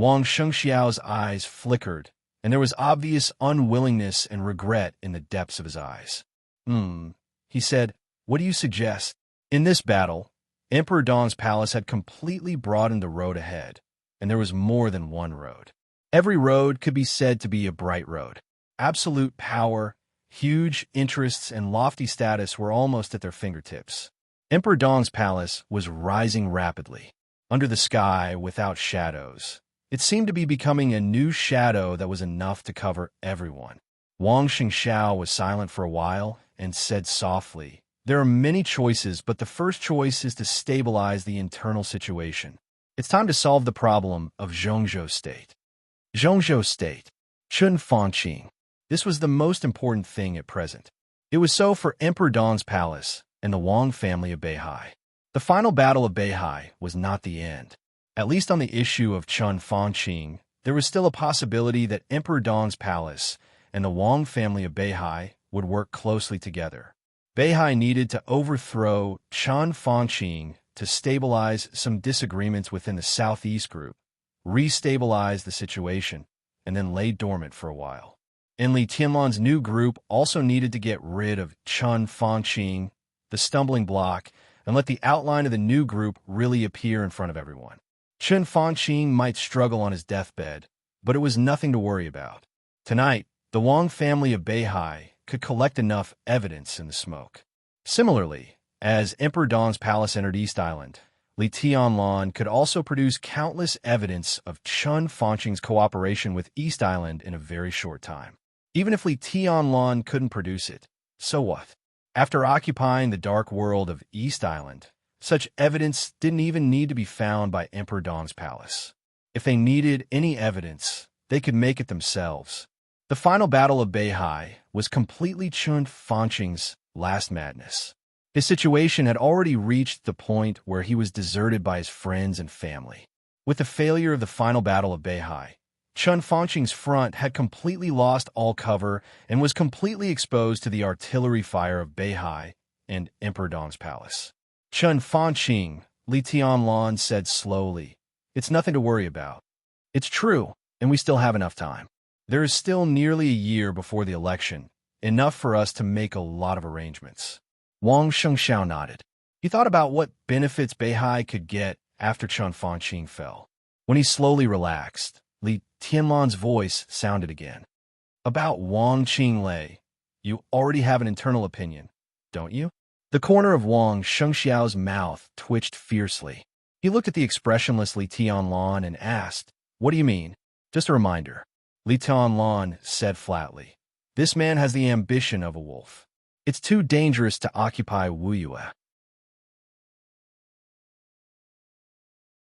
Wang Shengxiao's eyes flickered, and there was obvious unwillingness and regret in the depths of his eyes. He said, what do you suggest? In this battle, Emperor Dong's palace had completely broadened the road ahead, and there was more than one road. Every road could be said to be a bright road. Absolute power, huge interests, and lofty status were almost at their fingertips. Emperor Dong's palace was rising rapidly, under the sky without shadows. It seemed to be becoming a new shadow that was enough to cover everyone. Wang Xingxiao was silent for a while and said softly, there are many choices, but the first choice is to stabilize the internal situation. It's time to solve the problem of Zhongzhou State. Zhongzhou State, Chun Fanqing. This was the most important thing at present. It was so for Emperor Dong's palace and the Wang family of Beihai. The final battle of Beihai was not the end. At least on the issue of Chun Fanqing, there was still a possibility that Emperor Dong's palace and the Wang family of Beihai would work closely together. Beihai needed to overthrow Chun Fanqing to stabilize some disagreements within the Southeast group, restabilize the situation, and then lay dormant for a while. And Li Tianlan's new group also needed to get rid of Chun Fanqing, the stumbling block, and let the outline of the new group really appear in front of everyone. Chun Fanqing might struggle on his deathbed, but it was nothing to worry about. Tonight, the Wang family of Beihai could collect enough evidence in the smoke. Similarly, as Emperor Dong's palace entered East Island, Li Tianlan could also produce countless evidence of Chun Fanqing's cooperation with East Island in a very short time. Even if Li Tianlan couldn't produce it, so what? After occupying the dark world of East Island, such evidence didn't even need to be found by Emperor Dong's palace. If they needed any evidence, they could make it themselves. The final battle of Beihai was completely Chun Fanqing's last madness. His situation had already reached the point where he was deserted by his friends and family. With the failure of the final battle of Beihai, Chun Fanqing's front had completely lost all cover and was completely exposed to the artillery fire of Beihai and Emperor Dong's palace. Chun Fanqing, Li Tianlan said slowly, it's nothing to worry about. It's true, and we still have enough time. There is still nearly a year before the election, enough for us to make a lot of arrangements. Wang Shengxiao nodded. He thought about what benefits Beihai could get after Chun Fanqing fell. When he slowly relaxed, Li Tianlan's voice sounded again. About Wang Qinglei, you already have an internal opinion, don't you? The corner of Wang Shengxiao's mouth twitched fiercely. He looked at the expressionless Li Tianlan and asked, what do you mean? Just a reminder. Li Tianlan said flatly, this man has the ambition of a wolf. It's too dangerous to occupy Wuyue.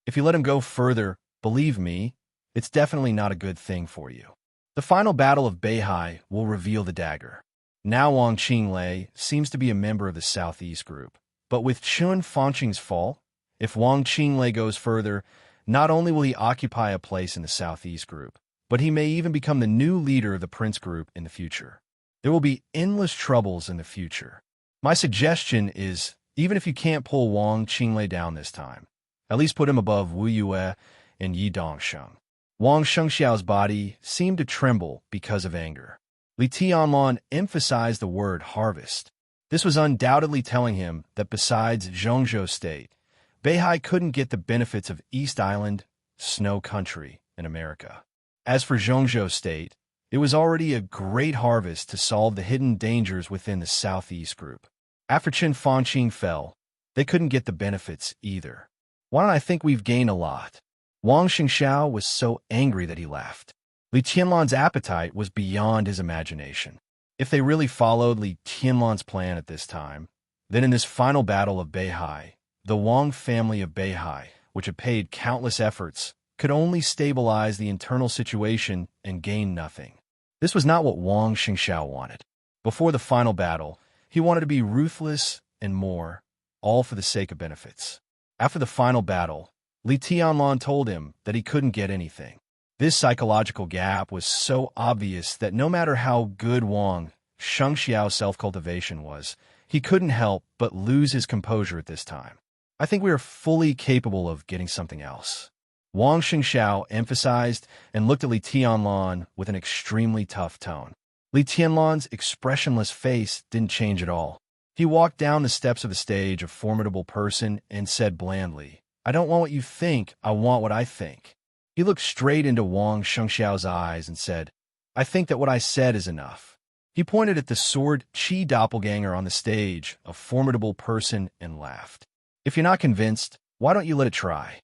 If you let him go further, believe me, it's definitely not a good thing for you. The final battle of Beihai will reveal the dagger. Now Wang Qinglei seems to be a member of the Southeast group. But with Chun Fanqing's fall, if Wang Qinglei goes further, not only will he occupy a place in the Southeast group, but he may even become the new leader of the Prince group in the future. There will be endless troubles in the future. My suggestion is, even if you can't pull Wang Qinglei down this time, at least put him above Wu Yue and Yi Dongsheng. Wang Shengxiao's body seemed to tremble because of anger. Li Tianlan emphasized the word harvest. This was undoubtedly telling him that besides Zhongzhou State, Beihai couldn't get the benefits of East Island, snow country, in America. As for Zhongzhou State, it was already a great harvest to solve the hidden dangers within the Southeast group. After Chun Fanqing fell, they couldn't get the benefits either. Why don't I think we've gained a lot? Wang Shengxiao was so angry that he laughed. Li Tianlan's appetite was beyond his imagination. If they really followed Li Tianlan's plan at this time, then in this final battle of Beihai, the Wang family of Beihai, which had paid countless efforts, could only stabilize the internal situation and gain nothing. This was not what Wang Shengxiao wanted. Before the final battle, he wanted to be ruthless and more, all for the sake of benefits. After the final battle, Li Tianlan told him that he couldn't get anything. This psychological gap was so obvious that no matter how good Wang Shengxiao's self-cultivation was, he couldn't help but lose his composure at this time. I think we are fully capable of getting something else. Wang Xingxiao emphasized and looked at Li Tianlan with an extremely tough tone. Li Tianlan's expressionless face didn't change at all. He walked down the steps of the stage, a formidable person, and said blandly, "I don't want what you think, I want what I think." He looked straight into Wang Xingxiao's eyes and said, "I think that what I said is enough." He pointed at the sword Qi doppelganger on the stage, a formidable person, and laughed. "If you're not convinced, why don't you let it try?"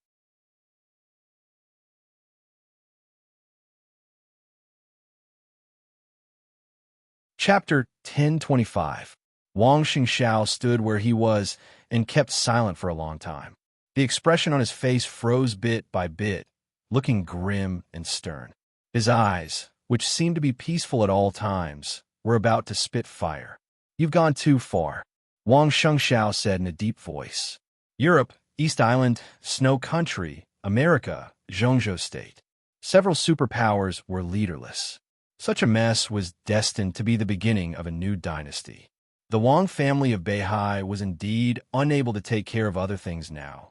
Chapter 1025. Wang Xingxiao stood where he was and kept silent for a long time. The expression on his face froze bit by bit, looking grim and stern. His eyes, which seemed to be peaceful at all times, were about to spit fire. "You've gone too far," Wang Xingxiao said in a deep voice. "Europe, East Island, Snow Country, America, Zhongzhou State. Several superpowers were leaderless. Such a mess was destined to be the beginning of a new dynasty. The Wang family of Beihai was indeed unable to take care of other things now,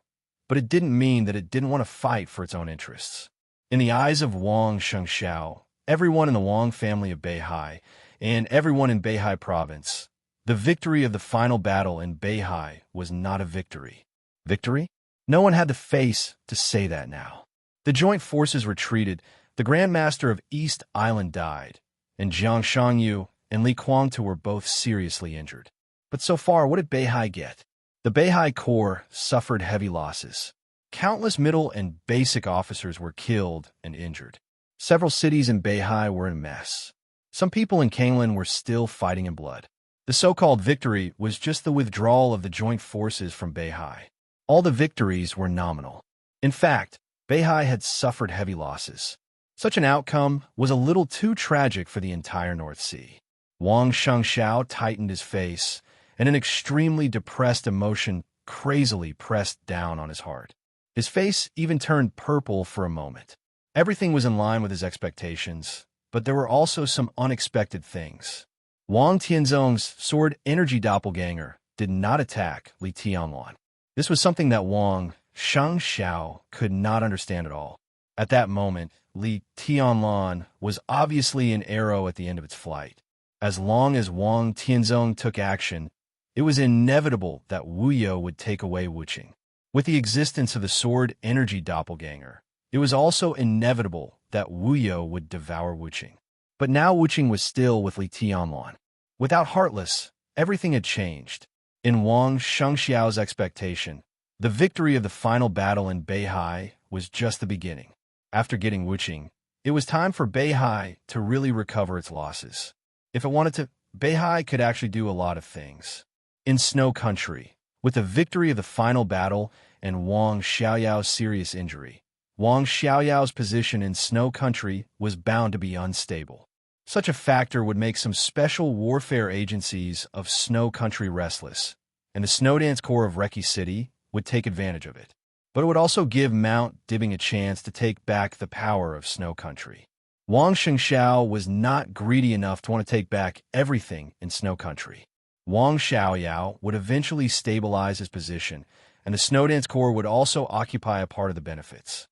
but it didn't mean that it didn't want to fight for its own interests. In the eyes of Wang Xingxiao, everyone in the Wang family of Beihai, and everyone in Beihai province, the victory of the final battle in Beihai was not a victory. Victory? No one had the face to say that now. The joint forces retreated, the Grand Master of East Island died, and Jiang Shangyu and Li Kuangtu were both seriously injured. But so far, what did Beihai get? The Beihai Corps suffered heavy losses. Countless middle and basic officers were killed and injured. Several cities in Beihai were in a mess. Some people in Kanglan were still fighting in blood. The so-called victory was just the withdrawal of the joint forces from Beihai. All the victories were nominal. In fact, Beihai had suffered heavy losses. Such an outcome was a little too tragic for the entire North Sea. Wang Xingxiao tightened his face, and an extremely depressed emotion crazily pressed down on his heart. His face even turned purple for a moment. Everything was in line with his expectations, but there were also some unexpected things. Wang Tianzong's sword energy doppelganger did not attack Li Tianlan. This was something that Wang Xingxiao could not understand at all. At that moment, Li Tianlan was obviously an arrow at the end of its flight. As long as Wang Tianzong took action, it was inevitable that Wu Yo would take away Wuqing. With the existence of the sword energy doppelganger, it was also inevitable that Wu Yo would devour Wuqing. But now Wuqing was still with Li Tianlan. Without Heartless, everything had changed. In Wang Xingxiao's expectation, the victory of the final battle in Beihai was just the beginning. After getting Wuqing, it was time for Beihai to really recover its losses. If it wanted to, Beihai could actually do a lot of things. In Snow Country, with the victory of the final battle and Wang Xiaoyao's serious injury, Wang Xiaoyao's position in Snow Country was bound to be unstable. Such a factor would make some special warfare agencies of Snow Country restless, and the Snowdance Corps of Reki City would take advantage of it. But it would also give Mount Dibbing a chance to take back the power of Snow Country. Wang Xingxiao was not greedy enough to want to take back everything in Snow Country. Wang Xiaoyao would eventually stabilize his position, and the Snowdance Corps would also occupy a part of the benefits.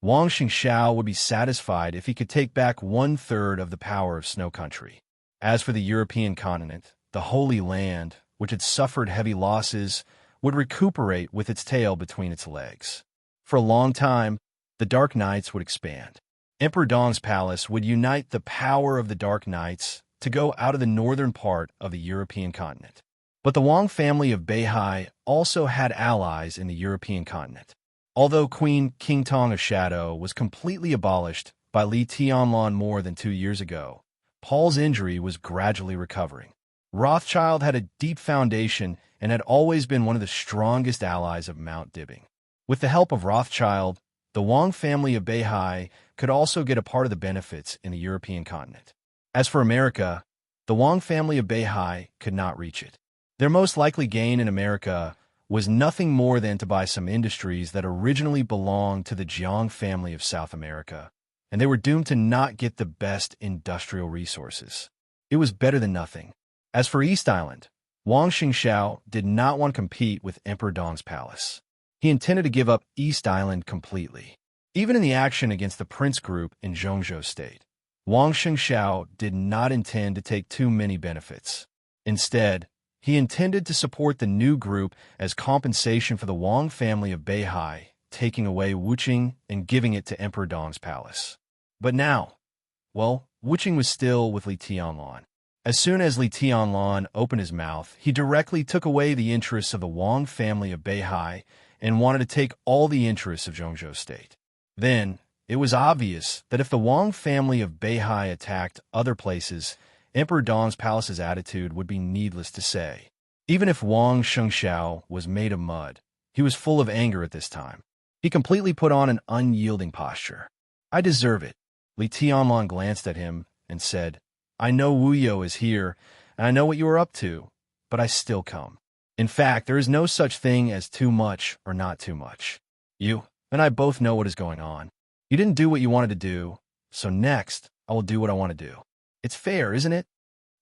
Wang Xingxiao would be satisfied if he could take back 1/3 of the power of Snow Country. As for the European continent, the Holy Land, which had suffered heavy losses, would recuperate with its tail between its legs. For a long time, the Dark Knights would expand. Emperor Dong's palace would unite the power of the Dark Knights to go out of the northern part of the European continent. But the Wang family of Beihai also had allies in the European continent. Although Queen Qingtong of Shadow was completely abolished by Li Tianlan more than 2 years ago, Paul's injury was gradually recovering. Rothschild had a deep foundation and had always been one of the strongest allies of Mount Dibbing. With the help of Rothschild, the Wang family of Beihai could also get a part of the benefits in the European continent. As for America, the Wang family of Beihai could not reach it. Their most likely gain in America was nothing more than to buy some industries that originally belonged to the Jiang family of South America, and they were doomed to not get the best industrial resources. It was better than nothing. As for East Island, Wang Xingxiao did not want to compete with Emperor Dong's palace. He intended to give up East Island completely. Even in the action against the Prince group in Zhongzhou State, Wang Shengxiao did not intend to take too many benefits. Instead, he intended to support the new group as compensation for the Wang family of Beihai, taking away Wuqing and giving it to Emperor Dong's palace. But now, well, Wuqing was still with Li Tianlan. As soon as Li Tianlan opened his mouth, he directly took away the interests of the Wang family of Beihai and wanted to take all the interests of Zhongzhou State. Then, it was obvious that if the Wang family of Beihai attacked other places, Emperor Dong's palace's attitude would be needless to say. Even if Wang Shengxiao was made of mud, he was full of anger at this time. He completely put on an unyielding posture. "I deserve it." Li Tianlan glanced at him and said, "I know Wu Yo is here, and I know what you are up to, but I still come. In fact, there is no such thing as too much or not too much. You and I both know what is going on. You didn't do what you wanted to do, so next, I will do what I want to do. It's fair, isn't it?"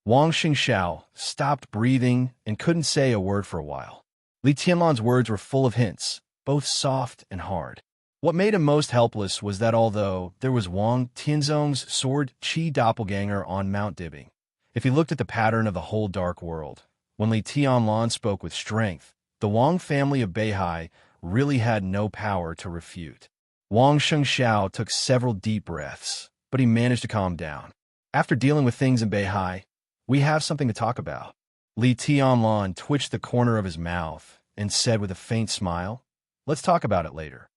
Wang Xingxiao stopped breathing and couldn't say a word for a while. Li Tianlan's words were full of hints, both soft and hard. What made him most helpless was that although there was Wang Tianzong's sword Qi doppelganger on Mount Dibbing, if he looked at the pattern of the whole dark world, when Li Tianlan spoke with strength, the Wang family of Beihai really had no power to refute. Wang Shengxiao took several deep breaths, but he managed to calm down. "After dealing with things in Beihai, we have something to talk about." Li Tianlan twitched the corner of his mouth and said with a faint smile, "Let's talk about it later."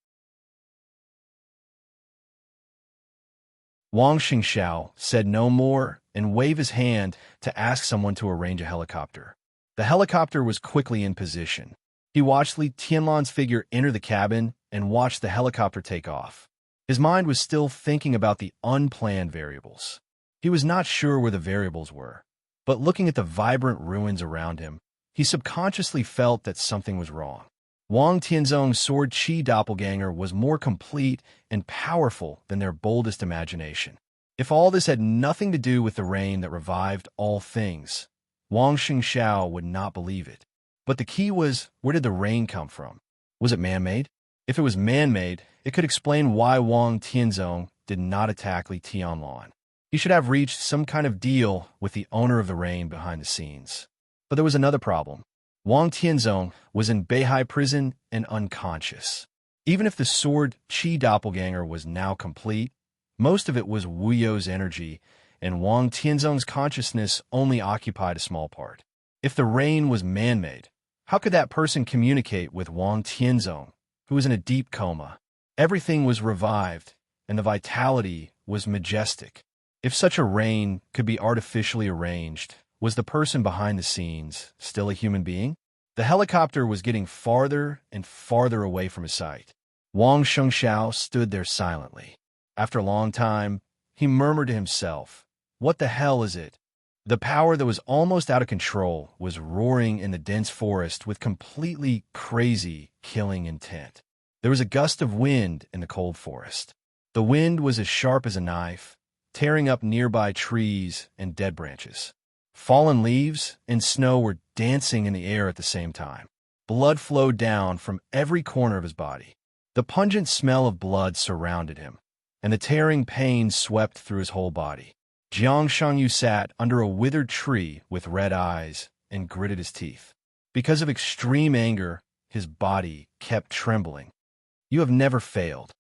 Wang Xingxiao said no more and waved his hand to ask someone to arrange a helicopter. The helicopter was quickly in position. He watched Li Tianlan's figure enter the cabin and watched the helicopter take off. His mind was still thinking about the unplanned variables. He was not sure where the variables were, but looking at the vibrant ruins around him, he subconsciously felt that something was wrong. Wang Tianzong's sword Qi doppelganger was more complete and powerful than their boldest imagination. If all this had nothing to do with the rain that revived all things, Wang Xingxiao would not believe it. But the key was, where did the rain come from? Was it man-made? If it was man-made, it could explain why Wang Tianzong did not attack Li Tianlan. He should have reached some kind of deal with the owner of the rain behind the scenes. But there was another problem. Wang Tianzong was in Beihai prison and unconscious. Even if the sword Qi doppelganger was now complete, most of it was Wu You's energy, and Wang Tianzong's consciousness only occupied a small part. If the rain was man-made, how could that person communicate with Wang Tianzong, who was in a deep coma? Everything was revived, and the vitality was majestic. If such a rain could be artificially arranged, was the person behind the scenes still a human being? The helicopter was getting farther and farther away from his sight. Wang Shengxiao stood there silently. After a long time, he murmured to himself, "What the hell is it?" The power that was almost out of control was roaring in the dense forest with completely crazy, killing intent. There was a gust of wind in the cold forest. The wind was as sharp as a knife, tearing up nearby trees and dead branches. Fallen leaves and snow were dancing in the air at the same time. Blood flowed down from every corner of his body. The pungent smell of blood surrounded him, and the tearing pain swept through his whole body. Jiang Shangyu sat under a withered tree with red eyes and gritted his teeth. Because of extreme anger, his body kept trembling. "You have never failed."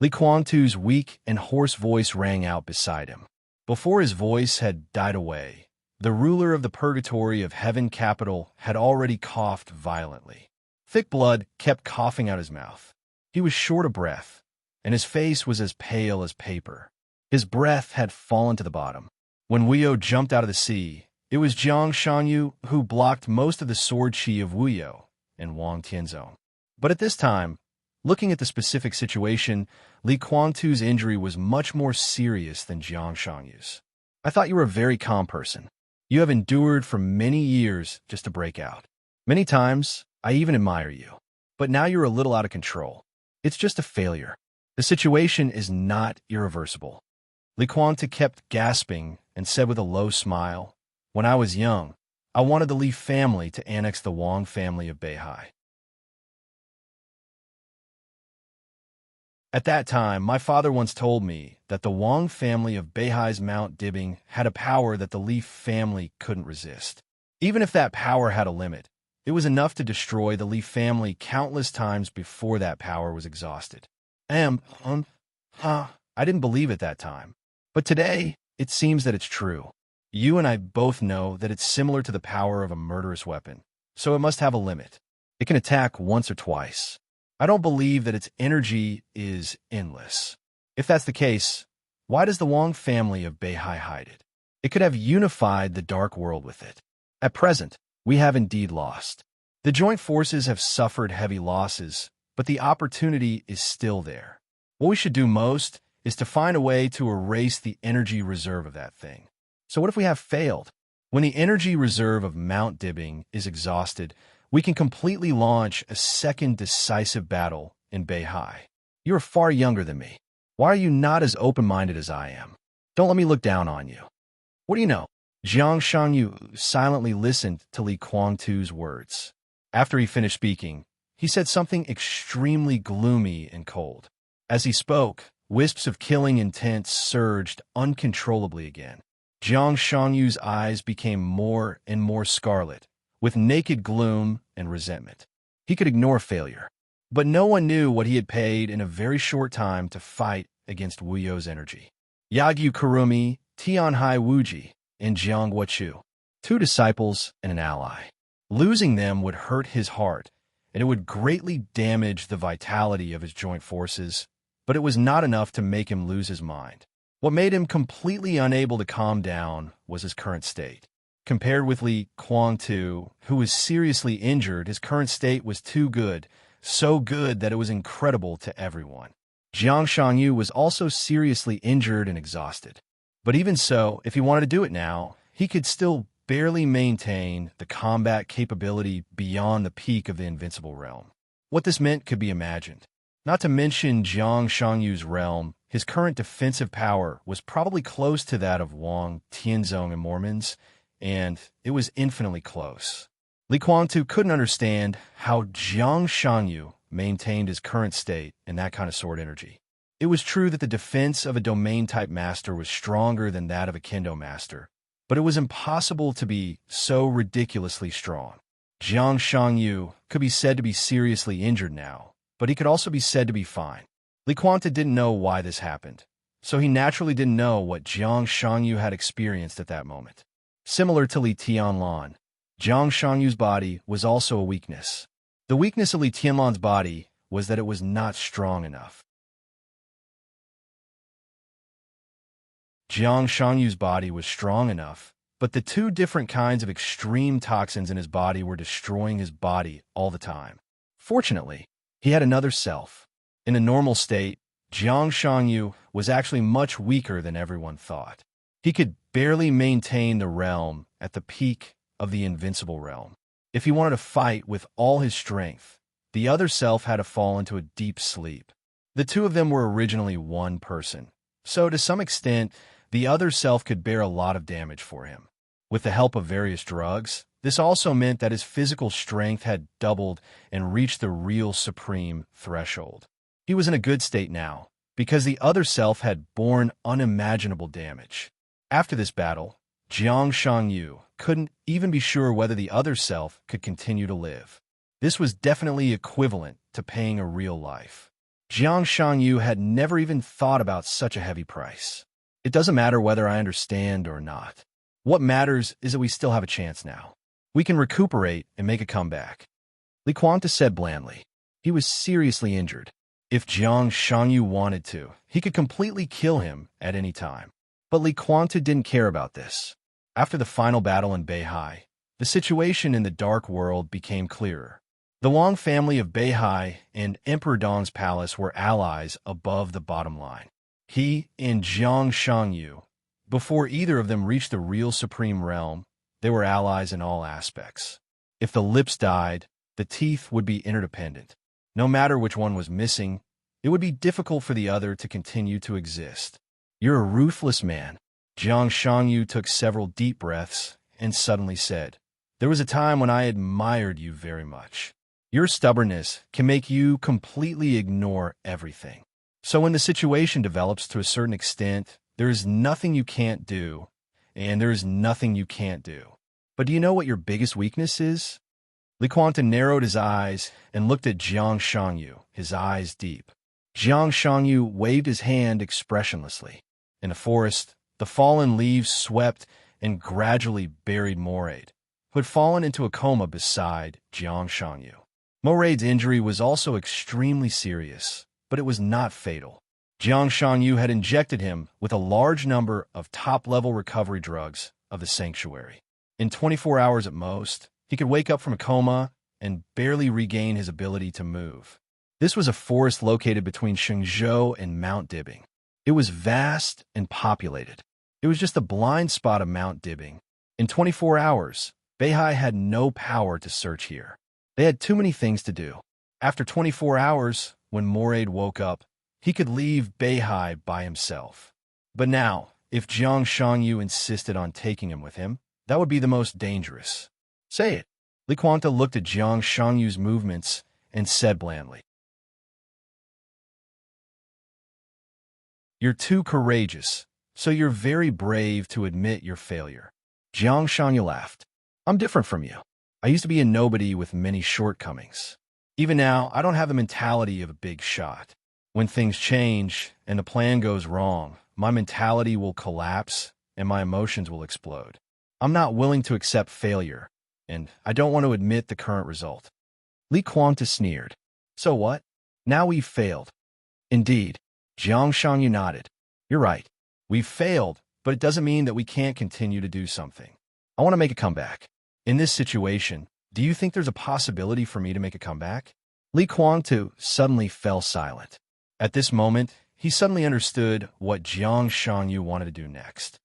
Li Kuangtu's weak and hoarse voice rang out beside him. Before his voice had died away, the ruler of the purgatory of heaven capital had already coughed violently. Thick blood kept coughing out his mouth. He was short of breath, and his face was as pale as paper. His breath had fallen to the bottom. When Wu Yo jumped out of the sea, it was Jiang Shangyu who blocked most of the sword chi of Wu Yo and Wang Tianzong. But at this time, looking at the specific situation, Li Kuangtu's injury was much more serious than Jiang Shangyu's. "I thought you were a very calm person. You have endured for many years just to break out. Many times, I even admire you. But now you're a little out of control. It's just a failure. The situation is not irreversible." Li Kuangtu kept gasping and said with a low smile, "When I was young, I wanted the Li family to annex the Wang family of Beihai. At that time, my father once told me that the Wang family of Beihai's Mount Dibbing had a power that the Li family couldn't resist. Even if that power had a limit, it was enough to destroy the Li family countless times before that power was exhausted. I didn't believe at that time. But today, it seems that it's true. You and I both know that it's similar to the power of a murderous weapon, so it must have a limit. It can attack once or twice. I don't believe that its energy is endless. If that's the case, why does the Wang family of Beihai hide it? It could have unified the dark world with it. At present, we have indeed lost. The joint forces have suffered heavy losses, but the opportunity is still there. What we should do most is to find a way to erase the energy reserve of that thing. So what if we have failed? When the energy reserve of Mount Dibbing is exhausted, we can completely launch a second decisive battle in Beihai. You are far younger than me. Why are you not as open-minded as I am? Don't let me look down on you. What do you know? Jiang Shangyu silently listened to Li Kuangtu's words. After he finished speaking, he said something extremely gloomy and cold. As he spoke, wisps of killing intent surged uncontrollably again. Jiang Shangyu's eyes became more and more scarlet, with naked gloom and resentment. He could ignore failure, but no one knew what he had paid in a very short time to fight against Wu You's energy. Yagyu Kurumi, Tianhai Wuji, and Jiang Guochu, 2 disciples and an ally. Losing them would hurt his heart, and it would greatly damage the vitality of his joint forces, but it was not enough to make him lose his mind. What made him completely unable to calm down was his current state. Compared with Li Kuangtu, who was seriously injured, his current state was too good, so good that it was incredible to everyone. Jiang Shangyu was also seriously injured and exhausted. But even so, if he wanted to do it now, he could still barely maintain the combat capability beyond the peak of the invincible realm. What this meant could be imagined. Not to mention Jiang Shangyu's realm, his current defensive power was probably close to that of Wang, Tianzong, and Mormon's, and it was infinitely close. Li Kuangtu couldn't understand how Jiang Shangyu maintained his current state in that kind of sword energy. It was true that the defense of a domain-type master was stronger than that of a kendo master, but it was impossible to be so ridiculously strong. Jiang Shangyu could be said to be seriously injured now, but he could also be said to be fine. Li Kuangtu didn't know why this happened, so he naturally didn't know what Jiang Shangyu had experienced at that moment. Similar to Li Tianlan, Jiang Shangyu's body was also a weakness. The weakness of Li Tianlan's body was that it was not strong enough. Jiang Shangyu's body was strong enough, but the 2 different kinds of extreme toxins in his body were destroying his body all the time. Fortunately, he had another self. In a normal state, Jiang Shangyu was actually much weaker than everyone thought. He could barely maintain the realm at the peak of the invincible realm. If he wanted to fight with all his strength, the other self had to fall into a deep sleep. The 2 of them were originally one person, so to some extent, the other self could bear a lot of damage for him. With the help of various drugs, this also meant that his physical strength had doubled and reached the real supreme threshold. He was in a good state now, because the other self had borne unimaginable damage. After this battle, Jiang Shangyu couldn't even be sure whether the other self could continue to live. This was definitely equivalent to paying a real life. Jiang Shangyu had never even thought about such a heavy price. It doesn't matter whether I understand or not. What matters is that we still have a chance now. We can recuperate and make a comeback. Li Kuangtu said blandly. He was seriously injured. If Jiang Shangyu wanted to, he could completely kill him at any time. But Li Kuangtu didn't care about this. After the final battle in Beihai, the situation in the dark world became clearer. The Wang family of Beihai and Emperor Dong's palace were allies above the bottom line. He and Jiang Shangyu, before either of them reached the real supreme realm, they were allies in all aspects. If the lips died, the teeth would be interdependent. No matter which one was missing, it would be difficult for the other to continue to exist. You're a ruthless man. Jiang Shangyu took several deep breaths and suddenly said, There was a time when I admired you very much. Your stubbornness can make you completely ignore everything. So when the situation develops to a certain extent, there is nothing you can't do, and there is nothing you can't do. But do you know what your biggest weakness is? Li Quantin narrowed his eyes and looked at Jiang Shangyu, his eyes deep. Jiang Shangyu waved his hand expressionlessly. In the forest, the fallen leaves swept and gradually buried Moraid, who had fallen into a coma beside Jiang Shangyu. Moraid's injury was also extremely serious, but it was not fatal. Jiang Shangyu had injected him with a large number of top-level recovery drugs of the sanctuary. In 24 hours at most, he could wake up from a coma and barely regain his ability to move. This was a forest located between Shenzhou and Mount Dibbing. It was vast and populated. It was just a blind spot of Mount Dibbing. In 24 hours, Beihai had no power to search here. They had too many things to do. After 24 hours, when Moraid woke up, he could leave Beihai by himself. But now, if Jiang Shangyu insisted on taking him with him, that would be the most dangerous. Say it. Li Quantin looked at Jiang Shangyu's movements and said blandly, "You're too courageous, so you're very brave to admit your failure." Jiang Shangyu laughed. "I'm different from you. I used to be a nobody with many shortcomings. Even now, I don't have the mentality of a big shot. When things change and the plan goes wrong, my mentality will collapse and my emotions will explode. I'm not willing to accept failure, and I don't want to admit the current result." Li Quantin sneered. "So what? Now we've failed." "Indeed." Jiang Shangyu nodded. "You're right. We've failed, but it doesn't mean that we can't continue to do something. I want to make a comeback. In this situation, do you think there's a possibility for me to make a comeback?" Li Quantin suddenly fell silent. At this moment, he suddenly understood what Jiang Shangyu wanted to do next.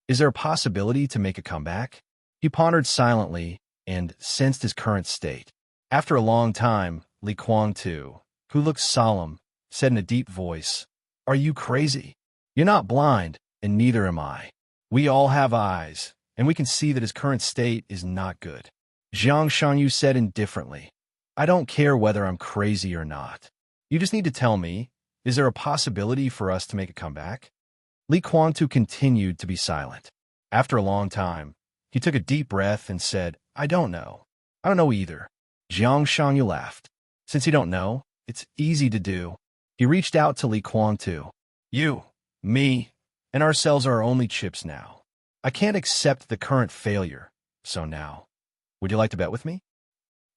Is there a possibility to make a comeback? He pondered silently and sensed his current state. After a long time, Li Quantin, who looked solemn, said in a deep voice, "Are you crazy? You're not blind, and neither am I. We all have eyes, and we can see that his current state is not good." Jiang Shangyu said indifferently, "I don't care whether I'm crazy or not. You just need to tell me, is there a possibility for us to make a comeback?" Li Quantin continued to be silent. After a long time, he took a deep breath and said, "I don't know. I don't know either." Jiang Shangyu laughed. "Since you don't know, it's easy to do." He reached out to Li Quantin. "You, me, and ourselves are our only chips now. I can't accept the current failure, so now, would you like to bet with me?"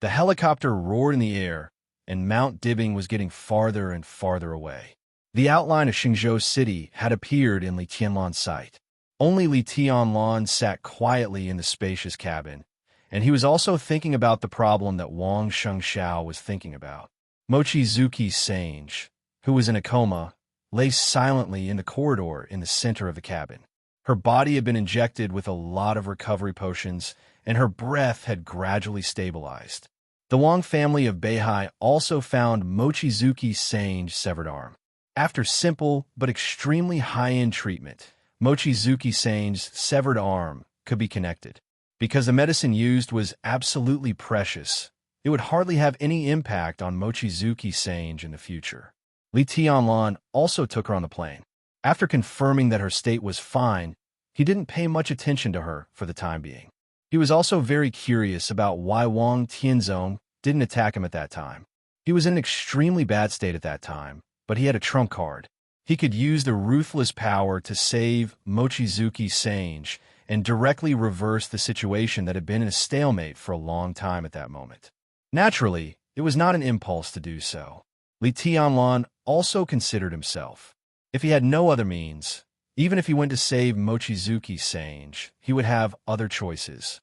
The helicopter roared in the air, and Mount Dibbing was getting farther and farther away. The outline of Xingzhou City had appeared in Li Tianlan's sight. Only Li Tianlan sat quietly in the spacious cabin, and he was also thinking about the problem that Wang Shengxiao was thinking about. Mochizuki Sange, who was in a coma, lay silently in the corridor in the center of the cabin. Her body had been injected with a lot of recovery potions, and her breath had gradually stabilized. The Wang family of Beihai also found Mochizuki Sange's severed arm. After simple but extremely high-end treatment, Mochizuki Sange's severed arm could be connected. Because the medicine used was absolutely precious, it would hardly have any impact on Mochizuki Sange in the future. Li Tianlan also took her on the plane. After confirming that her state was fine, he didn't pay much attention to her for the time being. He was also very curious about why Wang Tianzong didn't attack him at that time. He was in an extremely bad state at that time, but he had a trump card. He could use the ruthless power to save Mochizuki Sange and directly reverse the situation that had been in a stalemate for a long time at that moment. Naturally, it was not an impulse to do so. Li Tianlan also considered himself. If he had no other means, even if he went to save Mochizuki Sange, he would have other choices.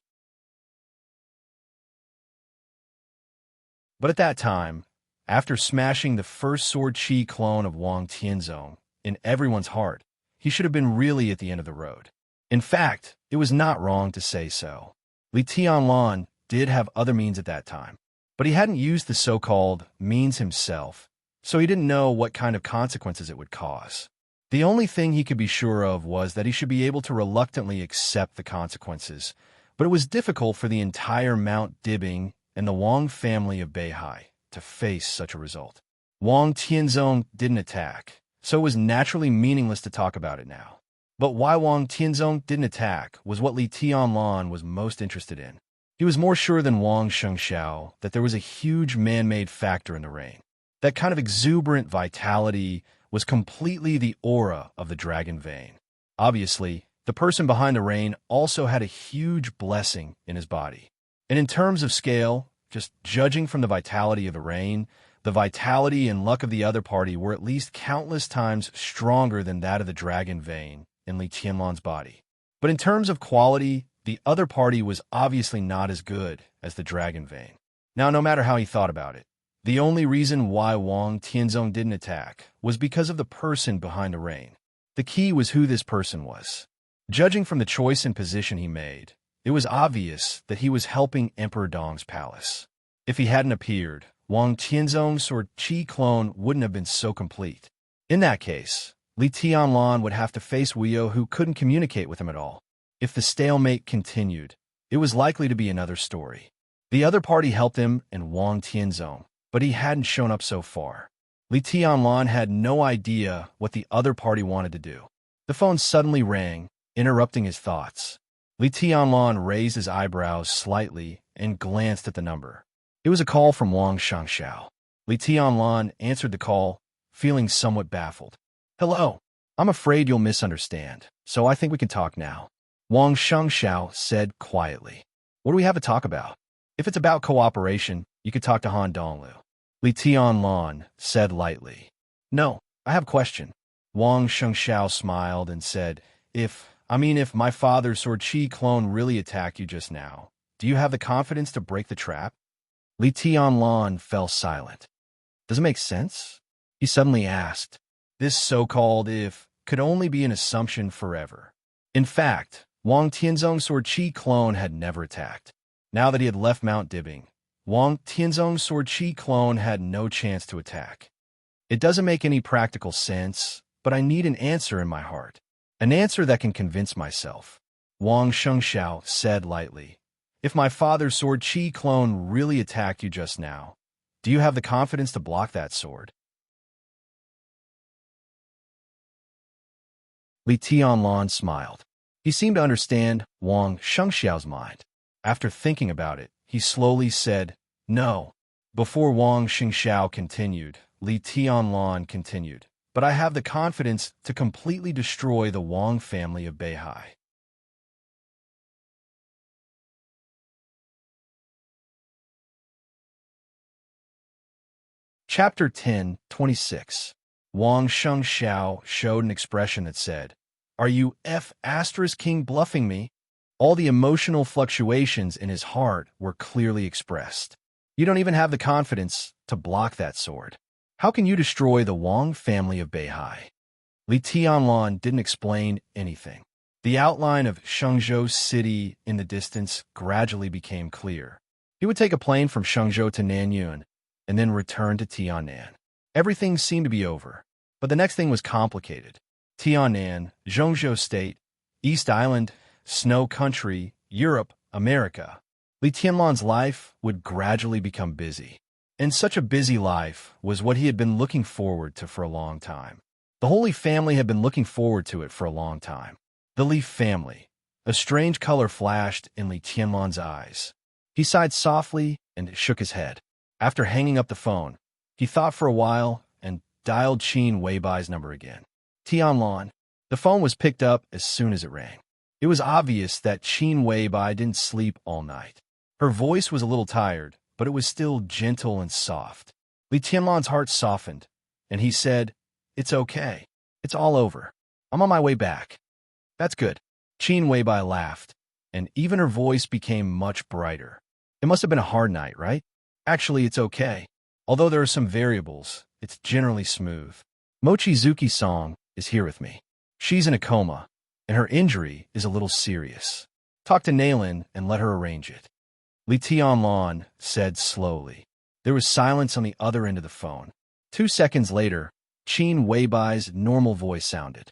But at that time, after smashing the first Sword Chi clone of Wang Tianzong in everyone's heart, he should have been really at the end of the road. In fact, it was not wrong to say so. Li Tianlan did have other means at that time, but he hadn't used the so-called means himself, so he didn't know what kind of consequences it would cause. The only thing he could be sure of was that he should be able to reluctantly accept the consequences, but it was difficult for the entire Mount Dibbing and the Wang family of Beihai to face such a result. Wang Tianzong didn't attack, so it was naturally meaningless to talk about it now. But why Wang Tianzong didn't attack was what Li Tianlan was most interested in. He was more sure than Wang Shengxiao that there was a huge man-made factor in the rain. That kind of exuberant vitality was completely the aura of the dragon vein. Obviously, the person behind the rain also had a huge blessing in his body. And in terms of scale, just judging from the vitality of the rain, the vitality and luck of the other party were at least countless times stronger than that of the dragon vein in Li Tianlan's body. But in terms of quality, the other party was obviously not as good as the dragon vein. Now, no matter how he thought about it, the only reason why Wang Tianzong didn't attack was because of the person behind the rain. The key was who this person was. Judging from the choice and position he made, it was obvious that he was helping Emperor Dong's palace. If he hadn't appeared, Wang Tianzong's or Qi clone wouldn't have been so complete. In that case, Li Tianlan would have to face Weio, who couldn't communicate with him at all. If the stalemate continued, it was likely to be another story. The other party helped him and Wang Tianzong, but he hadn't shown up so far. Li Tianlan had no idea what the other party wanted to do. The phone suddenly rang, interrupting his thoughts. Li Tianlan raised his eyebrows slightly and glanced at the number. It was a call from Wang Shengxiao. Li Tianlan answered the call, feeling somewhat baffled. "Hello. I'm afraid you'll misunderstand, so I think we can talk now," Wang Shengxiao said quietly. "What do we have to talk about? If it's about cooperation, you could talk to Han Donglu," Li Tianlan said lightly. "No, I have a question." Wang Shengxiao smiled and said, If my father's Sword Qi clone really attacked you just now, do you have the confidence to break the trap?" Li Tianlan fell silent. "Does it make sense?" he suddenly asked. This so-called "if" could only be an assumption forever. In fact, Wang Tianzong's Sword Qi clone had never attacked. Now that he had left Mount Dibbing, Wang Tianzong's Sword Qi clone had no chance to attack. "It doesn't make any practical sense, but I need an answer in my heart. An answer that can convince myself," Wang Shengxiao said lightly. "If my father's Sword Qi clone really attacked you just now, do you have the confidence to block that sword?" Li Tianlan smiled. He seemed to understand Wang Shengxiao's mind. After thinking about it, he slowly said, "No." Before Wang Shengxiao continued, Li Tianlan continued, "But I have the confidence to completely destroy the Wang family of Beihai." Chapter 10:26. Wang Shengxiao showed an expression that said, "Are you King bluffing me?" All the emotional fluctuations in his heart were clearly expressed. "You don't even have the confidence to block that sword. How can you destroy the Wang family of Beihai?" Li Tianlan didn't explain anything. The outline of Shenzhou City in the distance gradually became clear. He would take a plane from Shenzhou to Nanyuan and then return to Tiannan. Everything seemed to be over, but the next thing was complicated. Tiannan, Zhongzhou State, East Island, Snow Country, Europe, America. Li Tianlan's life would gradually become busy. And such a busy life was what he had been looking forward to for a long time. The Holy Family had been looking forward to it for a long time. The Li family. A strange color flashed in Li Tianlan's eyes. He sighed softly and shook his head. After hanging up the phone, he thought for a while and dialed Qin Weibai's number again. "Tianlan." The phone was picked up as soon as it rang. It was obvious that Qin Weibai didn't sleep all night. Her voice was a little tired, but it was still gentle and soft. Li Tianlan's heart softened, and he said, "It's okay. It's all over. I'm on my way back." "That's good." Qin Weibai laughed, and even her voice became much brighter. "It must have been a hard night, right?" "Actually, it's okay. Although there are some variables, it's generally smooth. Mochizuki-song is here with me. She's in a coma, and her injury is a little serious. Talk to Nailin and let her arrange it." Li Tianlan said slowly. There was silence on the other end of the phone. 2 seconds later, Qin Weibai's normal voice sounded.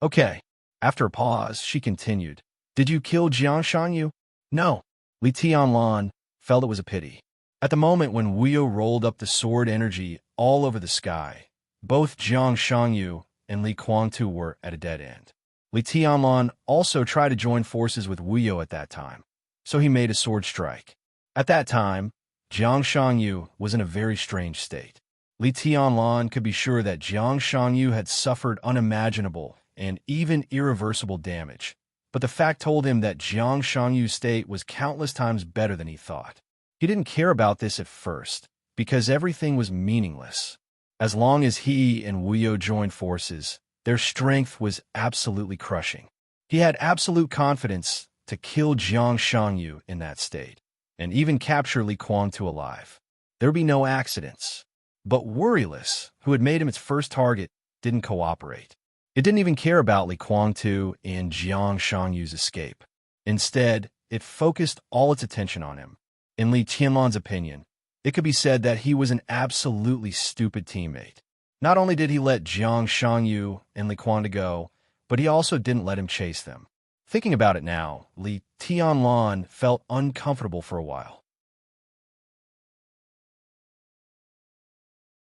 "Okay." After a pause, she continued, "Did you kill Jiang Shanyu?" "No." Li Tianlan felt it was a pity. At the moment when Weio rolled up the sword energy all over the sky, Both Jiang Shangyu and Li Guangtu were at a dead end. Li Tianlan also tried to join forces with Wu Yo at that time, so he made a sword strike. At that time, Jiang Shangyu was in a very strange state. Li Tianlan could be sure that Jiang Shangyu had suffered unimaginable and even irreversible damage, but the fact told him that Jiang Shangyu's state was countless times better than he thought. He didn't care about this at first, because everything was meaningless. As long as he and Wu Yo joined forces, their strength was absolutely crushing. He had absolute confidence to kill Jiang Shangyu in that state, and even capture Li Guangtu alive. There would be no accidents. But Worryless, who had made him its first target, didn't cooperate. It didn't even care about Li Guangtu and Jiang Shangyu's escape. Instead, it focused all its attention on him. In Li Tianlan's opinion, it could be said that he was an absolutely stupid teammate. Not only did he let Jiang Shangyu and Li Guangtu go, but he also didn't let him chase them. Thinking about it now, Li Tianlan felt uncomfortable for a while.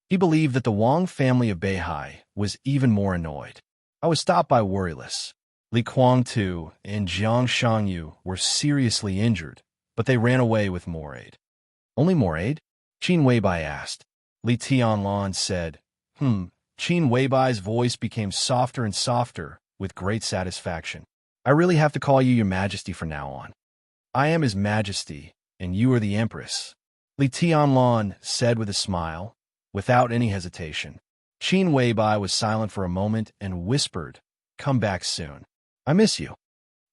He believed that the Wang family of Beihai was even more annoyed. I was stopped by Worryless. Li Guangtu and Jiang Shangyu were seriously injured, but they ran away with more aid. Only more aid? Qin Weibai asked. Li Tianlan said, Qin Weibai's voice became softer and softer with great satisfaction. I really have to call you Your Majesty from now on. I am His Majesty, and you are the Empress. Li Tianlan said with a smile, without any hesitation. Qin Weibai was silent for a moment and whispered, Come back soon. I miss you.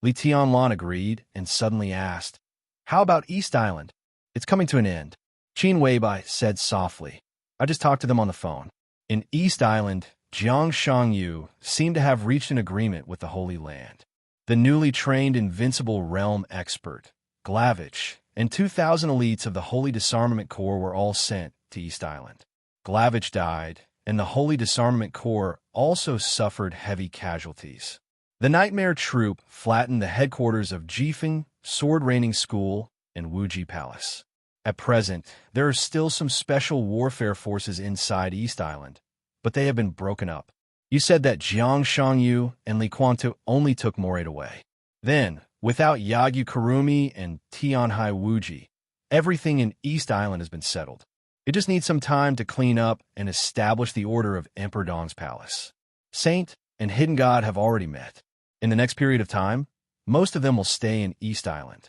Li Tianlan agreed and suddenly asked, How about East Island? It's coming to an end. Qin Weibai said softly. I just talked to them on the phone. In East Island, Jiang Shangyu seemed to have reached an agreement with the Holy Land. The newly trained Invincible Realm expert, Glavich, and 2,000 elites of the Holy Disarmament Corps were all sent to East Island. Glavich died, and the Holy Disarmament Corps also suffered heavy casualties. The Nightmare Troop flattened the headquarters of Jifeng, Sword Raining School, and Wuji Palace. At present, there are still some special warfare forces inside East Island, but they have been broken up. You said that Jiang Shangyu and Li Guangtu only took more aid away. Then, without Yagyu Kurumi and Tianhai Wuji, everything in East Island has been settled. It just needs some time to clean up and establish the order of Emperor Dong's palace. Saint and Hidden God have already met. In the next period of time, most of them will stay in East Island.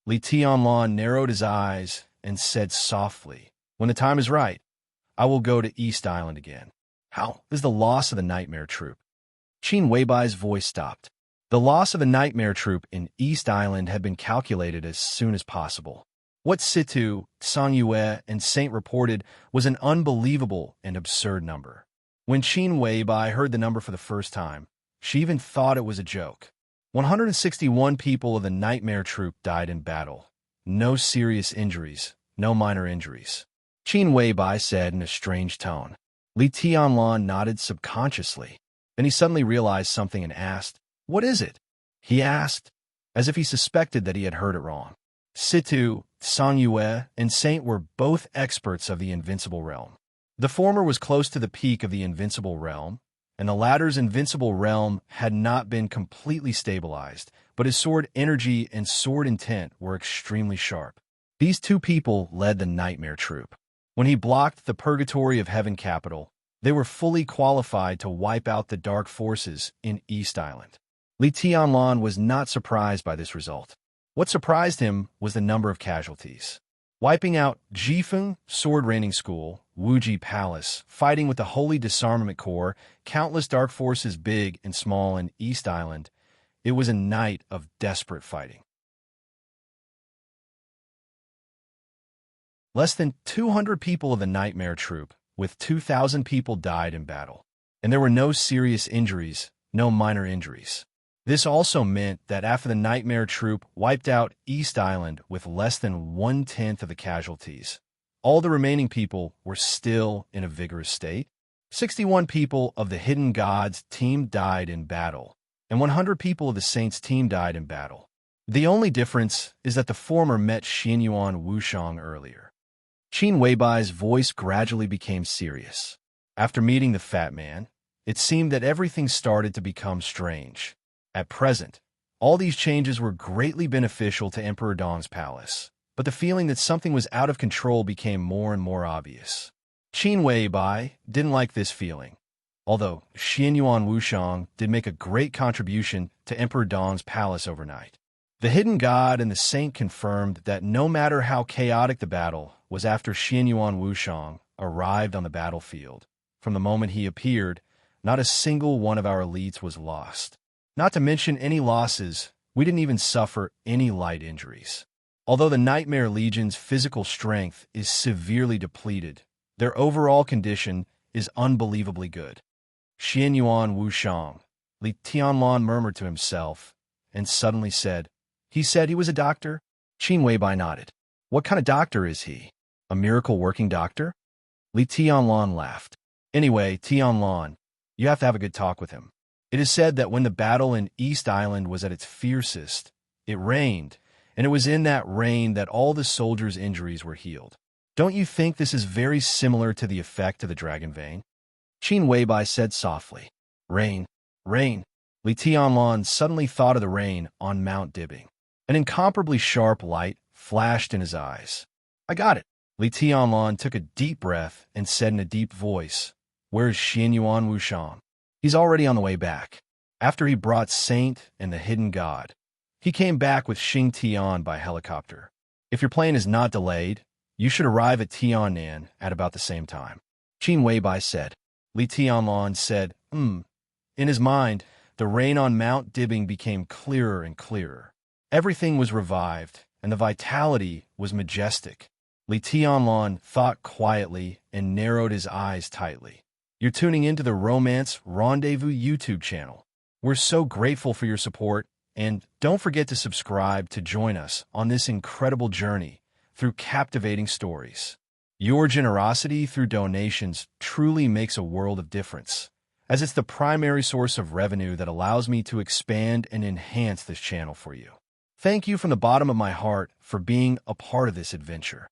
Li Tianlan narrowed his eyes and said softly, When the time is right, I will go to East Island again. How is the loss of the Nightmare Troop? Qin Weibai's voice stopped. The loss of the Nightmare Troop in East Island had been calculated as soon as possible. What Situ, Sang Yue, and Saint reported was an unbelievable and absurd number. When Qin Weibai heard the number for the first time, she even thought it was a joke. 161 people of the Nightmare Troop died in battle. No serious injuries, no minor injuries. Qin Weibai said in a strange tone. Li Tianlan nodded subconsciously. Then he suddenly realized something and asked, What is it? He asked, as if he suspected that he had heard it wrong. Situ, Sang Yue, and Saint were both experts of the Invincible Realm. The former was close to the peak of the Invincible Realm, and the latter's Invincible Realm had not been completely stabilized, but his sword energy and sword intent were extremely sharp. These two people led the Nightmare Troop. When he blocked the Purgatory of Heaven capital, they were fully qualified to wipe out the dark forces in East Island. Li Tianlan was not surprised by this result. What surprised him was the number of casualties. Wiping out Jifeng, Sword Raining School, Wuji Palace, fighting with the Holy Disarmament Corps, countless dark forces big and small in East Island, it was a night of desperate fighting. Less than 200 people of the Nightmare Troop, with 2,000 people died in battle. And there were no serious injuries, no minor injuries. This also meant that after the Nightmare Troop wiped out East Island with less than 1/10 of the casualties, all the remaining people were still in a vigorous state. 61 people of the Hidden Gods team died in battle, and 100 people of the Saints team died in battle. The only difference is that the former met Xianyuan Wushang earlier. Qin Weibai's voice gradually became serious. After meeting the fat man, it seemed that everything started to become strange. At present, all these changes were greatly beneficial to Emperor Dong's palace, but the feeling that something was out of control became more and more obvious. Qin Weibai didn't like this feeling, although Xianyuan Wushang did make a great contribution to Emperor Dong's palace overnight. The hidden god and the saint confirmed that no matter how chaotic the battle was after Xianyuan Wushang arrived on the battlefield, from the moment he appeared, not a single one of our elites was lost. Not to mention any losses, we didn't even suffer any light injuries. Although the Nightmare Legion's physical strength is severely depleted, their overall condition is unbelievably good. Xianyuan Wushang, Li Tianlan murmured to himself, and suddenly said, "He said he was a doctor?" Qin Weibai nodded. "What kind of doctor is he? A miracle-working doctor?" Li Tianlan laughed. "Anyway, Tianlan, you have to have a good talk with him. It is said that when the battle in East Island was at its fiercest, it rained, and it was in that rain that all the soldiers' injuries were healed. Don't you think this is very similar to the effect of the dragon vein?" Qin Weibai said softly. "Rain, rain." Li Tianlan suddenly thought of the rain on Mount Dibbing. An incomparably sharp light flashed in his eyes. "I got it." Li Tianlan took a deep breath and said in a deep voice, "Where's Xianyuan Wushang?" "He's already on the way back. After he brought Saint and the Hidden God, he came back with Xing Tian by helicopter. If your plane is not delayed, you should arrive at Tiannan at about the same time." Qin Weibai said. Li Tianlan said, In his mind, the rain on Mount Dibbing became clearer and clearer. Everything was revived, and the vitality was majestic. Li Tianlan thought quietly and narrowed his eyes tightly. "You're tuning into the Romance Rendezvous YouTube channel. We're so grateful for your support, and don't forget to subscribe to join us on this incredible journey through captivating stories. Your generosity through donations truly makes a world of difference, as it's the primary source of revenue that allows me to expand and enhance this channel for you. Thank you from the bottom of my heart for being a part of this adventure.